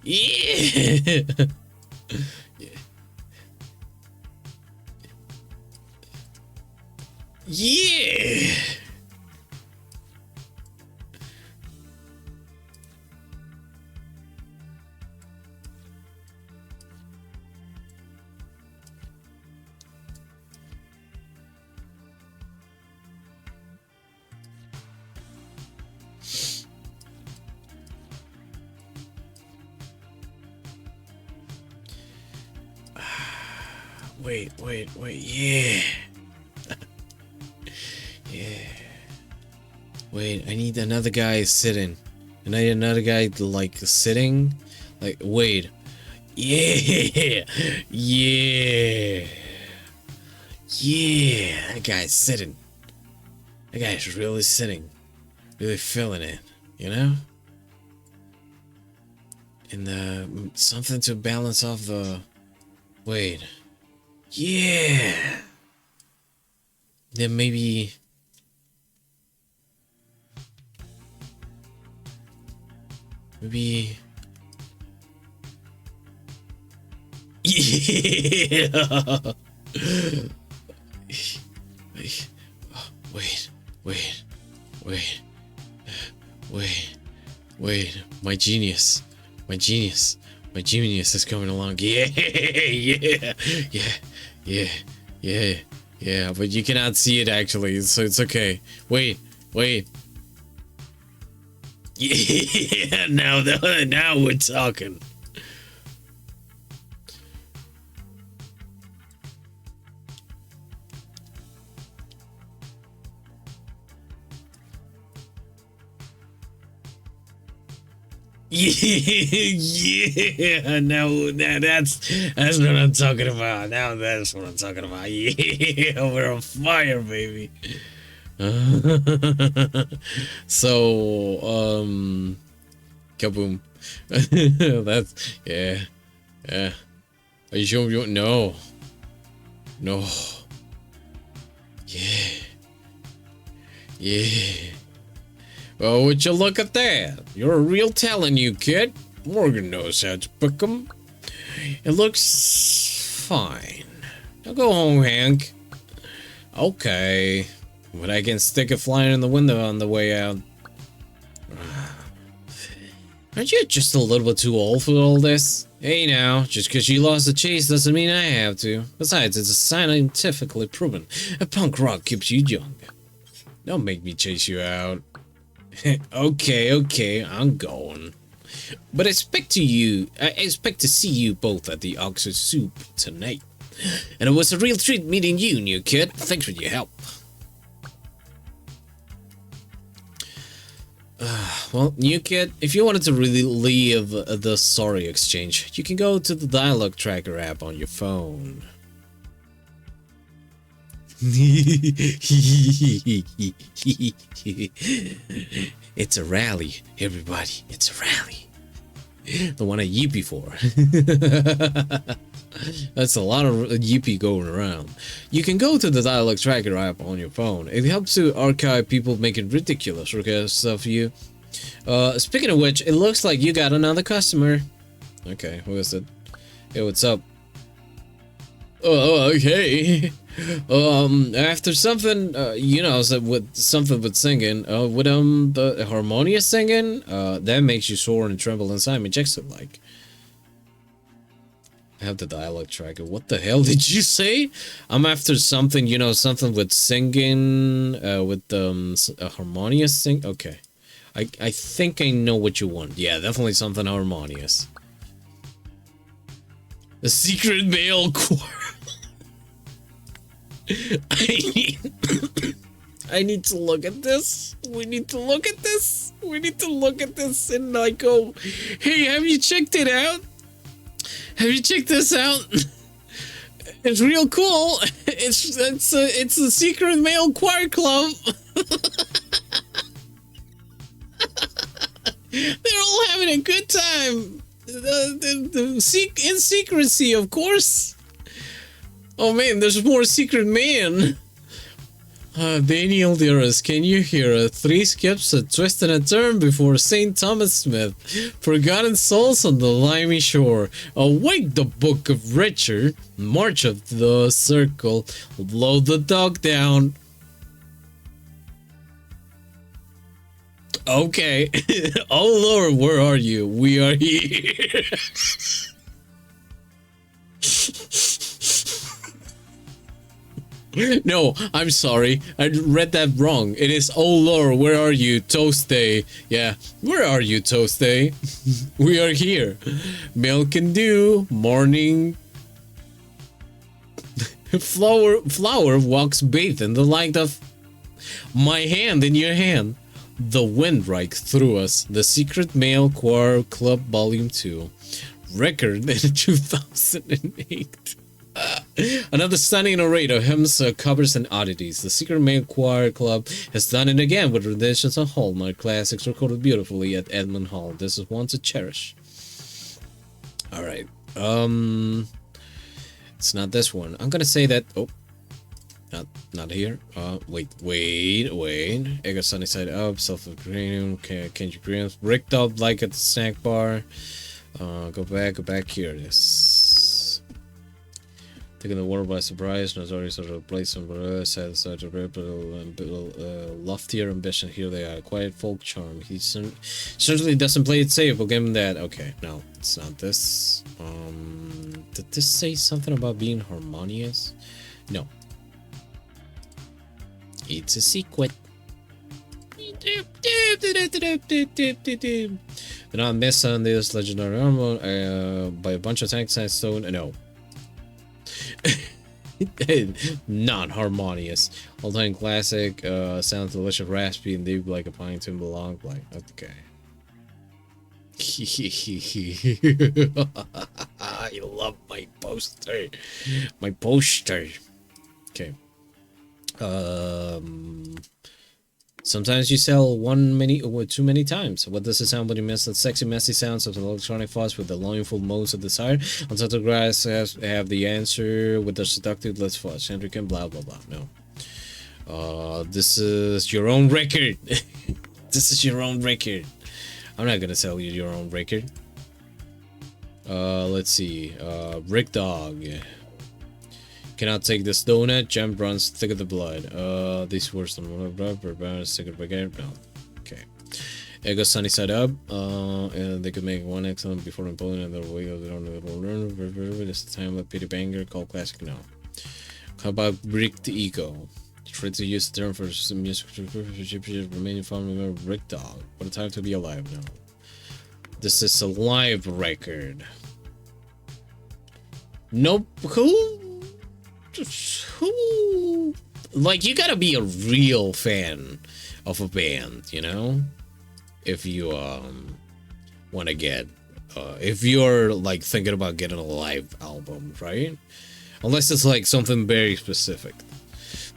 Yeah. Yeah. Wait, yeah. Yeah. Wait, I need another guy sitting. I need another guy like sitting. Like, wait. Yeah. Yeah. Yeah. That guy's sitting. That guy's really sitting. Really feeling it, you know? And something to balance off the... Wait. Yeah. Then maybe... Yeah. Wait. My genius is coming along. Yeah. But you cannot see it actually, so it's okay. Wait. Yeah. Now we're talking. Yeah, now that's what I'm talking about. Now that's what I'm talking about. Yeah, we're on fire, baby. So, kaboom. That's yeah. Are you sure you no? No. Yeah. Well, would you look at that? You're a real talent, you kid. Morgan knows how to pick 'em. It looks fine. Now go home, Hank. Okay. But I can stick a flyer in the window on the way out. Aren't you just a little bit too old for all this? Hey now, just because you lost the chase doesn't mean I have to. Besides, it's scientifically proven. A punk rock keeps you young. Don't make me chase you out. Okay, I'm going. But I expect to see you both at the Oxford Soup tonight. And it was a real treat meeting you, new kid. Thanks for your help. Well, new kid, if you wanted to really leave the story exchange, you can go to the dialogue tracker app on your phone. It's a rally, everybody. It's a rally. The one I yippee for. That's a lot of yippee going around. You can go to the dialogue tracker app on your phone. It helps to archive people making ridiculous requests of you. Speaking of which, it looks like you got another customer. Okay, who is it? Hey, what's up? Oh, okay. After something, so with something with singing, with the harmonious singing, that makes you soar and tremble inside me. Checks it like. I have the dialogue tracker. What the hell did you say? I'm after something, something with singing, with harmonious sing. Okay, I think I know what you want. Yeah, definitely something harmonious. The secret male choir. I need to look at this. We need to look at this. We need to look at this and I go, hey, have you checked it out? Have you checked this out? It's real cool. It's a secret male choir club. They're all having a good time. In secrecy, of course. Oh man, there's more secret man. Daniel dearest, can you hear 3 skips, a twist and a turn before St. Thomas Smith? Forgotten souls on the limey shore. Awake the book of Richard. March of the circle. Load the dog down. Okay. Oh Lord, where are you? We are here. No, I'm sorry. I read that wrong. It is, oh Lord, where are you, Toasty? Yeah, where are you, Toasty? We are here. Milk and dew, morning. Flower walks bathed in the light of my hand in your hand. The wind right through us. The Secret Male Choir Club Volume 2. Record in 2008. Another stunning array of hymns, covers, and oddities. The Secret Male Choir Club has done it again with renditions of Hallmark classics recorded beautifully at Edmund Hall. This is one to cherish. Alright. It's not this one. I'm gonna say that. Oh. Not here. Wait. Ego sunny side up, self-green, Kenji Greens, rigged up like at the snack bar. Go back here. It is. Taking the world by surprise, notorious sort of place and sad side of loftier ambition. Here they are, quiet folk charm. He certainly doesn't play it safe. We'll give him that. Okay, no, it's not this. Did this say something about being harmonious? No. It's a secret. Do not miss on this legendary armor by a bunch of tanks and stone. No. Not harmonious. All-time classic. Sounds delicious, raspy, and deep like a pine tune belong. Like, okay. I love my poster. My poster. Okay. Sometimes you sell too many times. What does it sound when you miss the sexy, messy sounds of the electronic fuzz with the longingful modes of desire? Untitled Grass have the answer with the seductive let's fuzz. Hendrik and blah blah blah. No. This is your own record. This is your own record. I'm not gonna sell you your own record. Let's see. Rick Dog. Cannot take this donut. Jump runs thick of the blood. These words don't second brigade. No. Okay. Ego sunny side up. And they could make one excellent before imploding another way. They don't learn. It's the time of pity banger. Call classic. No. How about bricked ego? Try to use the term for some music remaining fun. Remember Rick Dog. What a time to be alive now. This is a live record. Nope. Who? Like, you gotta be a real fan of a band, you know, if you want to get if you're like thinking about getting a live album, right? Unless it's like something very specific.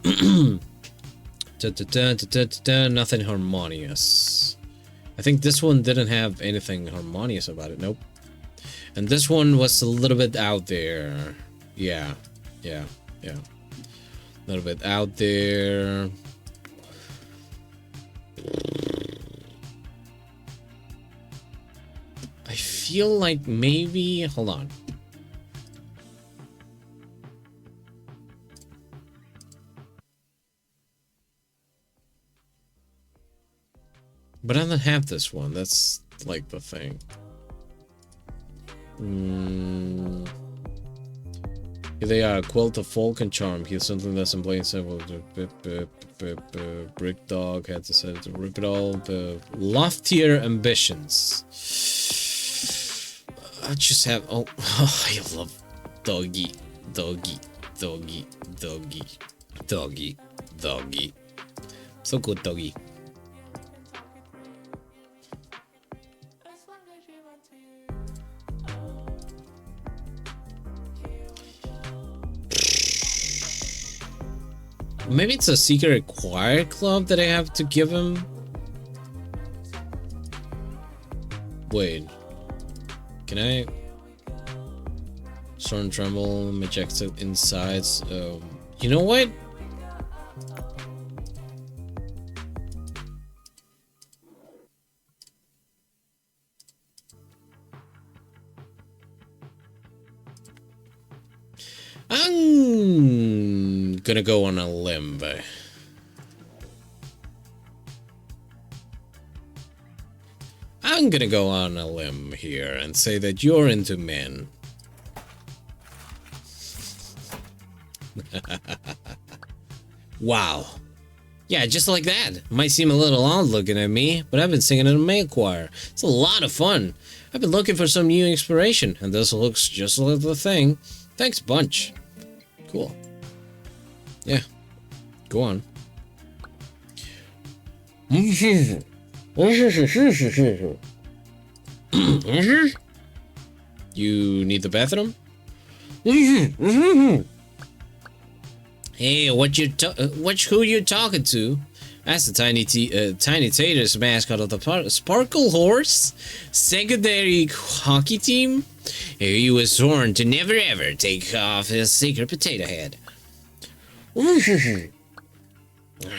Nothing harmonious. I think this one didn't have anything harmonious about it. Nope. And this one was a little bit out there. Yeah. A little bit out there. I feel like maybe, hold on. But I don't have this one. That's like the thing. Here they are, Quilt of Folk and Charm. Here's something that's in plain simple. Brick Dog had to say to rip it all. The loftier ambitions. I just have. Oh, I love doggy. So good, doggy. Maybe it's a secret choir club that I have to give him. Wait. Can I? Storm Tremble, Majestic Insides. You know what? I'm gonna go on a limb. I'm gonna go on a limb here and say that you're into men. Wow. Yeah, just like that. Might seem a little odd looking at me, but I've been singing in a male choir. It's a lot of fun. I've been looking for some new inspiration, and this looks just like the thing. Thanks bunch. Cool. Yeah. Go on. You need the bathroom? Hey, who you talking to? That's the Tiny Taters mascot of the Sparkle Horse secondary hockey team. He was sworn to never ever take off his secret potato head.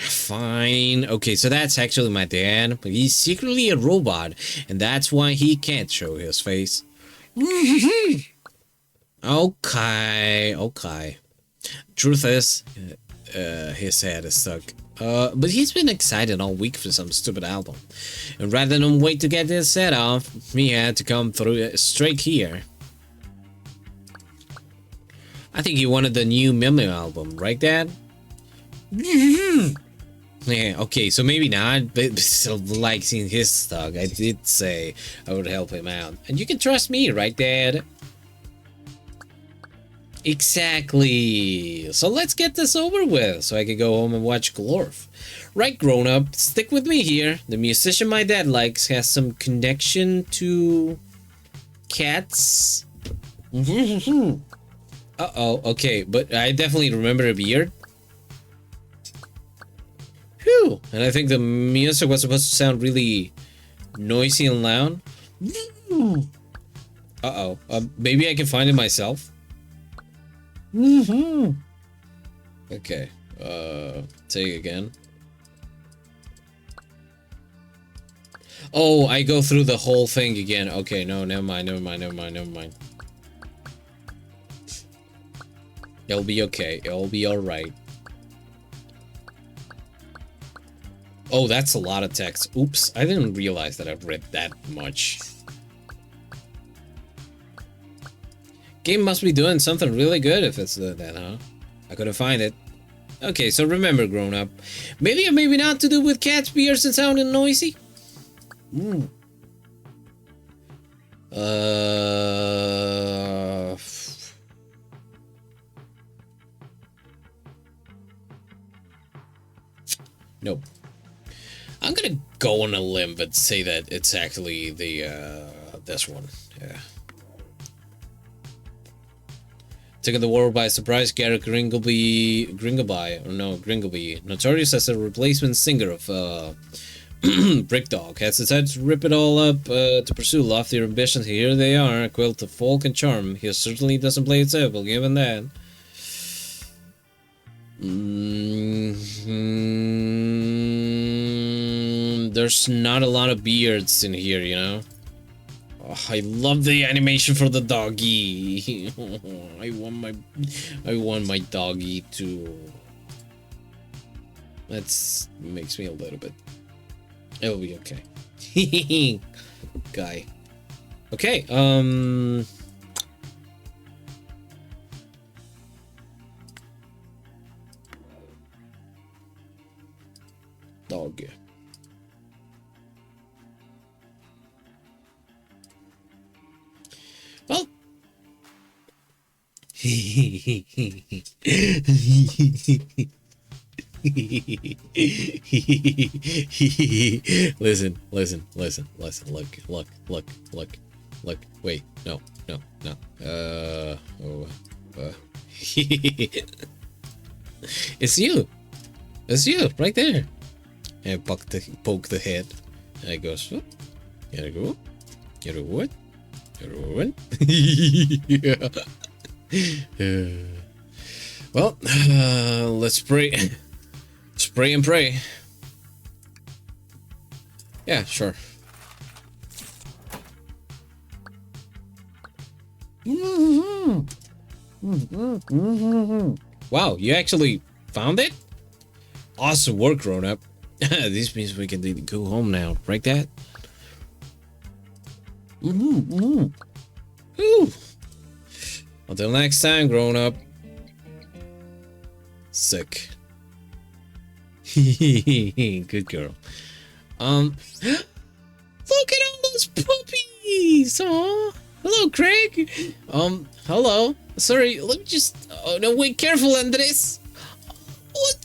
Fine. Okay, so that's actually my dad, but he's secretly a robot, and that's why he can't show his face. Okay. Truth is, his head is stuck. But he's been excited all week for some stupid album. And rather than wait to get this set off, he had to come through straight here. I think he wanted the new Mimio album, right, Dad? Yeah, okay, so maybe not, but still like seeing his stuff. I did say I would help him out. And you can trust me, right, Dad? Exactly. So let's get this over with so I can go home and watch Glorf. Right, grown up, stick with me here. The musician my dad likes has some connection to cats. Uh-oh, okay, but I definitely remember a beard. Phew, and I think the music was supposed to sound really noisy and loud. Uh-oh, maybe I can find it myself. Okay, take again. Oh, I go through the whole thing again. Okay, no, never mind. It'll be okay. It'll be alright. Oh, that's a lot of text. Oops, I didn't realize that I've read that much. Game must be doing something really good if it's that, huh? I couldn't find it. Okay, so remember, grown up. Maybe or maybe not to do with cats, beards, and sounding noisy? Nope. I'm gonna go on a limb but say that it's actually the this one. Yeah. Taking the world by surprise, Garrett Gringleby, notorious as a replacement singer of Brick Dog, has decided to rip it all up to pursue loftier ambitions. Here they are, a quilt of folk and charm. He certainly doesn't play it simple, given that. There's not a lot of beards in here, you know? Oh, I love the animation for the doggy. I want my doggy to. That makes me a little bit. It'll be okay. Guy. Okay, dog. Well. Listen. Look. Wait, no. It's you, right there. And poke the head. And it goes, oh, gotta go. What? Yeah. Well, let's pray. Spray and pray. Yeah, sure. Wow, you actually found it? Awesome work, grown up. This means we can go home now, right, Dad? Ooh. Until next time, grown up. Sick. Good girl. Look at all those puppies! Aw. Hello, Craig. Hello. Sorry, let me just. Oh no, wait, careful, Andres. What?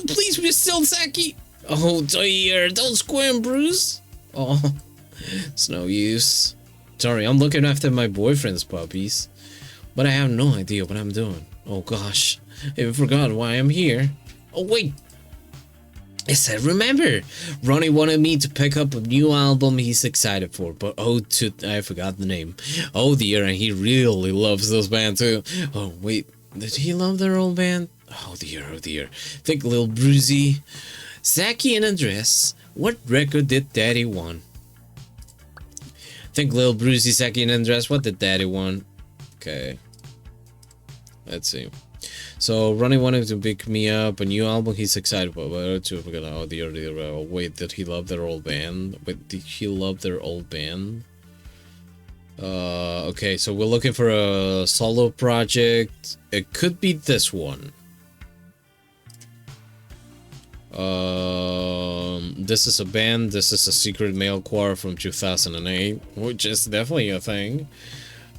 Please be still, Saki. Oh dear, don't squirm, Bruce. Oh, it's no use. Sorry, I'm looking after my boyfriend's puppies, but I have no idea what I'm doing. Oh gosh, I even forgot why I'm here. Oh wait. I said, remember, Ronnie wanted me to pick up a new album he's excited for, but I forgot the name. Oh dear, and he really loves this band too. Oh wait, did he love their old band? Oh dear. Think Lil Brucey. Zaki and Andres, what record did Daddy want? Think Lil Brucey, Zaki and Andres, what did Daddy want? Okay. Let's see. So Ronnie wanted to pick me up a new album he's excited about. Oh dear. Wait, did he love their old band? Okay, so we're looking for a solo project. It could be this one. This is a band. This is a secret mail choir from 2008, which is definitely a thing.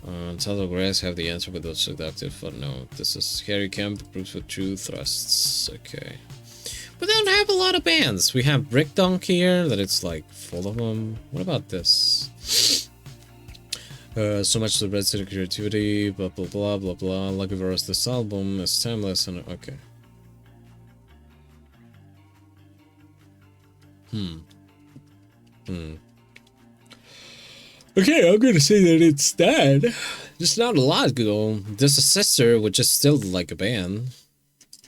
Untitled Grass have the answer with those seductive footnote. This is Harry Kemp, proofs with two thrusts. Okay. We don't have a lot of bands. We have Brick Dunk here, that it's like full of them. What about this? So much to the Red City creativity, blah blah blah blah blah. Lucky for us, this album is timeless and okay. Okay, I'm gonna say that it's that. There's not a lot, though. There's a sister, which is still like a band.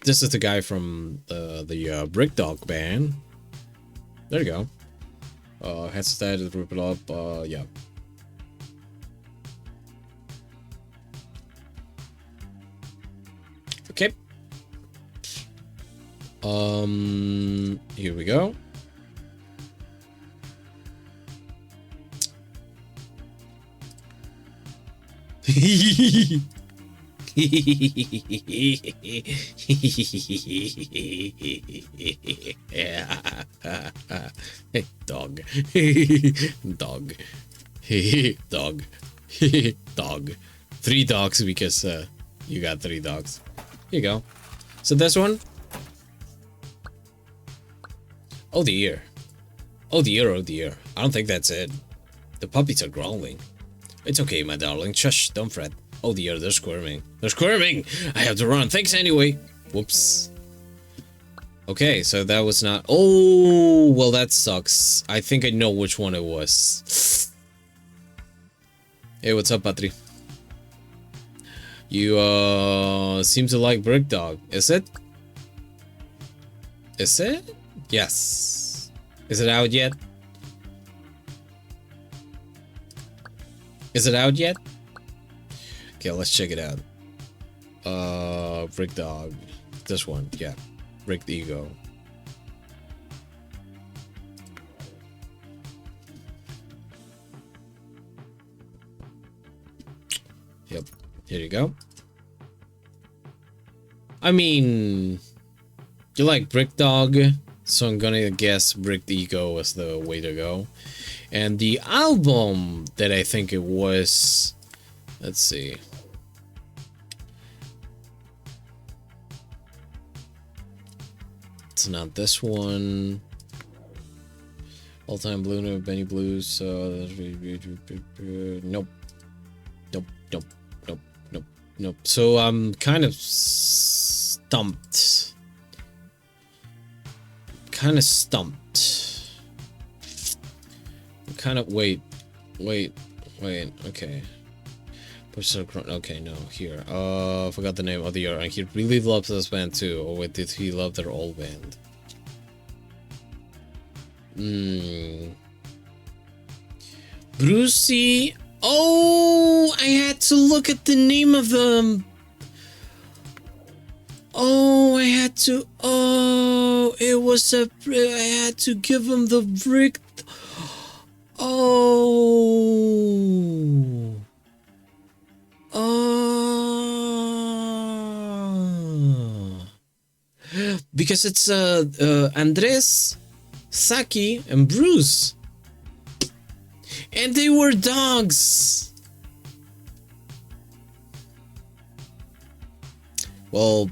This is the guy from the Brick Dog band. There you go. Has started to rip it up. Yeah. Okay. Here we go. Dog. Dog. Dog. Dog. 3 dogs because you got 3 dogs. Here you go. So this one. Oh dear. Oh dear, oh dear. I don't think that's it. The puppies are growling. It's okay, my darling. Shush, don't fret. Oh dear, they're squirming. They're squirming! I have to run. Thanks anyway. Whoops. Okay, so that was not... Oh, well, that sucks. I think I know which one it was. Hey, what's up, Patri? You, seem to like Brick Dog. Is it? Is it? Yes. Is it out yet? Is it out yet? Okay, let's check it out. Brick Dog. This one, yeah. Brick the Ego. Yep. Here you go. I mean, you like Brick Dog, so I'm gonna guess Brick the Ego was the way to go. And the album that I think it was, let's see. It's not this one. All Time Blue, no Benny Blues. Nope. Nope. Nope. Nope. Nope. Nope. So I'm kind of stumped. Kind of wait, okay. Okay, no, here. Forgot the name of the year. And he really loves this band too. Or wait, did he love their old band? Brucey. Oh, I had to look at the name of them. Oh, I had to. Oh, it was a. I had to give him the brick. Oh. Because it's Andres, Saki, and Bruce. And they were dogs. Well,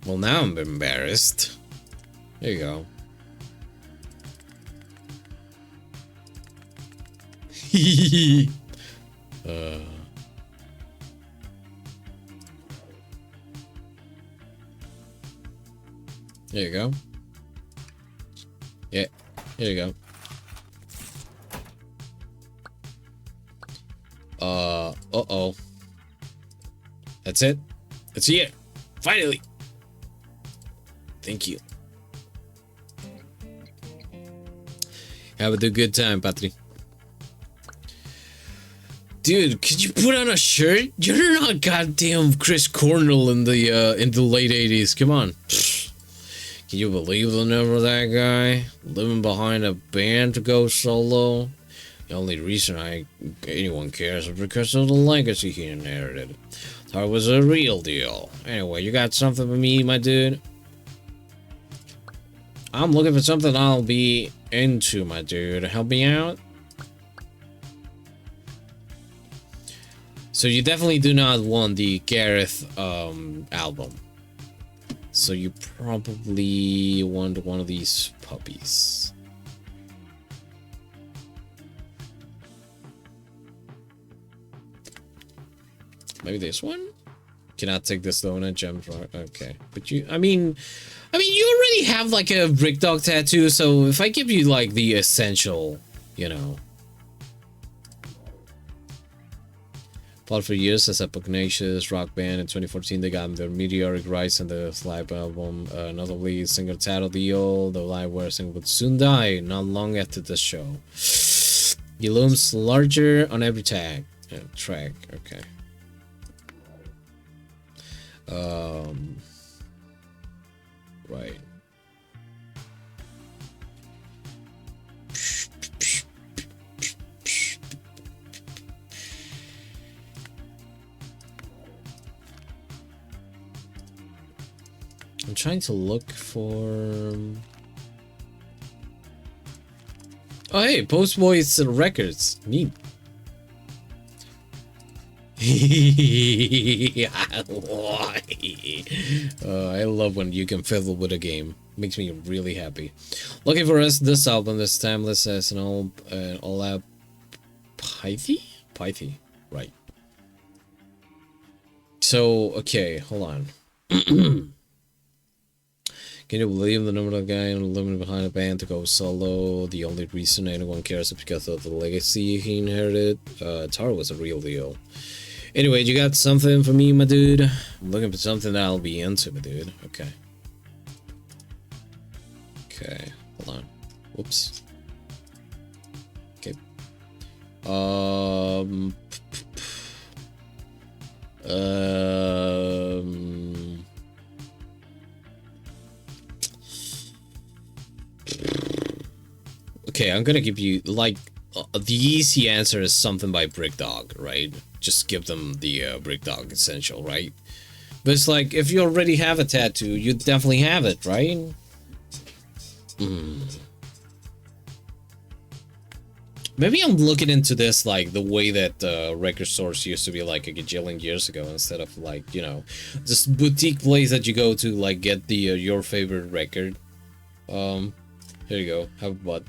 now I'm embarrassed. There you go. There you go. Yeah, here you go. Uh-oh. That's it. It's here. Finally. Thank you. Have a good time, Patri. Dude, could you put on a shirt? You're not goddamn Chris Cornell in the late 80s. Come on. Can you believe the name of that guy? Living behind a band to go solo? The only reason anyone cares is because of the legacy he inherited. Thought it was a real deal. Anyway, you got something for me, my dude? I'm looking for something I'll be into, my dude. Help me out? So you definitely do not want the Gareth album. So you probably want one of these puppies. Maybe this one? Cannot take this donut gem for okay. But you I mean you already have like a brick dog tattoo, so if I give you like the essential, you know. Fought for years as a pugnacious rock band. In 2014 they got their meteoric rise in the live album, notably singer title deal. The live version would soon die not long after the show. He looms larger on every track. Okay. Right. I'm trying to look for... Oh hey, Post Boys Records. Neat. I love when you can fiddle with a game. Makes me really happy. Looking for us this album, this timeless as an all out Pythie? Right. So, okay, hold on. Can you believe the number of guy and the limit behind a band to go solo? The only reason anyone cares is because of the legacy he inherited. Taro was a real deal. Anyway, you got something for me, my dude? I'm looking for something that I'll be into, my dude. Okay. Okay, hold on. Whoops. Okay. Okay, I'm gonna give you, like, the easy answer is something by Brick Dog, right? Just give them the Brick Dog essential, right? But it's like, if you already have a tattoo, you definitely have it, right? Maybe I'm looking into this like the way that record stores used to be like a gajillion years ago, instead of like, you know, this boutique place that you go to like get the your favorite record. Here you go. Have a butt.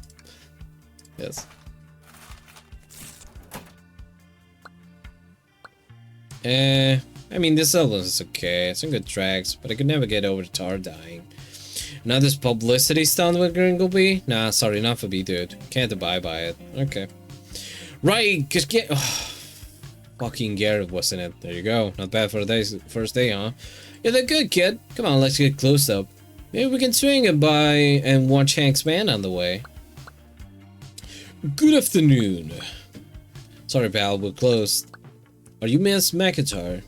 Yes. I mean, this album is okay. Some good tracks, but I could never get over Tar dying. Now this publicity stunt with Gringo B? Nah, sorry, not for me, dude. Can't abide by it. Okay. Right, cause fucking Garrett was in it. There you go. Not bad for the first day, huh? Yeah, they're good, kid. Come on, let's get close up. Maybe we can swing it by and watch Hank's band on the way. Good afternoon. Sorry, pal, we're closed. Are you Miss McIntyre?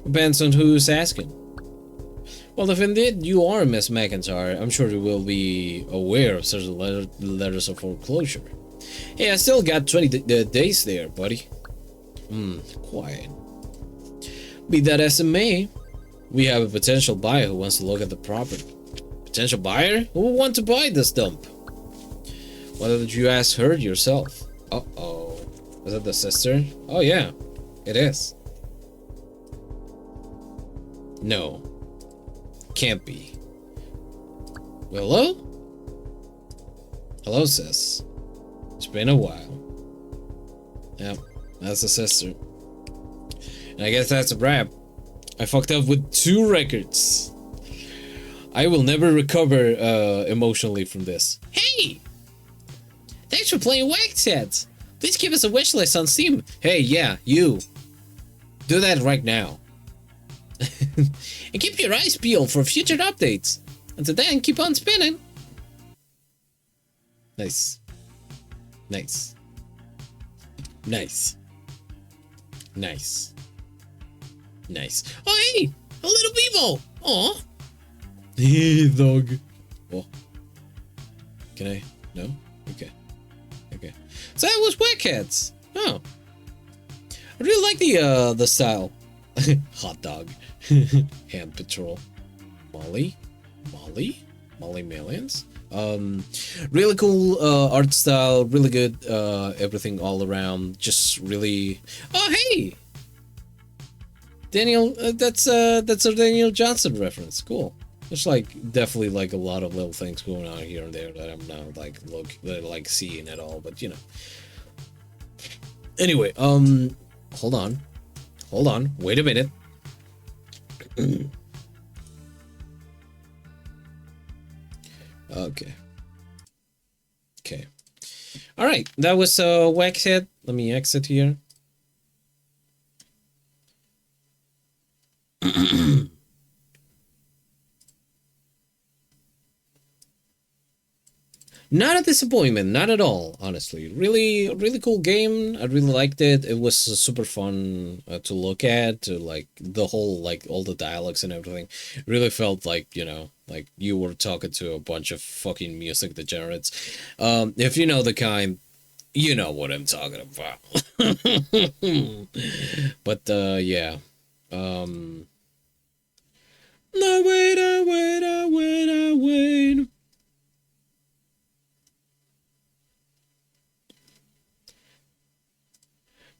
Depends on who's asking. Well, if indeed you are Miss McIntyre, I'm sure you will be aware of certain letters of foreclosure. Hey, I still got 20 days there, buddy. Quiet. Be that as it may, we have a potential buyer who wants to look at the property. Potential buyer? Who will want to buy this dump? Why don't you ask her yourself? Uh-oh. Is that the sister? Oh yeah, it is. No. Can't be. Hello? Hello, sis. It's been a while. Yep, that's the sister. And I guess that's a wrap. I fucked up with 2 records. I will never recover emotionally from this. Hey! Thanks for playing Wax Heads. Please give us a wish list on Steam. Hey, yeah, you. Do that right now. And keep your eyes peeled for future updates. Until then, keep on spinning. Nice. Nice. Nice. Nice. Nice. Oh, hey! A little Bevo! Aw! Hey, dog. Oh. Can I? No? Okay. Okay. So that was Wackheads. Oh. I really like the style. Hot dog. Hand Patrol. Molly Millions. Really cool art style, really good everything all around. Just really. Oh hey, Daniel, that's a Daniel Johnson reference. Cool. There's like definitely like a lot of little things going on here and there that I'm not like seeing at all, but you know. Anyway, hold on, wait a minute. Okay. All right, that was Waxhead. Let me exit here. Not a disappointment, not at all, honestly. Really cool game. I really liked it. It was super fun to look at, to like the whole, like all the dialogues and everything. Really felt like, you know, like you were talking to a bunch of fucking music degenerates. If you know the kind, you know what I'm talking about. But yeah. No, wait.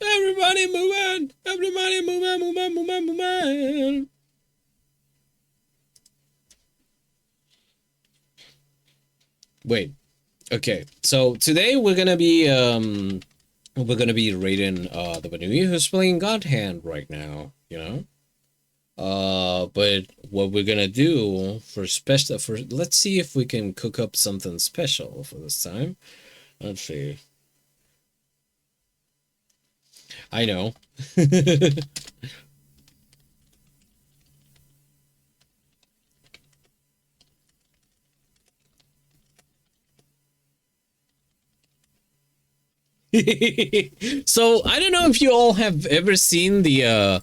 Everybody move on! Everybody move on! Wait. Okay. So today we're gonna be rating the Banui who's playing God Hand right now, you know? But what we're gonna do let's see if we can cook up something special for this time. Let's see. I know. So I don't know if you all have ever seen the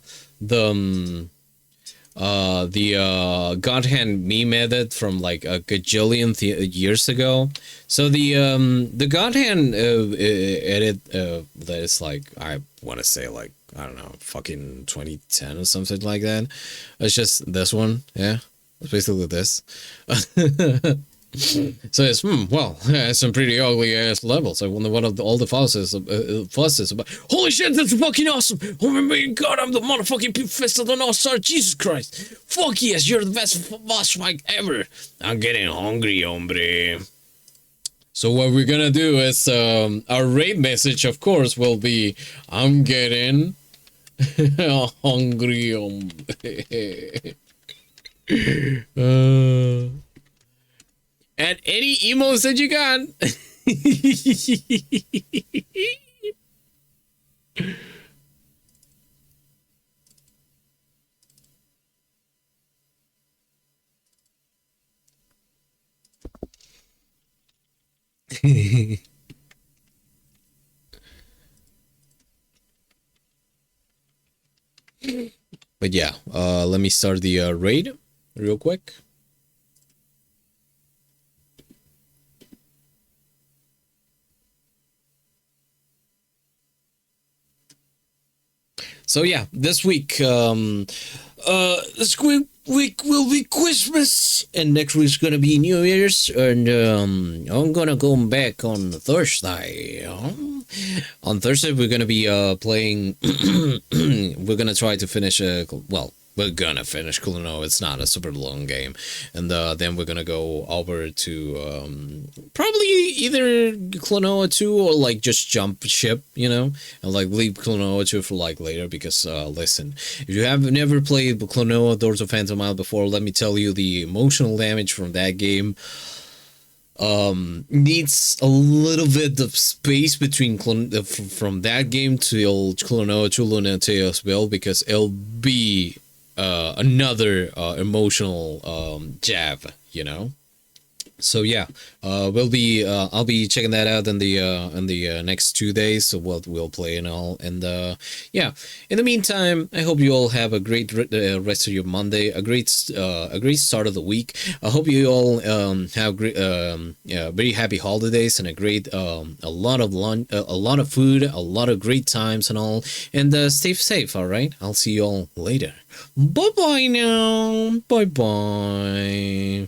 God Hand meme edit from like a gajillion years ago. So the God Hand edit that is like, I want to say like, I don't know, fucking 2010 or something like that. It's just this one, yeah. It's basically this. So it's well, it's some pretty ugly ass levels. I wonder what all the fusses about. Holy shit, that's fucking awesome! Oh my god, I'm the motherfucking Fist of the North Star. Jesus Christ! Fuck yes, you're the best boss fight ever. I'm getting hungry, hombre. So what we're gonna do is our raid message, of course, will be I'm getting hungry, hombre. And any emos that you got. But yeah, let me start the raid real quick. So yeah, this week will be Christmas, and next week's gonna be New Year's, and I'm gonna go back on Thursday. On Thursday, we're gonna be playing. We're gonna try to finish we're gonna finish Klonoa. It's not a super long game, and then we're gonna go over to probably either Klonoa 2 or like just jump ship, you know, and like leave Klonoa 2 for like later. Because listen, if you have never played Klonoa Doors of Phantom Isle before, let me tell you, the emotional damage from that game needs a little bit of space between from that game till Klonoa 2 Lunateo's Bill, because it'll be another emotional jab, you know. So yeah, I'll be checking that out in the next 2 days. So we'll play and all, and yeah. In the meantime, I hope you all have a great rest of your Monday, a great start of the week. I hope you all have great, very happy holidays and a great a lot of food, a lot of great times and all. And stay safe. All right, I'll see you all later. Bye bye now. Bye bye.